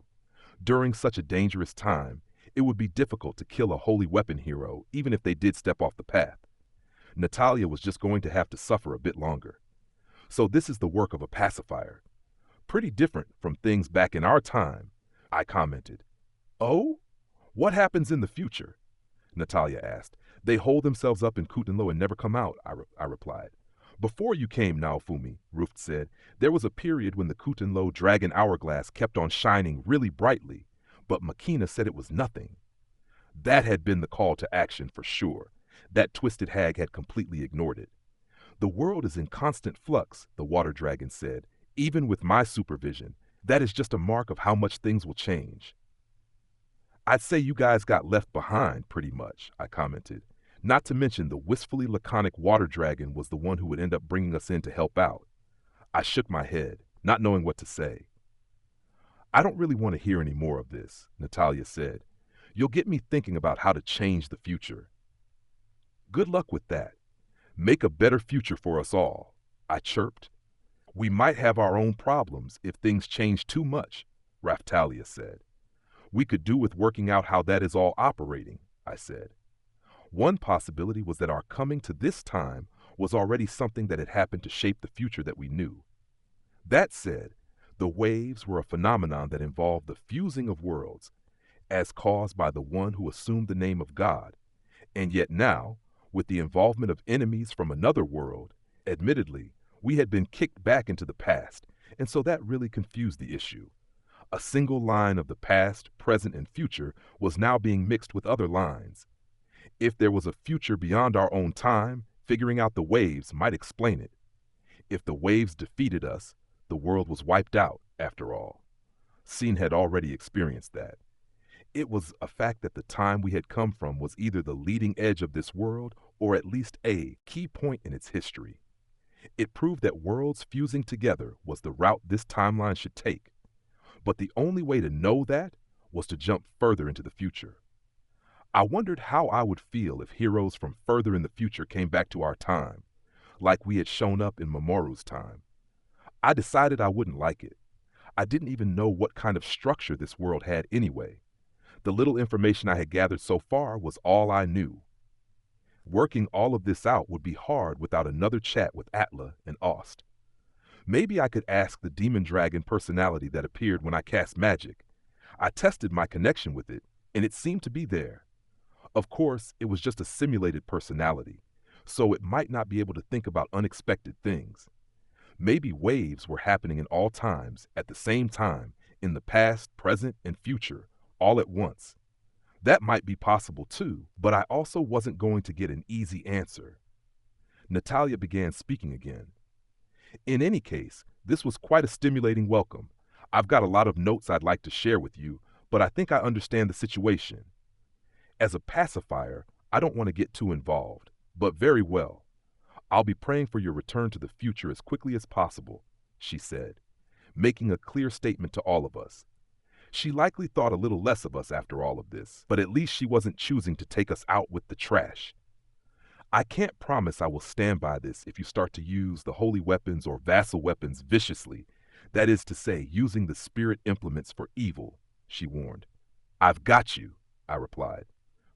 During such a dangerous time, it would be difficult to kill a holy weapon hero even if they did step off the path. Natalia was just going to have to suffer a bit longer. So this is the work of a pacifier. Pretty different from things back in our time, I commented. Oh? What happens in the future? Natalia asked. They hold themselves up in Kutenlo and never come out, I replied. Before you came, Naofumi, Ruft said, there was a period when the Kutenlo dragon hourglass kept on shining really brightly, but Makina said it was nothing. That had been the call to action for sure. That twisted hag had completely ignored it. The world is in constant flux, the water dragon said. Even with my supervision, that is just a mark of how much things will change. I'd say you guys got left behind, pretty much, I commented. Not to mention the wistfully laconic water dragon was the one who would end up bringing us in to help out. I shook my head, not knowing what to say. I don't really want to hear any more of this, Natalia said. You'll get me thinking about how to change the future. Good luck with that. Make a better future for us all, I chirped. We might have our own problems if things change too much, Raftalia said. We could do with working out how that is all operating, I said. One possibility was that our coming to this time was already something that had happened to shape the future that we knew. That said, the waves were a phenomenon that involved the fusing of worlds, as caused by the one who assumed the name of God, and yet now, with the involvement of enemies from another world, admittedly, we had been kicked back into the past, and so that really confused the issue. A single line of the past, present, and future was now being mixed with other lines. If there was a future beyond our own time, figuring out the waves might explain it. If the waves defeated us, the world was wiped out, after all. Scene had already experienced that. It was a fact that the time we had come from was either the leading edge of this world or at least a key point in its history. It proved that worlds fusing together was the route this timeline should take. But the only way to know that was to jump further into the future. I wondered how I would feel if heroes from further in the future came back to our time, like we had shown up in Mamoru's time. I decided I wouldn't like it. I didn't even know what kind of structure this world had anyway. The little information I had gathered so far was all I knew. Working all of this out would be hard without another chat with Atla and Ost. Maybe I could ask the demon dragon personality that appeared when I cast magic. I tested my connection with it, and it seemed to be there. Of course, it was just a simulated personality, so it might not be able to think about unexpected things. Maybe waves were happening in all times, at the same time, in the past, present, and future, all at once. That might be possible too, but I also wasn't going to get an easy answer. Natalia began speaking again. In any case, this was quite a stimulating welcome. I've got a lot of notes I'd like to share with you, but I think I understand the situation. As a pacifier, I don't want to get too involved, but very well. I'll be praying for your return to the future as quickly as possible, she said, making a clear statement to all of us. She likely thought a little less of us after all of this, but at least she wasn't choosing to take us out with the trash. I can't promise I will stand by this if you start to use the holy weapons or vassal weapons viciously, that is to say, using the spirit implements for evil, she warned. I've got you, I replied.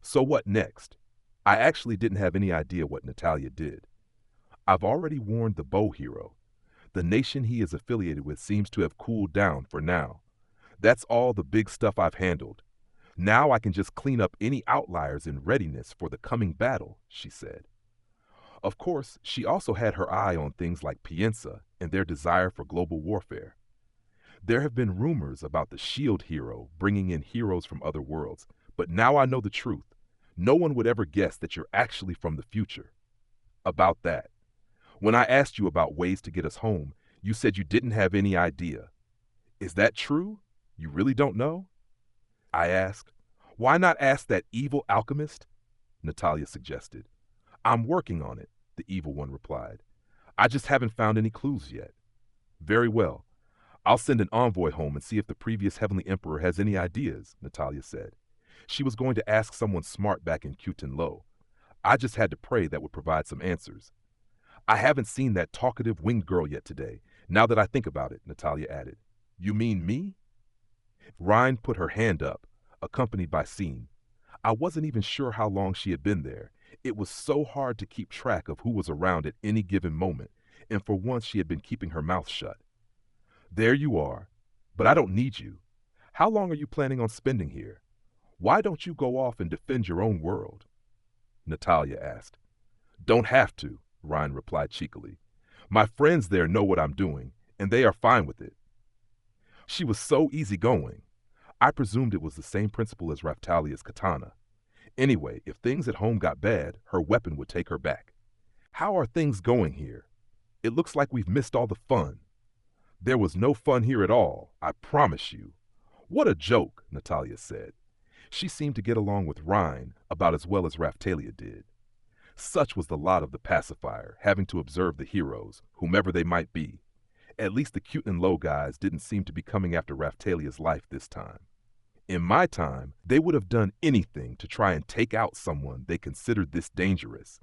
So what next? I actually didn't have any idea what Natalia did. I've already warned the bow hero. The nation he is affiliated with seems to have cooled down for now. That's all the big stuff I've handled. Now I can just clean up any outliers in readiness for the coming battle, she said. Of course, she also had her eye on things like Piensa and their desire for global warfare. There have been rumors about the shield hero bringing in heroes from other worlds, but now I know the truth. No one would ever guess that you're actually from the future. About that. When I asked you about ways to get us home, you said you didn't have any idea. Is that true? You really don't know? I asked. Why not ask that evil alchemist? Natalia suggested. I'm working on it, the evil one replied. I just haven't found any clues yet. Very well. I'll send an envoy home and see if the previous Heavenly Emperor has any ideas, Natalia said. She was going to ask someone smart back in Quten Lo. I just had to pray that would provide some answers. I haven't seen that talkative winged girl yet today, now that I think about it, Natalia added. You mean me? Rhine put her hand up, accompanied by Scene. I wasn't even sure how long she had been there. It was so hard to keep track of who was around at any given moment, and for once she had been keeping her mouth shut. There you are. But I don't need you. How long are you planning on spending here? Why don't you go off and defend your own world? Natalia asked. Don't have to, Rhine replied cheekily. My friends there know what I'm doing, and they are fine with it. She was so easygoing. I presumed it was the same principle as Raftalia's katana. Anyway, if things at home got bad, her weapon would take her back. How are things going here? It looks like we've missed all the fun. There was no fun here at all, I promise you. What a joke, Natalia said. She seemed to get along with Rhine about as well as Raphtalia did. Such was the lot of the pacifier, having to observe the heroes, whomever they might be. At least the cute and low guys didn't seem to be coming after Raphtalia's life this time. In my time, they would have done anything to try and take out someone they considered this dangerous.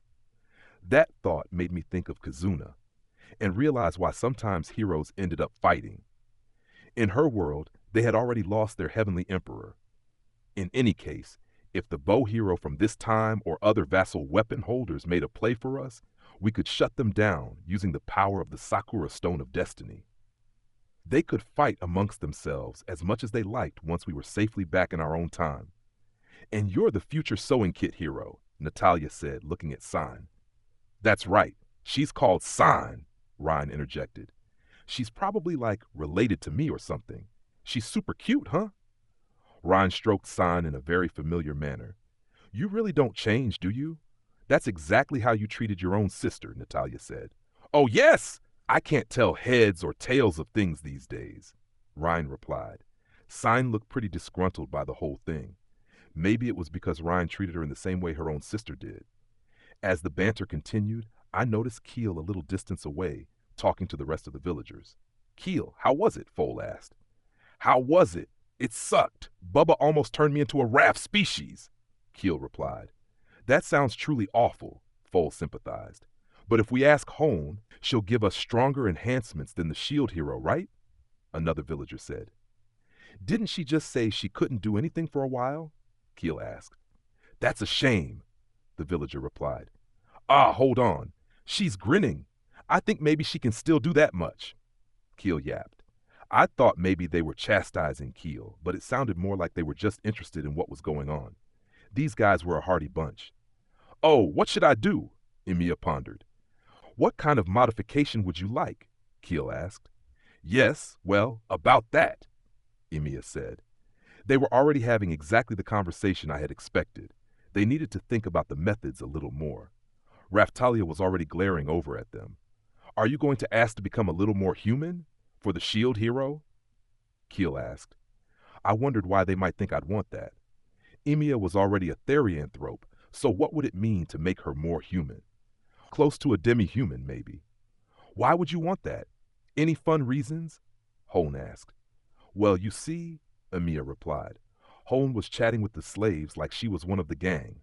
That thought made me think of Kazuna, and realize why sometimes heroes ended up fighting. In her world, they had already lost their heavenly emperor. In any case, if the bow hero from this time or other vassal weapon holders made a play for us, we could shut them down using the power of the Sakura Stone of Destiny. They could fight amongst themselves as much as they liked once we were safely back in our own time. And you're the future sewing kit hero, Natalia said, looking at Sign. That's right, she's called Sign, Ryan interjected. She's probably like related to me or something. She's super cute, huh? Ryan stroked Sign in a very familiar manner. You really don't change, do you? That's exactly how you treated your own sister, Natalia said. Oh, yes! I can't tell heads or tails of things these days, Ryan replied. Sign looked pretty disgruntled by the whole thing. Maybe it was because Ryan treated her in the same way her own sister did. As the banter continued, I noticed Keel a little distance away, talking to the rest of the villagers. Keel, how was it? Foal asked. How was it? It sucked. Bubba almost turned me into a raft species, Keel replied. That sounds truly awful, Foal sympathized. But if we ask Hone, she'll give us stronger enhancements than the shield hero, right? Another villager said. Didn't she just say she couldn't do anything for a while? Keel asked. That's a shame, the villager replied. Ah, hold on. She's grinning. I think maybe she can still do that much, Keel yapped. I thought maybe they were chastising Keel, but it sounded more like they were just interested in what was going on. These guys were a hardy bunch. Oh, what should I do? Emiya pondered. What kind of modification would you like? Keel asked. Yes, well, about that, Emiya said. They were already having exactly the conversation I had expected. They needed to think about the methods a little more. Raphtalia was already glaring over at them. Are you going to ask to become a little more human? For the shield hero? Keel asked. I wondered why they might think I'd want that. Emiya was already a therianthrope, so what would it mean to make her more human? Close to a demi-human, maybe. Why would you want that? Any fun reasons? Hone asked. Well, you see, Emiya replied. Hone was chatting with the slaves like she was one of the gang.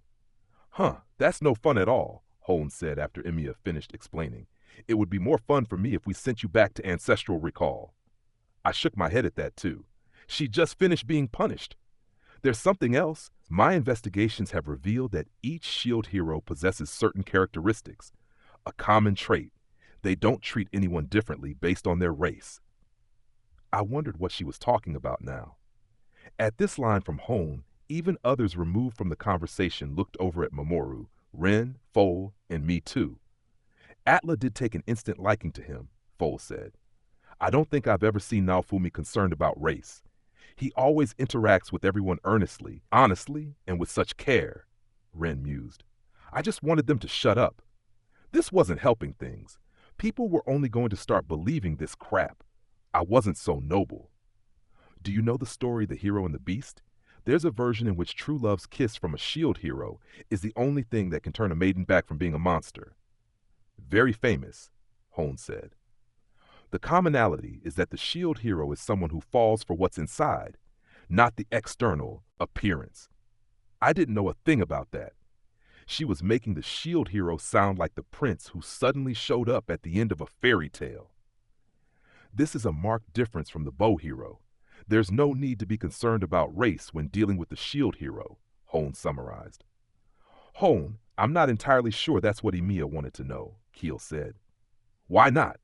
Huh, that's no fun at all, Hone said after Emiya finished explaining. It would be more fun for me if we sent you back to Ancestral Recall. I shook my head at that too. She just finished being punished. There's something else. My investigations have revealed that each shield hero possesses certain characteristics. A common trait. They don't treat anyone differently based on their race. I wondered what she was talking about now. At this line from Hone, even others removed from the conversation looked over at Mamoru, Ren, Foal, and me too. Atla did take an instant liking to him, Foal said. I don't think I've ever seen Naofumi concerned about race. He always interacts with everyone earnestly, honestly, and with such care, Ren mused. I just wanted them to shut up. This wasn't helping things. People were only going to start believing this crap. I wasn't so noble. Do you know the story The Hero and the Beast? There's a version in which true love's kiss from a shield hero is the only thing that can turn a maiden back from being a monster. Very famous, Hone said. The commonality is that the shield hero is someone who falls for what's inside, not the external appearance. I didn't know a thing about that. She was making the shield hero sound like the prince who suddenly showed up at the end of a fairy tale. This is a marked difference from the bow hero. There's no need to be concerned about race when dealing with the shield hero, Hone summarized. Hone, I'm not entirely sure that's what Emiya wanted to know, Keel said. Why not?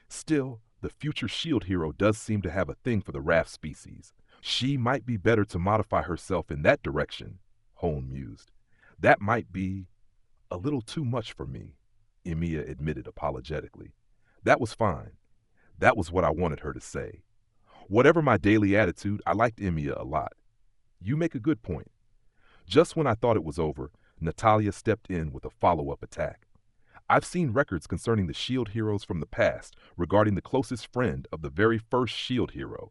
Still, the future shield hero does seem to have a thing for the raft species. She might be better to modify herself in that direction, Hone mused. That might be a little too much for me, Emiya admitted apologetically. That was fine. That was what I wanted her to say. Whatever my daily attitude, I liked Emiya a lot. You make a good point. Just when I thought it was over, Natalia stepped in with a follow-up attack. I've seen records concerning the shield heroes from the past regarding the closest friend of the very first shield hero.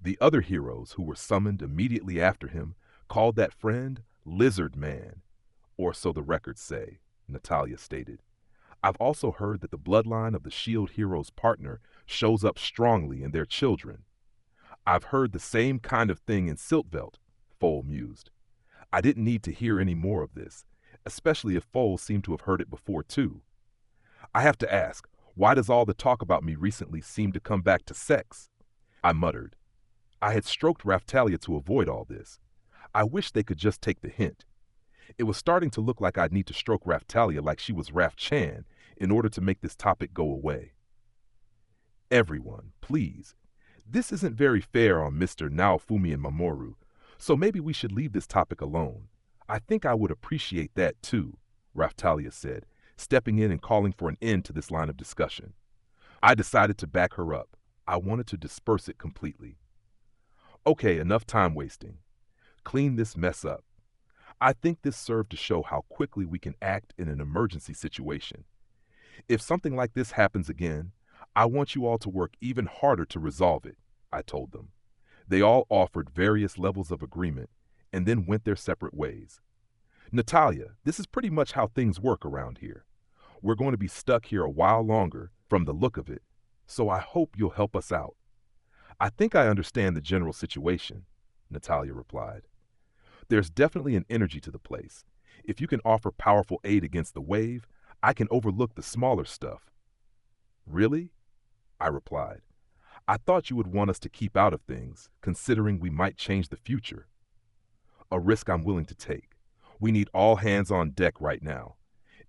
The other heroes who were summoned immediately after him called that friend Lizard Man, or so the records say, Natalia stated. I've also heard that the bloodline of the shield hero's partner shows up strongly in their children. I've heard the same kind of thing in Siltveld, Foal mused. I didn't need to hear any more of this, especially if Foal seemed to have heard it before too. I have to ask, why does all the talk about me recently seem to come back to sex? I muttered. I had stroked Raftalia to avoid all this. I wish they could just take the hint. It was starting to look like I'd need to stroke Raftalia like she was Raf Chan in order to make this topic go away. Everyone, please. This isn't very fair on Mr. Naofumi and Mamoru, so maybe we should leave this topic alone. I think I would appreciate that too, Raftalia said, stepping in and calling for an end to this line of discussion. I decided to back her up. I wanted to disperse it completely. Okay, enough time wasting. Clean this mess up. I think this served to show how quickly we can act in an emergency situation. If something like this happens again, I want you all to work even harder to resolve it, I told them. They all offered various levels of agreement and then went their separate ways. Natalia, this is pretty much how things work around here. We're going to be stuck here a while longer from the look of it, so I hope you'll help us out. I think I understand the general situation, Natalia replied. There's definitely an energy to the place. If you can offer powerful aid against the wave, I can overlook the smaller stuff. Really? I replied. I thought you would want us to keep out of things, considering we might change the future. A risk I'm willing to take. We need all hands on deck right now.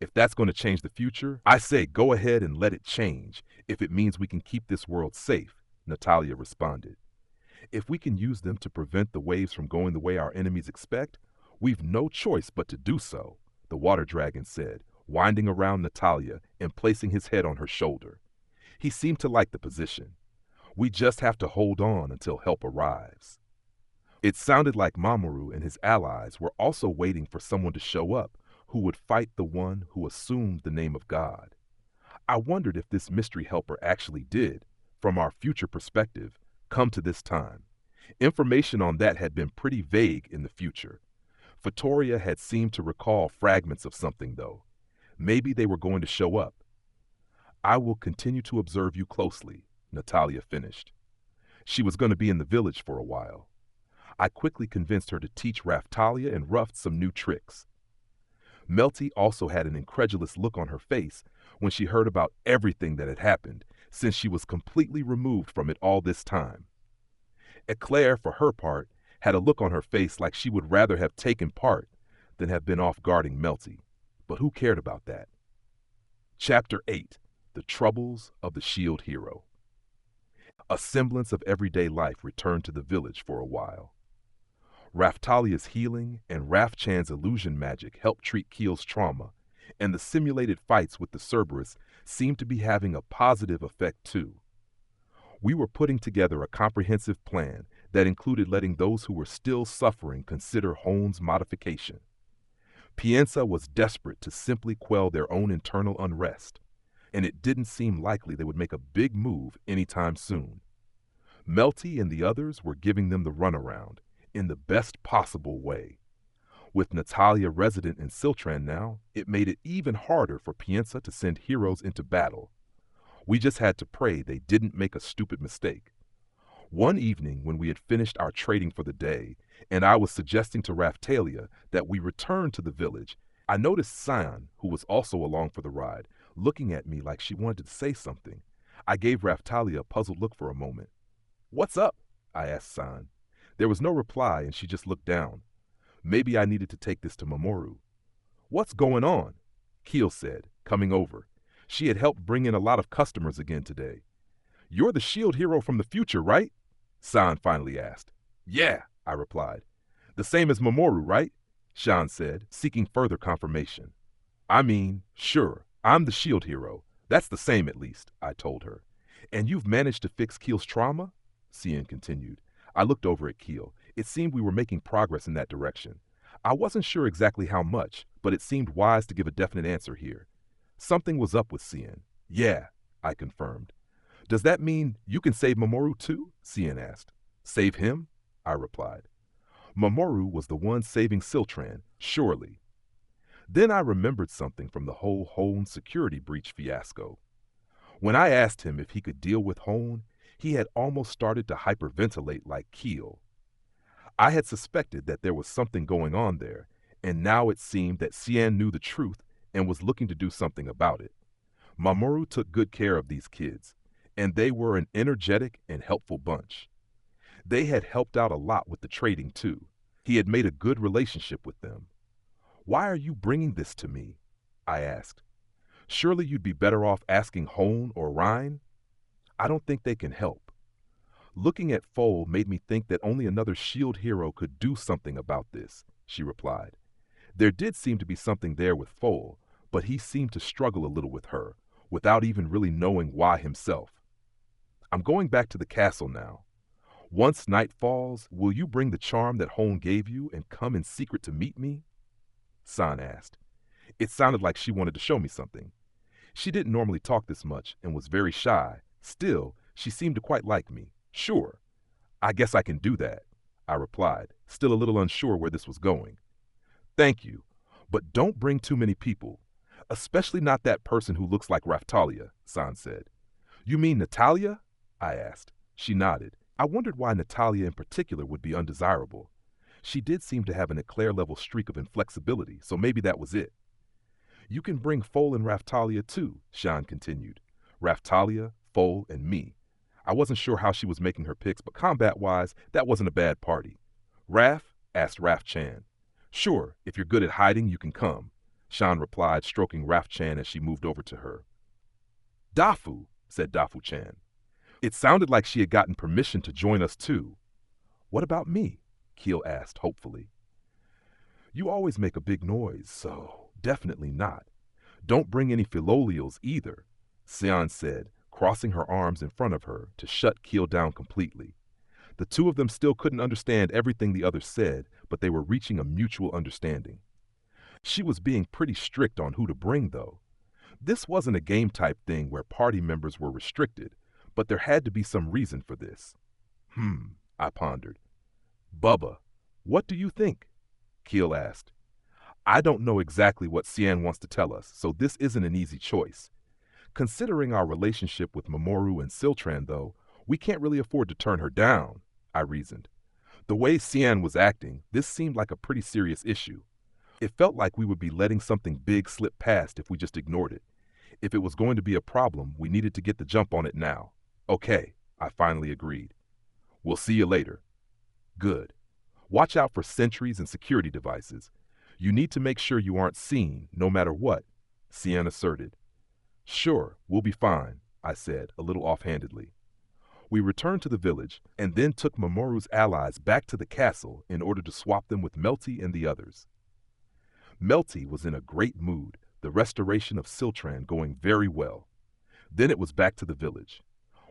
If that's going to change the future, I say go ahead and let it change, if it means we can keep this world safe, Natalia responded. If we can use them to prevent the waves from going the way our enemies expect, we've no choice but to do so, the water dragon said, winding around Natalia and placing his head on her shoulder. He seemed to like the position. We just have to hold on until help arrives. It sounded like Mamoru and his allies were also waiting for someone to show up who would fight the one who assumed the name of God. I wondered if this mystery helper actually did, from our future perspective, come to this time. Information on that had been pretty vague in the future. Fatoria had seemed to recall fragments of something, though. Maybe they were going to show up. I will continue to observe you closely, Natalia finished. She was going to be in the village for a while. I quickly convinced her to teach Raftalia and Ruff some new tricks. Melty also had an incredulous look on her face when she heard about everything that had happened, since she was completely removed from it all this time. Eclair, for her part, had a look on her face like she would rather have taken part than have been off guarding Melty. But who cared about that? Chapter 8. The Troubles of the Shield Hero. A semblance of everyday life returned to the village for a while. Raftalia's healing and Rafchan's illusion magic helped treat Keel's trauma, and the simulated fights with the Cerberus seemed to be having a positive effect too. We were putting together a comprehensive plan that included letting those who were still suffering consider Hohn's modification. Pienza was desperate to simply quell their own internal unrest, and it didn't seem likely they would make a big move anytime soon. Melty and the others were giving them the runaround in the best possible way. With Natalia resident in Siltran now, it made it even harder for Pienza to send heroes into battle. We just had to pray they didn't make a stupid mistake. One evening when we had finished our trading for the day, and I was suggesting to Raftalia that we return to the village, I noticed Sion, who was also along for the ride, looking at me like she wanted to say something. I gave Raftalia a puzzled look for a moment. "What's up?" I asked Sion. There was no reply, and she just looked down. Maybe I needed to take this to Mamoru. "What's going on?" Keel said, coming over. She had helped bring in a lot of customers again today. "You're the shield hero from the future, right?" San finally asked. "Yeah," I replied. "The same as Mamoru, right?" Shan said, seeking further confirmation. "I mean, sure, I'm the shield hero. That's the same at least," I told her. "And you've managed to fix Keel's trauma?" Cian continued. I looked over at Keel. It seemed we were making progress in that direction. I wasn't sure exactly how much, but it seemed wise to give a definite answer here. Something was up with Cien. Yeah, I confirmed. Does that mean you can save Mamoru too? Cien asked. Save him? I replied. Mamoru was the one saving Siltran, surely. Then I remembered something from the whole Hone security breach fiasco. When I asked him if he could deal with Hone, he had almost started to hyperventilate like Keel. I had suspected that there was something going on there, and now it seemed that Cien knew the truth and was looking to do something about it. Mamoru took good care of these kids, and they were an energetic and helpful bunch. They had helped out a lot with the trading too. He had made a good relationship with them. Why are you bringing this to me? I asked. Surely you'd be better off asking Hone or Rhine? I don't think they can help. Looking at Foal made me think that only another S.H.I.E.L.D. hero could do something about this, she replied. There did seem to be something there with Foal, but he seemed to struggle a little with her, without even really knowing why himself. I'm going back to the castle now. Once night falls, will you bring the charm that Hone gave you and come in secret to meet me? San asked. It sounded like she wanted to show me something. She didn't normally talk this much and was very shy. Still, she seemed to quite like me. Sure, I guess I can do that, I replied, still a little unsure where this was going. Thank you, but don't bring too many people, especially not that person who looks like Raftalia, San said. You mean Natalia? I asked. She nodded. I wondered why Natalia in particular would be undesirable. She did seem to have an eclair-level streak of inflexibility, so maybe that was it. You can bring Foal and Raftalia too, Shan continued. Raftalia, Foal, and me. I wasn't sure how she was making her picks, but combat-wise, that wasn't a bad party. Raf? Asked Raf Chan. Sure, if you're good at hiding, you can come, Shan replied, stroking Raf Chan as she moved over to her. Dafu, said Dafu Chan. It sounded like she had gotten permission to join us too. What about me? Keel asked hopefully. You always make a big noise, so definitely not. Don't bring any Philolials either, Sion said, crossing her arms in front of her to shut Keel down completely. The two of them still couldn't understand everything the other said, but they were reaching a mutual understanding. She was being pretty strict on who to bring, though. This wasn't a game-type thing where party members were restricted, but there had to be some reason for this. I pondered. Bubba, what do you think? Keel asked. I don't know exactly what Cien wants to tell us, so this isn't an easy choice. Considering our relationship with Mamoru and Siltran, though, we can't really afford to turn her down, I reasoned. The way Cien was acting, this seemed like a pretty serious issue. It felt like we would be letting something big slip past if we just ignored it. If it was going to be a problem, we needed to get the jump on it now. Okay, I finally agreed. We'll see you later. Good. Watch out for sentries and security devices. You need to make sure you aren't seen, no matter what, Cien asserted. Sure, we'll be fine, I said, a little offhandedly. We returned to the village and then took Mamoru's allies back to the castle in order to swap them with Melty and the others. Melty was in a great mood, the restoration of Siltran going very well. Then it was back to the village.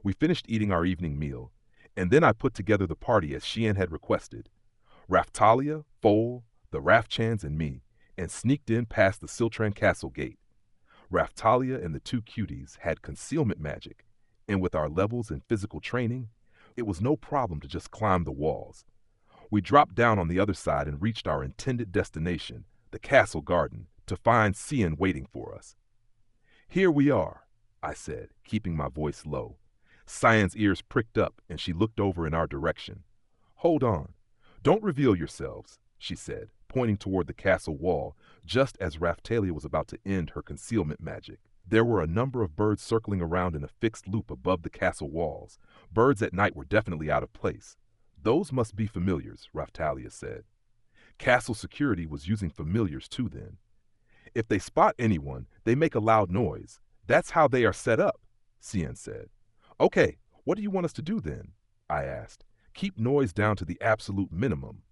We finished eating our evening meal, and then I put together the party as Shien had requested. Raftalia, Foal, the Rafchans, and me, and sneaked in past the Siltran castle gate. Raftalia and the two cuties had concealment magic, and with our levels and physical training, it was no problem to just climb the walls. We dropped down on the other side and reached our intended destination, the castle garden, to find Cien waiting for us. Here we are, I said, keeping my voice low. Cien's ears pricked up and she looked over in our direction. Hold on. Don't reveal yourselves, she said, pointing toward the castle wall, just as Raftalia was about to end her concealment magic. There were a number of birds circling around in a fixed loop above the castle walls. Birds at night were definitely out of place. Those must be familiars, Raftalia said. Castle security was using familiars too then. If they spot anyone, they make a loud noise. That's how they are set up, Cien said. Okay, what do you want us to do then? I asked. Keep noise down to the absolute minimum.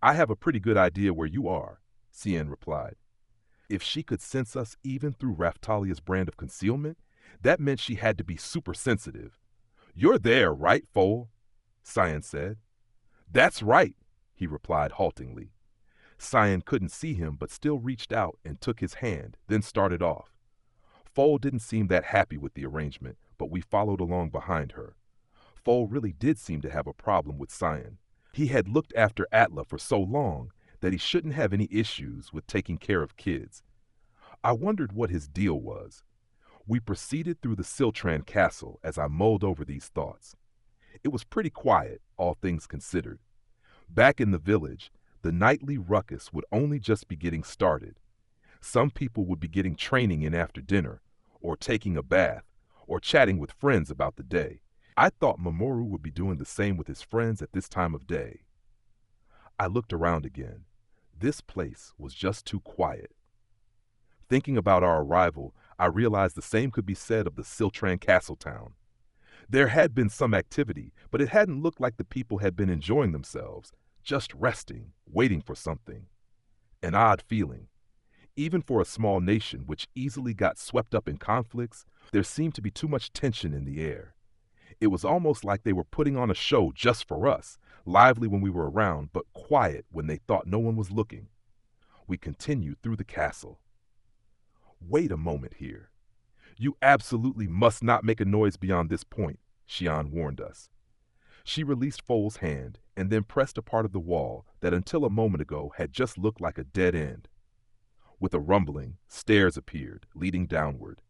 I have a pretty good idea where you are, Cien replied. If she could sense us even through Raftalia's brand of concealment, that meant she had to be super sensitive. You're there, right, Foal? Cien said. That's right, he replied haltingly. Cyan couldn't see him but still reached out and took his hand, then started off. Foal didn't seem that happy with the arrangement, but we followed along behind her. Foal really did seem to have a problem with Cyan. He had looked after Atla for so long that he shouldn't have any issues with taking care of kids. I wondered what his deal was. We proceeded through the Siltran castle as I mulled over these thoughts. It was pretty quiet, all things considered. Back in the village, the nightly ruckus would only just be getting started. Some people would be getting training in after dinner, or taking a bath, or chatting with friends about the day. I thought Mamoru would be doing the same with his friends at this time of day. I looked around again. This place was just too quiet. Thinking about our arrival, I realized the same could be said of the Siltran Castle town. There had been some activity, but it hadn't looked like the people had been enjoying themselves, just resting, waiting for something. An odd feeling. Even for a small nation which easily got swept up in conflicts, there seemed to be too much tension in the air. It was almost like they were putting on a show just for us, lively when we were around, but quiet when they thought no one was looking. We continued through the castle. Wait a moment here. You absolutely must not make a noise beyond this point, Xian warned us. She released Foal's hand and then pressed a part of the wall that until a moment ago had just looked like a dead end. With a rumbling, stairs appeared, leading downward.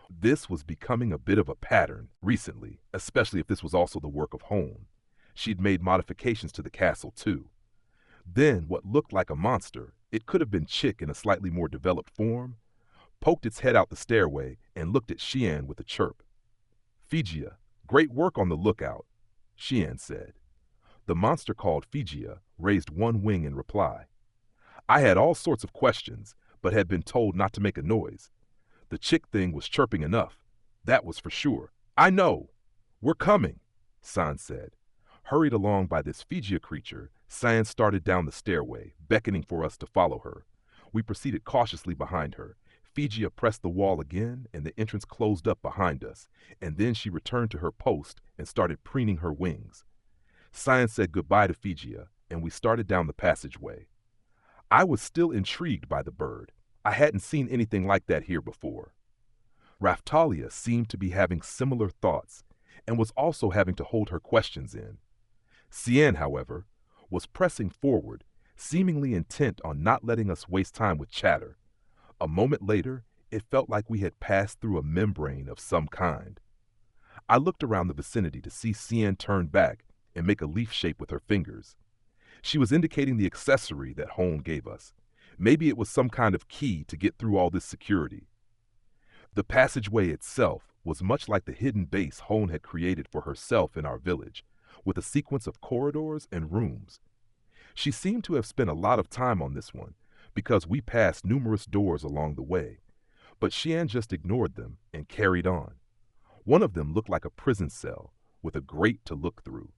This was becoming a bit of a pattern recently, especially if this was also the work of Hone. She'd made modifications to the castle too. Then what looked like a monster, it could have been Chick in a slightly more developed form, poked its head out the stairway and looked at Xian with a chirp. Figia, great work on the lookout, Xian said. The monster called Figia raised one wing in reply. I had all sorts of questions, but had been told not to make a noise. The Chick thing was chirping enough. That was for sure. I know. We're coming, San said. Hurried along by this Figia creature, San started down the stairway, beckoning for us to follow her. We proceeded cautiously behind her. Figia pressed the wall again, and the entrance closed up behind us, and then she returned to her post and started preening her wings. Science said goodbye to Figia, and we started down the passageway. I was still intrigued by the bird. I hadn't seen anything like that here before. Raftalia seemed to be having similar thoughts, and was also having to hold her questions in. Cien, however, was pressing forward, seemingly intent on not letting us waste time with chatter. A moment later, it felt like we had passed through a membrane of some kind. I looked around the vicinity to see Cien turn back and make a leaf shape with her fingers. She was indicating the accessory that Hone gave us. Maybe it was some kind of key to get through all this security. The passageway itself was much like the hidden base Hone had created for herself in our village, with a sequence of corridors and rooms. She seemed to have spent a lot of time on this one, because we passed numerous doors along the way, but Xian just ignored them and carried on. One of them looked like a prison cell, with a grate to look through.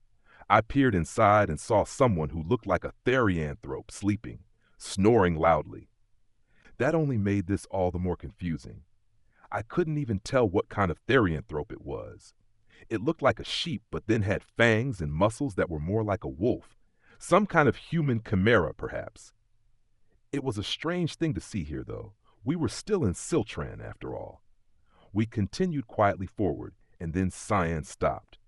I peered inside and saw someone who looked like a therianthrope sleeping, snoring loudly. That only made this all the more confusing. I couldn't even tell what kind of therianthrope it was. It looked like a sheep, but then had fangs and muscles that were more like a wolf, some kind of human chimera, perhaps. It was a strange thing to see here, though. We were still in Siltran, after all. We continued quietly forward, and then Cyan stopped.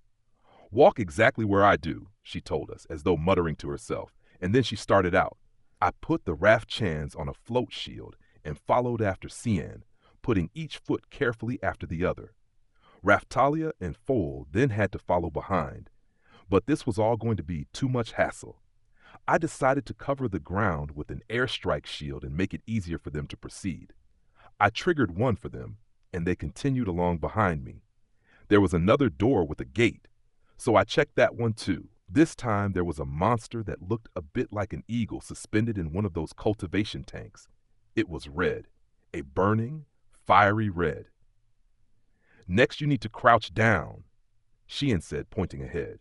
Walk exactly where I do, she told us, as though muttering to herself, and then she started out. I put the raft chans on a float shield and followed after Cyan, putting each foot carefully after the other. Raftalia and Foal then had to follow behind, but this was all going to be too much hassle. I decided to cover the ground with an airstrike shield and make it easier for them to proceed. I triggered one for them, and they continued along behind me. There was another door with a gate, so I checked that one too. This time there was a monster that looked a bit like an eagle suspended in one of those cultivation tanks. It was red, a burning, fiery red. Next you need to crouch down, Xian said, pointing ahead.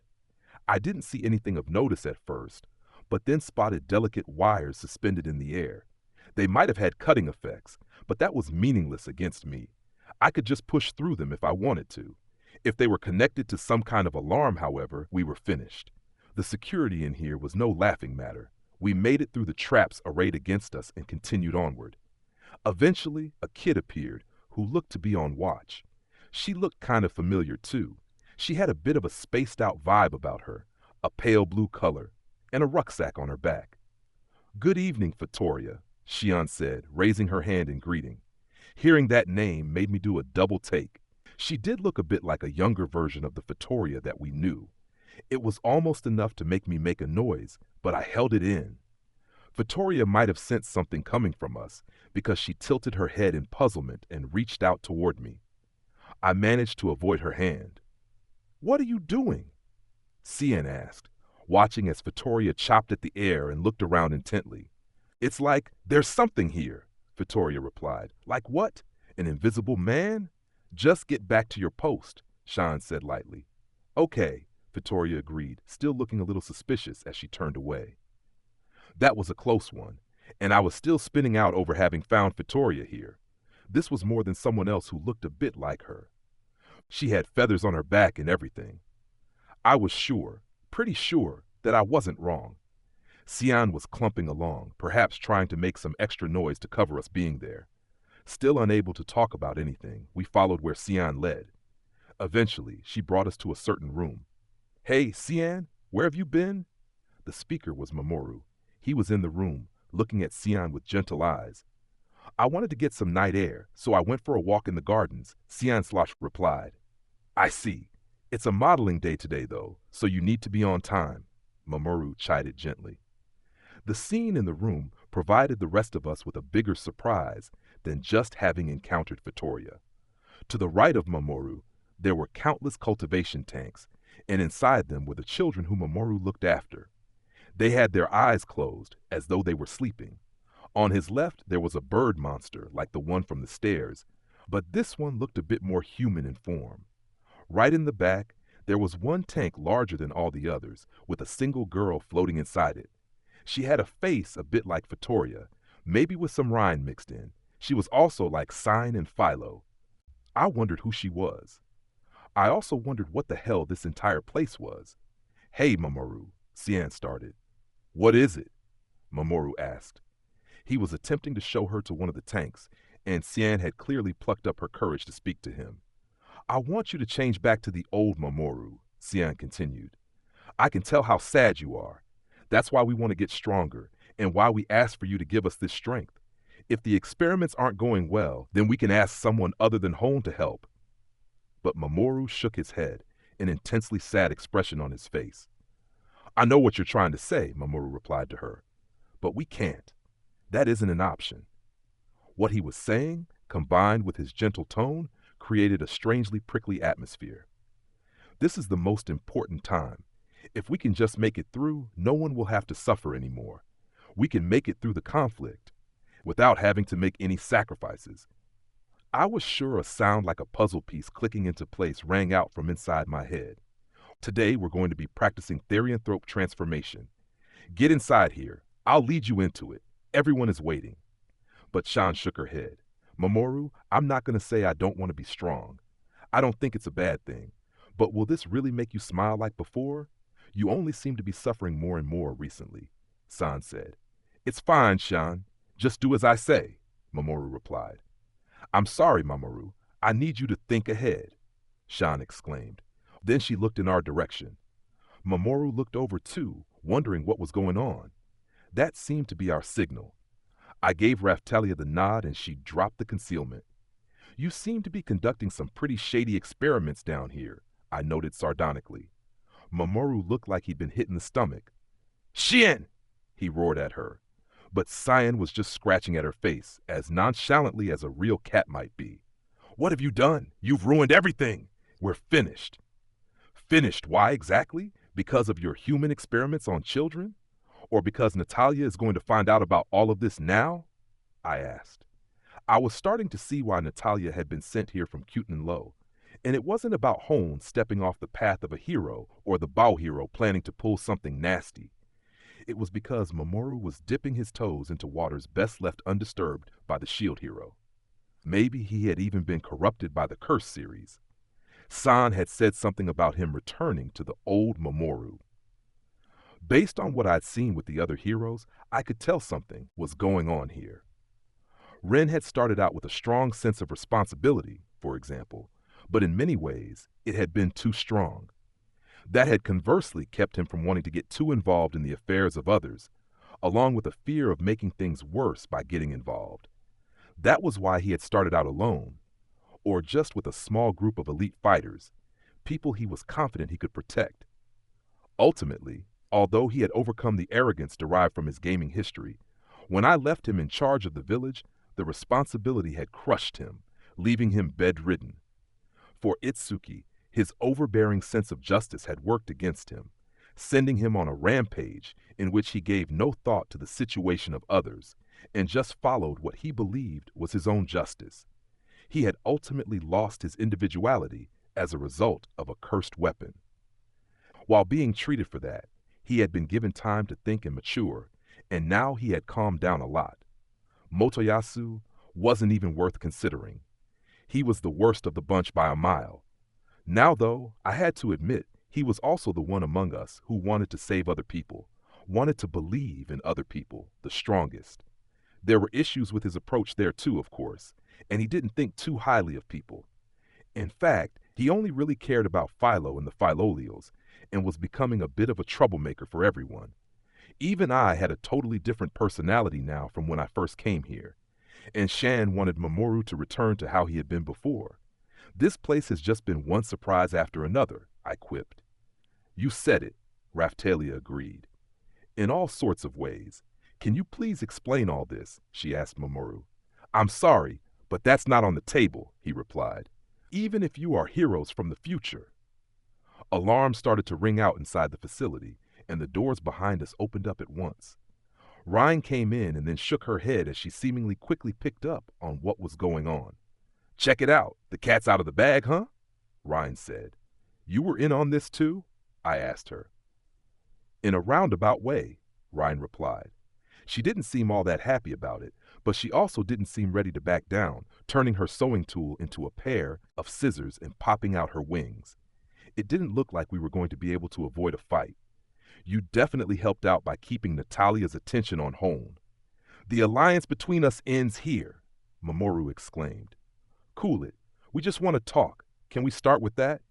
I didn't see anything of notice at first, but then spotted delicate wires suspended in the air. They might have had cutting effects, but that was meaningless against me. I could just push through them if I wanted to. If they were connected to some kind of alarm, however, we were finished. The security in here was no laughing matter. We made it through the traps arrayed against us and continued onward. Eventually, a kid appeared who looked to be on watch. She looked kind of familiar, too. She had a bit of a spaced-out vibe about her, a pale blue color, and a rucksack on her back. "Good evening, Vittoria," Xian said, raising her hand in greeting. Hearing that name made me do a double take. She did look a bit like a younger version of the Vittoria that we knew. It was almost enough to make me make a noise, but I held it in. Vittoria might have sensed something coming from us because she tilted her head in puzzlement and reached out toward me. I managed to avoid her hand. "What are you doing?" Cian asked, watching as Vittoria chopped at the air and looked around intently. "It's like there's something here," Vittoria replied. "Like what? An invisible man?" "Just get back to your post," Sean said lightly. "Okay," Vittoria agreed, still looking a little suspicious as she turned away. That was a close one, and I was still spinning out over having found Vittoria here. This was more than someone else who looked a bit like her. She had feathers on her back and everything. I was sure, pretty sure, that I wasn't wrong. Cian was clumping along, perhaps trying to make some extra noise to cover us being there. Still unable to talk about anything, we followed where Cian led. Eventually, she brought us to a certain room. "Hey, Cian, where have you been?" The speaker was Mamoru. He was in the room, looking at Cian with gentle eyes. "I wanted to get some night air, so I went for a walk in the gardens," Cian replied. "I see. It's a modeling day today, though, so you need to be on time," Mamoru chided gently. The scene in the room provided the rest of us with a bigger surprise than just having encountered Vittoria. To the right of Mamoru, there were countless cultivation tanks, and inside them were the children whom Mamoru looked after. They had their eyes closed, as though they were sleeping. On his left, there was a bird monster like the one from the stairs, but this one looked a bit more human in form. Right in the back, there was one tank larger than all the others, with a single girl floating inside it. She had a face a bit like Vittoria, maybe with some rind mixed in. She was also like Sign and Philo. I wondered who she was. I also wondered what the hell this entire place was. "Hey, Mamoru," Cian started. "What is it?" Mamoru asked. He was attempting to show her to one of the tanks, and Cian had clearly plucked up her courage to speak to him. "I want you to change back to the old Mamoru," Cian continued. "I can tell how sad you are. That's why we want to get stronger, and why we ask for you to give us this strength. If the experiments aren't going well, then we can ask someone other than Hone to help." But Mamoru shook his head, an intensely sad expression on his face. "I know what you're trying to say," Mamoru replied to her, "but we can't. That isn't an option." What he was saying, combined with his gentle tone, created a strangely prickly atmosphere. This is the most important time. If we can just make it through, no one will have to suffer anymore. We can make it through the conflict without having to make any sacrifices. I was sure a sound like a puzzle piece clicking into place rang out from inside my head. "Today we're going to be practicing therianthrope transformation. Get inside here. I'll lead you into it. Everyone is waiting." But Shan shook her head. "Mamoru, I'm not going to say I don't want to be strong. I don't think it's a bad thing. But will this really make you smile like before? You only seem to be suffering more and more recently," San said. "It's fine, Shan. Just do as I say," Mamoru replied. "I'm sorry, Mamoru. I need you to think ahead," Shan exclaimed. Then she looked in our direction. Mamoru looked over too, wondering what was going on. That seemed to be our signal. I gave Raftalia the nod and she dropped the concealment. "You seem to be conducting some pretty shady experiments down here," I noted sardonically. Mamoru looked like he'd been hit in the stomach. "Shien!" he roared at her. But Cyan was just scratching at her face, as nonchalantly as a real cat might be. "What have you done? You've ruined everything. We're finished." "Finished? Why exactly? Because of your human experiments on children? Or because Natalia is going to find out about all of this now?" I asked. I was starting to see why Natalia had been sent here from Cutin Low, and it wasn't about Hone stepping off the path of a hero or the Bao hero planning to pull something nasty. It was because Mamoru was dipping his toes into waters best left undisturbed by the shield hero. Maybe he had even been corrupted by the Curse series. San had said something about him returning to the old Mamoru. Based on what I'd seen with the other heroes, I could tell something was going on here. Ren had started out with a strong sense of responsibility, for example, but in many ways, it had been too strong. That had conversely kept him from wanting to get too involved in the affairs of others, along with a fear of making things worse by getting involved. That was why he had started out alone, or just with a small group of elite fighters, people he was confident he could protect. Ultimately, although he had overcome the arrogance derived from his gaming history, when I left him in charge of the village, the responsibility had crushed him, leaving him bedridden. For Itsuki, his overbearing sense of justice had worked against him, sending him on a rampage in which he gave no thought to the situation of others and just followed what he believed was his own justice. He had ultimately lost his individuality as a result of a cursed weapon. While being treated for that, he had been given time to think and mature, and now he had calmed down a lot. Motoyasu wasn't even worth considering. He was the worst of the bunch by a mile. Now, though, I had to admit, he was also the one among us who wanted to save other people, wanted to believe in other people, the strongest. There were issues with his approach there too, of course, and he didn't think too highly of people. In fact, he only really cared about Philo and the Philolials, and was becoming a bit of a troublemaker for everyone. Even I had a totally different personality now from when I first came here, and Shan wanted Mamoru to return to how he had been before. This place has just been one surprise after another, I quipped. You said it, Raphtalia agreed. In all sorts of ways. Can you please explain all this? She asked Mamoru. I'm sorry, but that's not on the table, he replied. Even if you are heroes from the future. Alarms started to ring out inside the facility, and the doors behind us opened up at once. Ryan came in and then shook her head as she seemingly quickly picked up on what was going on. Check it out. The cat's out of the bag, huh? Ryan said. You were in on this too? I asked her. In a roundabout way, Ryan replied. She didn't seem all that happy about it, but she also didn't seem ready to back down, turning her sewing tool into a pair of scissors and popping out her wings. It didn't look like we were going to be able to avoid a fight. You definitely helped out by keeping Natalia's attention on Hone. The alliance between us ends here, Mamoru exclaimed. Cool it. We just want to talk. Can we start with that?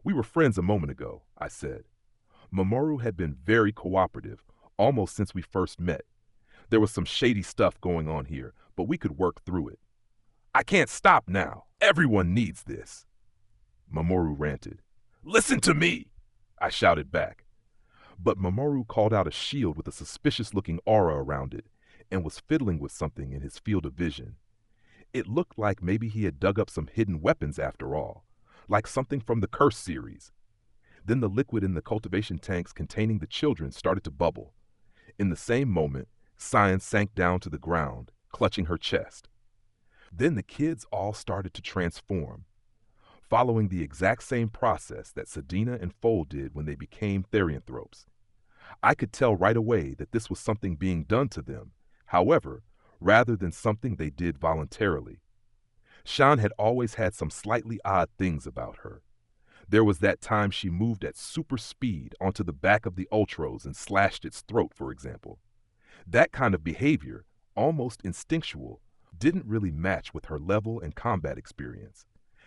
We were friends a moment ago, I said. Mamoru had been very cooperative, almost since we first met. There was some shady stuff going on here, but we could work through it. I can't stop now. Everyone needs this. Mamoru ranted. Listen to me, I shouted back. But Mamoru called out a shield with a suspicious-looking aura around it and was fiddling with something in his field of vision. It looked like maybe he had dug up some hidden weapons after all, like something from the Curse series. Then the liquid in the cultivation tanks containing the children started to bubble. In the same moment, Science sank down to the ground, clutching her chest. Then the kids all started to transform, following the exact same process that Sedina and Fold did when they became therianthropes. I could tell right away that this was something being done to them, however, rather than something they did voluntarily. Shan had always had some slightly odd things about her. There was that time she moved at super speed onto the back of the Ultros and slashed its throat, for example. That kind of behavior, almost instinctual, didn't really match with her level and combat experience,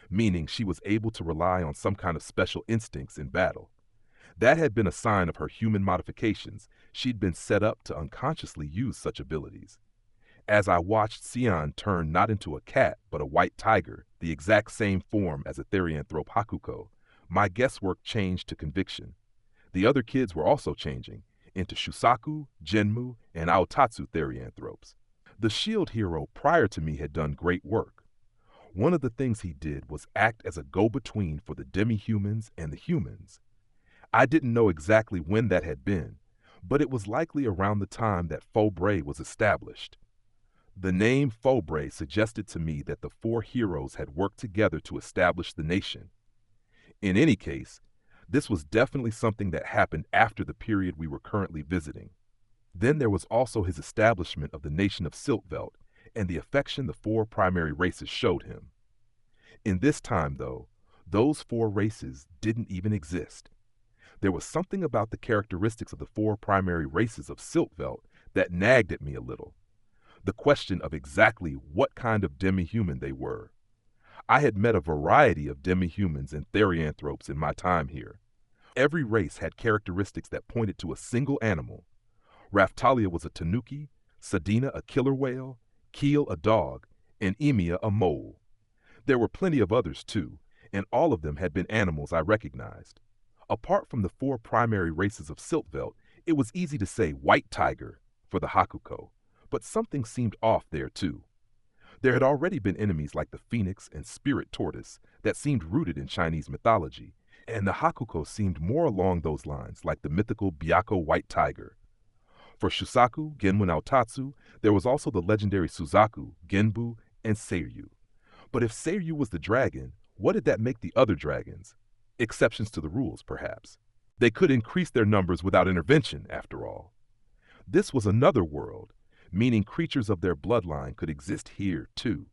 meaning she was able to rely on some kind of special instincts in battle. That had been a sign of her human modifications. She'd been set up to unconsciously use such abilities. As I watched Sion turn not into a cat, but a white tiger, the exact same form as a therianthrope Hakuko, my guesswork changed to conviction. The other kids were also changing, into Shusaku, Genmu, and Aotatsu therianthropes. The shield hero prior to me had done great work. One of the things he did was act as a go-between for the demi-humans and the humans. I didn't know exactly when that had been, but it was likely around the time that Faubrae was established. The name Faubrae suggested to me that the four heroes had worked together to establish the nation. In any case, this was definitely something that happened after the period we were currently visiting. Then there was also his establishment of the nation of Siltveld and the affection the four primary races showed him. In this time, though, those four races didn't even exist. There was something about the characteristics of the four primary races of Siltvelt that nagged at me a little. The question of exactly what kind of demi-human they were. I had met a variety of demi-humans and therianthropes in my time here. Every race had characteristics that pointed to a single animal. Raftalia was a tanuki, Sadina a killer whale, Keel a dog, and Emia a mole. There were plenty of others too, and all of them had been animals I recognized. Apart from the four primary races of Siltvelt, it was easy to say white tiger for the Hakuko, but something seemed off there too. There had already been enemies like the phoenix and spirit tortoise that seemed rooted in Chinese mythology, and the Hakuko seemed more along those lines like the mythical Byakko white tiger. For Shusaku, Genwen Aotatsu, there was also the legendary Suzaku, Genbu, and Seiryu. But if Seiryu was the dragon, what did that make the other dragons? Exceptions to the rules, perhaps. They could increase their numbers without intervention, after all. This was another world, meaning creatures of their bloodline could exist here, too.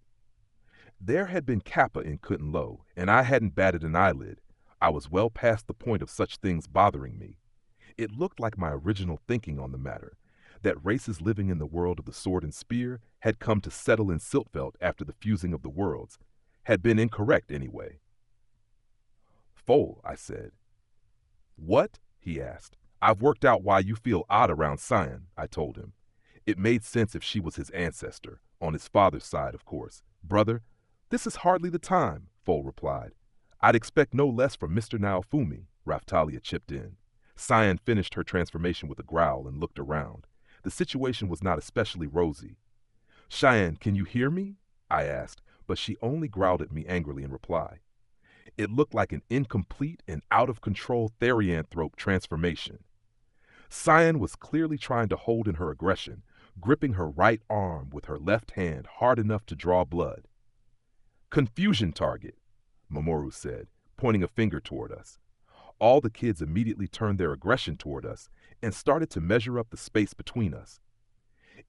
There had been Kappa in Kunlo, and I hadn't batted an eyelid. I was well past the point of such things bothering me. It looked like my original thinking on the matter, that races living in the world of the sword and spear had come to settle in Siltvelt after the fusing of the worlds, had been incorrect anyway. Foal, I said. What? He asked. I've worked out why you feel odd around Cyan, I told him. It made sense if she was his ancestor, on his father's side, of course. Brother, this is hardly the time, Foal replied. I'd expect no less from Mr. Naofumi, Raftalia chipped in. Cyan finished her transformation with a growl and looked around. The situation was not especially rosy. Cheyenne, can you hear me? I asked, but she only growled at me angrily in reply. It looked like an incomplete and out-of-control therianthrope transformation. Cyan was clearly trying to hold in her aggression, gripping her right arm with her left hand hard enough to draw blood. Confusion target, Mamoru said, pointing a finger toward us. All the kids immediately turned their aggression toward us and started to measure up the space between us.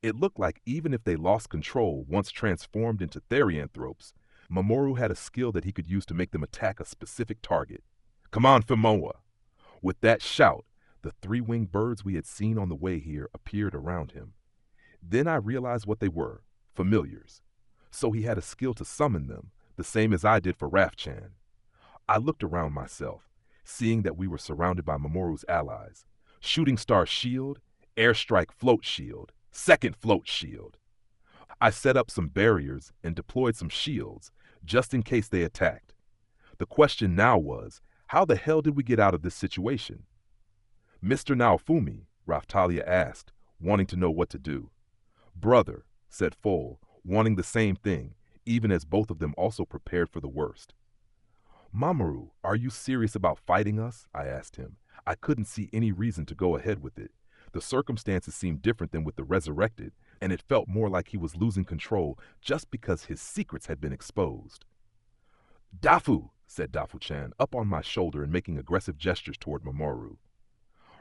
It looked like even if they lost control once transformed into therianthropes, Mamoru had a skill that he could use to make them attack a specific target. Come on, Fimoa! With that shout, the three-winged birds we had seen on the way here appeared around him. Then I realized what they were, familiars. So he had a skill to summon them, the same as I did for Rafchan. I looked around myself, seeing that we were surrounded by Mamoru's allies. Shooting Star Shield, Airstrike Float Shield, Second Float Shield. I set up some barriers and deployed some shields, just in case they attacked. The question now was, how the hell did we get out of this situation? Mr. Naofumi, Raftalia asked, wanting to know what to do. Brother, said Foal, wanting the same thing, even as both of them also prepared for the worst. Mamoru, are you serious about fighting us? I asked him. I couldn't see any reason to go ahead with it. The circumstances seemed different than with the resurrected, and it felt more like he was losing control just because his secrets had been exposed. Dafu, said Dafu-chan, up on my shoulder and making aggressive gestures toward Mamoru.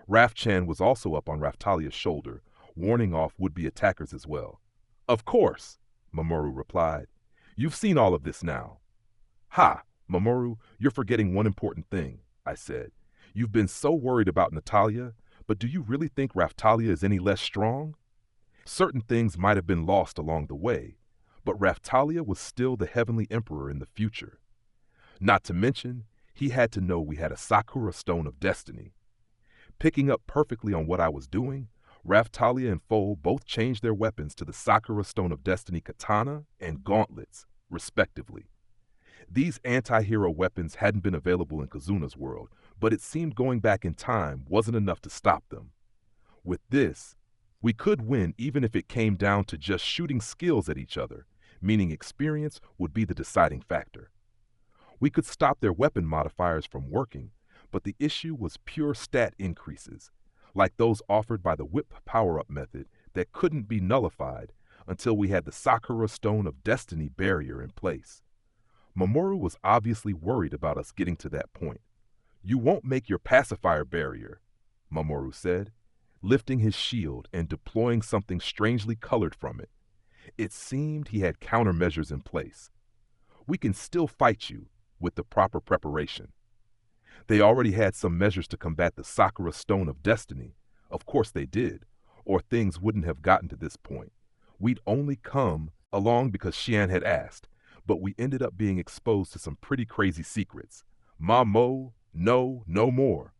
Raf-chan was also up on Raftalia's shoulder, warning off would-be attackers as well. Of course, Mamoru replied. You've seen all of this now. Ha, Mamoru, you're forgetting one important thing, I said. You've been so worried about Natalia, but do you really think Raftalia is any less strong? Certain things might have been lost along the way, but Raftalia was still the Heavenly Emperor in the future. Not to mention, he had to know we had a Sakura Stone of Destiny. Picking up perfectly on what I was doing, Raftalia and Foal both changed their weapons to the Sakura Stone of Destiny katana and gauntlets, respectively. These anti-hero weapons hadn't been available in Kazuna's world, but it seemed going back in time wasn't enough to stop them. With this, we could win even if it came down to just shooting skills at each other, meaning experience would be the deciding factor. We could stop their weapon modifiers from working, but the issue was pure stat increases, like those offered by the whip power-up method that couldn't be nullified until we had the Sakura Stone of Destiny barrier in place. Mamoru was obviously worried about us getting to that point. You won't make your pacifier barrier, Mamoru said, lifting his shield and deploying something strangely colored from it. It seemed he had countermeasures in place. We can still fight you with the proper preparation. They already had some measures to combat the Sakura Stone of Destiny. Of course they did, or things wouldn't have gotten to this point. We'd only come along because Xian had asked, but we ended up being exposed to some pretty crazy secrets. Mamo, no more.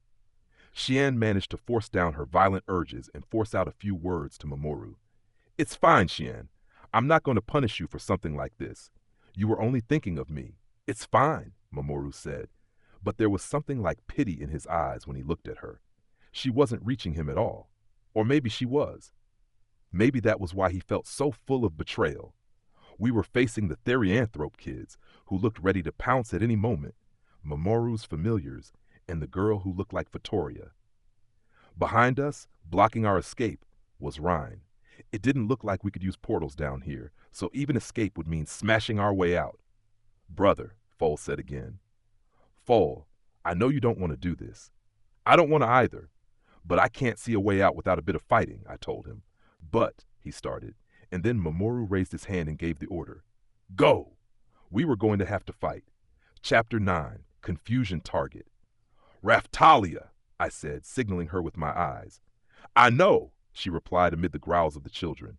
Xian managed to force down her violent urges and force out a few words to Mamoru. It's fine, Xian. I'm not going to punish you for something like this. You were only thinking of me. It's fine, Mamoru said, but there was something like pity in his eyes when he looked at her. She wasn't reaching him at all. Or maybe she was. Maybe that was why he felt so full of betrayal. We were facing the Therianthrope kids, who looked ready to pounce at any moment, Mamoru's familiars, and the girl who looked like Vittoria. Behind us, blocking our escape, was Rhine. It didn't look like we could use portals down here, so even escape would mean smashing our way out. Brother, Foal said again. Foal, I know you don't want to do this. I don't want to either, but I can't see a way out without a bit of fighting, I told him. But, he started, and then Mamoru raised his hand and gave the order. Go! We were going to have to fight. Chapter 9, Confusion Target. Raftalia, I said, signaling her with my eyes. I know, she replied amid the growls of the children.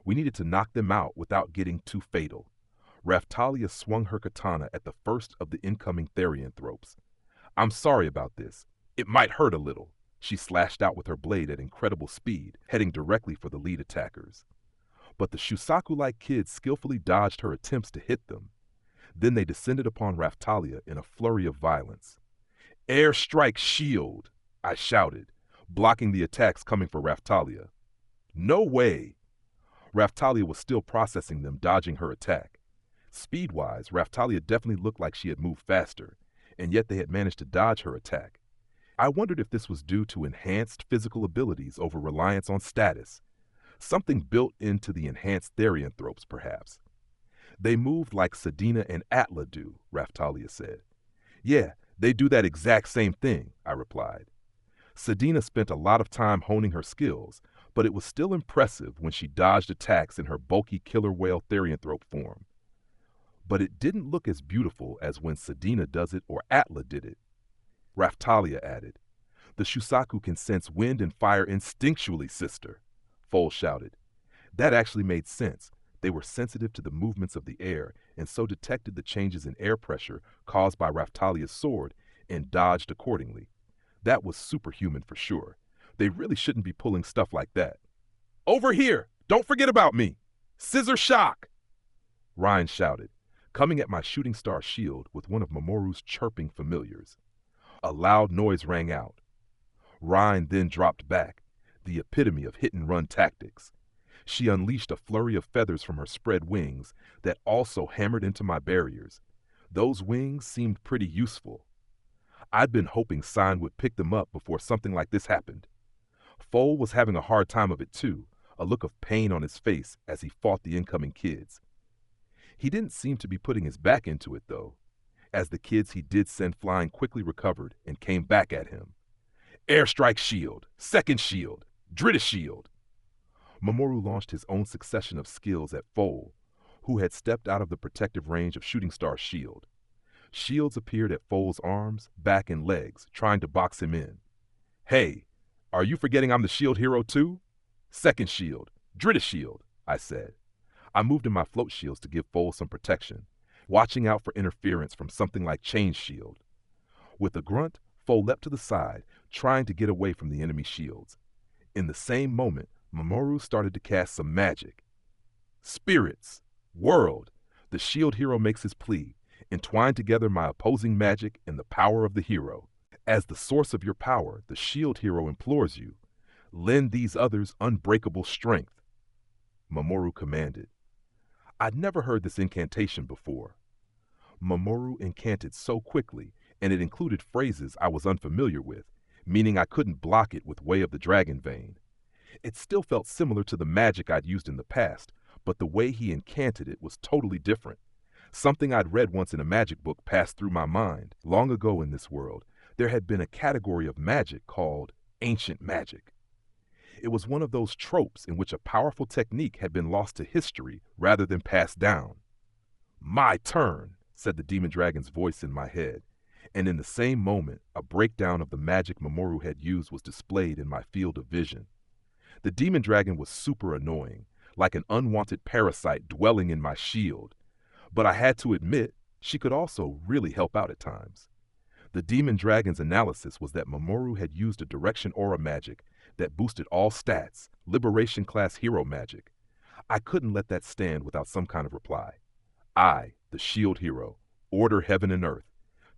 We needed to knock them out without getting too fatal. Raftalia swung her katana at the first of the incoming Therianthropes. I'm sorry about this. It might hurt a little. She slashed out with her blade at incredible speed, heading directly for the lead attackers. But the Shusaku-like kids skillfully dodged her attempts to hit them. Then they descended upon Raftalia in a flurry of violence. Air strike shield, I shouted, blocking the attacks coming for Raftalia. No way! Raftalia was still processing them, dodging her attack. Speed-wise, Raftalia definitely looked like she had moved faster, and yet they had managed to dodge her attack. I wondered if this was due to enhanced physical abilities over reliance on status, something built into the enhanced Therianthropes, perhaps. They moved like Sedina and Atla do, Raftalia said. Yeah, they do that exact same thing, I replied. Sedina spent a lot of time honing her skills, but it was still impressive when she dodged attacks in her bulky killer whale Therianthrope form. But it didn't look as beautiful as when Sedina does it or Atla did it. Raftalia added, The Shusaku can sense wind and fire instinctually, sister, Foal shouted. That actually made sense. They were sensitive to the movements of the air and so detected the changes in air pressure caused by Raftalia's sword and dodged accordingly. That was superhuman for sure. They really shouldn't be pulling stuff like that. Over here! Don't forget about me! Scissor shock! Ryan shouted, coming at my shooting star shield with one of Mamoru's chirping familiars. A loud noise rang out. Ryan then dropped back, the epitome of hit-and-run tactics. She unleashed a flurry of feathers from her spread wings that also hammered into my barriers. Those wings seemed pretty useful. I'd been hoping Sign would pick them up before something like this happened. Foal was having a hard time of it too, a look of pain on his face as he fought the incoming kids. He didn't seem to be putting his back into it, though, as the kids he did send flying quickly recovered and came back at him. Airstrike shield, second shield, Drita shield. Mamoru launched his own succession of skills at Foal, who had stepped out of the protective range of Shooting Star's shield. Shields appeared at Foal's arms, back, and legs, trying to box him in. Hey, are you forgetting I'm the shield hero too? Second shield, Drita shield, I said. I moved in my float shields to give Foal some protection, watching out for interference from something like Change Shield. With a grunt, Foal leapt to the side, trying to get away from the enemy shields. In the same moment, Mamoru started to cast some magic. Spirits, world, the shield hero makes his plea, entwine together my opposing magic and the power of the hero. As the source of your power, the shield hero implores you, lend these others unbreakable strength. Mamoru commanded. I'd never heard this incantation before. Mamoru incanted so quickly, and it included phrases I was unfamiliar with, meaning I couldn't block it with Way of the Dragon Vein. It still felt similar to the magic I'd used in the past, but the way he incanted it was totally different. Something I'd read once in a magic book passed through my mind. Long ago in this world, there had been a category of magic called ancient magic. It was one of those tropes in which a powerful technique had been lost to history rather than passed down. My turn, said the demon dragon's voice in my head, And in the same moment, a breakdown of the magic Mamoru had used was displayed in my field of vision. The demon dragon was super annoying, like an unwanted parasite dwelling in my shield. But I had to admit, she could also really help out at times. The demon dragon's analysis was that Mamoru had used a direction aura magic that boosted all stats, liberation class hero magic. I couldn't let that stand without some kind of reply. I, the shield hero, order heaven and earth,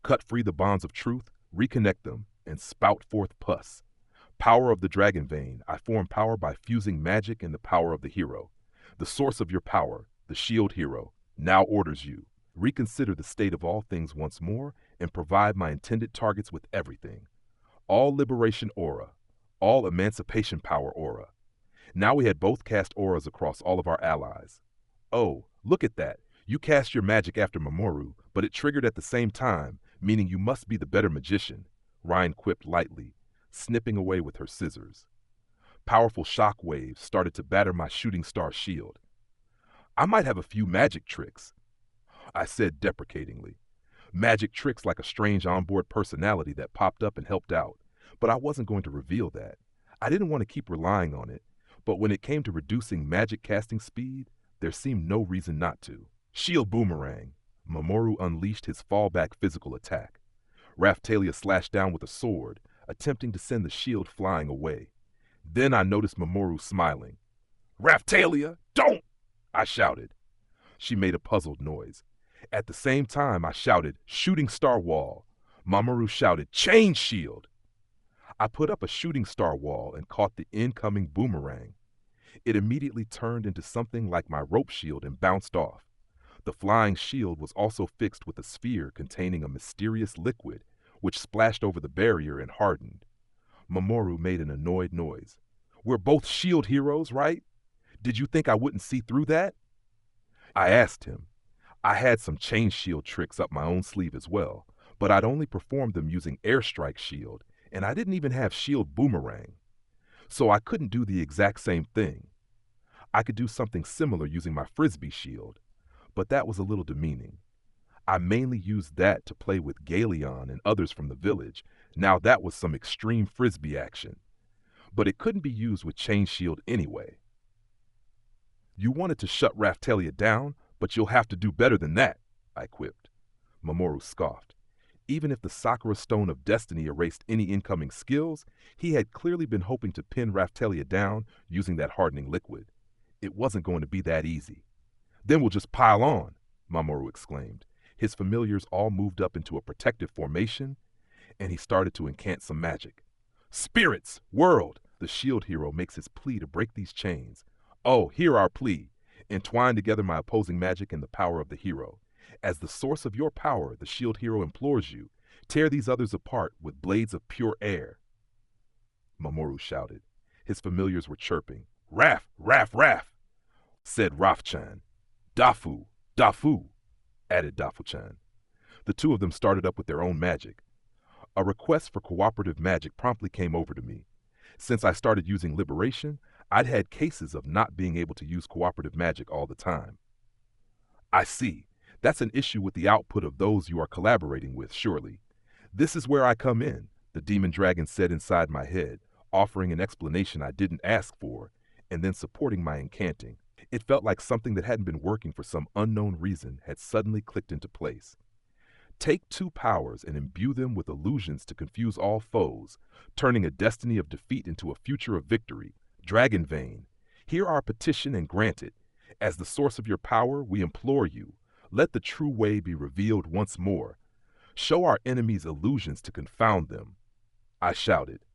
cut free the bonds of truth, reconnect them, and spout forth pus. Power of the dragon vein, I form power by fusing magic and the power of the hero. The source of your power, the shield hero, now orders you. Reconsider the state of all things once more and provide my intended targets with everything. All liberation aura, all emancipation power aura. Now we had both cast auras across all of our allies. Oh, look at that. You cast your magic after Mamoru, but it triggered at the same time, meaning you must be the better magician, Ryan quipped lightly, snipping away with her scissors. Powerful shock waves started to batter my shooting star shield. I might have a few magic tricks, I said deprecatingly. Magic tricks like a strange onboard personality that popped up and helped out, but I wasn't going to reveal that. I didn't want to keep relying on it, but when it came to reducing magic casting speed, there seemed no reason not to. Shield boomerang. Mamoru unleashed his fallback physical attack. Raphtalia slashed down with a sword, attempting to send the shield flying away. Then I noticed Mamoru smiling. Raphtalia, don't! I shouted. She made a puzzled noise. At the same time, I shouted, shooting star wall. Mamoru shouted, change shield! I put up a shooting star wall and caught the incoming boomerang. It immediately turned into something like my rope shield and bounced off. The flying shield was also fixed with a sphere containing a mysterious liquid, which splashed over the barrier and hardened. Mamoru made an annoyed noise. We're both shield heroes, right? Did you think I wouldn't see through that? I asked him. I had some chain shield tricks up my own sleeve as well, but I'd only performed them using airstrike shield, and I didn't even have shield boomerang. So I couldn't do the exact same thing. I could do something similar using my frisbee shield, but that was a little demeaning. I mainly used that to play with Galeon and others from the village. Now that was some extreme frisbee action. But it couldn't be used with chain shield anyway. You wanted to shut Raphtalia down, but you'll have to do better than that, I quipped. Mamoru scoffed. Even if the Sakura Stone of Destiny erased any incoming skills, he had clearly been hoping to pin Raphtalia down using that hardening liquid. It wasn't going to be that easy. Then we'll just pile on, Mamoru exclaimed. His familiars all moved up into a protective formation, and he started to incant some magic. Spirits, world, the shield hero makes his plea to break these chains. Oh, hear our plea. Entwine together my opposing magic and the power of the hero. As the source of your power, the shield hero implores you, tear these others apart with blades of pure air. Mamoru shouted. His familiars were chirping. Raph, Raph, Raph, said Raph-chan. Dafu, Dafu, added Dafu-chan. The two of them started up with their own magic. A request for cooperative magic promptly came over to me. Since I started using liberation, I'd had cases of not being able to use cooperative magic all the time. I see. That's an issue with the output of those you are collaborating with, surely. This is where I come in, the demon dragon said inside my head, offering an explanation I didn't ask for, and then supporting my incanting. It felt like something that hadn't been working for some unknown reason had suddenly clicked into place. Take two powers and imbue them with illusions to confuse all foes, turning a destiny of defeat into a future of victory. Dragon Vein, hear our petition and grant it. As the source of your power, we implore you, let the true way be revealed once more. Show our enemies illusions to confound them. I shouted.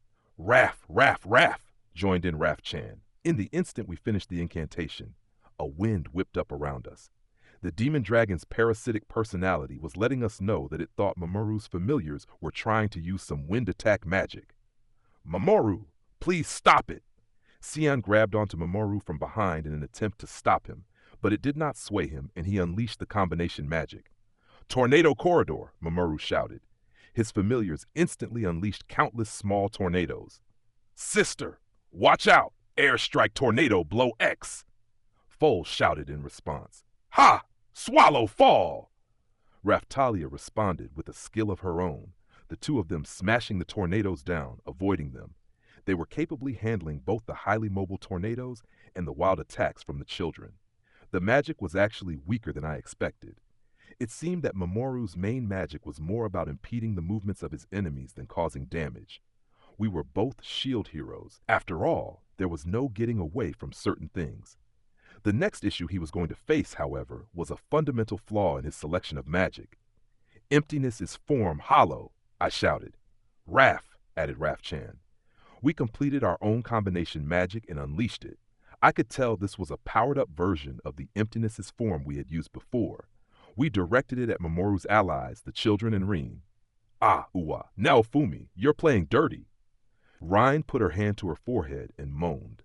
Raph, Raph, Raph, joined in Raph-chan. In the instant we finished the incantation, a wind whipped up around us. The demon dragon's parasitic personality was letting us know that it thought Mamoru's familiars were trying to use some wind attack magic. Mamoru, please stop it! Xian grabbed onto Mamoru from behind in an attempt to stop him, but it did not sway him, and he unleashed the combination magic. Tornado Corridor, Mamoru shouted. His familiars instantly unleashed countless small tornadoes. Sister, watch out! Airstrike Tornado Blow X! Foal shouted in response. Ha! Swallow fall! Raftalia responded with a skill of her own, the two of them smashing the tornadoes down, avoiding them. They were capably handling both the highly mobile tornadoes and the wild attacks from the children. The magic was actually weaker than I expected. It seemed that Mamoru's main magic was more about impeding the movements of his enemies than causing damage. We were both shield heroes. After all, there was no getting away from certain things. The next issue he was going to face, however, was a fundamental flaw in his selection of magic. "Emptiness is form hollow," I shouted. "Raf," added Raf-chan. We completed our own combination magic and unleashed it. I could tell this was a powered-up version of the emptiness is form we had used before. We directed it at Mamoru's allies, the children and Rin. "Ah, Uwa, now Fumi, you're playing dirty." Rhine put her hand to her forehead and moaned.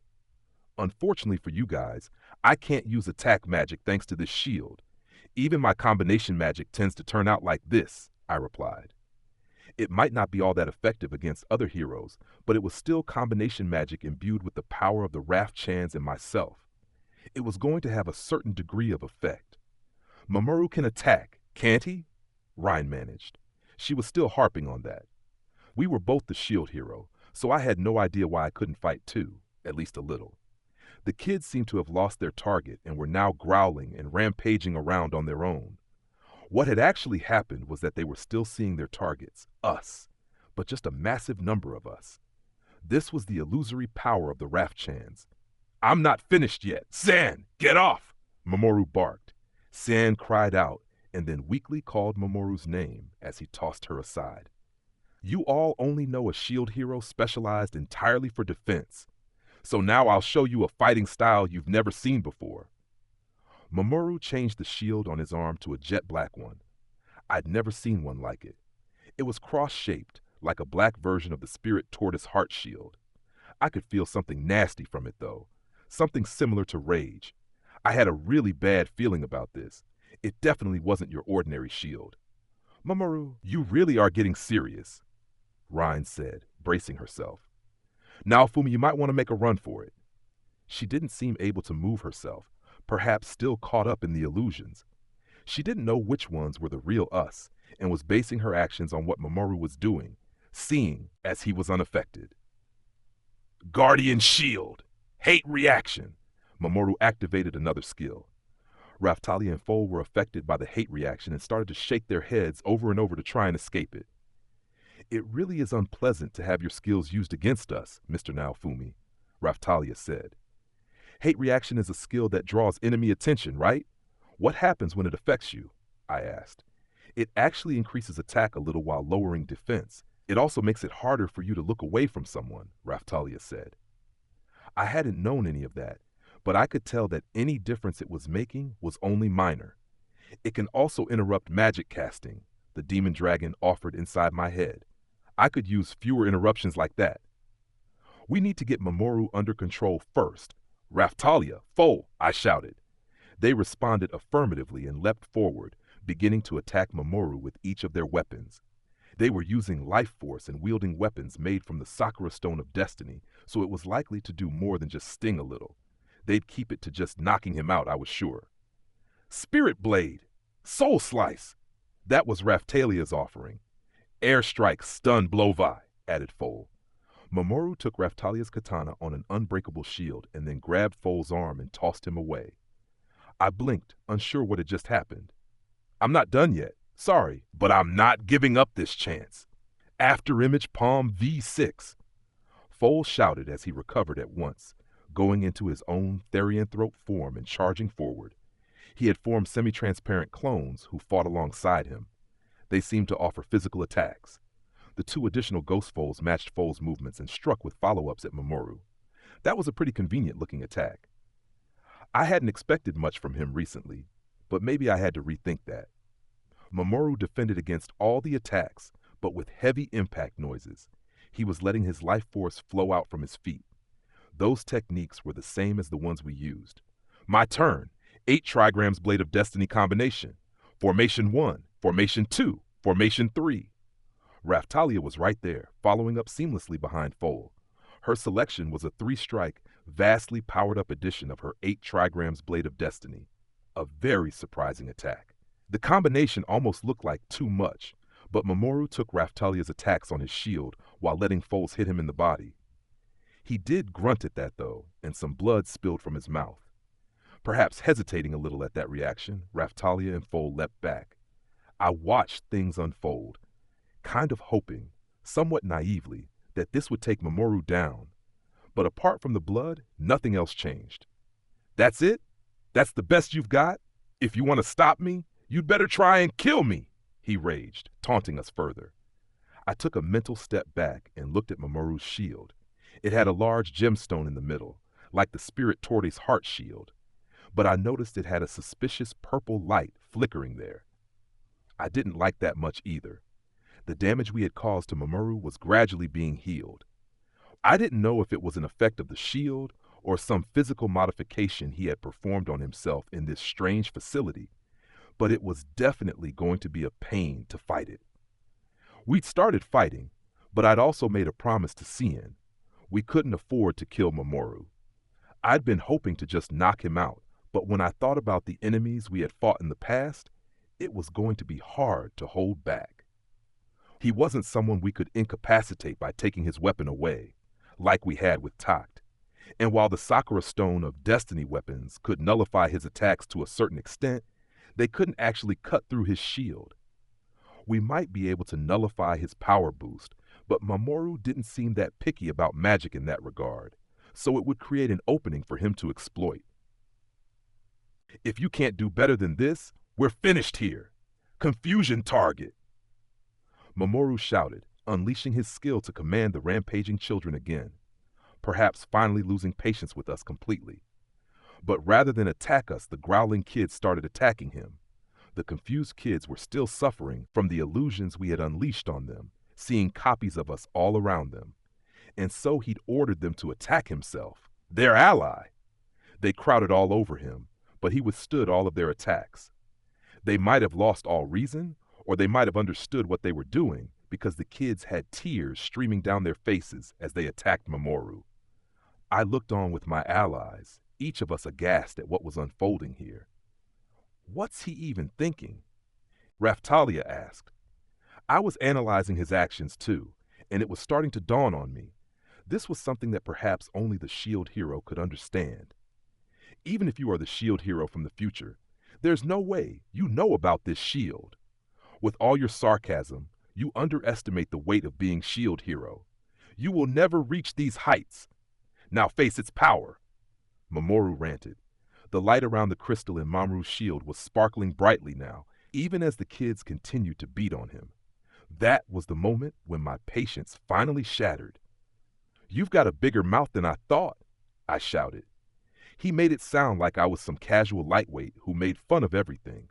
"Unfortunately for you guys, I can't use attack magic thanks to this shield. Even my combination magic tends to turn out like this," I replied. It might not be all that effective against other heroes, but it was still combination magic imbued with the power of the Raf-chans and myself. It was going to have a certain degree of effect. "Mamoru can attack, can't he?" Rhine managed. She was still harping on that. We were both the shield hero, so I had no idea why I couldn't fight too, at least a little. The kids seemed to have lost their target and were now growling and rampaging around on their own. What had actually happened was that they were still seeing their targets, us, but just a massive number of us. This was the illusory power of the Raf-chans. "I'm not finished yet. San, get off!" Mamoru barked. San cried out and then weakly called Mamoru's name as he tossed her aside. "You all only know a shield hero specialized entirely for defense. So now I'll show you a fighting style you've never seen before." Mamoru changed the shield on his arm to a jet black one. I'd never seen one like it. It was cross-shaped, like a black version of the Spirit Tortoise Heart Shield. I could feel something nasty from it, though. Something similar to rage. I had a really bad feeling about this. It definitely wasn't your ordinary shield. "Mamoru, you really are getting serious," Rhine said, bracing herself. "Now, Fumi, you might want to make a run for it." She didn't seem able to move herself, perhaps still caught up in the illusions. She didn't know which ones were the real us, and was basing her actions on what Mamoru was doing, seeing as he was unaffected. "Guardian Shield! Hate Reaction!" Mamoru activated another skill. Raftalia and Foal were affected by the hate reaction and started to shake their heads over and over to try and escape it. "It really is unpleasant to have your skills used against us, Mr. Naofumi," Raftalia said. "Hate reaction is a skill that draws enemy attention, right? What happens when it affects you?" I asked. "It actually increases attack a little while lowering defense. It also makes it harder for you to look away from someone," Raftalia said. I hadn't known any of that, but I could tell that any difference it was making was only minor. "It can also interrupt magic casting," the demon dragon offered inside my head. "I could use fewer interruptions like that." "We need to get Mamoru under control first. Raftalia, Foal," I shouted. They responded affirmatively and leapt forward, beginning to attack Mamoru with each of their weapons. They were using life force and wielding weapons made from the Sakura Stone of Destiny, so it was likely to do more than just sting a little. They'd keep it to just knocking him out, I was sure. "Spirit Blade! Soul Slice!" That was Raftalia's offering. "Airstrike, Stun, Blow-Vi," added Foal. Mamoru took Raftalia's katana on an unbreakable shield and then grabbed Foal's arm and tossed him away. I blinked, unsure what had just happened. "I'm not done yet. Sorry, but I'm not giving up this chance. After Image Palm V6. Foal shouted as he recovered at once, going into his own Therianthrope form and charging forward. He had formed semi-transparent clones who fought alongside him. They seemed to offer physical attacks. The two additional Ghost Foals matched Foal's movements and struck with follow-ups at Mamoru. That was a pretty convenient-looking attack. I hadn't expected much from him recently, but maybe I had to rethink that. Mamoru defended against all the attacks, but with heavy impact noises. He was letting his life force flow out from his feet. Those techniques were the same as the ones we used. My turn. 8 trigrams Blade of Destiny combination. Formation 1, Formation 2, Formation 3. Raftalia was right there, following up seamlessly behind Foal. Her selection was a 3-strike, vastly powered-up edition of her 8 trigrams Blade of Destiny. A very surprising attack. The combination almost looked like too much, but Mamoru took Raphtalia's attacks on his shield while letting foes hit him in the body. He did grunt at that, though, and some blood spilled from his mouth. Perhaps hesitating a little at that reaction, Raphtalia and Foal leapt back. I watched things unfold, kind of hoping, somewhat naively, that this would take Mamoru down. But apart from the blood, nothing else changed. "That's it? That's the best you've got? If you want to stop me, you'd better try and kill me," he raged, taunting us further. I took a mental step back and looked at Mamoru's shield. It had a large gemstone in the middle, like the spirit Torte's heart shield, but I noticed it had a suspicious purple light flickering there. I didn't like that much either. The damage we had caused to Mamoru was gradually being healed. I didn't know if it was an effect of the shield or some physical modification he had performed on himself in this strange facility, but it was definitely going to be a pain to fight it. We'd started fighting, but I'd also made a promise to Cien. We couldn't afford to kill Mamoru. I'd been hoping to just knock him out, but when I thought about the enemies we had fought in the past, it was going to be hard to hold back. He wasn't someone we could incapacitate by taking his weapon away, like we had with Tact. And while the Sakura Stone of Destiny weapons could nullify his attacks to a certain extent, they couldn't actually cut through his shield. We might be able to nullify his power boost, but Mamoru didn't seem that picky about magic in that regard, so it would create an opening for him to exploit. "If you can't do better than this, we're finished here. Confusion target!" Mamoru shouted, unleashing his skill to command the rampaging children again, perhaps finally losing patience with us completely. But rather than attack us, the growling kids started attacking him. The confused kids were still suffering from the illusions we had unleashed on them, seeing copies of us all around them. And so he'd ordered them to attack himself, their ally. They crowded all over him, but he withstood all of their attacks. They might have lost all reason, or they might have understood what they were doing, because the kids had tears streaming down their faces as they attacked Mamoru. I looked on with my allies, each of us aghast at what was unfolding here. "What's he even thinking?" Raphtalia asked. I was analyzing his actions too, and it was starting to dawn on me. This was something that perhaps only the shield hero could understand. Even if you are the shield hero from the future, there's no way you know about this shield. With all your sarcasm, you underestimate the weight of being shield hero. You will never reach these heights. Now face its power. Mamoru ranted. The light around the crystal in Mamoru's shield was sparkling brightly now, even as the kids continued to beat on him. That was the moment when my patience finally shattered. "You've got a bigger mouth than I thought," I shouted. He made it sound like I was some casual lightweight who made fun of everything.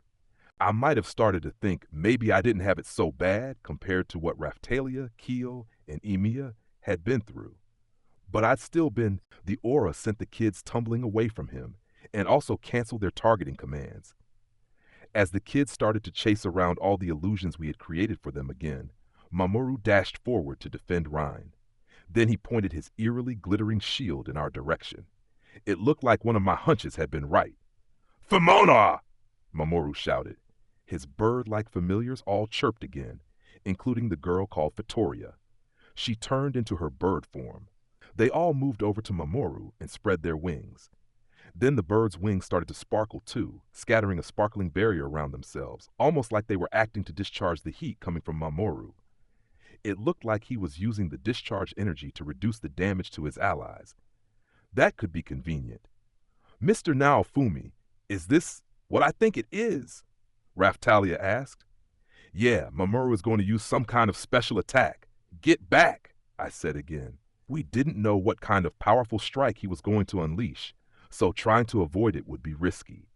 I might have started to think maybe I didn't have it so bad compared to what Raphtalia, Keel, and Emiya had been through. But I'd still been, the aura sent the kids tumbling away from him and also canceled their targeting commands. As the kids started to chase around all the illusions we had created for them again, Mamoru dashed forward to defend Rhine. Then he pointed his eerily glittering shield in our direction. It looked like one of my hunches had been right. "Fimona!" Mamoru shouted. His bird-like familiars all chirped again, including the girl called Vittoria. She turned into her bird form. They all moved over to Mamoru and spread their wings. Then the bird's wings started to sparkle too, scattering a sparkling barrier around themselves, almost like they were acting to discharge the heat coming from Mamoru. It looked like he was using the discharge energy to reduce the damage to his allies. That could be convenient. "Mr. Naofumi, is this what I think it is?" Raphtalia asked. "Yeah, Mamoru is going to use some kind of special attack. Get back," I said again. We didn't know what kind of powerful strike he was going to unleash, so trying to avoid it would be risky.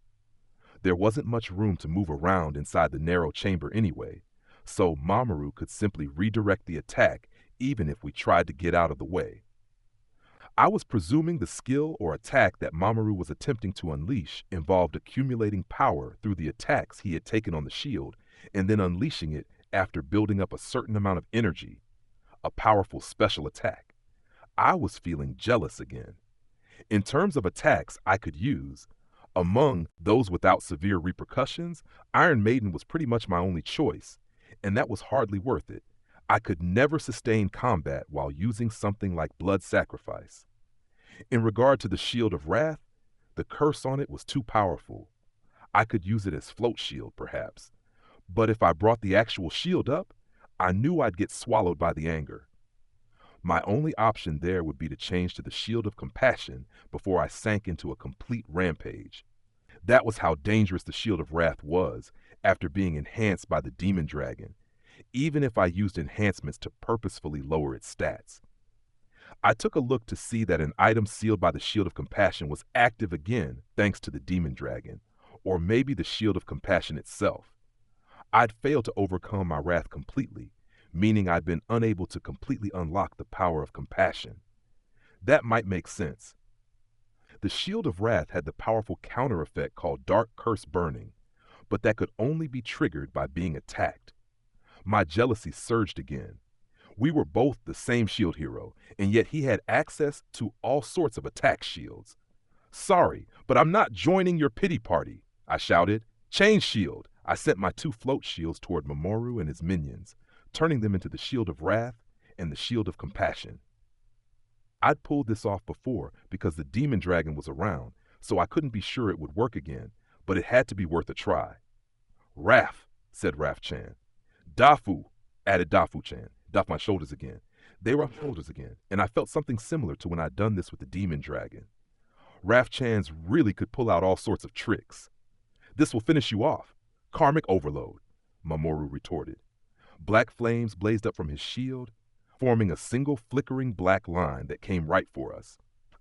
There wasn't much room to move around inside the narrow chamber anyway, so Mamoru could simply redirect the attack even if we tried to get out of the way. I was presuming the skill or attack that Mamoru was attempting to unleash involved accumulating power through the attacks he had taken on the shield and then unleashing it after building up a certain amount of energy, a powerful special attack. I was feeling jealous again. In terms of attacks I could use, Among those without severe repercussions, Iron Maiden was pretty much my only choice, and that was hardly worth it. I could never sustain combat while using something like blood sacrifice. In regard to the Shield of Wrath, the curse on it was too powerful. I could use it as float shield, perhaps. But if I brought the actual shield up, I knew I'd get swallowed by the anger. My only option there would be to change to the Shield of Compassion before I sank into a complete rampage. That was how dangerous the Shield of Wrath was after being enhanced by the Demon Dragon, even if I used enhancements to purposefully lower its stats. I took a look to see that an item sealed by the Shield of Compassion was active again thanks to the Demon Dragon, or maybe the Shield of Compassion itself. I'd failed to overcome my wrath completely, meaning I'd been unable to completely unlock the power of compassion. That might make sense. The Shield of Wrath had the powerful counter effect called Dark Curse Burning, but that could only be triggered by being attacked. My jealousy surged again. We were both the same shield hero, and yet he had access to all sorts of attack shields. "Sorry, but I'm not joining your pity party," I shouted. "Change shield." I sent my 2 float shields toward Mamoru and his minions, turning them into the Shield of Wrath and the Shield of Compassion. I'd pulled this off before because the Demon Dragon was around, so I couldn't be sure it would work again, but it had to be worth a try. "Raph," said Raph-chan. "Dafu," added Dafu-chan. Duffed my shoulders again. They were shoulders again, and I felt something similar to when I'd done this with the Demon Dragon. Raph-chan's really could pull out all sorts of tricks. "This will finish you off. Karmic overload," Mamoru retorted. Black flames blazed up from his shield, forming a single flickering black line that came right for us.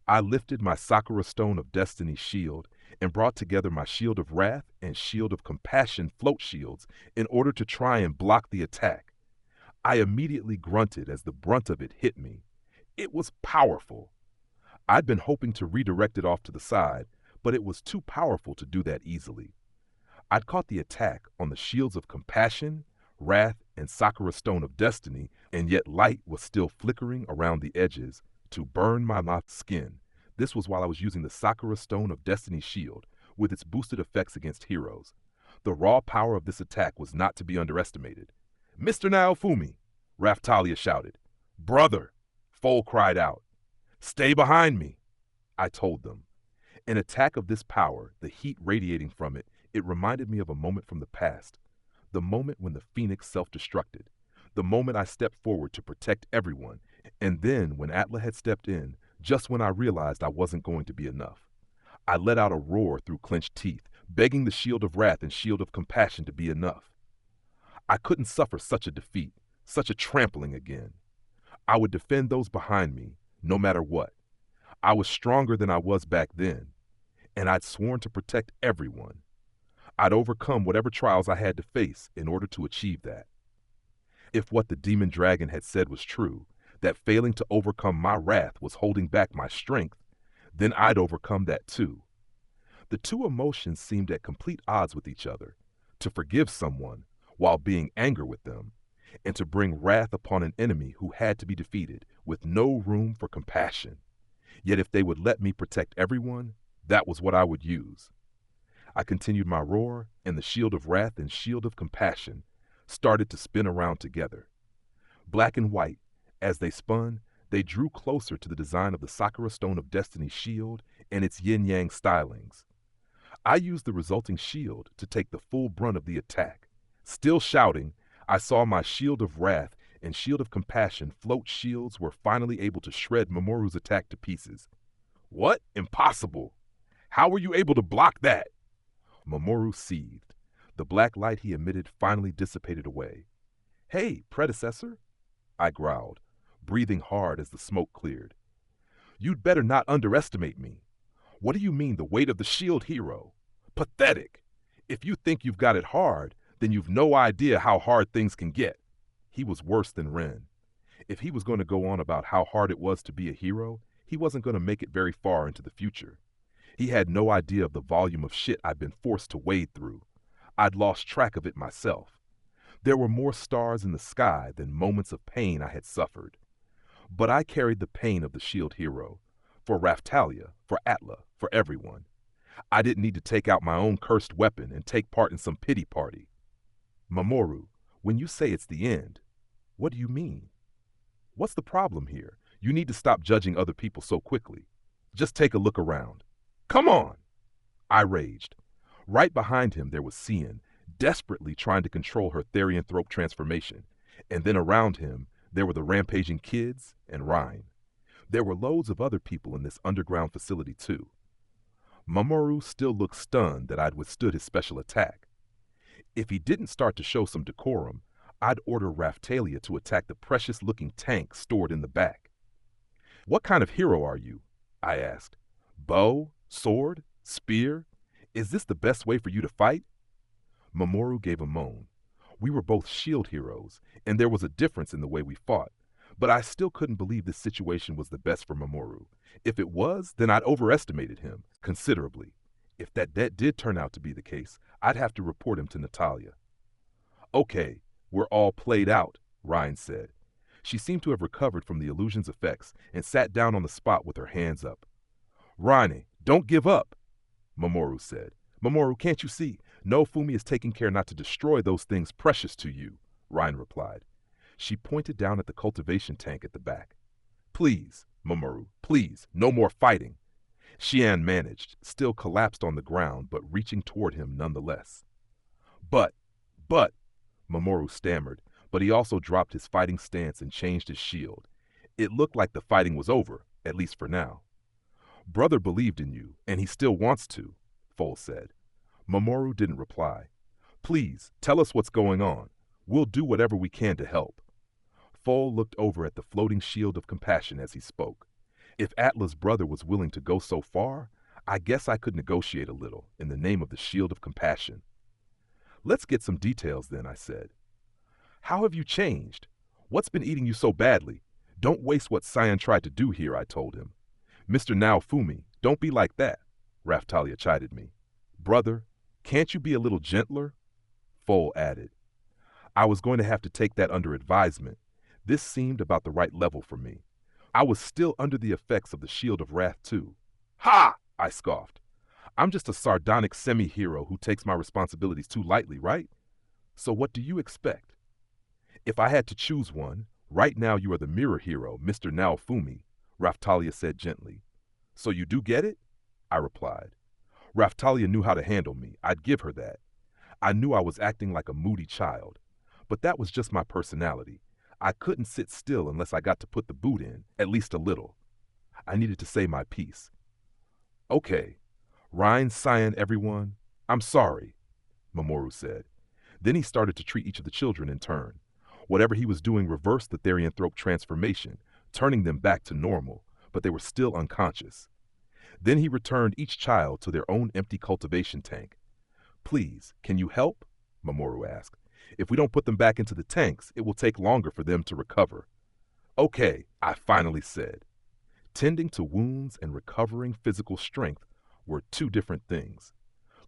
I lifted my Sakura Stone of Destiny shield and brought together my Shield of Wrath and Shield of Compassion float shields in order to try and block the attack. I immediately grunted as the brunt of it hit me. It was powerful. I'd been hoping to redirect it off to the side, but it was too powerful to do that easily. I'd caught the attack on the Shields of Compassion, Wrath, and Sakura Stone of Destiny, and yet light was still flickering around the edges to burn my skin. This was while I was using the Sakura Stone of Destiny shield, with its boosted effects against heroes. The raw power of this attack was not to be underestimated. "Mr. Naofumi," Raftalia shouted. "Brother," Foal cried out. "Stay behind me," I told them. An attack of this power, the heat radiating from it, it reminded me of a moment from the past. The moment when the Phoenix self-destructed. The moment I stepped forward to protect everyone. And then when Atla had stepped in, just when I realized I wasn't going to be enough. I let out a roar through clenched teeth, begging the Shield of Wrath and Shield of Compassion to be enough. I couldn't suffer such a defeat, such a trampling again. I would defend those behind me, no matter what. I was stronger than I was back then, and I'd sworn to protect everyone. I'd overcome whatever trials I had to face in order to achieve that. If what the Demon Dragon had said was true, that failing to overcome my wrath was holding back my strength, then I'd overcome that too. The two emotions seemed at complete odds with each other. To forgive someone while being angry with them, and to bring wrath upon an enemy who had to be defeated with no room for compassion. Yet if they would let me protect everyone, that was what I would use. I continued my roar, and the Shield of Wrath and Shield of Compassion started to spin around together. Black and white, as they spun, they drew closer to the design of the Sakura Stone of Destiny shield and its yin-yang stylings. I used the resulting shield to take the full brunt of the attack. Still shouting, I saw my Shield of Wrath and Shield of Compassion float shields were finally able to shred Mamoru's attack to pieces. "What? Impossible! How were you able to block that?" Mamoru seethed. The black light he emitted finally dissipated away. "Hey, predecessor," I growled, breathing hard as the smoke cleared. "You'd better not underestimate me. What do you mean the weight of the shield hero? Pathetic! If you think you've got it hard, then you've no idea how hard things can get." He was worse than Ren. If he was going to go on about how hard it was to be a hero, he wasn't going to make it very far into the future. He had no idea of the volume of shit I'd been forced to wade through. I'd lost track of it myself. There were more stars in the sky than moments of pain I had suffered. But I carried the pain of the shield hero. For Raftalia, for Atla, for everyone. I didn't need to take out my own cursed weapon and take part in some pity party. Mamoru, when you say it's the end, what do you mean? What's the problem here? You need to stop judging other people so quickly. Just take a look around. Come on! I raged. Right behind him there was Cian, desperately trying to control her therianthrope transformation, and then around him there were the rampaging kids and Rhine. There were loads of other people in this underground facility too. Mamoru still looked stunned that I'd withstood his special attack. If he didn't start to show some decorum, I'd order Raphtalia to attack the precious-looking tank stored in the back. What kind of hero are you? I asked. Bow? Sword? Spear? Is this the best way for you to fight? Mamoru gave a moan. We were both shield heroes, and there was a difference in the way we fought, but I still couldn't believe this situation was the best for Mamoru. If it was, then I'd overestimated him considerably. If that did turn out to be the case, I'd have to report him to Natalia. Okay, we're all played out, Rhine said. She seemed to have recovered from the illusion's effects and sat down on the spot with her hands up. Rhine, don't give up, Mamoru said. Mamoru, can't you see? No, Fumi is taking care not to destroy those things precious to you, Rhine replied. She pointed down at the cultivation tank at the back. Please, Mamoru, please, no more fighting. Xian managed, still collapsed on the ground, but reaching toward him nonetheless. But, Mamoru stammered, but he also dropped his fighting stance and changed his shield. It looked like the fighting was over, at least for now. Brother believed in you, and he still wants to, Foal said. Mamoru didn't reply. Please, tell us what's going on. We'll do whatever we can to help. Foal looked over at the floating shield of compassion as he spoke. If Atla's brother was willing to go so far, I guess I could negotiate a little in the name of the shield of compassion. Let's get some details then, I said. How have you changed? What's been eating you so badly? Don't waste what Cyan tried to do here, I told him. Mr. Naofumi, don't be like that, Raphtalia chided me. Brother, can't you be a little gentler? Foal added. I was going to have to take that under advisement. This seemed about the right level for me. I was still under the effects of the Shield of Wrath too. Ha! I scoffed. I'm just a sardonic semi-hero who takes my responsibilities too lightly, right? So what do you expect? If I had to choose one, right now you are the mirror hero, Mr. Naofumi, Raphtalia said gently. So you do get it? I replied. Raphtalia knew how to handle me, I'd give her that. I knew I was acting like a moody child, but that was just my personality. I couldn't sit still unless I got to put the boot in, at least a little. I needed to say my piece. Okay, Rhine, Cyan, everyone, I'm sorry, Mamoru said. Then he started to treat each of the children in turn. Whatever he was doing reversed the therianthrope transformation, turning them back to normal, but they were still unconscious. Then he returned each child to their own empty cultivation tank. Please, can you help? Mamoru asked. If we don't put them back into the tanks, it will take longer for them to recover. Okay, I finally said. Tending to wounds and recovering physical strength were two different things.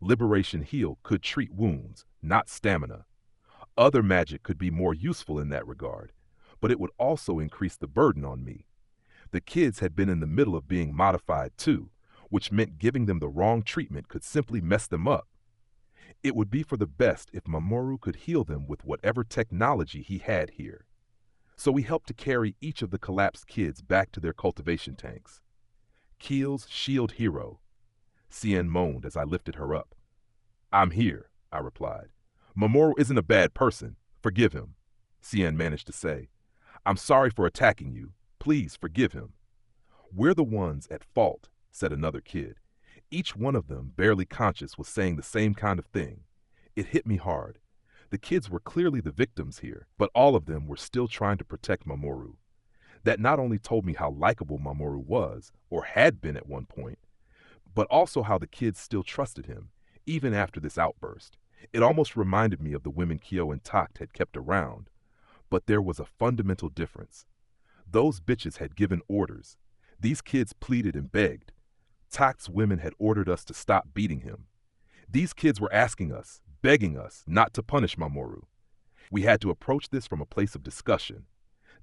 Liberation Heal could treat wounds, not stamina. Other magic could be more useful in that regard, but it would also increase the burden on me. The kids had been in the middle of being modified too, which meant giving them the wrong treatment could simply mess them up. It would be for the best if Mamoru could heal them with whatever technology he had here. So we helped to carry each of the collapsed kids back to their cultivation tanks. Keel's shield hero. Cian moaned as I lifted her up. I'm here, I replied. Mamoru isn't a bad person. Forgive him, Cian managed to say. I'm sorry for attacking you. Please forgive him. We're the ones at fault, said another kid. Each one of them, barely conscious, was saying the same kind of thing. It hit me hard. The kids were clearly the victims here, but all of them were still trying to protect Mamoru. That not only told me how likable Mamoru was, or had been at one point, but also how the kids still trusted him, even after this outburst. It almost reminded me of the women Kyo and Tact had kept around. But there was a fundamental difference. Those bitches had given orders. These kids pleaded and begged. Tact's women had ordered us to stop beating him. These kids were asking us, begging us, not to punish Mamoru. We had to approach this from a place of discussion.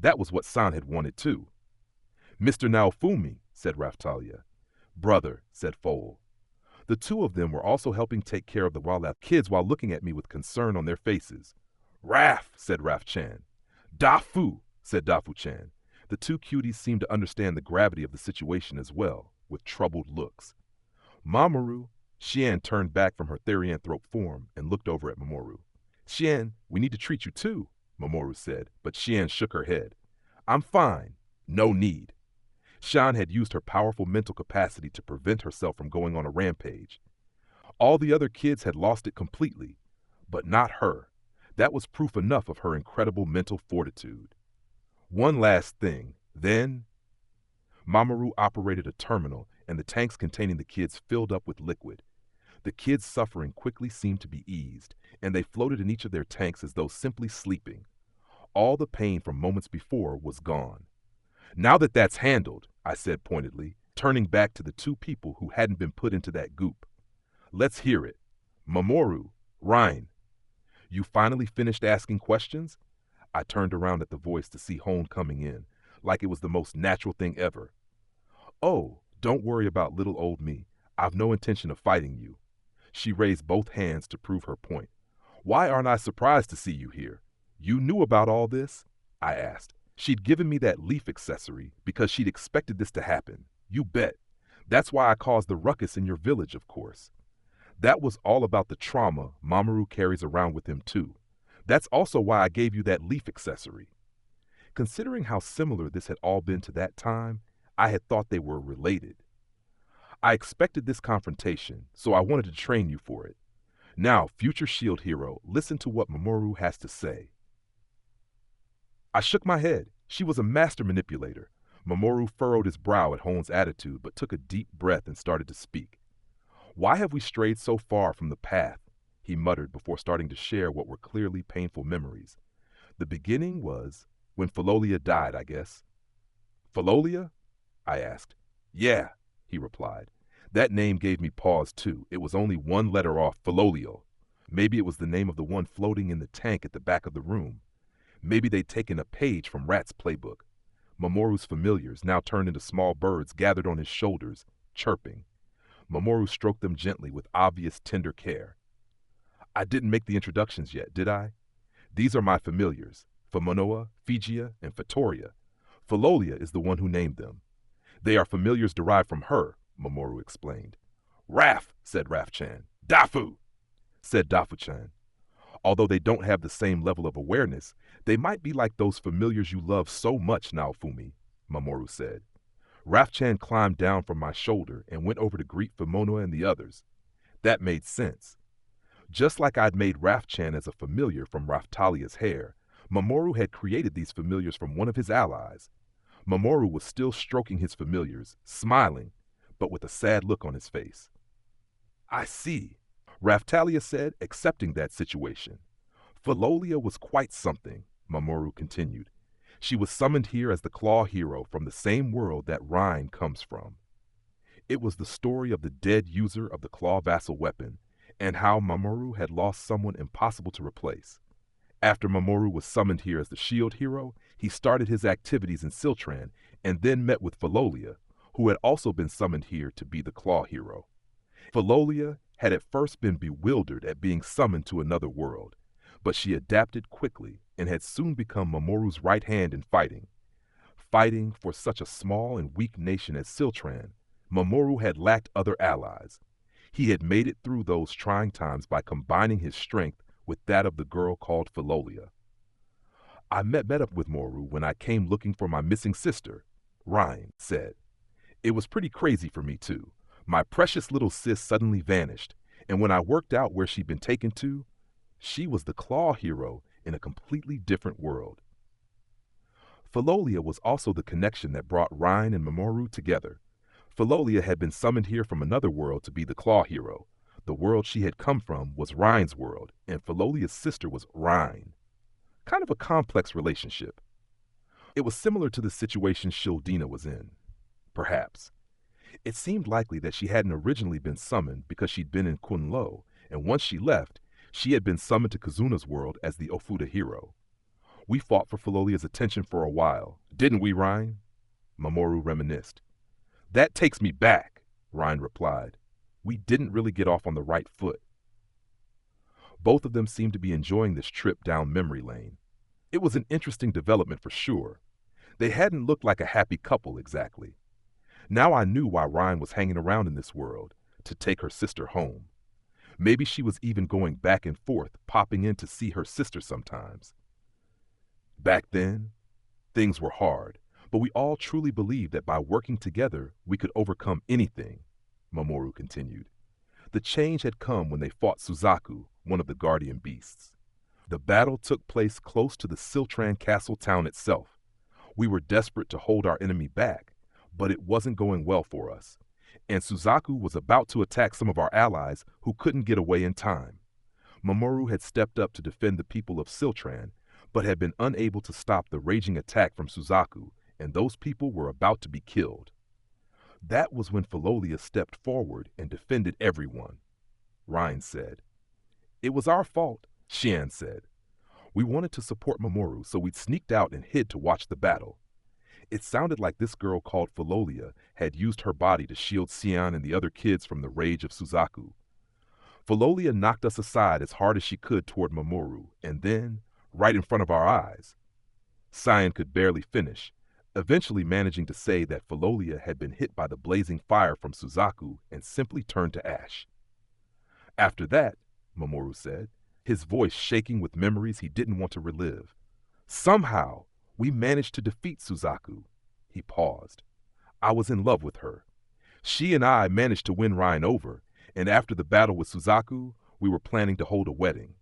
That was what San had wanted too. Mr. Naofumi, said Raphtalia. Brother, said Foal. The two of them were also helping take care of the Wallaf kids while looking at me with concern on their faces. Raf, said Raf Chan. Dafu, said Dafu Chan. The two cuties seemed to understand the gravity of the situation as well, with troubled looks. Mamoru, Xian turned back from her therianthrope form and looked over at Mamoru. Xian, we need to treat you too, Mamoru said, but Xian shook her head. I'm fine. No need. Shan had used her powerful mental capacity to prevent herself from going on a rampage. All the other kids had lost it completely, but not her. That was proof enough of her incredible mental fortitude. One last thing, then Mamoru operated a terminal, and the tanks containing the kids filled up with liquid. The kids' suffering quickly seemed to be eased, and they floated in each of their tanks as though simply sleeping. All the pain from moments before was gone. Now that that's handled, I said pointedly, turning back to the two people who hadn't been put into that goop. Let's hear it. Mamoru, Ryan, you finally finished asking questions? I turned around at the voice to see Hone coming in, like it was the most natural thing ever. Oh, don't worry about little old me. I've no intention of fighting you. She raised both hands to prove her point. Why aren't I surprised to see you here? You knew about all this? I asked. She'd given me that leaf accessory because she'd expected this to happen. You bet. That's why I caused the ruckus in your village, of course. That was all about the trauma Mamoru carries around with him too. That's also why I gave you that leaf accessory. Considering how similar this had all been to that time, I had thought they were related. I expected this confrontation, so I wanted to train you for it. Now, future shield hero, listen to what Mamoru has to say. I shook my head. She was a master manipulator. Mamoru furrowed his brow at Hone's attitude, but took a deep breath and started to speak. Why have we strayed so far from the path? He muttered before starting to share what were clearly painful memories. The beginning was when Philolia died, I guess. Philolia? I asked. Yeah, he replied. That name gave me pause too. It was only one letter off Philolio. Maybe it was the name of the one floating in the tank at the back of the room. Maybe they'd taken a page from Rat's playbook. Mamoru's familiars now turned into small birds gathered on his shoulders, chirping. Mamoru stroked them gently with obvious tender care. I didn't make the introductions yet, did I? These are my familiars, Fumanoa, Figia, and Fatoria. Philolia is the one who named them. They are familiars derived from her, Mamoru explained. Raf, said Raf-chan. Dafu, said Dafu-chan. Although they don't have the same level of awareness, they might be like those familiars you love so much, Naofumi, Mamoru said. Raf-chan climbed down from my shoulder and went over to greet Fumanoa and the others. That made sense. Just like I'd made Raf-chan as a familiar from Raftalia's hair, Mamoru had created these familiars from one of his allies. Mamoru was still stroking his familiars, smiling, but with a sad look on his face. I see, Raftalia said, accepting that situation. Philolia was quite something, Mamoru continued. She was summoned here as the Claw Hero from the same world that Rhine comes from. It was the story of the dead user of the Claw Vassal weapon, and how Mamoru had lost someone impossible to replace. After Mamoru was summoned here as the Shield Hero, he started his activities in Siltran and then met with Philolia, who had also been summoned here to be the Claw Hero. Philolia had at first been bewildered at being summoned to another world, but she adapted quickly and had soon become Mamoru's right hand in fighting. Fighting for such a small and weak nation as Siltran, Mamoru had lacked other allies. He had made it through those trying times by combining his strength with that of the girl called Philolia. I met up with Mamoru when I came looking for my missing sister, Ryan said. It was pretty crazy for me too. My precious little sis suddenly vanished, and when I worked out where she'd been taken to, she was the Claw Hero in a completely different world. Philolia was also the connection that brought Ryan and Mamoru together. Philolia had been summoned here from another world to be the Claw Hero. The world she had come from was Ryan's world, and Philolia's sister was Ryan. Kind of a complex relationship. It was similar to the situation Shildina was in. Perhaps. It seemed likely that she hadn't originally been summoned because she'd been in Kunlo, and once she left, she had been summoned to Kazuna's world as the Ofuda hero. We fought for Philolia's attention for a while, didn't we, Ryan? Mamoru reminisced. That takes me back, Ryan replied. We didn't really get off on the right foot. Both of them seemed to be enjoying this trip down memory lane. It was an interesting development for sure. They hadn't looked like a happy couple exactly. Now I knew why Ryan was hanging around in this world, to take her sister home. Maybe she was even going back and forth, popping in to see her sister sometimes. Back then, things were hard, but we all truly believed that by working together, we could overcome anything, Mamoru continued. The change had come when they fought Suzaku, one of the guardian beasts. The battle took place close to the Siltran castle town itself. We were desperate to hold our enemy back, but it wasn't going well for us, and Suzaku was about to attack some of our allies who couldn't get away in time. Mamoru had stepped up to defend the people of Siltran, but had been unable to stop the raging attack from Suzaku, and those people were about to be killed. That was when Philolia stepped forward and defended everyone, Ryan said. It was our fault, Xian said. We wanted to support Mamoru, so we sneaked out and hid to watch the battle. It sounded like this girl called Philolia had used her body to shield Xian and the other kids from the rage of Suzaku. Philolia knocked us aside as hard as she could toward Mamoru, and then, right in front of our eyes. Xian could barely finish, eventually managing to say that Philolia had been hit by the blazing fire from Suzaku and simply turned to ash. After that, Mamoru said, his voice shaking with memories he didn't want to relive. Somehow, we managed to defeat Suzaku. He paused. I was in love with her. She and I managed to win Ryan over, and after the battle with Suzaku, we were planning to hold a wedding.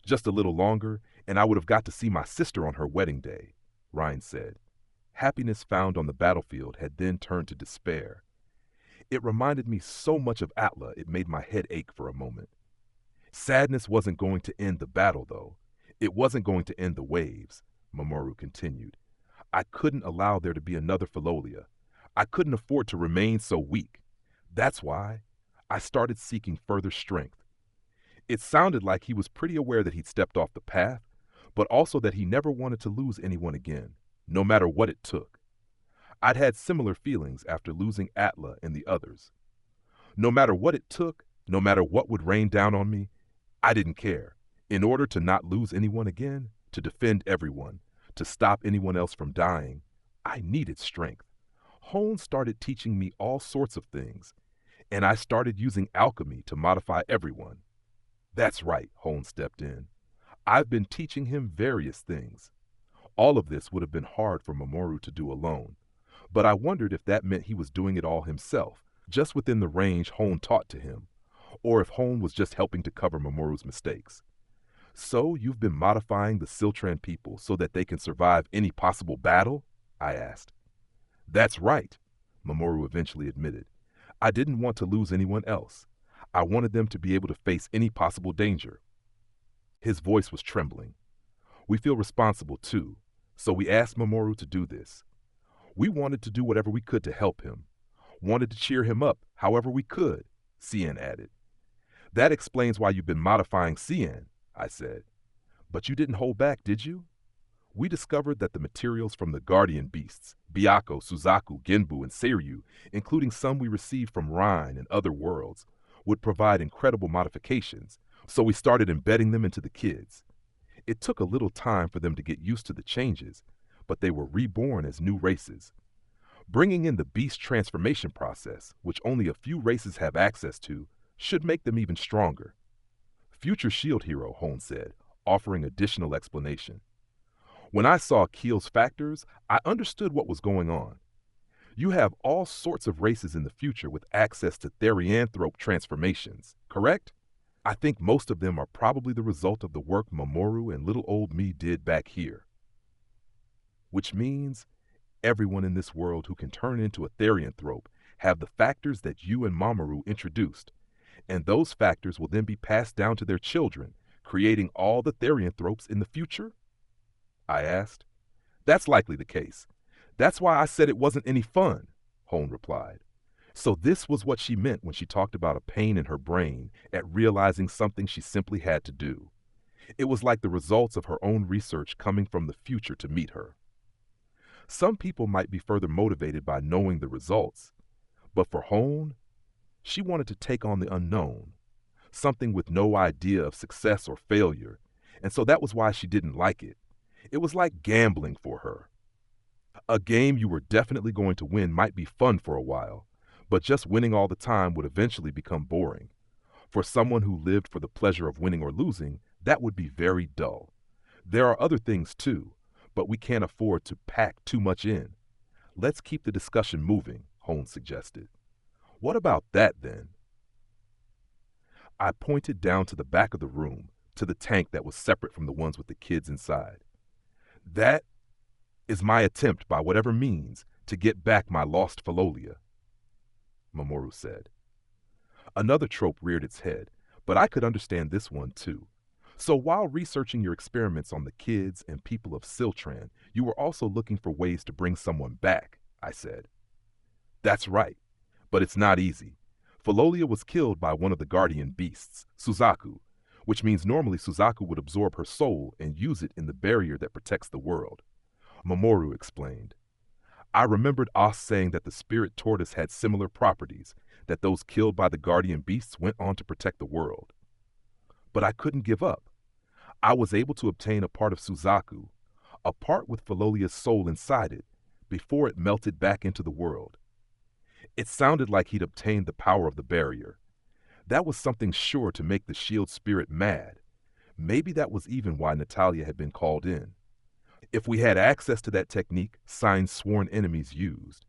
Just a little longer, and I would have got to see my sister on her wedding day, Ryan said. Happiness found on the battlefield had then turned to despair. It reminded me so much of Atla it made my head ache for a moment. Sadness wasn't going to end the battle, though. It wasn't going to end the waves, Mamoru continued. I couldn't allow there to be another Philolia. I couldn't afford to remain so weak. That's why I started seeking further strength. It sounded like he was pretty aware that he'd stepped off the path, but also that he never wanted to lose anyone again, no matter what it took. I'd had similar feelings after losing Atla and the others. No matter what it took, no matter what would rain down on me, I didn't care. In order to not lose anyone again, to defend everyone, to stop anyone else from dying, I needed strength. Hone started teaching me all sorts of things, and I started using alchemy to modify everyone. That's right, Hone stepped in. I've been teaching him various things. All of this would have been hard for Mamoru to do alone, but I wondered if that meant he was doing it all himself, just within the range Hone taught to him, or if Hone was just helping to cover Mamoru's mistakes. So you've been modifying the Siltran people so that they can survive any possible battle? I asked. That's right, Mamoru eventually admitted. I didn't want to lose anyone else. I wanted them to be able to face any possible danger. His voice was trembling. We feel responsible too, so we asked Mamoru to do this. We wanted to do whatever we could to help him. Wanted to cheer him up however we could, Cien added. That explains why you've been modifying Cien, I said. But you didn't hold back, did you? We discovered that the materials from the guardian beasts, Byakko, Suzaku, Genbu, and Seiryu, including some we received from Rhine and other worlds, would provide incredible modifications, so we started embedding them into the kids. It took a little time for them to get used to the changes, but they were reborn as new races. Bringing in the beast transformation process, which only a few races have access to, should make them even stronger. Future Shield Hero, Hone said, offering additional explanation. When I saw Keel's factors, I understood what was going on. You have all sorts of races in the future with access to therianthrope transformations, correct? I think most of them are probably the result of the work Mamoru and little old me did back here. Which means everyone in this world who can turn into a therianthrope have the factors that you and Mamoru introduced, and those factors will then be passed down to their children, creating all the therianthropes in the future? I asked. That's likely the case. That's why I said it wasn't any fun, Hone replied. So this was what she meant when she talked about a pain in her brain at realizing something she simply had to do. It was like the results of her own research coming from the future to meet her. Some people might be further motivated by knowing the results, but for Hone, She wanted to take on the unknown, something with no idea of success or failure, and so that was why she didn't like it. It was like gambling for her. A game you were definitely going to win might be fun for a while, but just winning all the time would eventually become boring. For someone who lived for the pleasure of winning or losing, that would be very dull. There are other things too, but we can't afford to pack too much in. Let's keep the discussion moving, Holmes suggested. What about that then? I pointed down to the back of the room, to the tank that was separate from the ones with the kids inside. That is my attempt, by whatever means, to get back my lost Falolia, Mamoru said. Another trope reared its head, but I could understand this one too. So while researching your experiments on the kids and people of Siltran, you were also looking for ways to bring someone back, I said. That's right, but it's not easy. Falolia was killed by one of the guardian beasts, Suzaku, which means normally Suzaku would absorb her soul and use it in the barrier that protects the world. Mamoru explained. I remembered Os saying that the spirit tortoise had similar properties, that those killed by the guardian beasts went on to protect the world. But I couldn't give up. I was able to obtain a part of Suzaku, a part with Falolia's soul inside it, before it melted back into the world. It sounded like he'd obtained the power of the barrier. That was something sure to make the shield spirit mad. Maybe that was even why Natalia had been called in. If we had access to that technique Sign's sworn enemies used,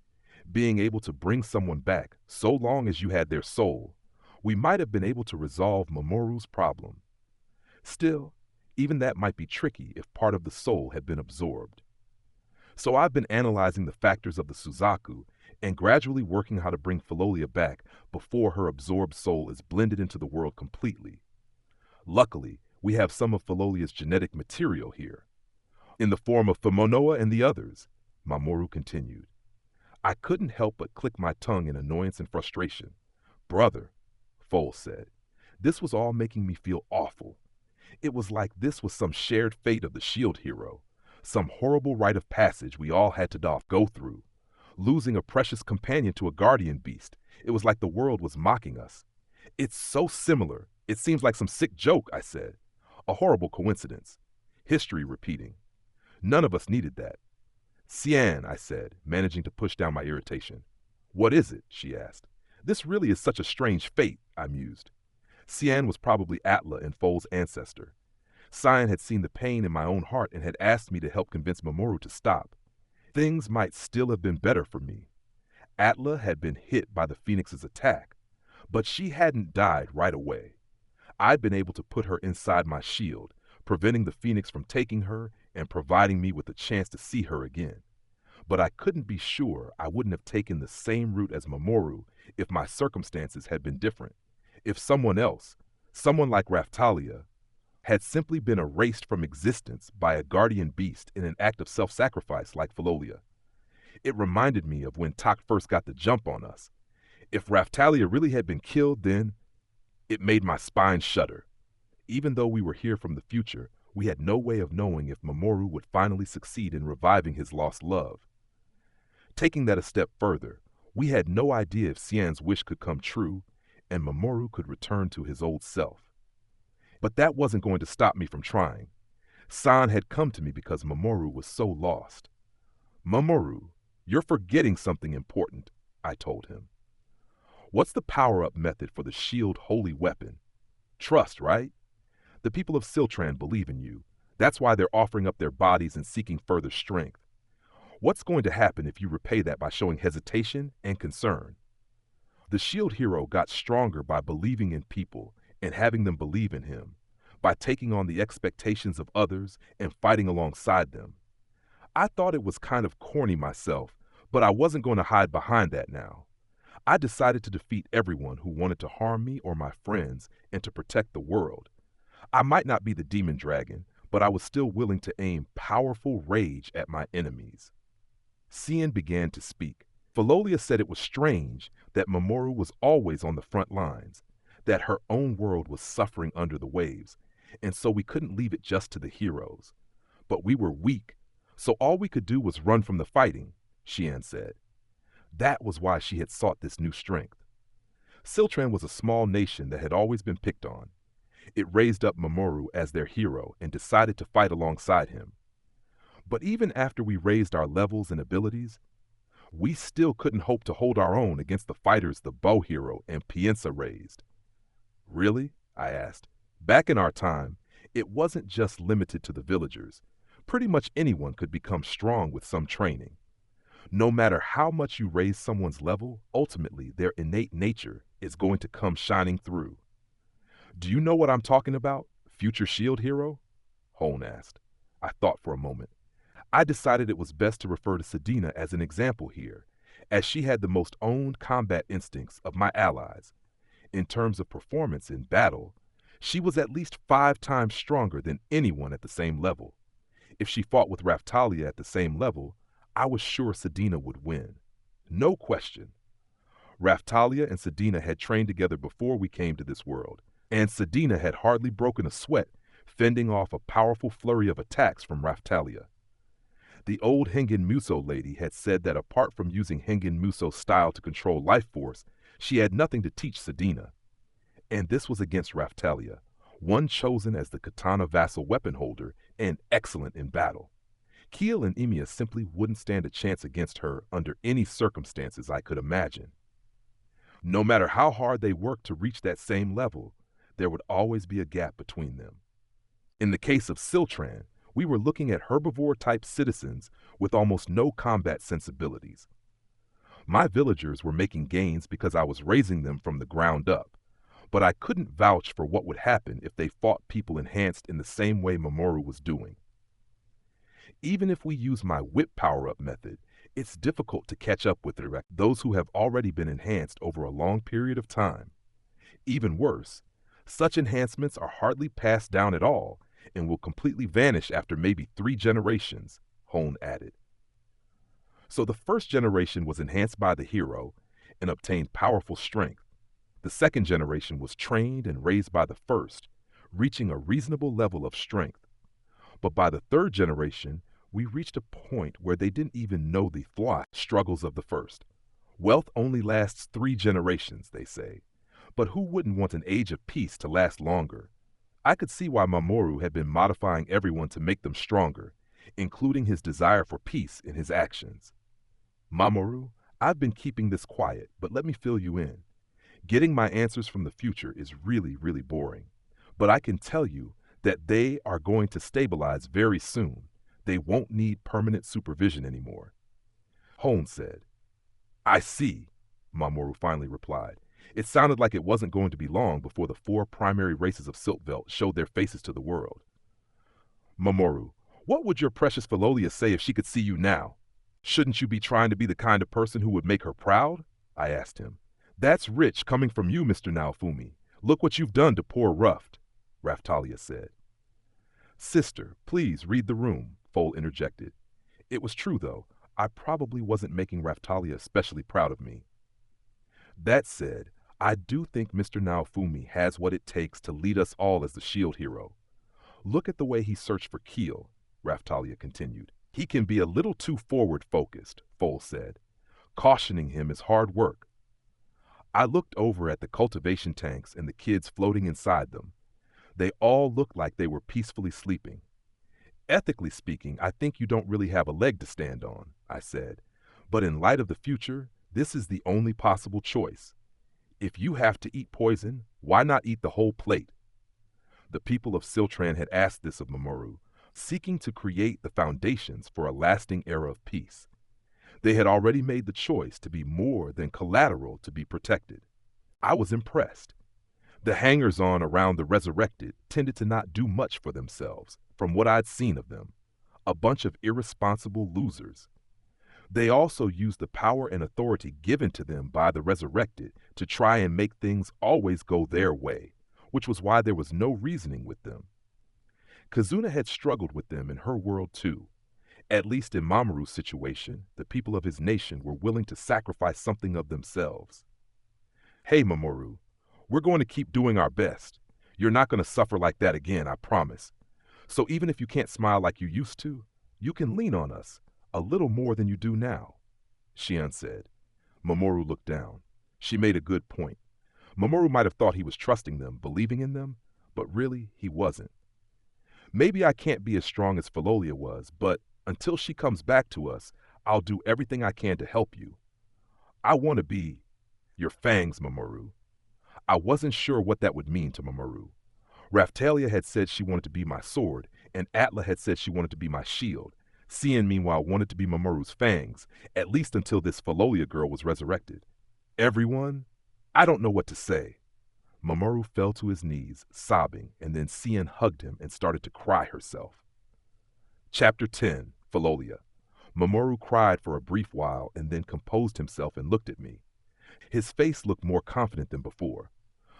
being able to bring someone back so long as you had their soul, we might have been able to resolve Mamoru's problem. Still, even that might be tricky if part of the soul had been absorbed. So I've been analyzing the factors of the Suzaku and gradually working how to bring Falolia back before her absorbed soul is blended into the world completely. Luckily, we have some of Falolia's genetic material here, in the form of Fimonoa and the others, Mamoru continued. I couldn't help but click my tongue in annoyance and frustration. Brother, Foles said, this was all making me feel awful. It was like this was some shared fate of the shield hero, some horrible rite of passage we all had to go through. Losing a precious companion to a guardian beast, it was like the world was mocking us. It's so similar. It seems like some sick joke, I said. A horrible coincidence. History repeating. None of us needed that. Cian, I said, managing to push down my irritation. What is it? She asked. This really is such a strange fate, I mused. Cian was probably Atla and Foal's ancestor. Cian had seen the pain in my own heart and had asked me to help convince Mamoru to stop. Things might still have been better for me. Atla had been hit by the Phoenix's attack, but she hadn't died right away. I'd been able to put her inside my shield, preventing the Phoenix from taking her and providing me with a chance to see her again. But I couldn't be sure I wouldn't have taken the same route as Mamoru if my circumstances had been different. If someone else, someone like Raftalia, had simply been erased from existence by a guardian beast in an act of self-sacrifice like Falolia. It reminded me of when Tak first got the jump on us. If Raftalia really had been killed, then it made my spine shudder. Even though we were here from the future, we had no way of knowing if Mamoru would finally succeed in reviving his lost love. Taking that a step further, we had no idea if Cian's wish could come true and Mamoru could return to his old self. But that wasn't going to stop me from trying. San had come to me because Mamoru was so lost. Mamoru, you're forgetting something important, I told him. What's the power-up method for the shield holy weapon? Trust, right? The people of Siltran believe in you. That's why they're offering up their bodies and seeking further strength. What's going to happen if you repay that by showing hesitation and concern? The shield hero got stronger by believing in people and having them believe in him, by taking on the expectations of others and fighting alongside them. I thought it was kind of corny myself, but I wasn't going to hide behind that now. I decided to defeat everyone who wanted to harm me or my friends and to protect the world. I might not be the demon dragon, but I was still willing to aim powerful rage at my enemies. Cian began to speak. Falolia said it was strange that Mamoru was always on the front lines, that her own world was suffering under the waves, and so we couldn't leave it just to the heroes. But we were weak, so all we could do was run from the fighting, Cian said. That was why she had sought this new strength. Siltran was a small nation that had always been picked on. It raised up Mamoru as their hero and decided to fight alongside him. But even after we raised our levels and abilities, we still couldn't hope to hold our own against the fighters the bow hero and Piensa raised. Really? I asked. Back in our time, it wasn't just limited to the villagers. Pretty much anyone could become strong with some training. No matter how much you raise someone's level, ultimately their innate nature is going to come shining through. Do you know what I'm talking about, future shield hero? Hone asked. I thought for a moment. I decided it was best to refer to Sedina as an example here, as she had the most owned combat instincts of my allies. In terms of performance in battle, she was at least 5 times stronger than anyone at the same level. If she fought with Raftalia at the same level, I was sure Sedina would win. No question. Raftalia and Sedina had trained together before we came to this world, and Sedina had hardly broken a sweat, fending off a powerful flurry of attacks from Raftalia. The old Hengen Muso lady had said that apart from using Hengen Muso's style to control life force, she had nothing to teach Sedina. And this was against Raftalia, one chosen as the katana vassal weapon holder and excellent in battle. Keel and Emiya simply wouldn't stand a chance against her under any circumstances I could imagine. No matter how hard they worked to reach that same level, there would always be a gap between them. In the case of Siltran, we were looking at herbivore-type citizens with almost no combat sensibilities. My villagers were making gains because I was raising them from the ground up, but I couldn't vouch for what would happen if they fought people enhanced in the same way Mamoru was doing. Even if we use my whip power-up method, it's difficult to catch up with those who have already been enhanced over a long period of time. Even worse, such enhancements are hardly passed down at all and will completely vanish after maybe 3 generations, Hone added. So the first generation was enhanced by the hero and obtained powerful strength. The second generation was trained and raised by the first, reaching a reasonable level of strength. But by the third generation, we reached a point where they didn't even know the struggles of the first. Wealth only lasts 3 generations, they say. But who wouldn't want an age of peace to last longer? I could see why Mamoru had been modifying everyone to make them stronger, including his desire for peace in his actions. Mamoru, I've been keeping this quiet, but let me fill you in. Getting my answers from the future is really, really boring. But I can tell you that they are going to stabilize very soon. They won't need permanent supervision anymore. Hone said. I see, Mamoru finally replied. It sounded like it wasn't going to be long before the 4 primary races of Siltveld showed their faces to the world. Mamoru, what would your precious Philolia say if she could see you now? Shouldn't you be trying to be the kind of person who would make her proud? I asked him. That's rich coming from you, Mr. Naofumi. Look what you've done to poor Ruft, Raftalia said. Sister, please read the room, Foal interjected. It was true, though. I probably wasn't making Raftalia especially proud of me. That said, I do think Mr. Naofumi has what it takes to lead us all as the shield hero. Look at the way he searched for Keel, Raftalia continued. He can be a little too forward-focused, Foal said. Cautioning him is hard work. I looked over at the cultivation tanks and the kids floating inside them. They all looked like they were peacefully sleeping. Ethically speaking, I think you don't really have a leg to stand on, I said. But in light of the future, this is the only possible choice. If you have to eat poison, why not eat the whole plate? The people of Siltran had asked this of Mamoru, seeking to create the foundations for a lasting era of peace. They had already made the choice to be more than collateral to be protected. I was impressed. The hangers-on around the resurrected tended to not do much for themselves, from what I'd seen of them. A bunch of irresponsible losers. They also used the power and authority given to them by the resurrected to try and make things always go their way, which was why there was no reasoning with them. Kazuna had struggled with them in her world too. At least in Mamoru's situation, the people of his nation were willing to sacrifice something of themselves. Hey, Mamoru, we're going to keep doing our best. You're not going to suffer like that again, I promise. So even if you can't smile like you used to, you can lean on us, a little more than you do now, Shion said. Mamoru looked down. She made a good point. Mamoru might have thought he was trusting them, believing in them, but really he wasn't. Maybe I can't be as strong as Philolia was, but until she comes back to us, I'll do everything I can to help you. I want to be your fangs, Mamoru. I wasn't sure what that would mean to Mamoru. Raphtalia had said she wanted to be my sword, and Atla had said she wanted to be my shield. Cian, meanwhile, wanted to be Mamoru's fangs, at least until this Philolia girl was resurrected. Everyone? I don't know what to say. Mamoru fell to his knees, sobbing, and then Cian hugged him and started to cry herself. Chapter 10, Philolia. Mamoru cried for a brief while and then composed himself and looked at me. His face looked more confident than before.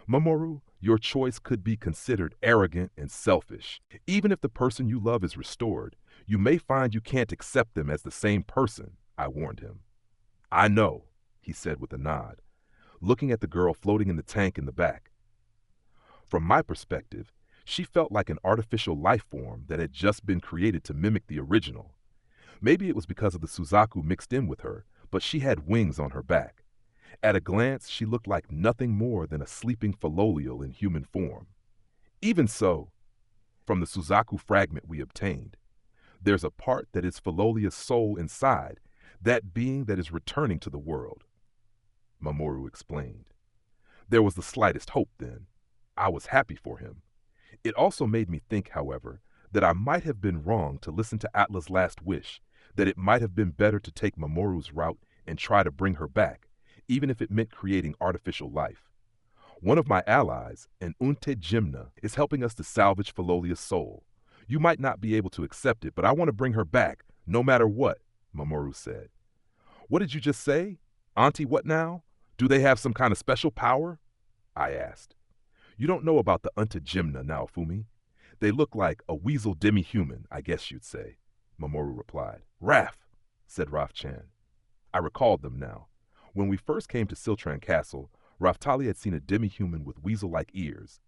Mamoru, your choice could be considered arrogant and selfish. Even if the person you love is restored, you may find you can't accept them as the same person, I warned him. I know, he said with a nod, looking at the girl floating in the tank in the back. From my perspective, she felt like an artificial life form that had just been created to mimic the original. Maybe it was because of the Suzaku mixed in with her, but she had wings on her back. At a glance, she looked like nothing more than a sleeping Philolial in human form. Even so, from the Suzaku fragment we obtained, there's a part that is Philolia's soul inside, that being that is returning to the world. Mamoru explained. There was the slightest hope then. I was happy for him. It also made me think, however, that I might have been wrong to listen to Atla's last wish, that it might have been better to take Mamoru's route and try to bring her back, even if it meant creating artificial life. One of my allies, an Unte Gymna, is helping us to salvage Philolia's soul. You might not be able to accept it, but I want to bring her back, no matter what, Mamoru said. What did you just say? Auntie, what now? Do they have some kind of special power? I asked. You don't know about the Unte Gymna, Naofumi. They look like a weasel demi-human, I guess you'd say, Mamoru replied. Raph, said Raph-chan. I recalled them now. When we first came to Siltran Castle, Raphtalia had seen a demi-human with weasel-like ears.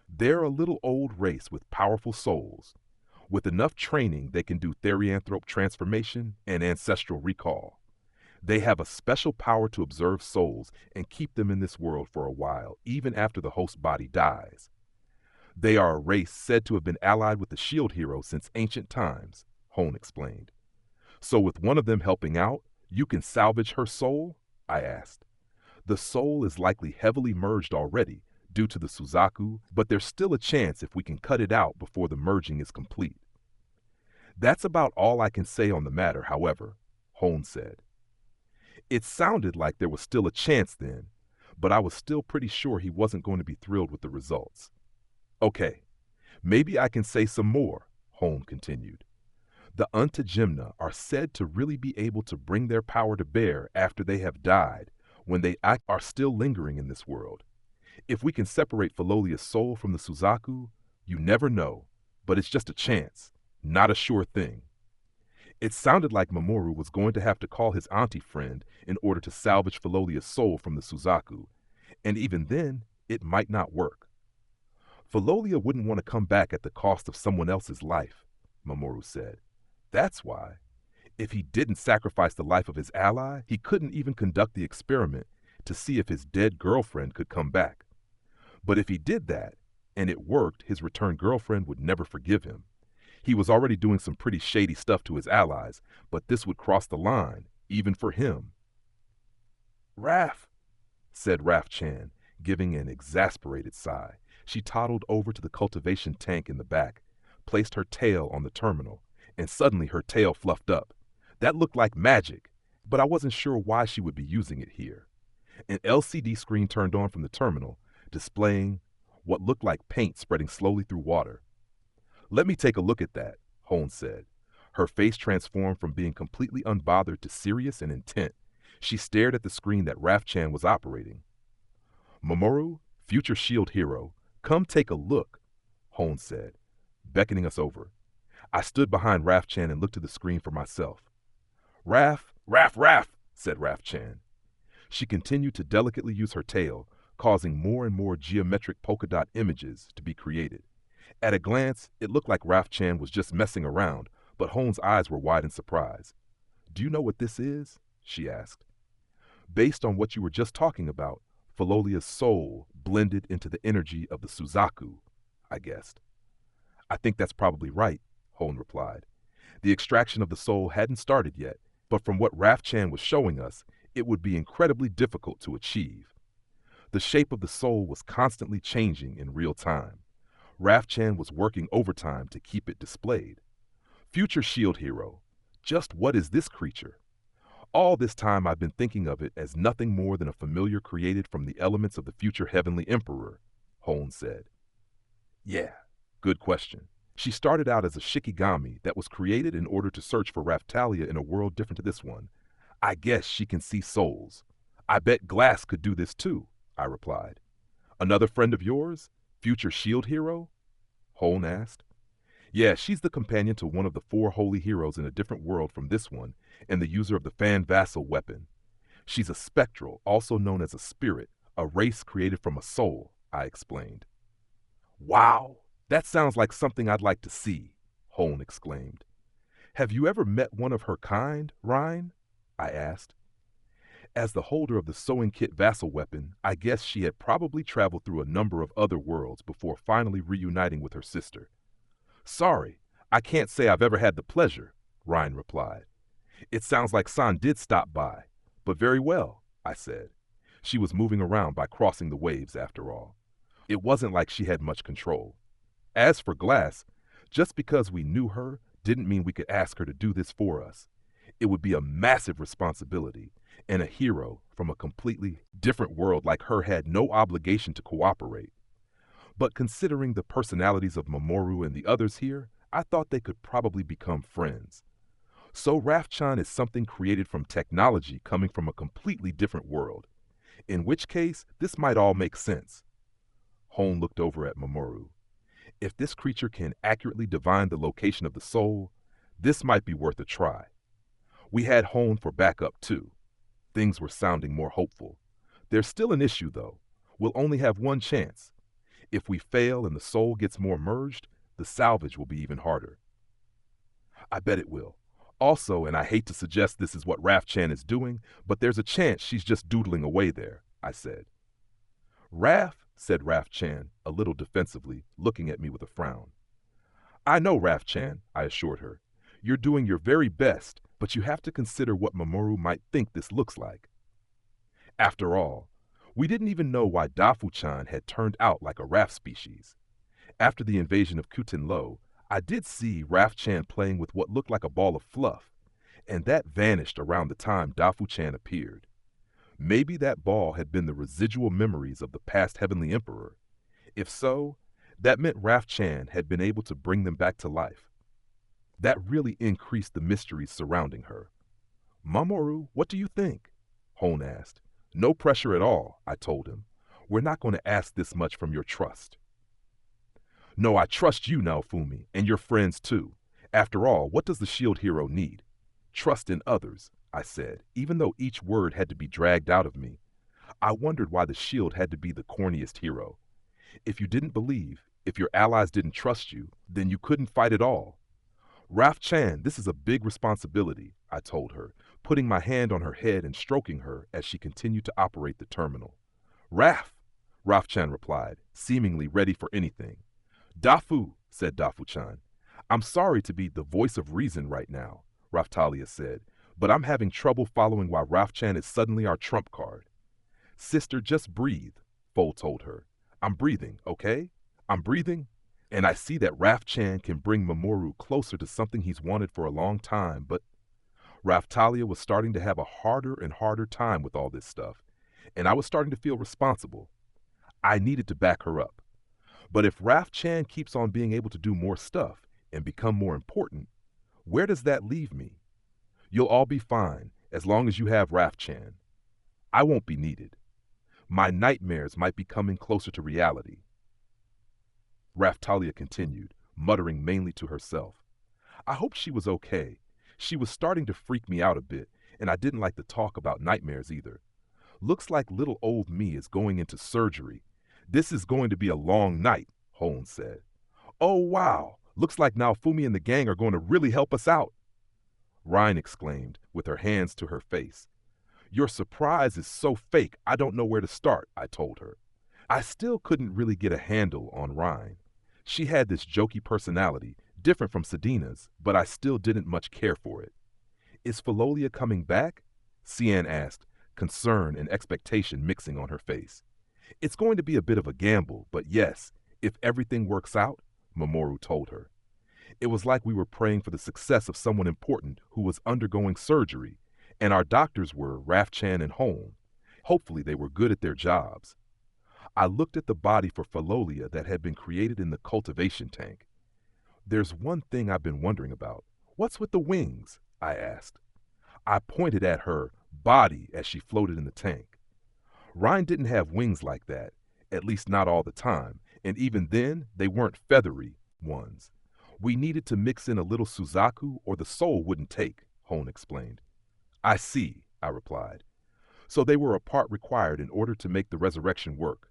They're a little old race with powerful souls. With enough training, they can do therianthrope transformation and ancestral recall. They have a special power to observe souls and keep them in this world for a while, even after the host body dies. They are a race said to have been allied with the shield hero since ancient times, Hone explained. So with one of them helping out, you can salvage her soul? I asked. The soul is likely heavily merged already due to the Suzaku, but there's still a chance if we can cut it out before the merging is complete. That's about all I can say on the matter, however, Hone said. It sounded like there was still a chance then, but I was still pretty sure he wasn't going to be thrilled with the results. Okay, maybe I can say some more, Hone continued. The Unte Gymna are said to really be able to bring their power to bear after they have died, when they are still lingering in this world. If we can separate Philolia's soul from the Suzaku, you never know, but it's just a chance, not a sure thing. It sounded like Mamoru was going to have to call his auntie friend in order to salvage Philolia's soul from the Suzaku, and even then, it might not work. Philolia wouldn't want to come back at the cost of someone else's life, Mamoru said. That's why, if he didn't sacrifice the life of his ally, he couldn't even conduct the experiment to see if his dead girlfriend could come back. But if he did that, and it worked, his returned girlfriend would never forgive him. He was already doing some pretty shady stuff to his allies, but this would cross the line, even for him. Raph, said Raph-chan, giving an exasperated sigh. She toddled over to the cultivation tank in the back, placed her tail on the terminal, and suddenly her tail fluffed up. That looked like magic, but I wasn't sure why she would be using it here. An LCD screen turned on from the terminal, displaying what looked like paint spreading slowly through water. Let me take a look at that, Hone said. Her face transformed from being completely unbothered to serious and intent. She stared at the screen that Raph-chan was operating. Mamoru, future shield hero, come take a look, Hone said, beckoning us over. I stood behind Raph-chan and looked at the screen for myself. Raph, said Raph-chan. She continued to delicately use her tail, causing more and more geometric polka dot images to be created. At a glance, it looked like Raph-chan was just messing around, but Hone's eyes were wide in surprise. Do you know what this is? She asked. Based on what you were just talking about, Philolia's soul blended into the energy of the Suzaku, I guessed. I think that's probably right, Hone replied. The extraction of the soul hadn't started yet, but from what Raf-chan was showing us, it would be incredibly difficult to achieve. The shape of the soul was constantly changing in real time. Raf-chan was working overtime to keep it displayed. Future Shield Hero, just what is this creature? All this time I've been thinking of it as nothing more than a familiar created from the elements of the future Heavenly Emperor, Hone said. Yeah, good question. She started out as a Shikigami that was created in order to search for Raftalia in a world different to this one. I guess she can see souls. I bet Glass could do this too, I replied. Another friend of yours? Future Shield Hero? Hone asked. Yeah, she's the companion to one of the 4 holy heroes in a different world from this one, and the user of the Fan Vassal weapon. She's a spectral, also known as a spirit, a race created from a soul, I explained. Wow, that sounds like something I'd like to see, Hone exclaimed. Have you ever met one of her kind, Rhine? I asked. As the holder of the sewing kit vassal weapon, I guess she had probably traveled through a number of other worlds before finally reuniting with her sister. Sorry, I can't say I've ever had the pleasure, Rhine replied. It sounds like San did stop by, but very well, I said. She was moving around by crossing the waves after all. It wasn't like she had much control. As for Glass, just because we knew her didn't mean we could ask her to do this for us. It would be a massive responsibility, and a hero from a completely different world like her had no obligation to cooperate. But considering the personalities of Mamoru and the others here, I thought they could probably become friends. So Raf-chan is something created from technology coming from a completely different world, in which case this might all make sense. Hone looked over at Mamoru. If this creature can accurately divine the location of the soul, this might be worth a try. We had Hone for backup too. Things were sounding more hopeful. There's still an issue though. We'll only have one chance. If we fail and the soul gets more merged, the salvage will be even harder. I bet it will. Also, and I hate to suggest this is what Raf-chan is doing, but there's a chance she's just doodling away there, I said. Raf, said Raf-chan, a little defensively, looking at me with a frown. I know, Raf-chan, I assured her. You're doing your very best, but you have to consider what Mamoru might think this looks like. After all, we didn't even know why Dafu-chan had turned out like a Raf species. After the invasion of Kutenlo, I did see Raf-chan playing with what looked like a ball of fluff, and that vanished around the time Dafu-chan appeared. Maybe that ball had been the residual memories of the past Heavenly Emperor. If so, that meant Raf-chan had been able to bring them back to life. That really increased the mysteries surrounding her. Mamoru, what do you think? Hone asked. No pressure at all, I told him. We're not going to ask this much from your trust. No, I trust you, Naofumi, and your friends too. After all, what does the shield hero need? Trust in others, I said, even though each word had to be dragged out of me. I wondered why the shield had to be the corniest hero. If you didn't believe, if your allies didn't trust you, then you couldn't fight at all. Raf-chan, this is a big responsibility, I told her, putting my hand on her head and stroking her as she continued to operate the terminal. Raf-chan replied, seemingly ready for anything. Dafu, said Dafu-chan. I'm sorry to be the voice of reason right now, Raftalia said, but I'm having trouble following why Raf-chan is suddenly our trump card. Sister, just breathe, Foal told her. I'm breathing, okay? I'm breathing, and I see that Raf-chan can bring Mamoru closer to something he's wanted for a long time, but Raftalia was starting to have a harder and harder time with all this stuff, and I was starting to feel responsible. I needed to back her up. But if Raf-chan keeps on being able to do more stuff and become more important, where does that leave me? You'll all be fine as long as you have Raf-chan. I won't be needed. My nightmares might be coming closer to reality. Raftalia continued, muttering mainly to herself. I hoped she was okay. She was starting to freak me out a bit, and I didn't like to talk about nightmares either. Looks like little old me is going into surgery. This is going to be a long night, Hone said. Oh, wow. Looks like Naofumi and the gang are going to really help us out, Rhine exclaimed, with her hands to her face. Your surprise is so fake, I don't know where to start, I told her. I still couldn't really get a handle on Rhine. She had this jokey personality, different from Sedina's, but I still didn't much care for it. Is Falolia coming back? Cian asked, concern and expectation mixing on her face. It's going to be a bit of a gamble, but yes, if everything works out, Mamoru told her. It was like we were praying for the success of someone important who was undergoing surgery, and our doctors were Rafchan and Hone. Hopefully they were good at their jobs. I looked at the body for Falolia that had been created in the cultivation tank. There's one thing I've been wondering about. What's with the wings? I asked. I pointed at her body as she floated in the tank. Rhine didn't have wings like that, at least not all the time, and even then they weren't feathery ones. We needed to mix in a little Suzaku or the soul wouldn't take, Hone explained. I see, I replied. So they were a part required in order to make the resurrection work.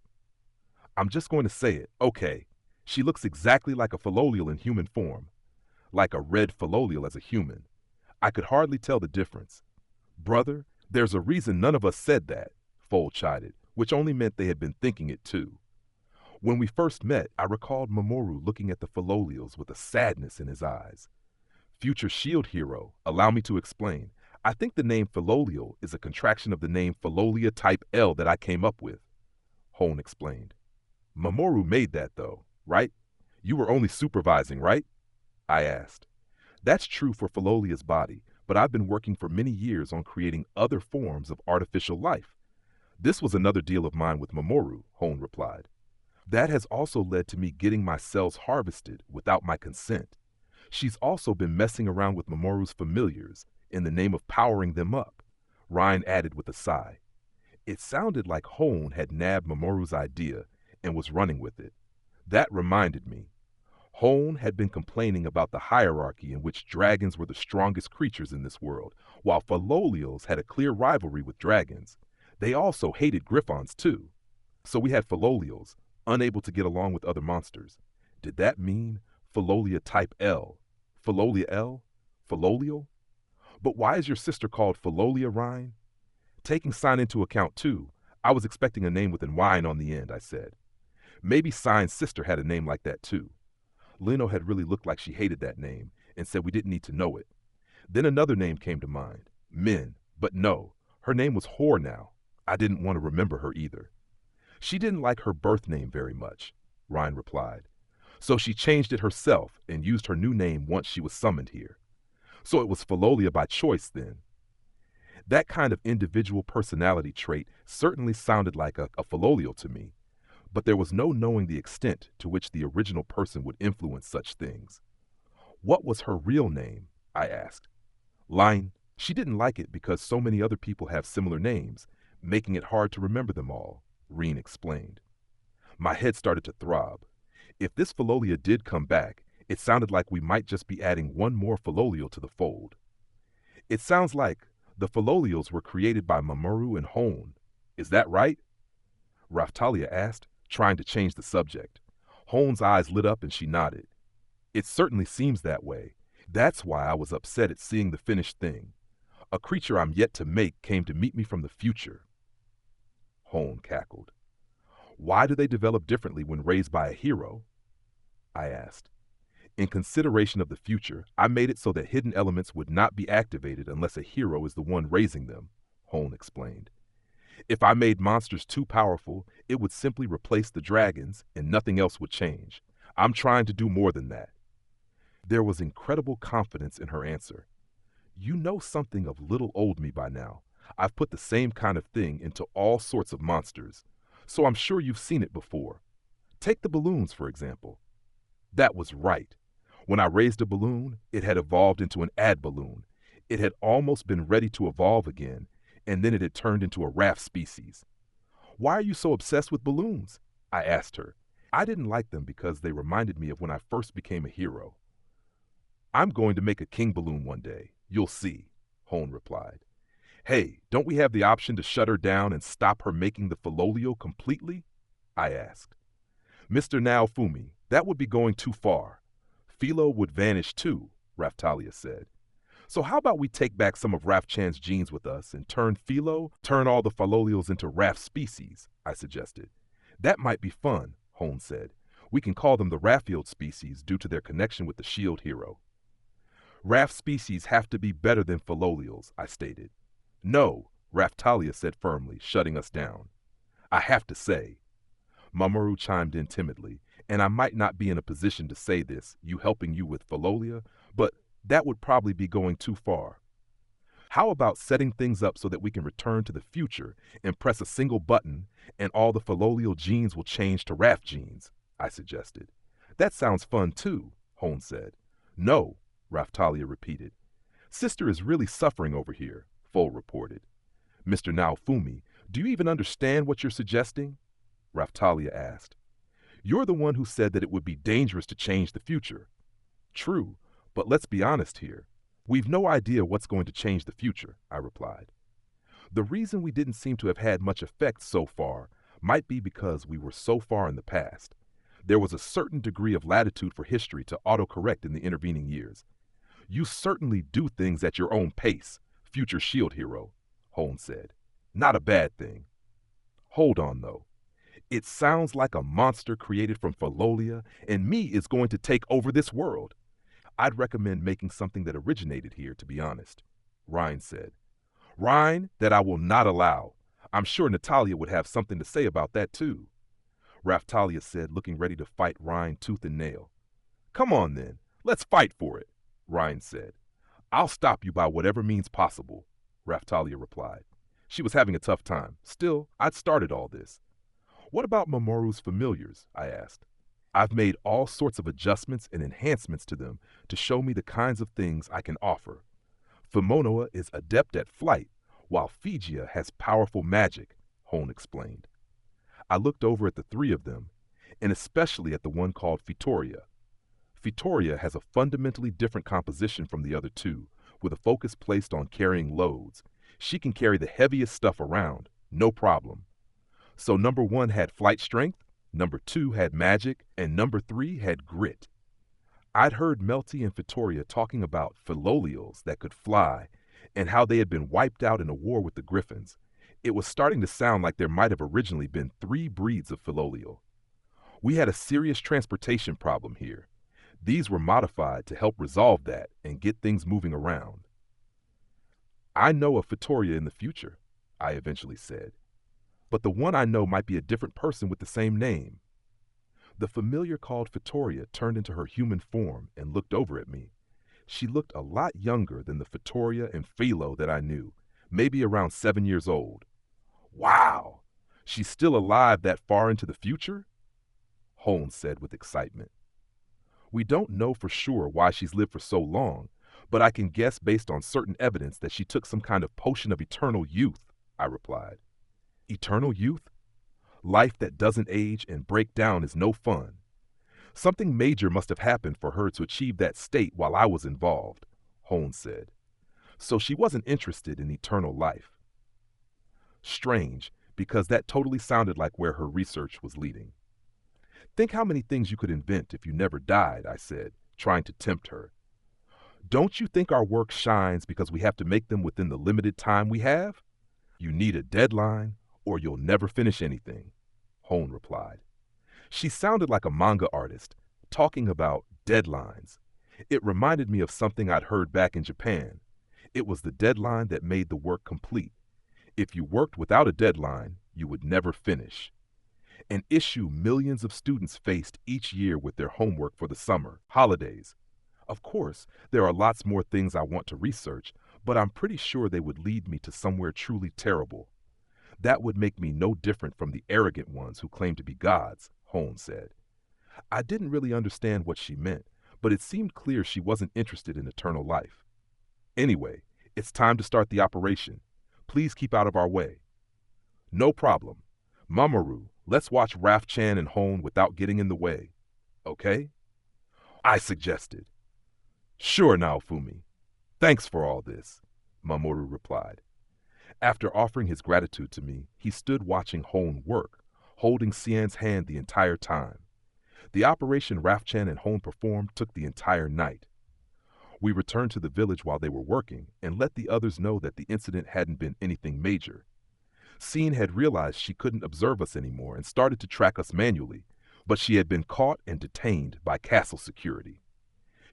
I'm just going to say it. Okay, she looks exactly like a Falolial in human form, like a red Falolial as a human. I could hardly tell the difference. Brother, there's a reason none of us said that, Fold chided, which only meant they had been thinking it too. When we first met, I recalled Mamoru looking at the Falolials with a sadness in his eyes. Future shield hero, allow me to explain. I think the name Falolial is a contraction of the name Falolia Type L that I came up with, Hone explained. Mamoru made that though, right? You were only supervising, right? I asked. That's true for Falolia's body, but I've been working for many years on creating other forms of artificial life. This was another deal of mine with Mamoru, Hone replied. That has also led to me getting my cells harvested without my consent. She's also been messing around with Mamoru's familiars in the name of powering them up, Ryan added with a sigh. It sounded like Hone had nabbed Mamoru's idea and was running with it. That reminded me. Hone had been complaining about the hierarchy in which dragons were the strongest creatures in this world, while Falolials had a clear rivalry with dragons. They also hated Griffons too. So we had Falolials, unable to get along with other monsters. Did that mean Falolia Type L? Falolia L? Falolial? But why is your sister called Falolia Rhine? Taking Sign into account too, I was expecting a name with an wine on the end, I said. Maybe Sign's sister had a name like that too. Lino had really looked like she hated that name and said we didn't need to know it. Then another name came to mind, Min, but no, her name was Hor now. I didn't want to remember her either. She didn't like her birth name very much, Ryan replied. So she changed it herself and used her new name once she was summoned here. So it was Falolia by choice then. That kind of individual personality trait certainly sounded like a Falolial to me, but there was no knowing the extent to which the original person would influence such things. What was her real name? I asked. Line. She didn't like it because so many other people have similar names, making it hard to remember them all, Reen explained. My head started to throb. If this Falolia did come back, it sounded like we might just be adding one more Falolial to the fold. It sounds like the Falolials were created by Mamoru and Hone. Is that right? Raftalia asked, trying to change the subject. Hone's eyes lit up and she nodded. It certainly seems that way. That's why I was upset at seeing the finished thing. A creature I'm yet to make came to meet me from the future. Hone cackled. Why do they develop differently when raised by a hero? I asked. In consideration of the future, I made it so that hidden elements would not be activated unless a hero is the one raising them, Hone explained. If I made monsters too powerful, it would simply replace the dragons and nothing else would change. I'm trying to do more than that. There was incredible confidence in her answer. You know something of little old me by now. I've put the same kind of thing into all sorts of monsters, so I'm sure you've seen it before. Take the balloons, for example. That was right. When I raised a balloon, it had evolved into an ad balloon. It had almost been ready to evolve again, and then it had turned into a raft species. Why are you so obsessed with balloons? I asked her. I didn't like them because they reminded me of when I first became a hero. I'm going to make a king balloon one day. You'll see, Hone replied. Hey, don't we have the option to shut her down and stop her making the Falolial completely? I asked. Mr. Naofumi, that would be going too far. Philo would vanish too, Raftalia said. So how about we take back some of Raf Chan's genes with us and turn all the Falolials into Raf species, I suggested. That might be fun, Holmes said. We can call them the Raffield species due to their connection with the shield hero. Raf species have to be better than Falolials, I stated. No, Raftalia said firmly, shutting us down. I have to say. Mamoru chimed in timidly, and I might not be in a position to say this, you helping you with Falolia, but that would probably be going too far. How about setting things up so that we can return to the future and press a single button and all the Falolial genes will change to Raf genes, I suggested. That sounds fun too, Holmes said. No, Raftalia repeated. Sister is really suffering over here, Fol reported. Mr. Naofumi, do you even understand what you're suggesting? Raftalia asked. You're the one who said that it would be dangerous to change the future. True, but let's be honest here. We've no idea what's going to change the future, I replied. The reason we didn't seem to have had much effect so far might be because we were so far in the past. There was a certain degree of latitude for history to autocorrect in the intervening years. You certainly do things at your own pace, future shield hero, Holmes said. Not a bad thing. Hold on, though. It sounds like a monster created from Falolia, and me is going to take over this world. I'd recommend making something that originated here, to be honest, Rhine said. Rhine, that I will not allow. I'm sure Natalia would have something to say about that, too. Raftalia said, looking ready to fight Rhine tooth and nail. Come on, then. Let's fight for it, Rhine said. I'll stop you by whatever means possible, Raftalia replied. She was having a tough time. Still, I'd started all this. What about Mamoru's familiars? I asked. I've made all sorts of adjustments and enhancements to them to show me the kinds of things I can offer. Fimonoa is adept at flight, while Figia has powerful magic, Hone explained. I looked over at the three of them, and especially at the one called Fitoria. Fitoria has a fundamentally different composition from the other two, with a focus placed on carrying loads. She can carry the heaviest stuff around, no problem. So number 1 had flight strength, number 2 had magic, and number 3 had grit. I'd heard Melty and Fitoria talking about Filolials that could fly, and how they had been wiped out in a war with the Griffins. It was starting to sound like there might have originally been 3 breeds of Filolial. We had a serious transportation problem here. These were modified to help resolve that and get things moving around. I know a Fitoria in the future, I eventually said. But the one I know might be a different person with the same name. The familiar called Fitoria turned into her human form and looked over at me. She looked a lot younger than the Fitoria and Philo that I knew, maybe around 7 years old. Wow! She's still alive that far into the future? Holmes said with excitement. We don't know for sure why she's lived for so long, but I can guess based on certain evidence that she took some kind of potion of eternal youth, I replied. Eternal youth? Life that doesn't age and break down is no fun. Something major must have happened for her to achieve that state while I was involved, Holmes said. So she wasn't interested in eternal life. Strange, because that totally sounded like where her research was leading. Think how many things you could invent if you never died, I said, trying to tempt her. Don't you think our work shines because we have to make them within the limited time we have? You need a deadline, or you'll never finish anything, Hone replied. She sounded like a manga artist, talking about deadlines. It reminded me of something I'd heard back in Japan. It was the deadline that made the work complete. If you worked without a deadline, you would never finish. An issue millions of students faced each year with their homework for the summer, holidays. Of course, there are lots more things I want to research, but I'm pretty sure they would lead me to somewhere truly terrible. That would make me no different from the arrogant ones who claim to be gods, Holmes said. I didn't really understand what she meant, but it seemed clear she wasn't interested in eternal life. Anyway, it's time to start the operation. Please keep out of our way. No problem. Mamoru, let's watch Raf-chan and Hone without getting in the way. Okay? I suggested. Sure, Naofumi. Thanks for all this, Mamoru replied. After offering his gratitude to me, he stood watching Hone work, holding Cian's hand the entire time. The operation Raf-chan and Hone performed took the entire night. We returned to the village while they were working and let the others know that the incident hadn't been anything major. Scene had realized she couldn't observe us anymore and started to track us manually, but she had been caught and detained by castle security.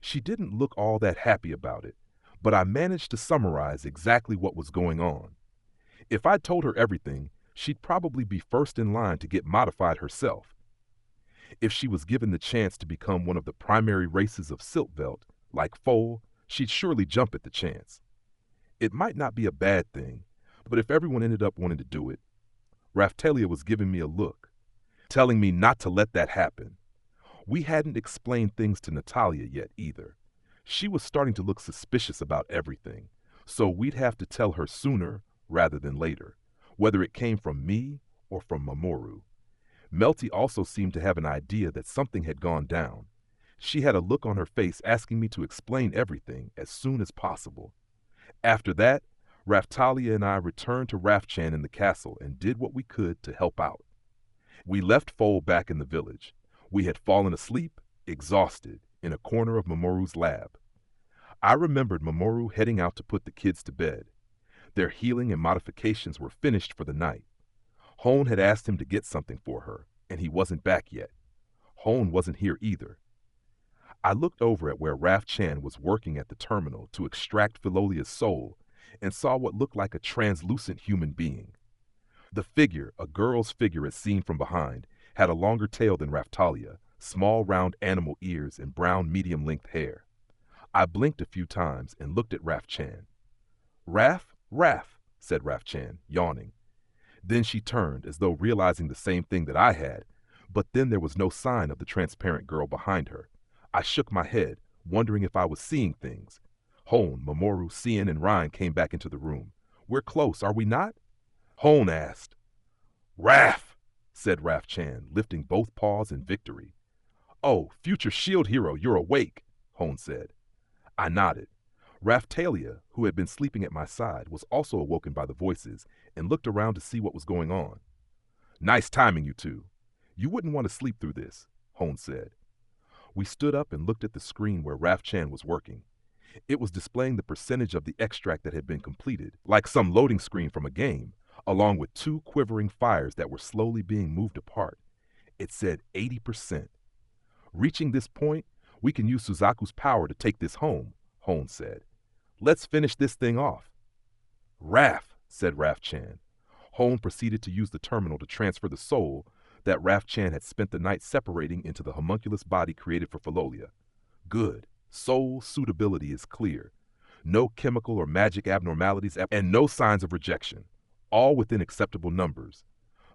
She didn't look all that happy about it, but I managed to summarize exactly what was going on. If I'd told her everything, she'd probably be first in line to get modified herself. If she was given the chance to become one of the primary races of Siltveld, like Foal, she'd surely jump at the chance. It might not be a bad thing, but if everyone ended up wanting to do it, Raftalia was giving me a look, telling me not to let that happen. We hadn't explained things to Natalia yet either. She was starting to look suspicious about everything, so we'd have to tell her sooner rather than later, whether it came from me or from Mamoru. Melty also seemed to have an idea that something had gone down. She had a look on her face asking me to explain everything as soon as possible. After that, Raftalia and I returned to Rafchan in the castle and did what we could to help out. We left Foal back in the village. We had fallen asleep, exhausted, in a corner of Mamoru's lab. I remembered Mamoru heading out to put the kids to bed. Their healing and modifications were finished for the night. Hone had asked him to get something for her, and he wasn't back yet. Hone wasn't here either. I looked over at where Raf Chan was working at the terminal to extract Philolia's soul and saw what looked like a translucent human being. The figure, a girl's figure as seen from behind, had a longer tail than Raftalia, small round animal ears and brown medium-length hair. I blinked a few times and looked at Raf Chan. Raf, said Raf Chan, yawning. Then she turned as though realizing the same thing that I had, but then there was no sign of the transparent girl behind her. I shook my head, wondering if I was seeing things. Hone, Mamoru, Cien, and Ryan came back into the room. We're close, are we not? Hone asked. Raf, said Raf Chan, lifting both paws in victory. Oh, future shield hero, you're awake, Hone said. I nodded. Raftalia, who had been sleeping at my side, was also awoken by the voices and looked around to see what was going on. Nice timing, you two. You wouldn't want to sleep through this, Hone said. We stood up and looked at the screen where Raf Chan was working. It was displaying the percentage of the extract that had been completed, like some loading screen from a game, along with 2 quivering fires that were slowly being moved apart. It said 80%. Reaching this point, we can use Suzaku's power to take this home, Hone said. Let's finish this thing off. Raf, said Raf Chan. Hone proceeded to use the terminal to transfer the soul that Raf Chan had spent the night separating into the homunculus body created for Philolia. Good. Soul suitability is clear. No chemical or magic abnormalities and no signs of rejection. All within acceptable numbers.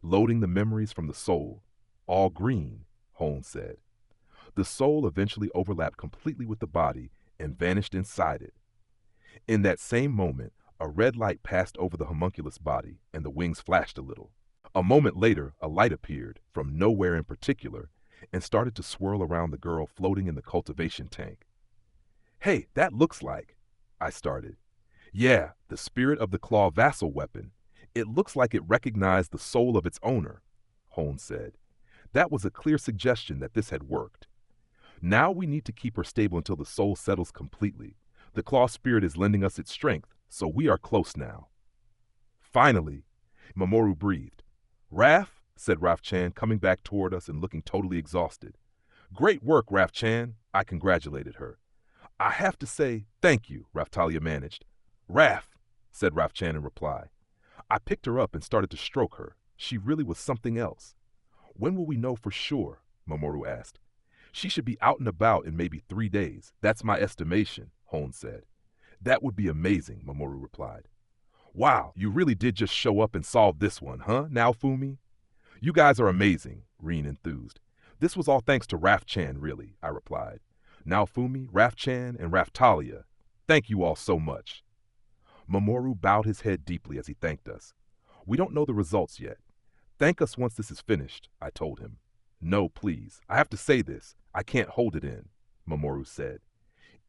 Loading the memories from the soul. All green, Hone said. The soul eventually overlapped completely with the body and vanished inside it. In that same moment, a red light passed over the homunculus body and the wings flashed a little. A moment later, a light appeared, from nowhere in particular, and started to swirl around the girl floating in the cultivation tank. Hey, that looks like, I started. Yeah, the spirit of the claw vassal weapon. It looks like it recognized the soul of its owner, Hone said. That was a clear suggestion that this had worked. Now we need to keep her stable until the soul settles completely. The claw spirit is lending us its strength, so we are close now. Finally, Mamoru breathed. Raf, said Raf Chan, coming back toward us and looking totally exhausted. Great work, Raf Chan, I congratulated her. I have to say thank you, Raftalia managed. Raf, said Raf Chan in reply. I picked her up and started to stroke her. She really was something else. When will we know for sure? Mamoru asked. She should be out and about in maybe 3 days. That's my estimation, Hone said. That would be amazing, Mamoru replied. Wow, you really did just show up and solve this one, huh, Naofumi? You guys are amazing, Rin enthused. This was all thanks to Raf Chan, really, I replied. Naofumi, Raf Chan, and Raftalia, thank you all so much. Mamoru bowed his head deeply as he thanked us. We don't know the results yet. Thank us once this is finished, I told him. No, please, I have to say this. I can't hold it in, Mamoru said.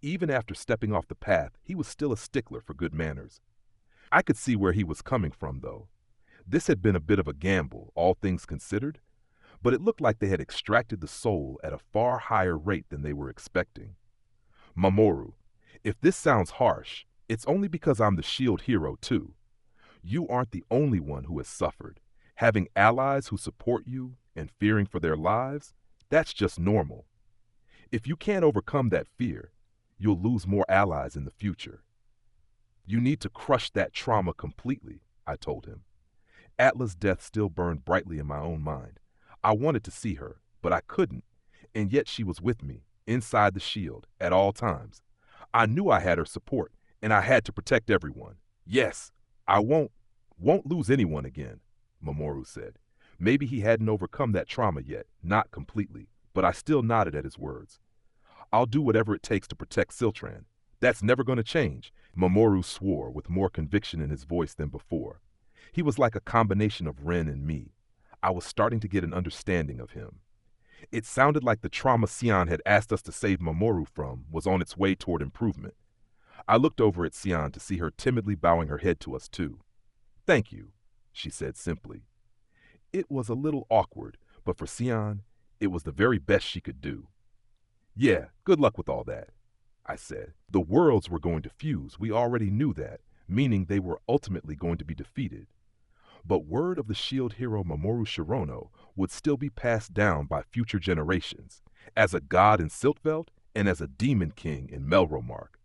Even after stepping off the path, he was still a stickler for good manners. I could see where he was coming from, though. This had been a bit of a gamble, all things considered, but it looked like they had extracted the soul at a far higher rate than they were expecting. Mamoru, If this sounds harsh, it's only because I'm the shield hero too. You aren't the only one who has suffered. Having allies who support you and fearing for their lives, that's just normal. If you can't overcome that fear, you'll lose more allies in the future. You need to crush that trauma completely, I told him. Atla's death still burned brightly in my own mind. I wanted to see her, but I couldn't, and yet she was with me, inside the shield, at all times. I knew I had her support, and I had to protect everyone. Yes, I won't lose anyone again, Mamoru said. Maybe he hadn't overcome that trauma yet, not completely, but I still nodded at his words. I'll do whatever it takes to protect Siltran. That's never going to change, Mamoru swore with more conviction in his voice than before. He was like a combination of Ren and me. I was starting to get an understanding of him. It sounded like the trauma Sion had asked us to save Mamoru from was on its way toward improvement. I looked over at Sion to see her timidly bowing her head to us too. Thank you, she said simply. It was a little awkward, but for Sion, it was the very best she could do. Yeah, good luck with all that, I said. The worlds were going to fuse, we already knew that, meaning they were ultimately going to be defeated. But word of the shield hero Mamoru Shirono would still be passed down by future generations, as a god in Siltveld and as a demon king in Melromark.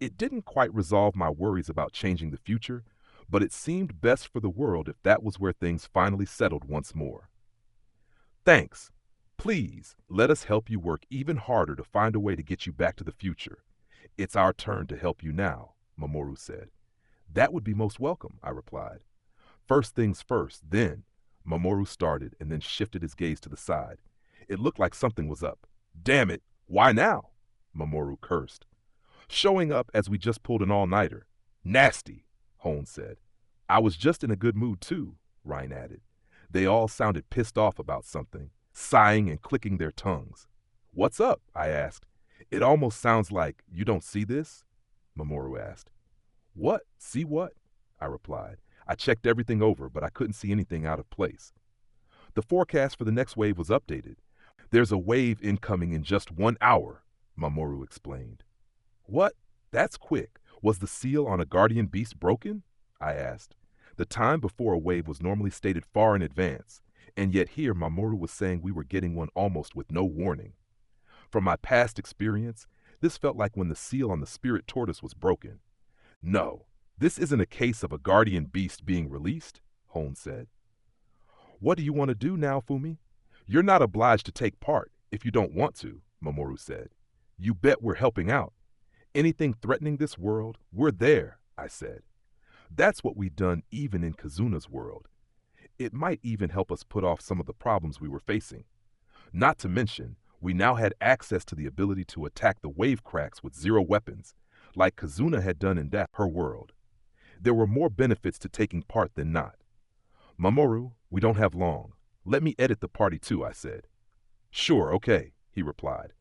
It didn't quite resolve my worries about changing the future, but it seemed best for the world if that was where things finally settled once more. Thanks. Please, let us help you work even harder to find a way to get you back to the future. It's our turn to help you now, Mamoru said. That would be most welcome, I replied. First things first, then, Mamoru started and then shifted his gaze to the side. It looked like something was up. Damn it, why now? Mamoru cursed. Showing up as we just pulled an all-nighter. Nasty, Hone said. I was just in a good mood too, Ryan added. They all sounded pissed off about something, sighing and clicking their tongues. What's up? I asked. It almost sounds like, you don't see this? Mamoru asked. What? See what? I replied. I checked everything over, but I couldn't see anything out of place. The forecast for the next wave was updated. There's a wave incoming in just 1 hour, Mamoru explained. What? That's quick. Was the seal on a guardian beast broken? I asked. The time before a wave was normally stated far in advance, and yet here Mamoru was saying we were getting one almost with no warning. From my past experience, this felt like when the seal on the spirit tortoise was broken. No, this isn't a case of a guardian beast being released, Hone said. What do you want to do now, Fumi? You're not obliged to take part if you don't want to, Mamoru said. You bet we're helping out. Anything threatening this world, we're there, I said. That's what we've done even in Kazuna's world. It might even help us put off some of the problems we were facing. Not to mention, we now had access to the ability to attack the wave cracks with zero weapons, like Kazuna had done in her world. There were more benefits to taking part than not. Mamoru, we don't have long. Let me edit the party too, I said. Sure, okay, he replied.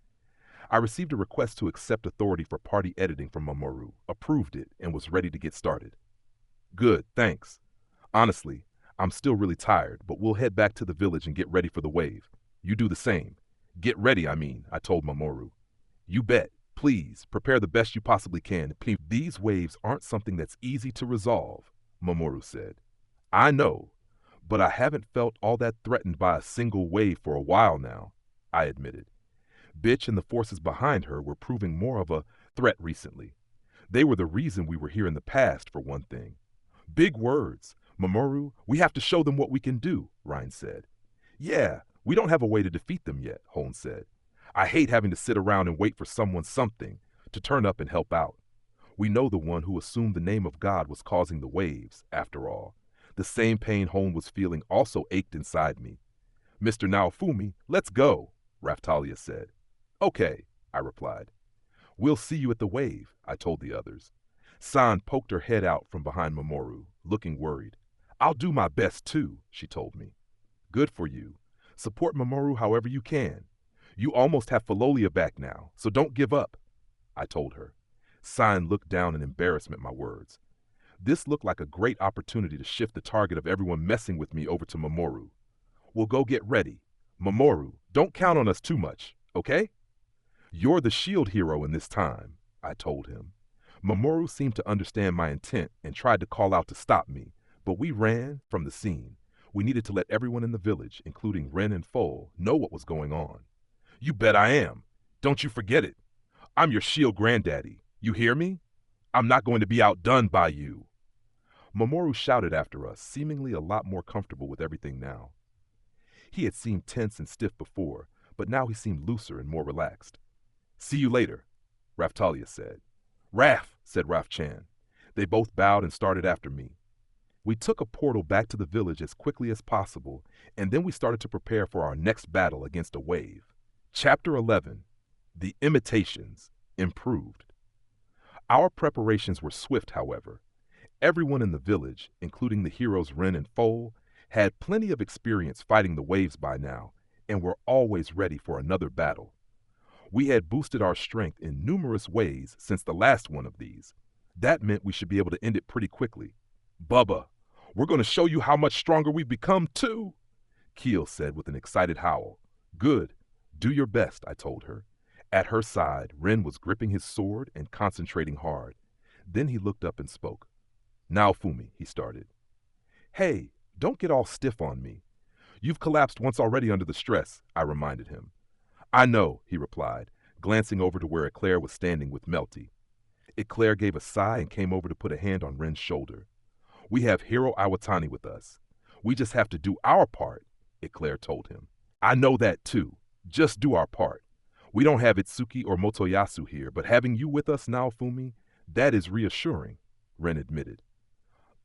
I received a request to accept authority for party editing from Mamoru, approved it, and was ready to get started. Good, thanks. Honestly, I'm still really tired, but we'll head back to the village and get ready for the wave. You do the same. Get ready, I told Mamoru. You bet. Please, prepare the best you possibly can. These waves aren't something that's easy to resolve, Mamoru said. I know, but I haven't felt all that threatened by a single wave for a while now, I admitted. Bitch and the forces behind her were proving more of a threat recently. They were the reason we were here in the past, for one thing. Big words. Mamoru, we have to show them what we can do, Ryan said. Yeah, we don't have a way to defeat them yet, Hone said. I hate having to sit around and wait for something, to turn up and help out. We know the one who assumed the name of God was causing the waves, after all. The same pain Hone was feeling also ached inside me. Mr. Naofumi, let's go, Raftalia said. Okay, I replied. We'll see you at the wave, I told the others. San poked her head out from behind Mamoru, looking worried. I'll do my best too, she told me. Good for you. Support Mamoru however you can. You almost have Philolia back now, so don't give up, I told her. San looked down in embarrassment at my words. This looked like a great opportunity to shift the target of everyone messing with me over to Mamoru. We'll go get ready. Mamoru, don't count on us too much, okay? You're the shield hero in this time. I told him. Mamoru seemed to understand my intent and tried to call out to stop me, but we ran from the scene. We needed to let everyone in the village, including Ren and Foal, know what was going on. You bet I am. Don't you forget it. I'm your shield granddaddy. You hear me? I'm not going to be outdone by you. Mamoru shouted after us, seemingly a lot more comfortable with everything now. He had seemed tense and stiff before, but now he seemed looser and more relaxed. See you later, Raftalia said. Raf, said Raf-chan. They both bowed and started after me. We took a portal back to the village as quickly as possible, and then we started to prepare for our next battle against a wave. Chapter 11. The Imitations Improved. Our preparations were swift, however. Everyone in the village, including the heroes Ren and Foal, had plenty of experience fighting the waves by now, and were always ready for another battle. We had boosted our strength in numerous ways since the last one of these. That meant we should be able to end it pretty quickly. Bubba, we're going to show you how much stronger we've become, too, Keel said with an excited howl. Good. Do your best, I told her. At her side, Ren was gripping his sword and concentrating hard. Then he looked up and spoke. Now, Fumi, he started. Hey, don't get all stiff on me. You've collapsed once already under the stress, I reminded him. I know, he replied, glancing over to where Eclair was standing with Melty. Eclair gave a sigh and came over to put a hand on Ren's shoulder. We have Hiro Iwatani with us. We just have to do our part, Eclair told him. I know that too. Just do our part. We don't have Itsuki or Motoyasu here, but having you with us now, Fumi, that is reassuring, Ren admitted.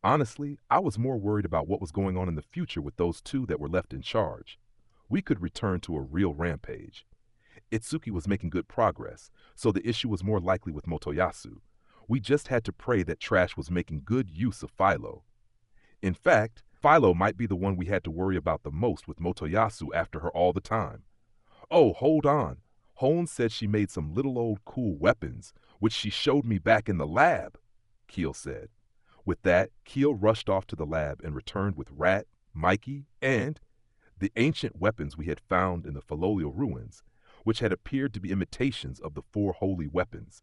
Honestly, I was more worried about what was going on in the future with those two that were left in charge. We could return to a real rampage. Itsuki was making good progress, so the issue was more likely with Motoyasu. We just had to pray that Trash was making good use of Philo. In fact, Philo might be the one we had to worry about the most with Motoyasu after her all the time. Oh, hold on. Hone said she made some little old cool weapons, which she showed me back in the lab, Keel said. With that, Keel rushed off to the lab and returned with Rat, Mikey, and the ancient weapons we had found in the Philolial ruins, which had appeared to be imitations of the four holy weapons.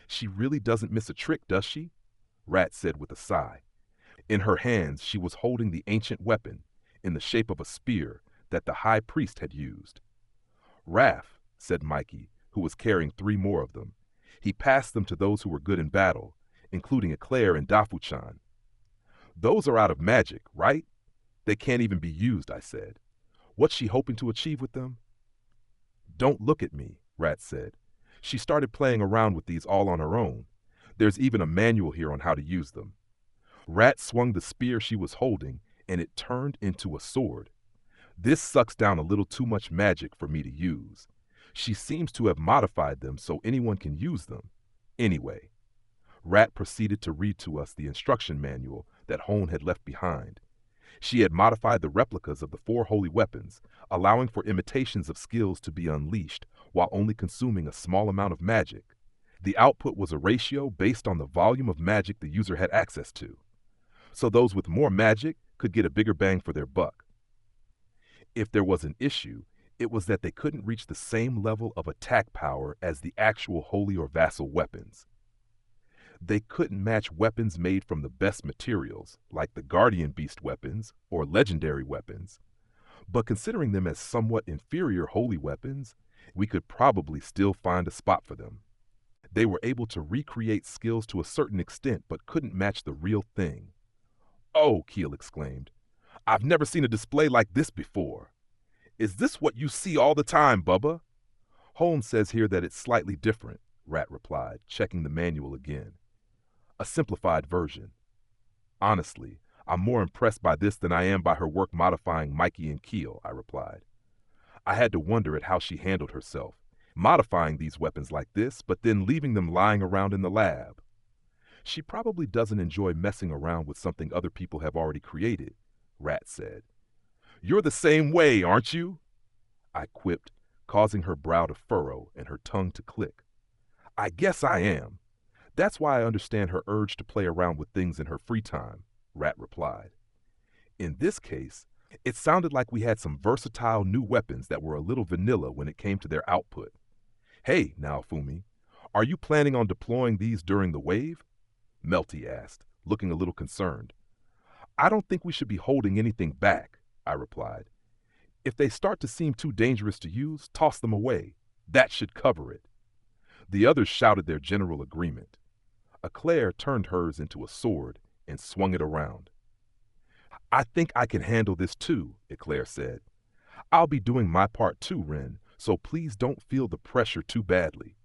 She really doesn't miss a trick, does she? Rat said with a sigh. In her hands she was holding the ancient weapon, in the shape of a spear that the high priest had used. Raph, said Mikey, who was carrying 3 more of them. He passed them to those who were good in battle, including Eclair and Dafu-chan. Those are out of magic, right? They can't even be used, I said. What's she hoping to achieve with them? Don't look at me, Rat said. She started playing around with these all on her own. There's even a manual here on how to use them. Rat swung the spear she was holding, and it turned into a sword. This sucks down a little too much magic for me to use. She seems to have modified them so anyone can use them. Anyway, Rat proceeded to read to us the instruction manual that Hone had left behind. She had modified the replicas of the 4 holy weapons, allowing for imitations of skills to be unleashed while only consuming a small amount of magic. The output was a ratio based on the volume of magic the user had access to. So those with more magic could get a bigger bang for their buck. If there was an issue, it was that they couldn't reach the same level of attack power as the actual holy or vassal weapons. They couldn't match weapons made from the best materials, like the Guardian Beast weapons or legendary weapons. But considering them as somewhat inferior holy weapons, we could probably still find a spot for them. They were able to recreate skills to a certain extent, but couldn't match the real thing. Oh, Keel exclaimed. I've never seen a display like this before. Is this what you see all the time, Bubba? Holmes says here that it's slightly different, Rat replied, checking the manual again. A simplified version. Honestly, I'm more impressed by this than I am by her work modifying Mikey and Keel, I replied. I had to wonder at how she handled herself, modifying these weapons like this, but then leaving them lying around in the lab. She probably doesn't enjoy messing around with something other people have already created, Rat said. You're the same way, aren't you? I quipped, causing her brow to furrow and her tongue to click. I guess I am. That's why I understand her urge to play around with things in her free time, Rat replied. In this case, it sounded like we had some versatile new weapons that were a little vanilla when it came to their output. Hey, now, Fumi, Are you planning on deploying these during the wave? Melty asked, looking a little concerned. I don't think we should be holding anything back, I replied. If they start to seem too dangerous to use, toss them away. That should cover it. The others shouted their general agreement. Eclair turned hers into a sword and swung it around. I think I can handle this too, Eclair said. I'll be doing my part too, Ren, so please don't feel the pressure too badly.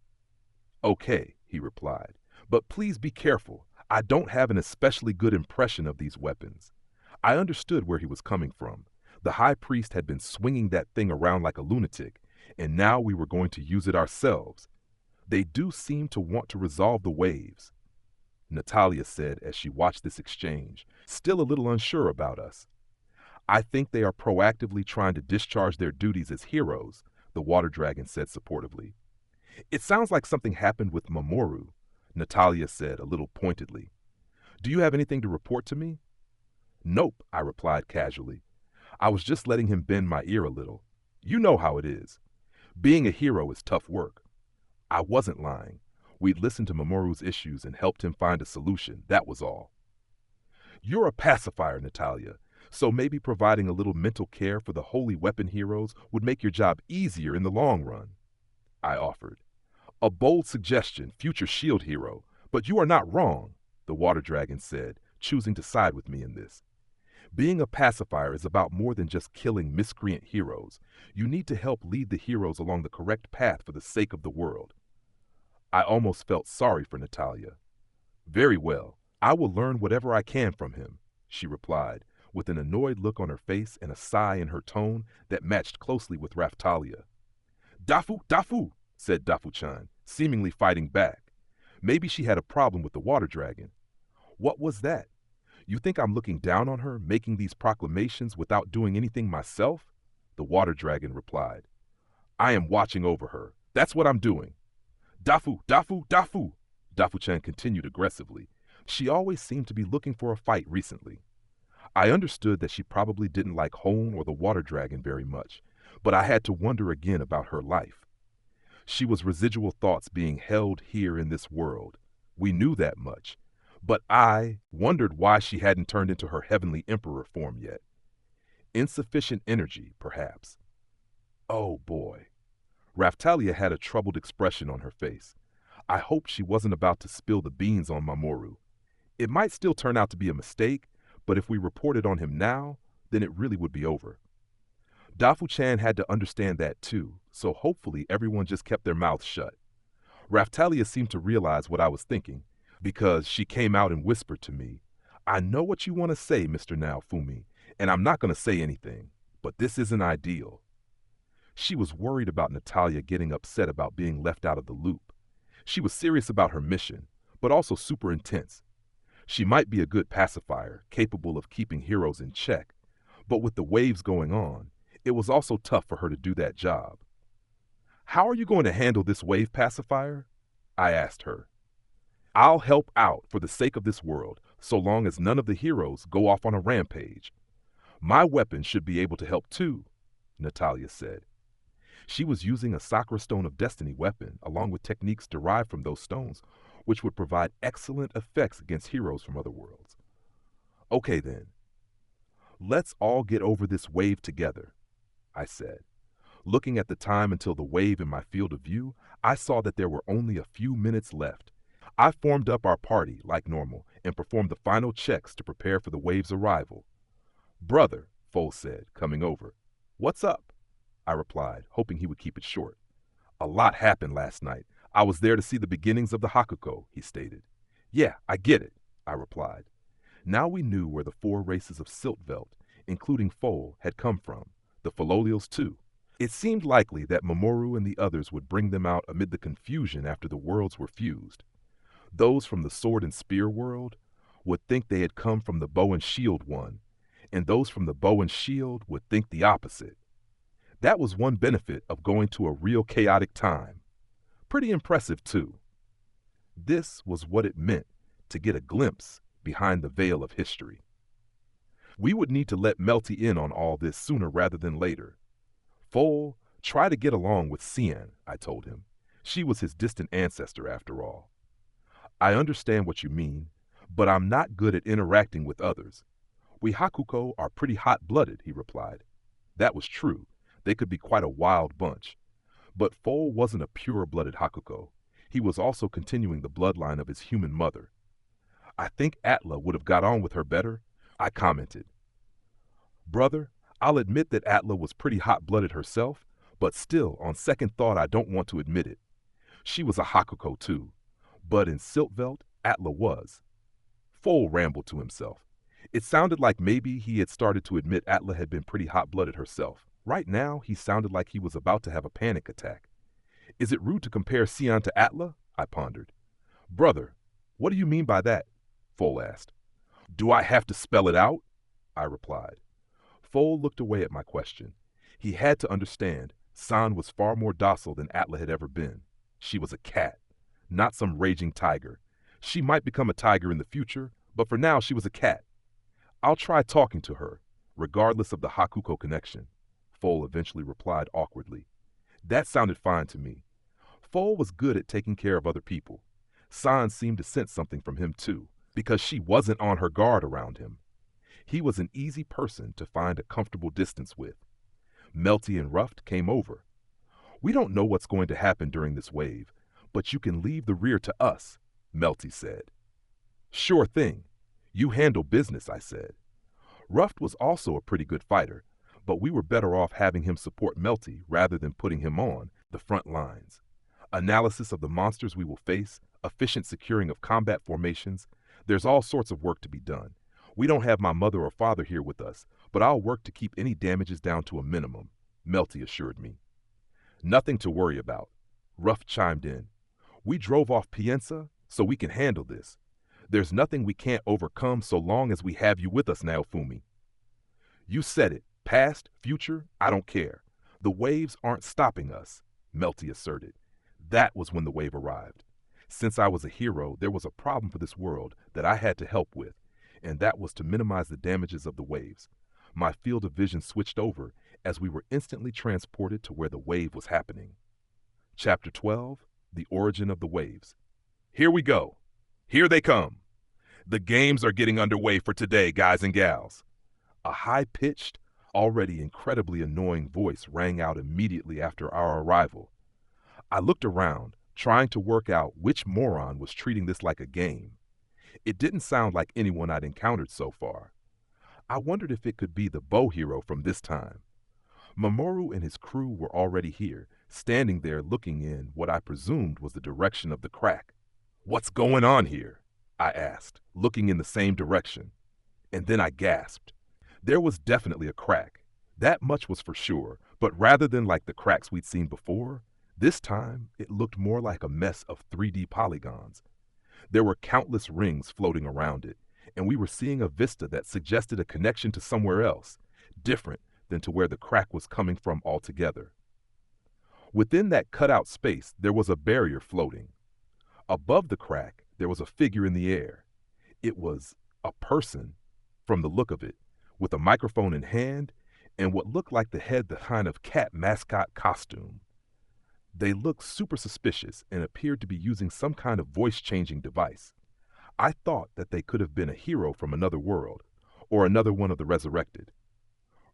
Okay, he replied, but please be careful. I don't have an especially good impression of these weapons. I understood where he was coming from. The high priest had been swinging that thing around like a lunatic, and now we were going to use it ourselves. They do seem to want to resolve the waves, Natalia said as she watched this exchange, still a little unsure about us. I think they are proactively trying to discharge their duties as heroes, the water dragon said supportively. It sounds like something happened with Mamoru, Natalia said a little pointedly. Do you have anything to report to me? Nope, I replied casually. I was just letting him bend my ear a little. You know how it is. Being a hero is tough work. I wasn't lying. We'd listened to Mamoru's issues and helped him find a solution, that was all. You're a pacifier, Natalia, so maybe providing a little mental care for the holy weapon heroes would make your job easier in the long run, I offered. A bold suggestion, future shield hero, but you are not wrong, the water dragon said, choosing to side with me in this. Being a pacifier is about more than just killing miscreant heroes. You need to help lead the heroes along the correct path for the sake of the world. I almost felt sorry for Natalia. Very well, I will learn whatever I can from him, she replied, with an annoyed look on her face and a sigh in her tone that matched closely with Raftalia. Dafu, Dafu, said Dafu-chan, seemingly fighting back. Maybe she had a problem with the water dragon. What was that? You think I'm looking down on her, making these proclamations without doing anything myself? The water dragon replied. I am watching over her. That's what I'm doing. Dafu, Dafu, Dafu, Dafu-chan continued aggressively. She always seemed to be looking for a fight recently. I understood that she probably didn't like Hone or the water dragon very much, but I had to wonder again about her life. She was residual thoughts being held here in this world. We knew that much. But I wondered why she hadn't turned into her heavenly emperor form yet. Insufficient energy, perhaps. Oh boy. Raftalia had a troubled expression on her face. I hoped she wasn't about to spill the beans on Mamoru. It might still turn out to be a mistake, but if we reported on him now, then it really would be over. Dafu-chan had to understand that too, so hopefully everyone just kept their mouths shut. Raftalia seemed to realize what I was thinking, because she came out and whispered to me, I know what you want to say, Mr. Naofumi, and I'm not going to say anything, but this isn't ideal. She was worried about Natalia getting upset about being left out of the loop. She was serious about her mission, but also super intense. She might be a good pacifier, capable of keeping heroes in check, but with the waves going on, it was also tough for her to do that job. How are you going to handle this wave pacifier? I asked her. I'll help out for the sake of this world, so long as none of the heroes go off on a rampage. My weapon should be able to help too, Natalia said. She was using a Sakura Stone of Destiny weapon, along with techniques derived from those stones, which would provide excellent effects against heroes from other worlds. Okay then. Let's all get over this wave together, I said. Looking at the time until the wave in my field of view, I saw that there were only a few minutes left. I formed up our party, like normal, and performed the final checks to prepare for the wave's arrival. Brother, Foal said, coming over. What's up? I replied, hoping he would keep it short. A lot happened last night. I was there to see the beginnings of the Hakuko, he stated. Yeah, I get it, I replied. Now we knew where the 4 races of Siltvelt, including Foal, had come from, the Philolials too. It seemed likely that Mamoru and the others would bring them out amid the confusion after the worlds were fused. Those from the sword and spear world would think they had come from the bow and shield one, and those from the bow and shield would think the opposite. That was one benefit of going to a real chaotic time. Pretty impressive too. This was what it meant to get a glimpse behind the veil of history. We would need to let Melty in on all this sooner rather than later. Foal, try to get along with Cien, I told him. She was his distant ancestor, after all. I understand what you mean, but I'm not good at interacting with others. We Hakuko are pretty hot-blooded, he replied. That was true. They could be quite a wild bunch. But Foal wasn't a pure-blooded Hakuko. He was also continuing the bloodline of his human mother. I think Atla would have got on with her better, I commented. Brother, I'll admit that Atla was pretty hot-blooded herself, but still, on second thought, I don't want to admit it. She was a Hakuko too, but in Siltveld, Atla was. Foal rambled to himself. It sounded like maybe he had started to admit Atla had been pretty hot-blooded herself. Right now, he sounded like he was about to have a panic attack. Is it rude to compare Sion to Atla? I pondered. Brother, what do you mean by that? Foal asked. Do I have to spell it out? I replied. Foal looked away at my question. He had to understand, San was far more docile than Atla had ever been. She was a cat, not some raging tiger. She might become a tiger in the future, but for now she was a cat. I'll try talking to her, regardless of the Hakuko connection, Foal eventually replied awkwardly. That sounded fine to me. Foal was good at taking care of other people. San seemed to sense something from him too, because she wasn't on her guard around him. He was an easy person to find a comfortable distance with. Melty and Ruffed came over. We don't know what's going to happen during this wave, but you can leave the rear to us, Melty said. Sure thing. You handle business, I said. Ruffed was also a pretty good fighter, but we were better off having him support Melty rather than putting him on the front lines. Analysis of the monsters we will face, efficient securing of combat formations, there's all sorts of work to be done. We don't have my mother or father here with us, but I'll work to keep any damages down to a minimum, Melty assured me. Nothing to worry about, Ruff chimed in. We drove off Pienza, so we can handle this. There's nothing we can't overcome so long as we have you with us now, Fumi. You said it. Past, future, I don't care. The waves aren't stopping us, Melty asserted. That was when the wave arrived. Since I was a hero, there was a problem for this world that I had to help with, and that was to minimize the damages of the waves. My field of vision switched over as we were instantly transported to where the wave was happening. Chapter 12, The Origin of the Waves. Here we go. Here they come. The games are getting underway for today, guys and gals. A high-pitched, already incredibly annoying voice rang out immediately after our arrival. I looked around, trying to work out which moron was treating this like a game. It didn't sound like anyone I'd encountered so far. I wondered if it could be the bow hero from this time. Mamoru and his crew were already here, standing there looking in what I presumed was the direction of the crack. What's going on here? I asked, looking in the same direction. And then I gasped. There was definitely a crack. That much was for sure, but rather than like the cracks we'd seen before, this time it looked more like a mess of 3D polygons. There were countless rings floating around it, and we were seeing a vista that suggested a connection to somewhere else, different than to where the crack was coming from altogether. Within that cutout space, there was a barrier floating. Above the crack, there was a figure in the air. It was a person, from the look of it, with a microphone in hand and what looked like the head kind of cat mascot costume. They looked super suspicious and appeared to be using some kind of voice-changing device. I thought that they could have been a hero from another world, or another one of the resurrected.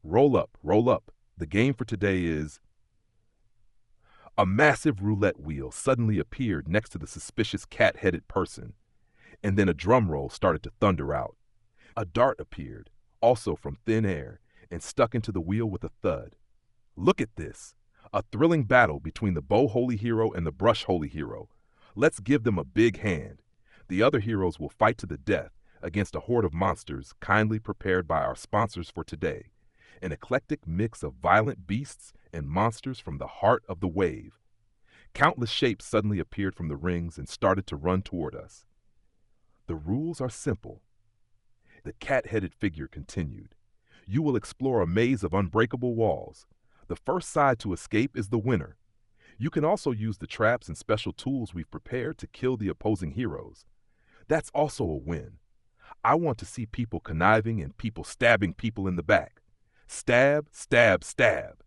Roll up, roll up. The game for today is... A massive roulette wheel suddenly appeared next to the suspicious cat-headed person, and then a drum roll started to thunder out. A dart appeared, also from thin air, and stuck into the wheel with a thud. Look at this. A thrilling battle between the bow holy hero and the brush holy hero. Let's give them a big hand. The other heroes will fight to the death against a horde of monsters kindly prepared by our sponsors for today. An eclectic mix of violent beasts and monsters from the heart of the wave. Countless shapes suddenly appeared from the rings and started to run toward us. The rules are simple. The cat-headed figure continued. You will explore a maze of unbreakable walls. The first side to escape is the winner. You can also use the traps and special tools we've prepared to kill the opposing heroes. That's also a win. I want to see people conniving and people stabbing people in the back. Stab, stab, stab.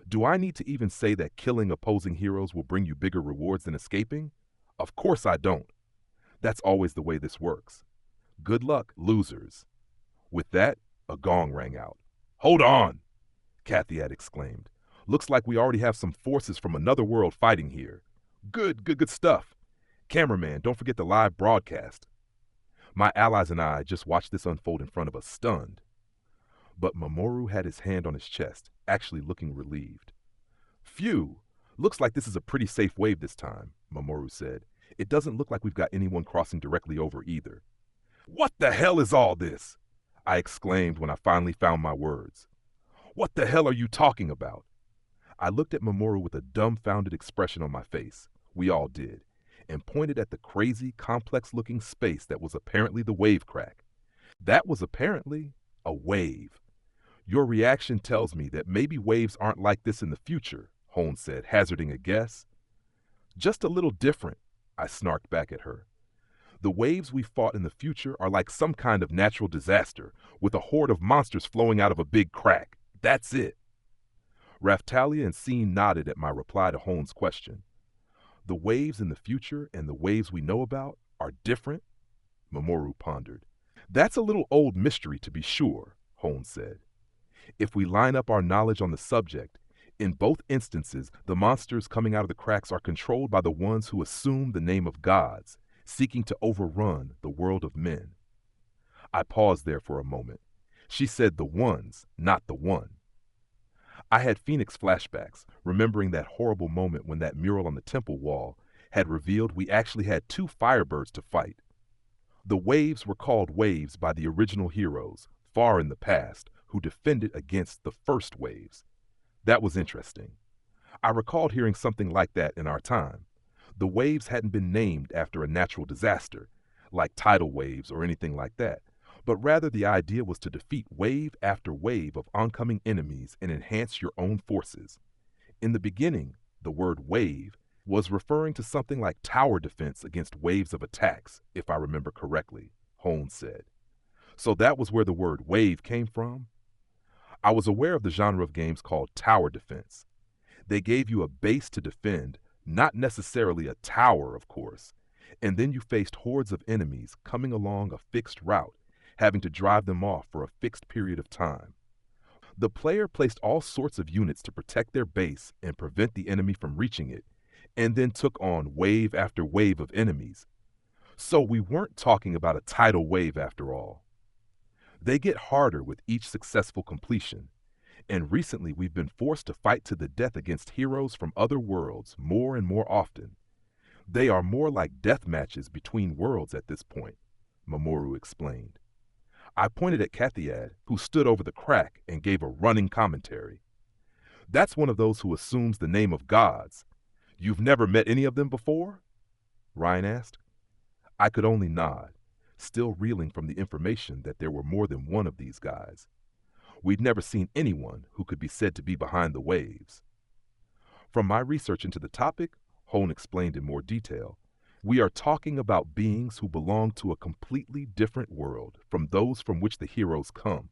Do I need to even say that killing opposing heroes will bring you bigger rewards than escaping? Of course I don't. That's always the way this works. Good luck, losers. With that, a gong rang out. Hold on, Kathy had exclaimed. Looks like we already have some forces from another world fighting here. Good stuff. Cameraman, don't forget the live broadcast. My allies and I just watched this unfold in front of us, stunned. But Mamoru had his hand on his chest, actually looking relieved. Phew, looks like this is a pretty safe wave this time, Mamoru said. It doesn't look like we've got anyone crossing directly over either. What the hell is all this? I exclaimed when I finally found my words. What the hell are you talking about? I looked at Mamoru with a dumbfounded expression on my face. We all did, and pointed at the crazy, complex-looking space that was apparently the wave crack. That was apparently a wave. Your reaction tells me that maybe waves aren't like this in the future, Holmes said, hazarding a guess. Just a little different, I snarked back at her. The waves we fought in the future are like some kind of natural disaster, with a horde of monsters flowing out of a big crack. That's it. Raftalia and Scene nodded at my reply to Holmes' question. The waves in the future and the waves we know about are different? Mamoru pondered. That's a little old mystery to be sure, Holmes said. If we line up our knowledge on the subject, in both instances the monsters coming out of the cracks are controlled by the ones who assume the name of gods, seeking to overrun the world of men. I paused there for a moment. She said the ones, not the one. I had Phoenix flashbacks, remembering that horrible moment when that mural on the temple wall had revealed we actually had two firebirds to fight. The waves were called waves by the original heroes, far in the past, who defended against the first waves. That was interesting. I recalled hearing something like that in our time. The waves hadn't been named after a natural disaster, like tidal waves or anything like that, but rather the idea was to defeat wave after wave of oncoming enemies and enhance your own forces. In the beginning, the word wave was referring to something like tower defense against waves of attacks, if I remember correctly, Holmes said. So that was where the word wave came from? I was aware of the genre of games called tower defense. They gave you a base to defend, not necessarily a tower, of course, and then you faced hordes of enemies coming along a fixed route, having to drive them off for a fixed period of time. The player placed all sorts of units to protect their base and prevent the enemy from reaching it, and then took on wave after wave of enemies. So we weren't talking about a tidal wave after all. They get harder with each successful completion, and recently we've been forced to fight to the death against heroes from other worlds more and more often. They are more like death matches between worlds at this point, Mamoru explained. I pointed at Kathiad, who stood over the crack and gave a running commentary. That's one of those who assumes the name of gods. You've never met any of them before? Ryan asked. I could only nod, still reeling from the information that there were more than one of these guys. We'd never seen anyone who could be said to be behind the waves. From my research into the topic, Hone explained in more detail, we are talking about beings who belong to a completely different world from those from which the heroes come.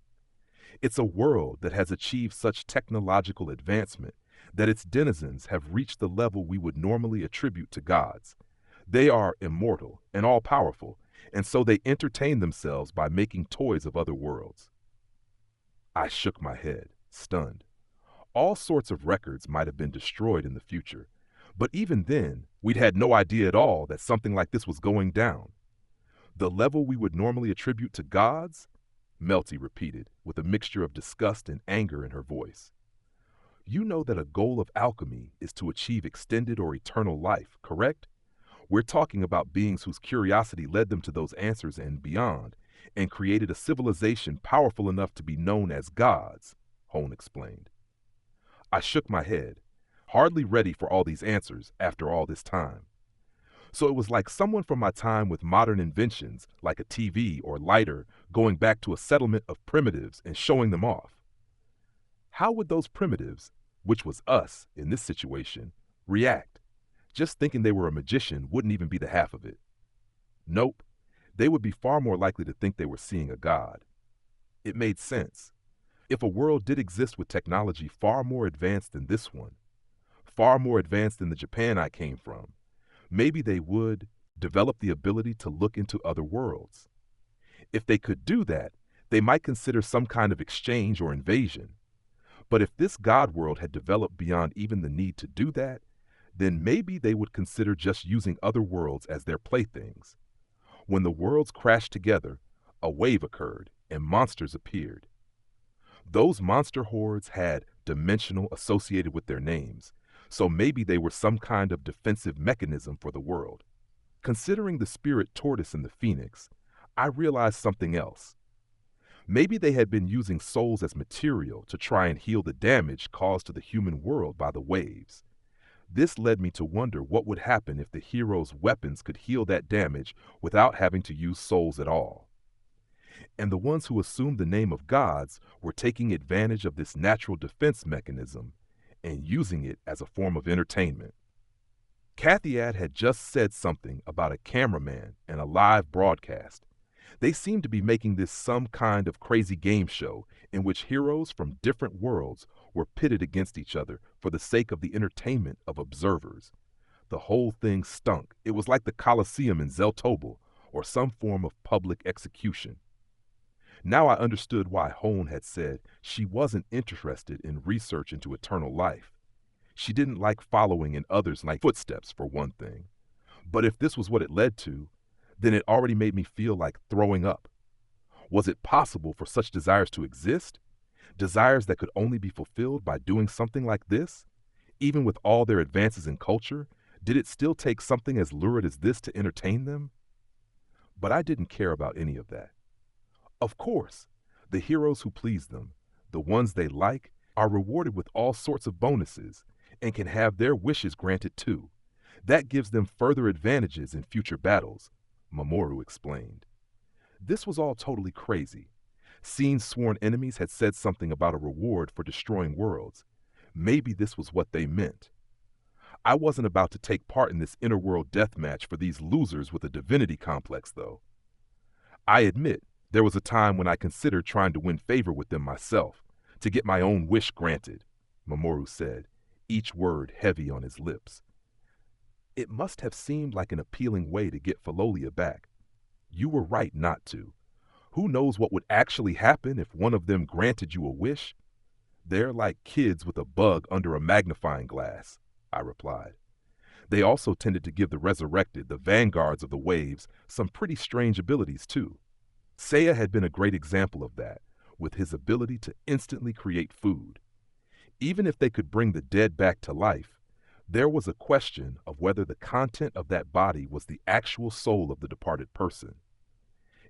It's a world that has achieved such technological advancement that its denizens have reached the level we would normally attribute to gods. They are immortal and all-powerful, and so they entertain themselves by making toys of other worlds. I shook my head, stunned. All sorts of records might have been destroyed in the future, but even then, we'd had no idea at all that something like this was going down. The level we would normally attribute to gods? Melty repeated, with a mixture of disgust and anger in her voice. You know that a goal of alchemy is to achieve extended or eternal life, correct? We're talking about beings whose curiosity led them to those answers and beyond, and created a civilization powerful enough to be known as gods, Hone explained. I shook my head, hardly ready for all these answers after all this time. So it was like someone from my time with modern inventions, like a TV or lighter, going back to a settlement of primitives and showing them off. How would those primitives, which was us in this situation, react? Just thinking they were a magician wouldn't even be the half of it. Nope, they would be far more likely to think they were seeing a god. It made sense. If a world did exist with technology far more advanced than this one, far more advanced than the Japan I came from, maybe they would develop the ability to look into other worlds. If they could do that, they might consider some kind of exchange or invasion. But if this God world had developed beyond even the need to do that, then maybe they would consider just using other worlds as their playthings. When the worlds crashed together, a wave occurred and monsters appeared. Those monster hordes had dimensional associated with their names, so maybe they were some kind of defensive mechanism for the world. Considering the spirit tortoise and the phoenix, I realized something else. Maybe they had been using souls as material to try and heal the damage caused to the human world by the waves. This led me to wonder what would happen if the heroes' weapons could heal that damage without having to use souls at all. And the ones who assumed the name of gods were taking advantage of this natural defense mechanism and using it as a form of entertainment. Kathyad had just said something about a cameraman and a live broadcast. They seemed to be making this some kind of crazy game show in which heroes from different worlds were pitted against each other for the sake of the entertainment of observers. The whole thing stunk. It was like the Colosseum in Zeltobel or some form of public execution. Now I understood why Hone had said she wasn't interested in research into eternal life. She didn't like following in others' like footsteps, for one thing. But if this was what it led to, then it already made me feel like throwing up. Was it possible for such desires to exist? Desires that could only be fulfilled by doing something like this? Even with all their advances in culture, did it still take something as lurid as this to entertain them? But I didn't care about any of that. Of course, the heroes who please them, the ones they like, are rewarded with all sorts of bonuses and can have their wishes granted too. That gives them further advantages in future battles, Mamoru explained. This was all totally crazy. Seen's sworn enemies had said something about a reward for destroying worlds. Maybe this was what they meant. I wasn't about to take part in this interworld death match for these losers with a divinity complex, though. I admit, there was a time when I considered trying to win favor with them myself, to get my own wish granted, Mamoru said, each word heavy on his lips. It must have seemed like an appealing way to get Felolia back. You were right not to. Who knows what would actually happen if one of them granted you a wish? They're like kids with a bug under a magnifying glass, I replied. They also tended to give the resurrected, the vanguards of the waves, some pretty strange abilities too. Seiya had been a great example of that, with his ability to instantly create food. Even if they could bring the dead back to life, there was a question of whether the content of that body was the actual soul of the departed person.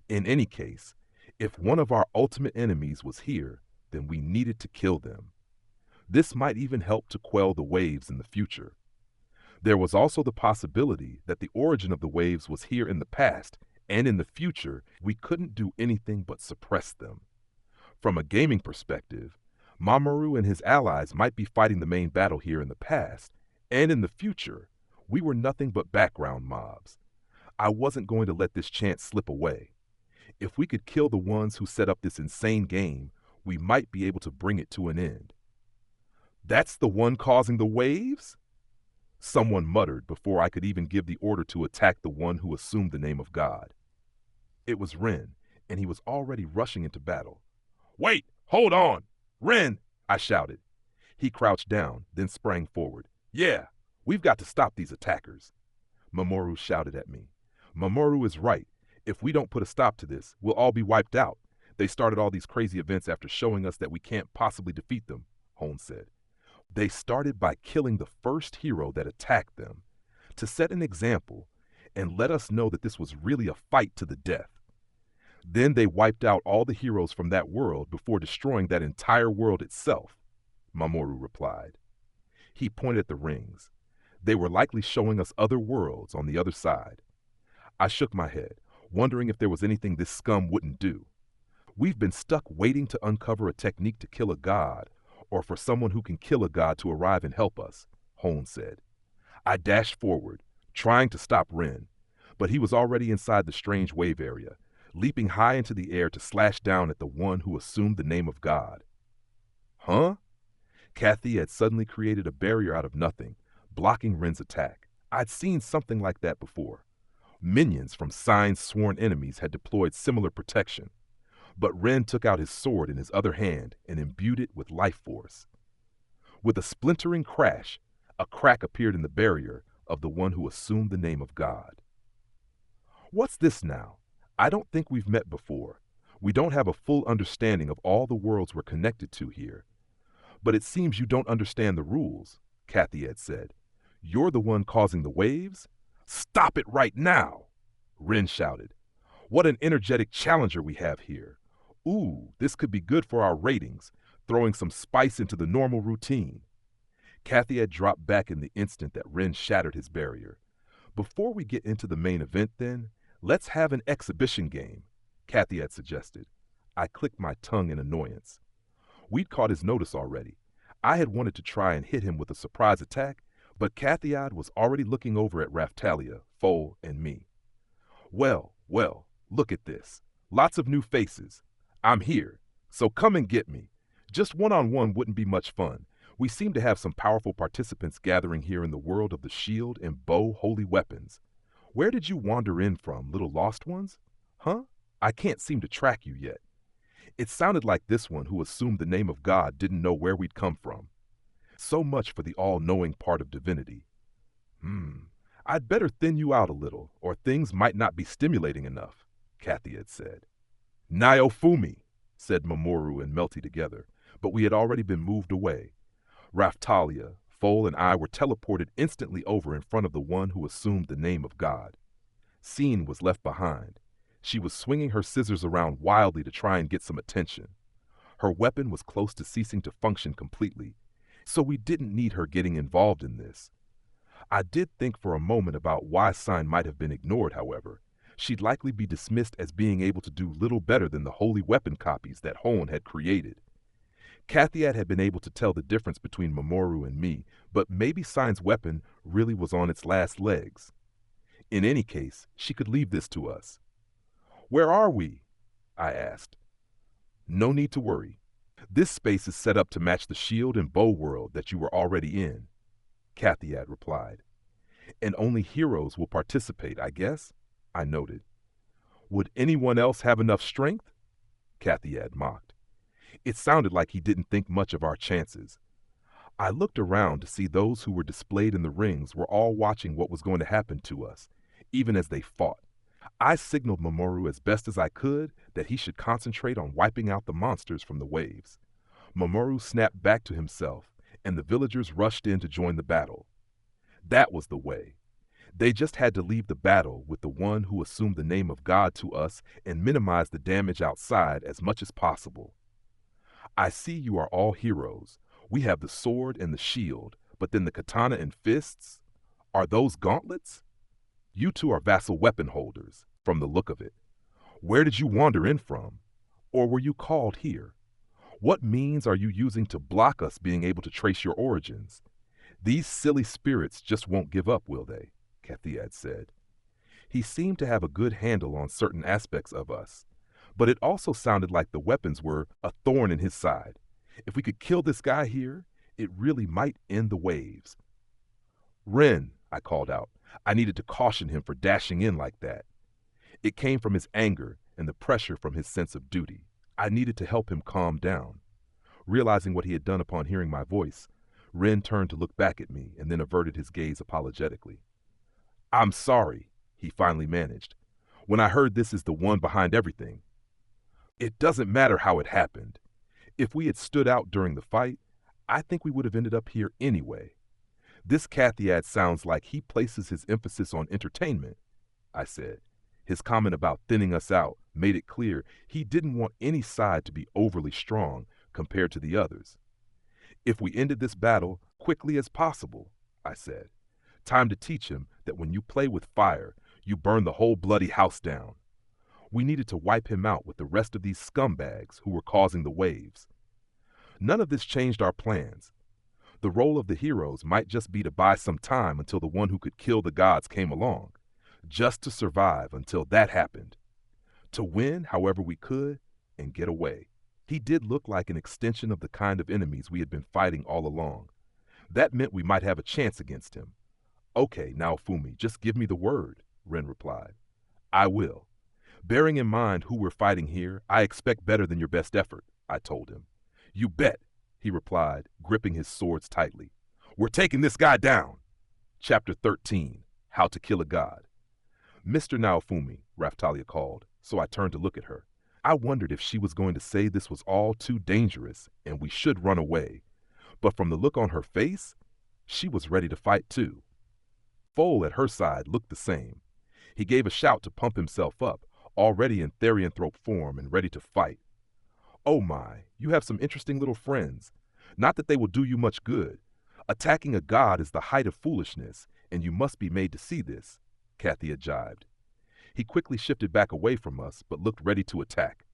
In any case, if one of our ultimate enemies was here, then we needed to kill them. This might even help to quell the waves in the future. There was also the possibility that the origin of the waves was here in the past, and in the future, we couldn't do anything but suppress them. From a gaming perspective, Mamoru and his allies might be fighting the main battle here in the past, and in the future, we were nothing but background mobs. I wasn't going to let this chance slip away. If we could kill the ones who set up this insane game, we might be able to bring it to an end. That's the one causing the waves? Someone muttered before I could even give the order to attack the one who assumed the name of God. It was Ren, and he was already rushing into battle. Wait! Hold on! Ren! I shouted. He crouched down, then sprang forward. Yeah, we've got to stop these attackers. Mamoru shouted at me. Mamoru is right. If we don't put a stop to this, we'll all be wiped out. They started all these crazy events after showing us that we can't possibly defeat them, Hone said. They started by killing the first hero that attacked them, to set an example and let us know that this was really a fight to the death. Then they wiped out all the heroes from that world before destroying that entire world itself, Mamoru replied. He pointed at the rings. They were likely showing us other worlds on the other side. I shook my head, wondering if there was anything this scum wouldn't do. We've been stuck waiting to uncover a technique to kill a god, or for someone who can kill a god to arrive and help us, Hone said. I dashed forward, trying to stop Ren, but he was already inside the strange wave area, leaping high into the air to slash down at the one who assumed the name of God. Huh? Kathy had suddenly created a barrier out of nothing, blocking Ren's attack. I'd seen something like that before. Minions from Sign's sworn enemies had deployed similar protection, but Ren took out his sword in his other hand and imbued it with life force. With a splintering crash, a crack appeared in the barrier of the one who assumed the name of God. What's this now? I don't think we've met before. We don't have a full understanding of all the worlds we're connected to here. But it seems you don't understand the rules, Kathy had said. You're the one causing the waves? Stop it right now! Ren shouted. What an energetic challenger we have here. Ooh, this could be good for our ratings, throwing some spice into the normal routine. Kathy had dropped back in the instant that Ren shattered his barrier. Before we get into the main event then, let's have an exhibition game, Kathy had suggested. I clicked my tongue in annoyance. We'd caught his notice already. I had wanted to try and hit him with a surprise attack, but Kathiad was already looking over at Raftalia, Foal, and me. Well, look at this. Lots of new faces. I'm here, so come and get me. Just one-on-one wouldn't be much fun. We seem to have some powerful participants gathering here in the world of the shield and bow holy weapons. Where did you wander in from, little lost ones? Huh? I can't seem to track you yet. It sounded like this one who assumed the name of God didn't know where we'd come from. So much for the all-knowing part of divinity. I'd better thin you out a little, or things might not be stimulating enough, Kathy had said. Naofumi, said Mamoru and Melty together, but we had already been moved away. Raftalia, Foal, and I were teleported instantly over in front of the one who assumed the name of God. Scene was left behind. She was swinging her scissors around wildly to try and get some attention. Her weapon was close to ceasing to function completely, so we didn't need her getting involved in this. I did think for a moment about why Sign might have been ignored, however. She'd likely be dismissed as being able to do little better than the holy weapon copies that Hone had created. Kathiad had been able to tell the difference between Mamoru and me, but maybe Sign's weapon really was on its last legs. In any case, she could leave this to us. Where are we? I asked. No need to worry. This space is set up to match the shield and bow world that you were already in, Kathiad replied. And only heroes will participate, I guess, I noted. Would anyone else have enough strength? Kathiad mocked. It sounded like he didn't think much of our chances. I looked around to see those who were displayed in the rings were all watching what was going to happen to us, even as they fought. I signaled Mamoru as best as I could that he should concentrate on wiping out the monsters from the waves. Mamoru snapped back to himself, and the villagers rushed in to join the battle. That was the way. They just had to leave the battle with the one who assumed the name of God to us and minimize the damage outside as much as possible. I see you are all heroes. We have the sword and the shield, but then the katana and fists? Are those gauntlets? You two are vassal weapon holders, from the look of it. Where did you wander in from? Or were you called here? What means are you using to block us being able to trace your origins? These silly spirits just won't give up, will they? Kathiad said. He seemed to have a good handle on certain aspects of us, but it also sounded like the weapons were a thorn in his side. If we could kill this guy here, it really might end the waves. Ren, I called out. I needed to caution him for dashing in like that. It came from his anger and the pressure from his sense of duty. I needed to help him calm down. Realizing what he had done upon hearing my voice, Ren turned to look back at me and then averted his gaze apologetically. I'm sorry, he finally managed. When I heard this is the one behind everything. It doesn't matter how it happened. If we had stood out during the fight, I think we would have ended up here anyway. This Kathiad sounds like he places his emphasis on entertainment, I said. His comment about thinning us out made it clear he didn't want any side to be overly strong compared to the others. If we ended this battle quickly as possible, I said. Time to teach him that when you play with fire, you burn the whole bloody house down. We needed to wipe him out with the rest of these scumbags who were causing the waves. None of this changed our plans. The role of the heroes might just be to buy some time until the one who could kill the gods came along, just to survive until that happened. To win however we could and get away. He did look like an extension of the kind of enemies we had been fighting all along. That meant we might have a chance against him. Okay, now Fumi, just give me the word, Ren replied. I will. Bearing in mind who we're fighting here, I expect better than your best effort, I told him. You bet, he replied, gripping his swords tightly. We're taking this guy down. Chapter 13, How to Kill a God. Mr. Naofumi, Raftalia called, so I turned to look at her. I wondered if she was going to say this was all too dangerous and we should run away. But from the look on her face, she was ready to fight too. Foal at her side looked the same. He gave a shout to pump himself up, already in therianthrope form and ready to fight. Oh my, you have some interesting little friends. Not that they will do you much good. Attacking a god is the height of foolishness, and you must be made to see this, Kathy had jibed. He quickly shifted back away from us, but looked ready to attack.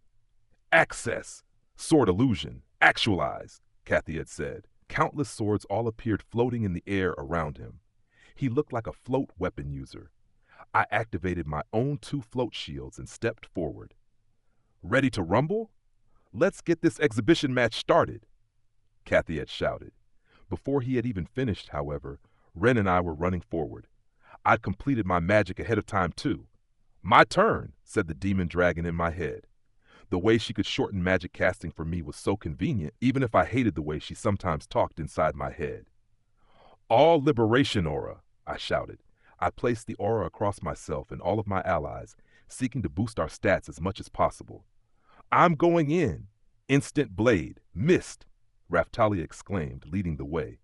Access! Sword illusion! Actualize! Kathy had said. Countless swords all appeared floating in the air around him. He looked like a float weapon user. I activated my own 2 float shields and stepped forward. Ready to rumble? Let's get this exhibition match started, Kathy had shouted. Before he had even finished, however, Ren and I were running forward. I'd completed my magic ahead of time too. My turn, said the demon dragon in my head. The way she could shorten magic casting for me was so convenient, even if I hated the way she sometimes talked inside my head. All liberation aura, I shouted. I placed the aura across myself and all of my allies, seeking to boost our stats as much as possible. I'm going in. Instant blade. Missed, Raftalia exclaimed, leading the way.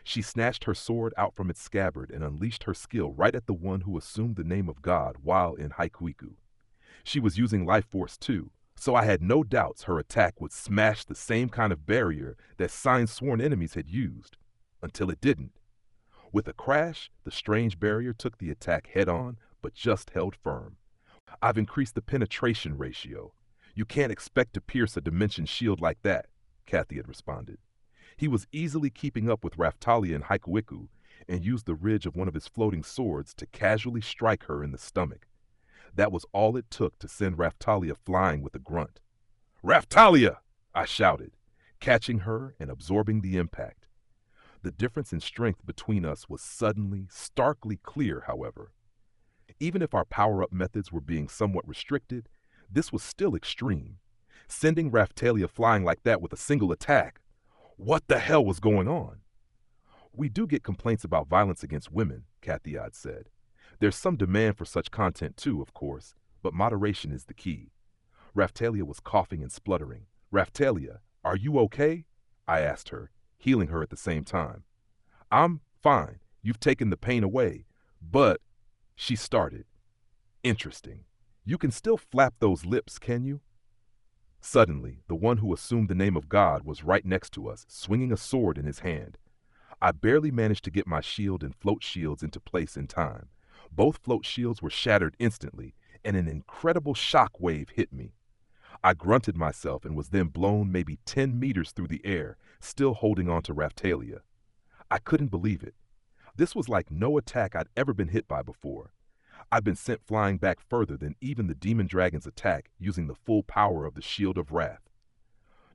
She snatched her sword out from its scabbard and unleashed her skill right at the one who assumed the name of God while in Haikuiku. She was using life force too, so I had no doubts her attack would smash the same kind of barrier that Sign's sworn enemies had used, until it didn't. With a crash, the strange barrier took the attack head-on, but just held firm. I've increased the penetration ratio. You can't expect to pierce a dimension shield like that, Kathy had responded. He was easily keeping up with Raftalia and Haikuiku, and used the ridge of one of his floating swords to casually strike her in the stomach. That was all it took to send Raftalia flying with a grunt. Raftalia! I shouted, catching her and absorbing the impact. The difference in strength between us was suddenly, starkly clear, however. Even if our power-up methods were being somewhat restricted, this was still extreme. Sending Raftalia flying like that with a single attack. What the hell was going on? We do get complaints about violence against women, Kathy had said. There's some demand for such content too, of course, but moderation is the key. Raftalia was coughing and spluttering. Raftalia, are you okay? I asked her, healing her at the same time. I'm fine. You've taken the pain away. But, she started. Interesting. You can still flap those lips, can you? Suddenly, the one who assumed the name of God was right next to us, swinging a sword in his hand. I barely managed to get my shield and float shields into place in time. Both float shields were shattered instantly, and an incredible shock wave hit me. I grunted myself and was then blown maybe 10 meters through the air, still holding on to Raftalia. I couldn't believe it. This was like no attack I'd ever been hit by before. I'd been sent flying back further than even the demon dragon's attack, using the full power of the Shield of Wrath.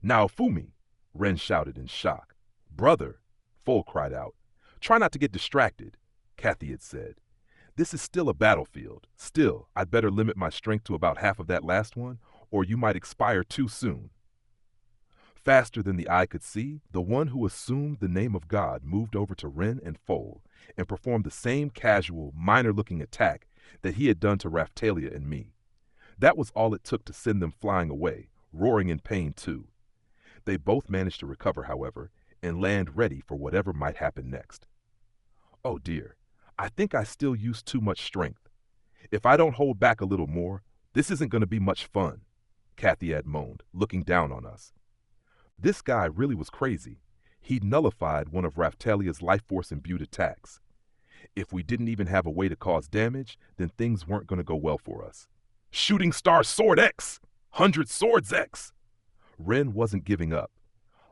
Now, Fumi, Ren shouted in shock. Brother, Foal cried out. Try not to get distracted, Kathy had said. This is still a battlefield. Still, I'd better limit my strength to about half of that last one, or you might expire too soon. Faster than the eye could see, the one who assumed the name of God moved over to Ren and Foal and performed the same casual, minor-looking attack that he had done to Raftalia and me. That was all it took to send them flying away, roaring in pain too. They both managed to recover, however, and land ready for whatever might happen next. Oh dear, I think I still use too much strength. If I don't hold back a little more, this isn't going to be much fun, Kathy had moaned, looking down on us. This guy really was crazy. He'd nullified one of Raftalia's life force imbued attacks. If we didn't even have a way to cause damage, then things weren't going to go well for us. Shooting Star Sword X! 100 Swords X! Ren wasn't giving up,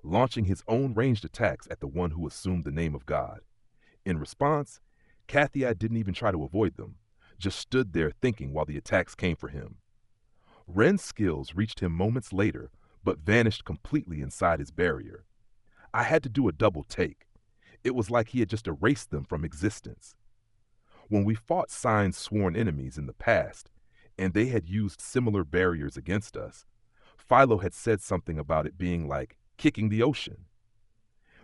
launching his own ranged attacks at the one who assumed the name of God. In response, Kathy didn't even try to avoid them, just stood there thinking while the attacks came for him. Ren's skills reached him moments later, but vanished completely inside his barrier. I had to do a double take. It was like he had just erased them from existence. When we fought Sign's sworn enemies in the past, and they had used similar barriers against us, Philo had said something about it being like kicking the ocean.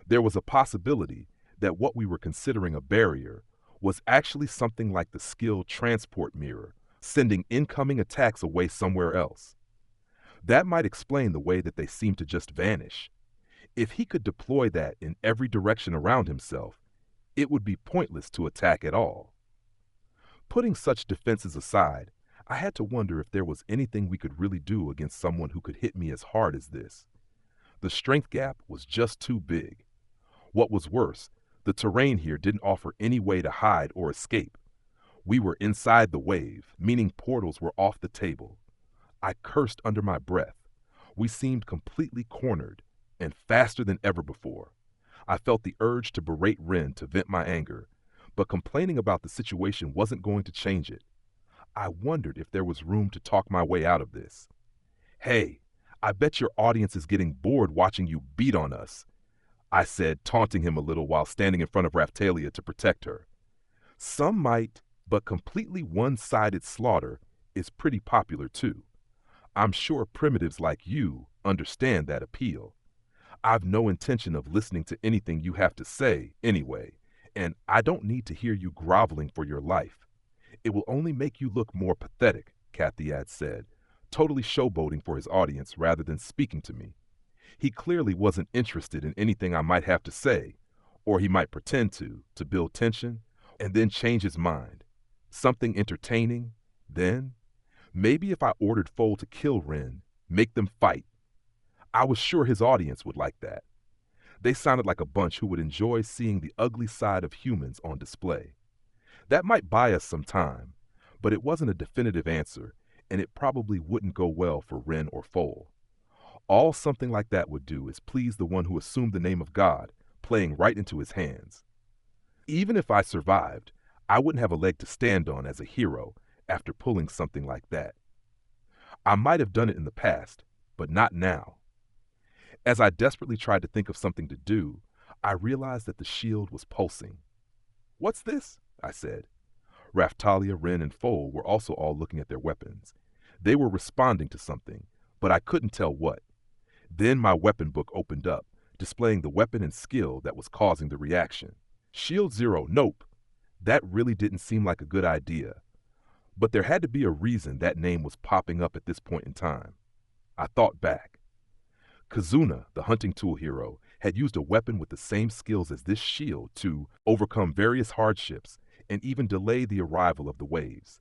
There was a possibility that what we were considering a barrier was actually something like the skilled transport mirror, sending incoming attacks away somewhere else. That might explain the way that they seemed to just vanish. If he could deploy that in every direction around himself, it would be pointless to attack at all. Putting such defenses aside, I had to wonder if there was anything we could really do against someone who could hit me as hard as this. The strength gap was just too big. What was worse, the terrain here didn't offer any way to hide or escape. We were inside the wave, meaning portals were off the table. I cursed under my breath. We seemed completely cornered, and faster than ever before. I felt the urge to berate Ren to vent my anger, but complaining about the situation wasn't going to change it. I wondered if there was room to talk my way out of this. "Hey, I bet your audience is getting bored watching you beat on us," I said, taunting him a little while standing in front of Raphtalia to protect her. Some might, but completely one-sided slaughter is pretty popular too. I'm sure primitives like you understand that appeal. I've no intention of listening to anything you have to say anyway, and I don't need to hear you groveling for your life. It will only make you look more pathetic, Cathiad said, totally showboating for his audience rather than speaking to me. He clearly wasn't interested in anything I might have to say, or he might pretend to build tension, and then change his mind. Something entertaining, then? Maybe if I ordered Foal to kill Ren, make them fight. I was sure his audience would like that. They sounded like a bunch who would enjoy seeing the ugly side of humans on display. That might buy us some time, but it wasn't a definitive answer, and it probably wouldn't go well for Ren or Foal. All something like that would do is please the one who assumed the name of God, playing right into his hands. Even if I survived, I wouldn't have a leg to stand on as a hero after pulling something like that. I might have done it in the past, but not now. As I desperately tried to think of something to do, I realized that the shield was pulsing. "What's this?" I said. Raphtalia, Ren, and Foal were also all looking at their weapons. They were responding to something, but I couldn't tell what. Then my weapon book opened up, displaying the weapon and skill that was causing the reaction. Shield 0, nope. That really didn't seem like a good idea. But there had to be a reason that name was popping up at this point in time. I thought back. Kazuna, the hunting tool hero, had used a weapon with the same skills as this shield to overcome various hardships and even delay the arrival of the waves.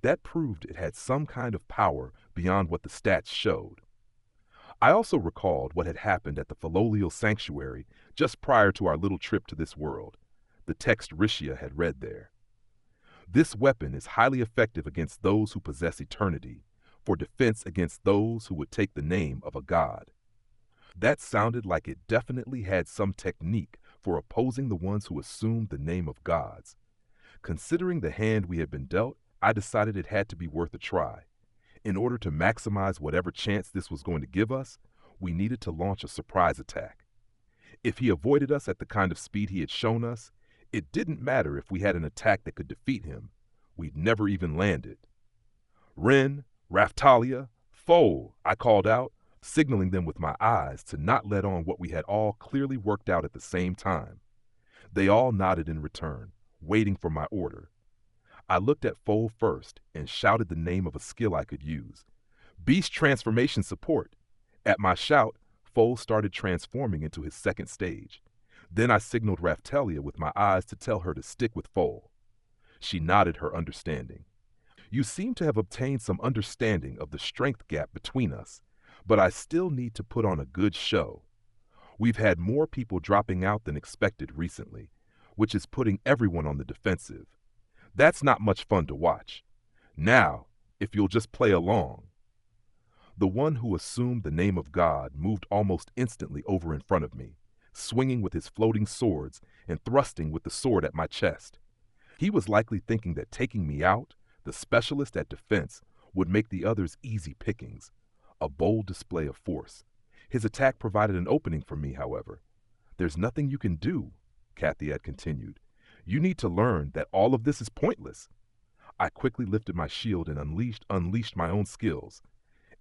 That proved it had some kind of power beyond what the stats showed. I also recalled what had happened at the Philolial Sanctuary just prior to our little trip to this world, the text Rishia had read there. This weapon is highly effective against those who possess eternity, for defense against those who would take the name of a god. That sounded like it definitely had some technique for opposing the ones who assumed the name of gods. Considering the hand we had been dealt, I decided it had to be worth a try. In order to maximize whatever chance this was going to give us, we needed to launch a surprise attack. If he avoided us at the kind of speed he had shown us, it didn't matter if we had an attack that could defeat him. We'd never even land it. "Ren, Raphtalia, Foal," I called out, signaling them with my eyes to not let on what we had all clearly worked out at the same time. They all nodded in return, waiting for my order. I looked at Foal first and shouted the name of a skill I could use. "Beast Transformation Support." At my shout, Foal started transforming into his second stage. Then I signaled Raphtalia with my eyes to tell her to stick with Foal. She nodded her understanding. "You seem to have obtained some understanding of the strength gap between us, but I still need to put on a good show. We've had more people dropping out than expected recently, which is putting everyone on the defensive. That's not much fun to watch. Now, if you'll just play along." The one who assumed the name of God moved almost instantly over in front of me, swinging with his floating swords and thrusting with the sword at my chest. He was likely thinking that taking me out, the specialist at defense, would make the others easy pickings. a bold display of force. His attack provided an opening for me, however. "There's nothing you can do," Kathiad continued. "You need to learn that all of this is pointless." I quickly lifted my shield and unleashed my own skills.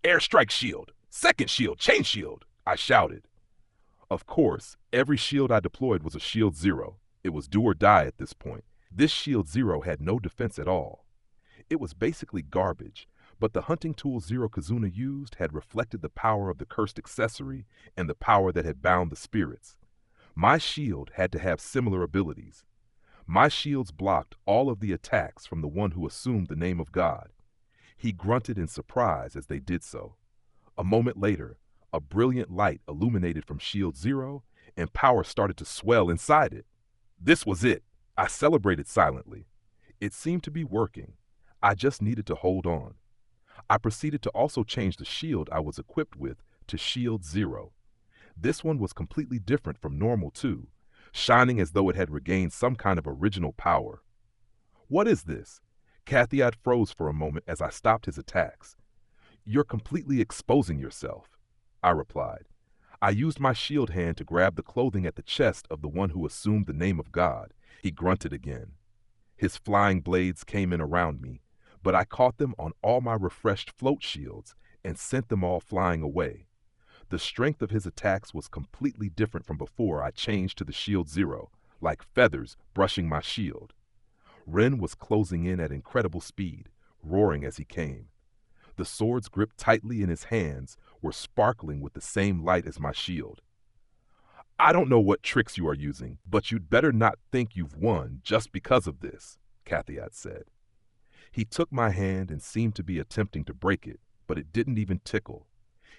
"Airstrike shield! Second shield! Chain shield!" I shouted. Of course, every shield I deployed was a shield 0. It was do or die at this point. This shield 0 had no defense at all. It was basically garbage, but the hunting tool Zero Kazuna used had reflected the power of the cursed accessory and the power that had bound the spirits. My shield had to have similar abilities. My shields blocked all of the attacks from the one who assumed the name of God. He grunted in surprise as they did so. A moment later, a brilliant light illuminated from Shield 0, and power started to swell inside it. This was it. I celebrated silently. It seemed to be working. I just needed to hold on. I proceeded to also change the shield I was equipped with to Shield 0. This one was completely different from normal too, shining as though it had regained some kind of original power. "What is this?" Kathiad froze for a moment as I stopped his attacks. "You're completely exposing yourself," I replied. I used my shield hand to grab the clothing at the chest of the one who assumed the name of God. He grunted again. His flying blades came in around me, but I caught them on all my refreshed float shields and sent them all flying away. The strength of his attacks was completely different from before I changed to the Shield 0, like feathers brushing my shield. Ren was closing in at incredible speed, roaring as he came. The swords gripped tightly in his hands were sparkling with the same light as my shield. "I don't know what tricks you are using, but you'd better not think you've won just because of this," Kathiad said. He took my hand and seemed to be attempting to break it, but it didn't even tickle.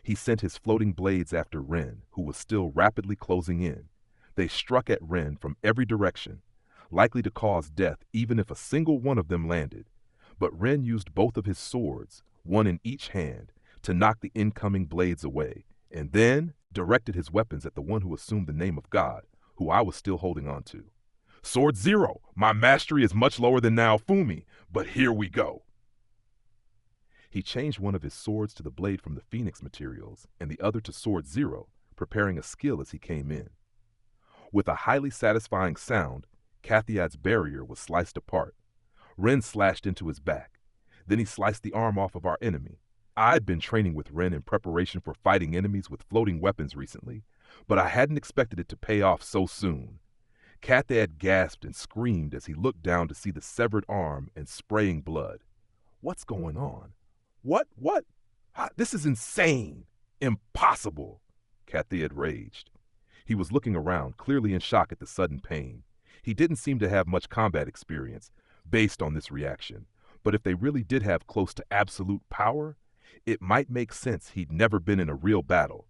He sent his floating blades after Ren, who was still rapidly closing in. They struck at Ren from every direction, likely to cause death even if a single one of them landed. But Ren used both of his swords, one in each hand, to knock the incoming blades away, and then directed his weapons at the one who assumed the name of God, who I was still holding on to. "Sword 0, my mastery is much lower than Naofumi, but here we go." He changed one of his swords to the blade from the Phoenix materials and the other to Sword 0, preparing a skill as he came in. With a highly satisfying sound, Kathiad's barrier was sliced apart. Ren slashed into his back. Then he sliced the arm off of our enemy. I'd been training with Ren in preparation for fighting enemies with floating weapons recently, but I hadn't expected it to pay off so soon. Kathiad gasped and screamed as he looked down to see the severed arm and spraying blood. "What's going on? What? This is insane! Impossible!" Kathiad raged. He was looking around, clearly in shock at the sudden pain. He didn't seem to have much combat experience based on this reaction, but if they really did have close to absolute power, it might make sense he'd never been in a real battle.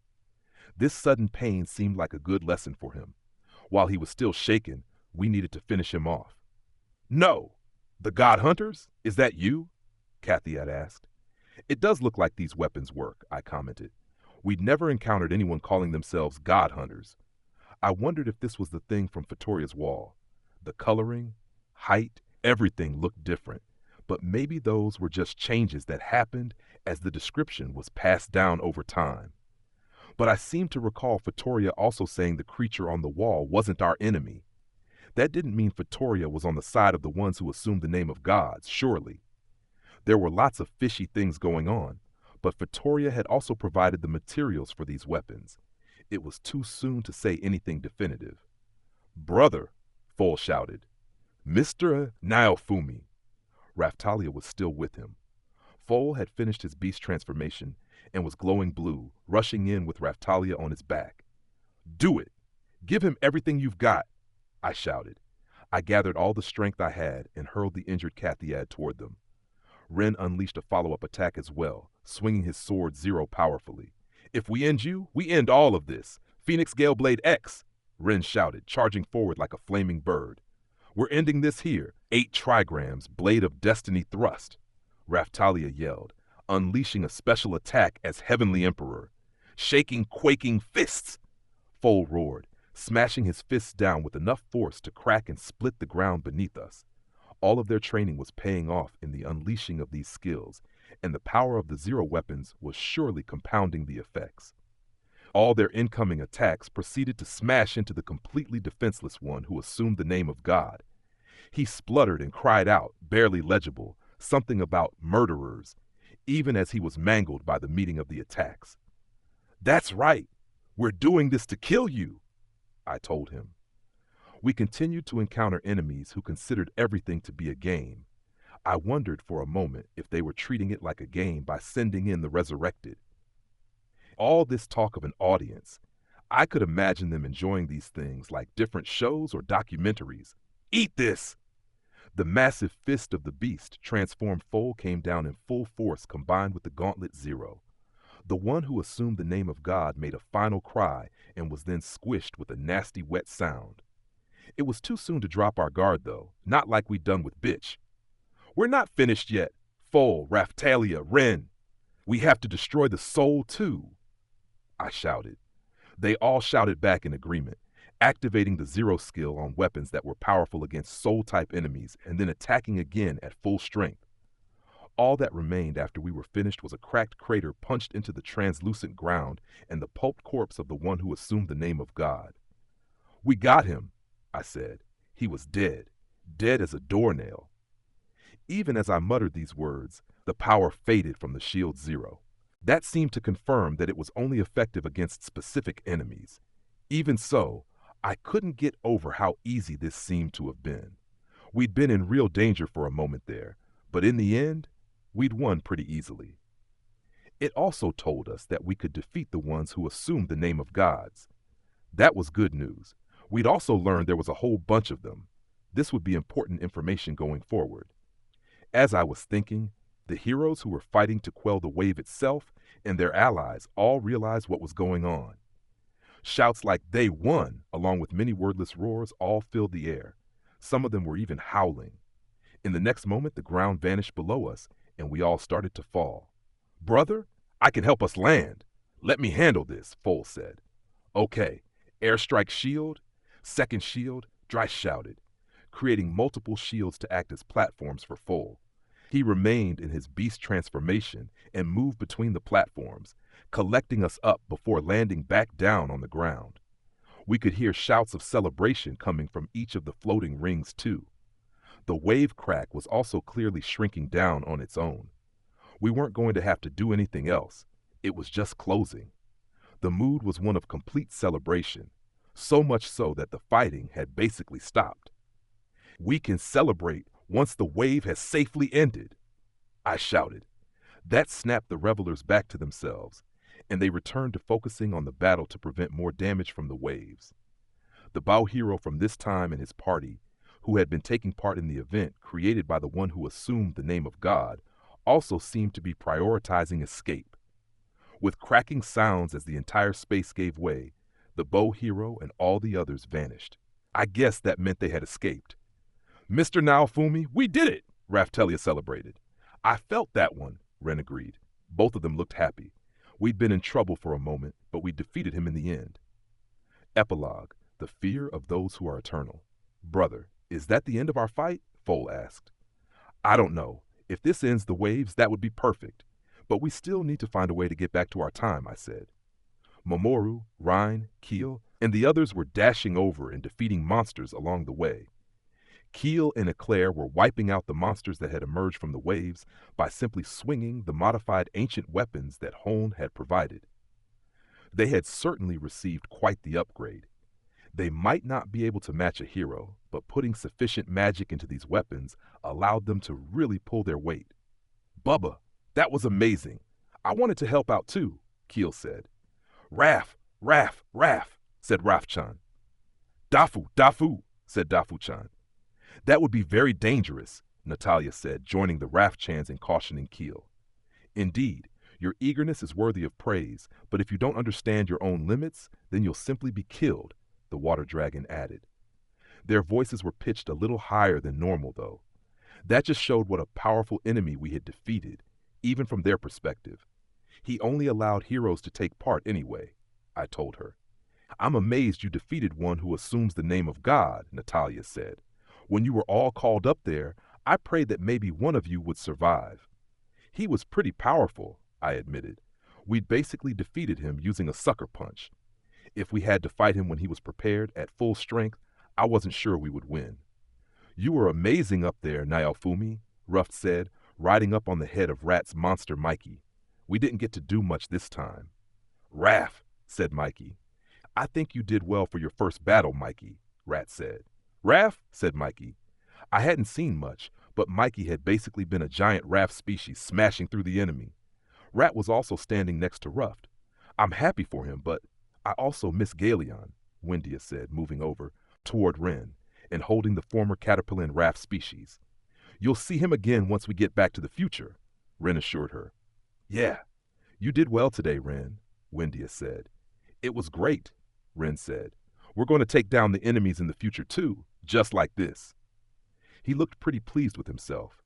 This sudden pain seemed like a good lesson for him. While he was still shaken, we needed to finish him off. "No! The God Hunters? Is that you?" Kathiad asked. "It does look like these weapons work," I commented. We'd never encountered anyone calling themselves God Hunters. I wondered if this was the thing from Vittoria's wall. The coloring, height, everything looked different, but maybe those were just changes that happened as the description was passed down over time. But I seem to recall Vittoria also saying the creature on the wall wasn't our enemy. That didn't mean Vittoria was on the side of the ones who assumed the name of gods, surely. There were lots of fishy things going on, but Vittoria had also provided the materials for these weapons. It was too soon to say anything definitive. "Brother," Foal shouted. "Mr. Naofumi." Raftalia was still with him. Foal had finished his beast transformation and was glowing blue, rushing in with Raftalia on his back. "Do it! Give him everything you've got!" I shouted. I gathered all the strength I had and hurled the injured Kathiad toward them. Ren unleashed a follow-up attack as well, swinging his sword 0 powerfully. "If we end you, we end all of this! Phoenix Galeblade X!" Ren shouted, charging forward like a flaming bird. "We're ending this here. 8 trigrams, Blade of Destiny thrust!" Raftalia yelled, unleashing a special attack as Heavenly Emperor. "Shaking, quaking fists!" Foal roared, smashing his fists down with enough force to crack and split the ground beneath us. All of their training was paying off in the unleashing of these skills, and the power of the Zero weapons was surely compounding the effects. All their incoming attacks proceeded to smash into the completely defenseless one who assumed the name of God. He spluttered and cried out, barely legible, something about murderers, even as he was mangled by the meeting of the attacks. "That's right. We're doing this to kill you," I told him. We continued to encounter enemies who considered everything to be a game. I wondered for a moment if they were treating it like a game by sending in the resurrected. All this talk of an audience, I could imagine them enjoying these things like different shows or documentaries. "Eat this!" The massive fist of the beast transformed foe came down in full force combined with the gauntlet Zero. The one who assumed the name of God made a final cry and was then squished with a nasty wet sound. It was too soon to drop our guard though, not like we'd done with Bitch. "We're not finished yet. Foal, Raftalia, Ren. We have to destroy the soul too," I shouted. They all shouted back in agreement, activating the Zero skill on weapons that were powerful against soul-type enemies and then attacking again at full strength. All that remained after we were finished was a cracked crater punched into the translucent ground and the pulped corpse of the one who assumed the name of God. "We got him," I said. He was dead, dead as a doornail. Even as I muttered these words, the power faded from the shield Zero. That seemed to confirm that it was only effective against specific enemies. Even so, I couldn't get over how easy this seemed to have been. We'd been in real danger for a moment there, but in the end, we'd won pretty easily. It also told us that we could defeat the ones who assumed the name of gods. That was good news. We'd also learned there was a whole bunch of them. This would be important information going forward. As I was thinking, the heroes who were fighting to quell the wave itself and their allies all realized what was going on. Shouts like "they won," along with many wordless roars, all filled the air. Some of them were even howling. In the next moment, the ground vanished below us, and we all started to fall. "Brother, I can help us land. Let me handle this," Foal said. "Okay, airstrike shield, second shield," Dry shouted, creating multiple shields to act as platforms for Foal. He remained in his beast transformation and moved between the platforms, collecting us up before landing back down on the ground. We could hear shouts of celebration coming from each of the floating rings too. The wave crack was also clearly shrinking down on its own. We weren't going to have to do anything else. It was just closing. The mood was one of complete celebration, so much so that the fighting had basically stopped. "We can celebrate once the wave has safely ended," I shouted. That snapped the revelers back to themselves, and they returned to focusing on the battle to prevent more damage from the waves. The Bao hero from this time and his party, who had been taking part in the event created by the one who assumed the name of God, also seemed to be prioritizing escape. With cracking sounds as the entire space gave way, the Bao hero and all the others vanished. I guess that meant they had escaped. "Mr. Naofumi, we did it!" Raftalia celebrated. "I felt that one," Ren agreed. Both of them looked happy. We'd been in trouble for a moment, but we defeated him in the end. Epilogue: The fear of those who are eternal. "Brother, is that the end of our fight?" Foal asked. "I don't know. If this ends the waves, that would be perfect. But we still need to find a way to get back to our time," I said. Mamoru, Rhine, Keel, and the others were dashing over and defeating monsters along the way. Keel and Eclair were wiping out the monsters that had emerged from the waves by simply swinging the modified ancient weapons that Hone had provided. They had certainly received quite the upgrade. They might not be able to match a hero, but putting sufficient magic into these weapons allowed them to really pull their weight. "Bubba, that was amazing. I wanted to help out too," Keel said. "Raf, said Raf-chan. Dafu, said Dafu-chan. "That would be very dangerous," Natalia said, joining the Raf-chans in cautioning Keel. "Indeed, your eagerness is worthy of praise, but if you don't understand your own limits, then you'll simply be killed," the water dragon added. Their voices were pitched a little higher than normal, though. That just showed what a powerful enemy we had defeated, even from their perspective. "He only allowed heroes to take part anyway," I told her. "I'm amazed you defeated one who assumes the name of God," Natalia said. "When you were all called up there, I prayed that maybe one of you would survive. He was pretty powerful, I admitted. We'd basically defeated him using a sucker punch. If we had to fight him when he was prepared at full strength, I wasn't sure we would win. You were amazing up there, Naofumi, Ruff said, riding up on the head of Rat's monster Mikey. We didn't get to do much this time. Raff, said Mikey. I think you did well for your first battle, Mikey, Rat said. Raff, said Mikey. I hadn't seen much, but Mikey had basically been a giant raft species smashing through the enemy. Rat was also standing next to Ruff. I'm happy for him, but I also miss Galeon, Windia said, moving over toward Ren and holding the former caterpillar and raft species. You'll see him again once we get back to the future, Ren assured her. Yeah, you did well today, Ren, Windia said. It was great, Ren said. We're going to take down the enemies in the future too, just like this. He looked pretty pleased with himself.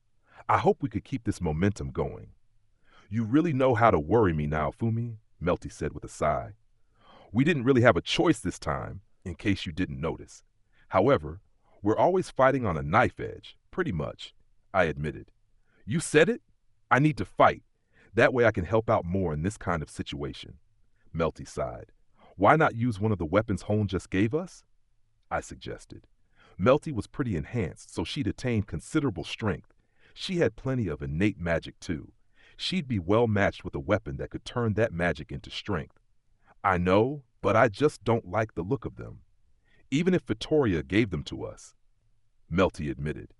I hope we could keep this momentum going. You really know how to worry me now, Fumi, Melty said with a sigh. We didn't really have a choice this time, in case you didn't notice. However, we're always fighting on a knife edge, pretty much, I admitted. You said it? I need to fight. That way I can help out more in this kind of situation. Melty sighed. Why not use one of the weapons Hone just gave us? I suggested. Melty was pretty enhanced, so she'd attained considerable strength. She had plenty of innate magic too. She'd be well matched with a weapon that could turn that magic into strength. I know, but I just don't like the look of them. Even if Vittoria gave them to us, Melty admitted.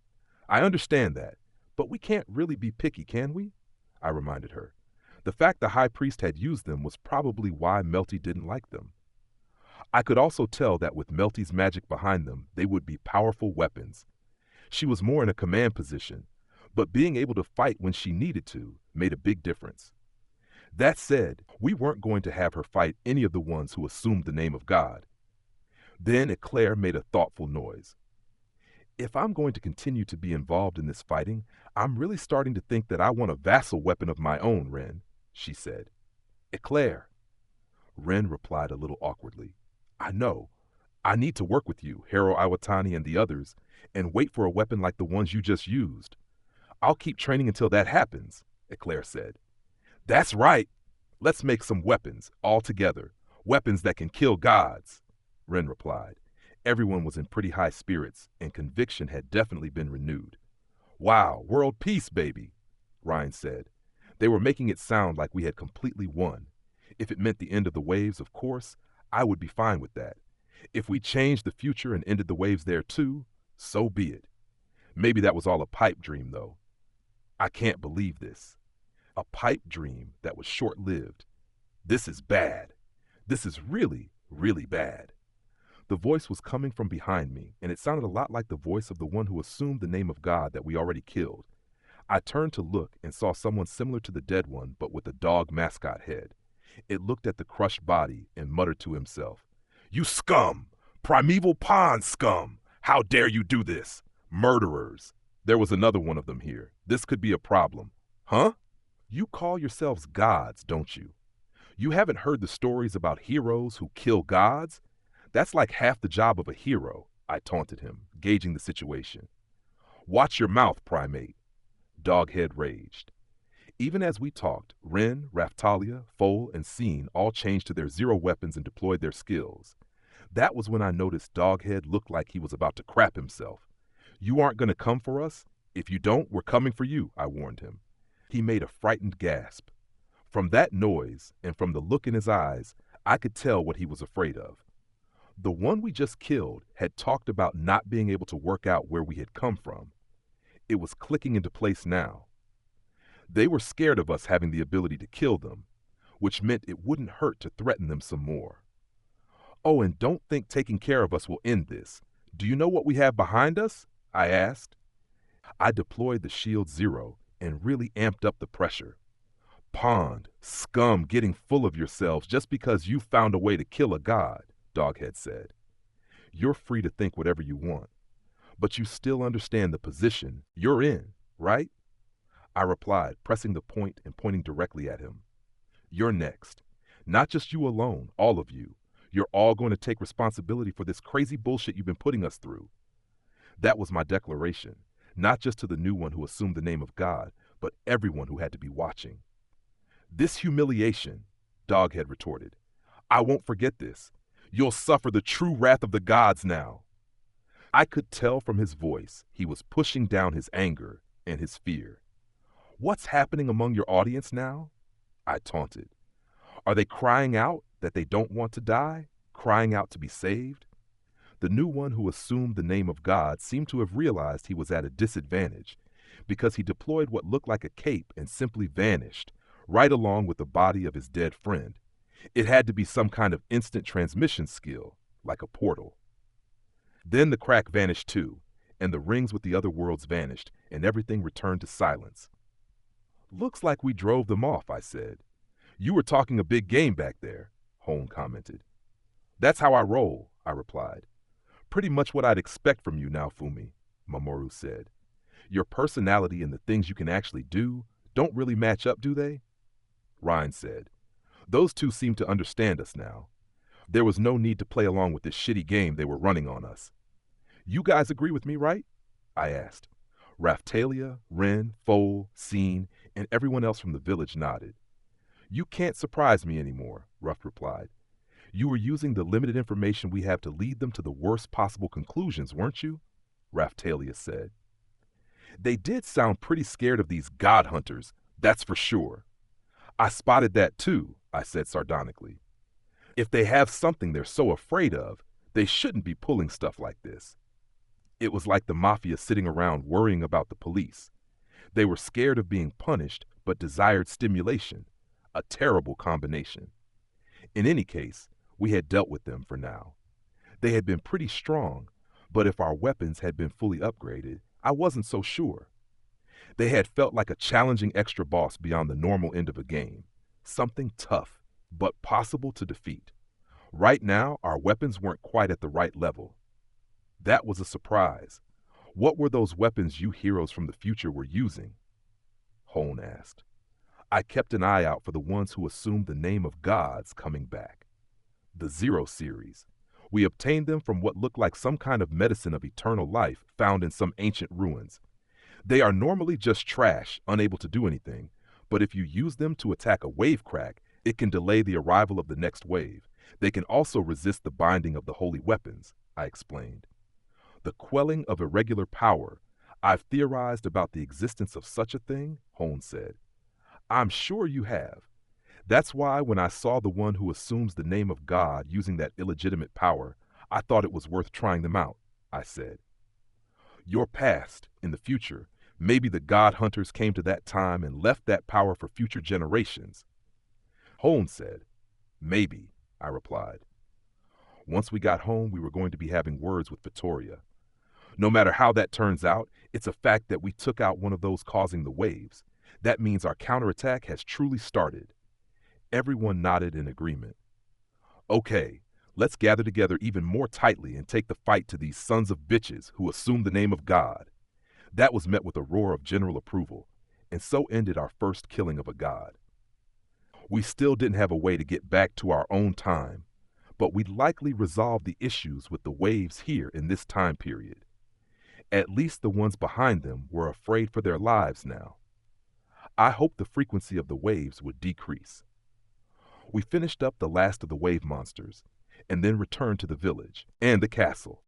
I understand that, but we can't really be picky, can we? I reminded her. The fact the High Priest had used them was probably why Melty didn't like them. I could also tell that with Melty's magic behind them, they would be powerful weapons. She was more in a command position, but being able to fight when she needed to made a big difference. That said, we weren't going to have her fight any of the ones who assumed the name of God. Then Eclair made a thoughtful noise. If I'm going to continue to be involved in this fighting, I'm really starting to think that I want a vassal weapon of my own, Ren, she said. Eclair. Ren replied a little awkwardly. I know. I need to work with you, Hero Iwatani and the others, and wait for a weapon like the ones you just used. I'll keep training until that happens, Eclair said. That's right. Let's make some weapons, all together. Weapons that can kill gods, Ren replied. Everyone was in pretty high spirits, and conviction had definitely been renewed. Wow, world peace, baby, Ryan said. They were making it sound like we had completely won. If it meant the end of the waves, of course, I would be fine with that. If we changed the future and ended the waves there too, so be it. Maybe that was all a pipe dream, though. I can't believe this. A pipe dream that was short-lived. This is bad. This is really, really bad. The voice was coming from behind me, and it sounded a lot like the voice of the one who assumed the name of God that we already killed. I turned to look and saw someone similar to the dead one, but with a dog mascot head. It looked at the crushed body and muttered to himself, You scum! Primeval pond scum! How dare you do this? Murderers! There was another one of them here. This could be a problem. Huh? You call yourselves gods, don't you? You haven't heard the stories about heroes who kill gods? That's like half the job of a hero, I taunted him, gauging the situation. Watch your mouth, primate. Doghead raged. Even as we talked, Ren, Raftalia, Foal, and Scene all changed to their zero weapons and deployed their skills. That was when I noticed Doghead looked like he was about to crap himself. You aren't going to come for us? If you don't, we're coming for you, I warned him. He made a frightened gasp. From that noise, and from the look in his eyes, I could tell what he was afraid of. The one we just killed had talked about not being able to work out where we had come from. It was clicking into place now. They were scared of us having the ability to kill them, which meant it wouldn't hurt to threaten them some more. Oh, and don't think taking care of us will end this. Do you know what we have behind us? I asked. I deployed the Shield Zero and really amped up the pressure. Pond, scum getting full of yourselves just because you found a way to kill a god, Doghead said. You're free to think whatever you want, but you still understand the position you're in, right? I replied, pressing the point and pointing directly at him. You're next. Not just you alone, all of you. You're all going to take responsibility for this crazy bullshit you've been putting us through. That was my declaration. not just to the new one who assumed the name of God, but everyone who had to be watching. This humiliation, Doghead retorted. I won't forget this. You'll suffer the true wrath of the gods now. I could tell from his voice he was pushing down his anger and his fear. What's happening among your audience now? I taunted. Are they crying out that they don't want to die? Crying out to be saved? The new one who assumed the name of God seemed to have realized he was at a disadvantage because he deployed what looked like a cape and simply vanished, right along with the body of his dead friend. It had to be some kind of instant transmission skill, like a portal. Then the crack vanished too, and the rings with the other worlds vanished, and everything returned to silence. Looks like we drove them off, I said. You were talking a big game back there, Hone commented. That's how I roll, I replied. Pretty much what I'd expect from you now, Fumi, Mamoru said. Your personality and the things you can actually do don't really match up, do they? Ryan said. Those two seem to understand us now. There was no need to play along with this shitty game they were running on us. You guys agree with me, right? I asked. Raphtalia, Ren, Foal, Scene, and everyone else from the village nodded. You can't surprise me anymore, Ruff replied. You were using the limited information we have to lead them to the worst possible conclusions, weren't you? Raphtalia said. They did sound pretty scared of these god hunters, that's for sure. I spotted that too, I said sardonically. If they have something they're so afraid of, they shouldn't be pulling stuff like this. It was like the mafia sitting around worrying about the police. They were scared of being punished, but desired stimulation. A terrible combination. In any case, we had dealt with them for now. They had been pretty strong, but if our weapons had been fully upgraded, I wasn't so sure. They had felt like a challenging extra boss beyond the normal end of a game. Something tough, but possible to defeat. Right now, our weapons weren't quite at the right level. That was a surprise. What were those weapons you heroes from the future were using? Hone asked. I kept an eye out for the ones who assumed the name of gods coming back. The Zero series. We obtained them from what looked like some kind of medicine of eternal life found in some ancient ruins. They are normally just trash, unable to do anything, but if you use them to attack a wave crack, it can delay the arrival of the next wave. They can also resist the binding of the holy weapons, I explained. The quelling of irregular power. I've theorized about the existence of such a thing, Hone said. I'm sure you have. That's why when I saw the one who assumes the name of God using that illegitimate power, I thought it was worth trying them out, I said. Your past, in the future, maybe the god hunters came to that time and left that power for future generations. Hone said, maybe, I replied. Once we got home, we were going to be having words with Vittoria. No matter how that turns out, it's a fact that we took out one of those causing the waves. That means our counterattack has truly started. Everyone nodded in agreement. Okay, let's gather together even more tightly and take the fight to these sons of bitches who assume the name of God. That was met with a roar of general approval, and so ended our first killing of a god. We still didn't have a way to get back to our own time, but we'd likely resolve the issues with the waves here in this time period. At least the ones behind them were afraid for their lives now. I hoped the frequency of the waves would decrease. We finished up the last of the wave monsters, and then returned to the village and the castle.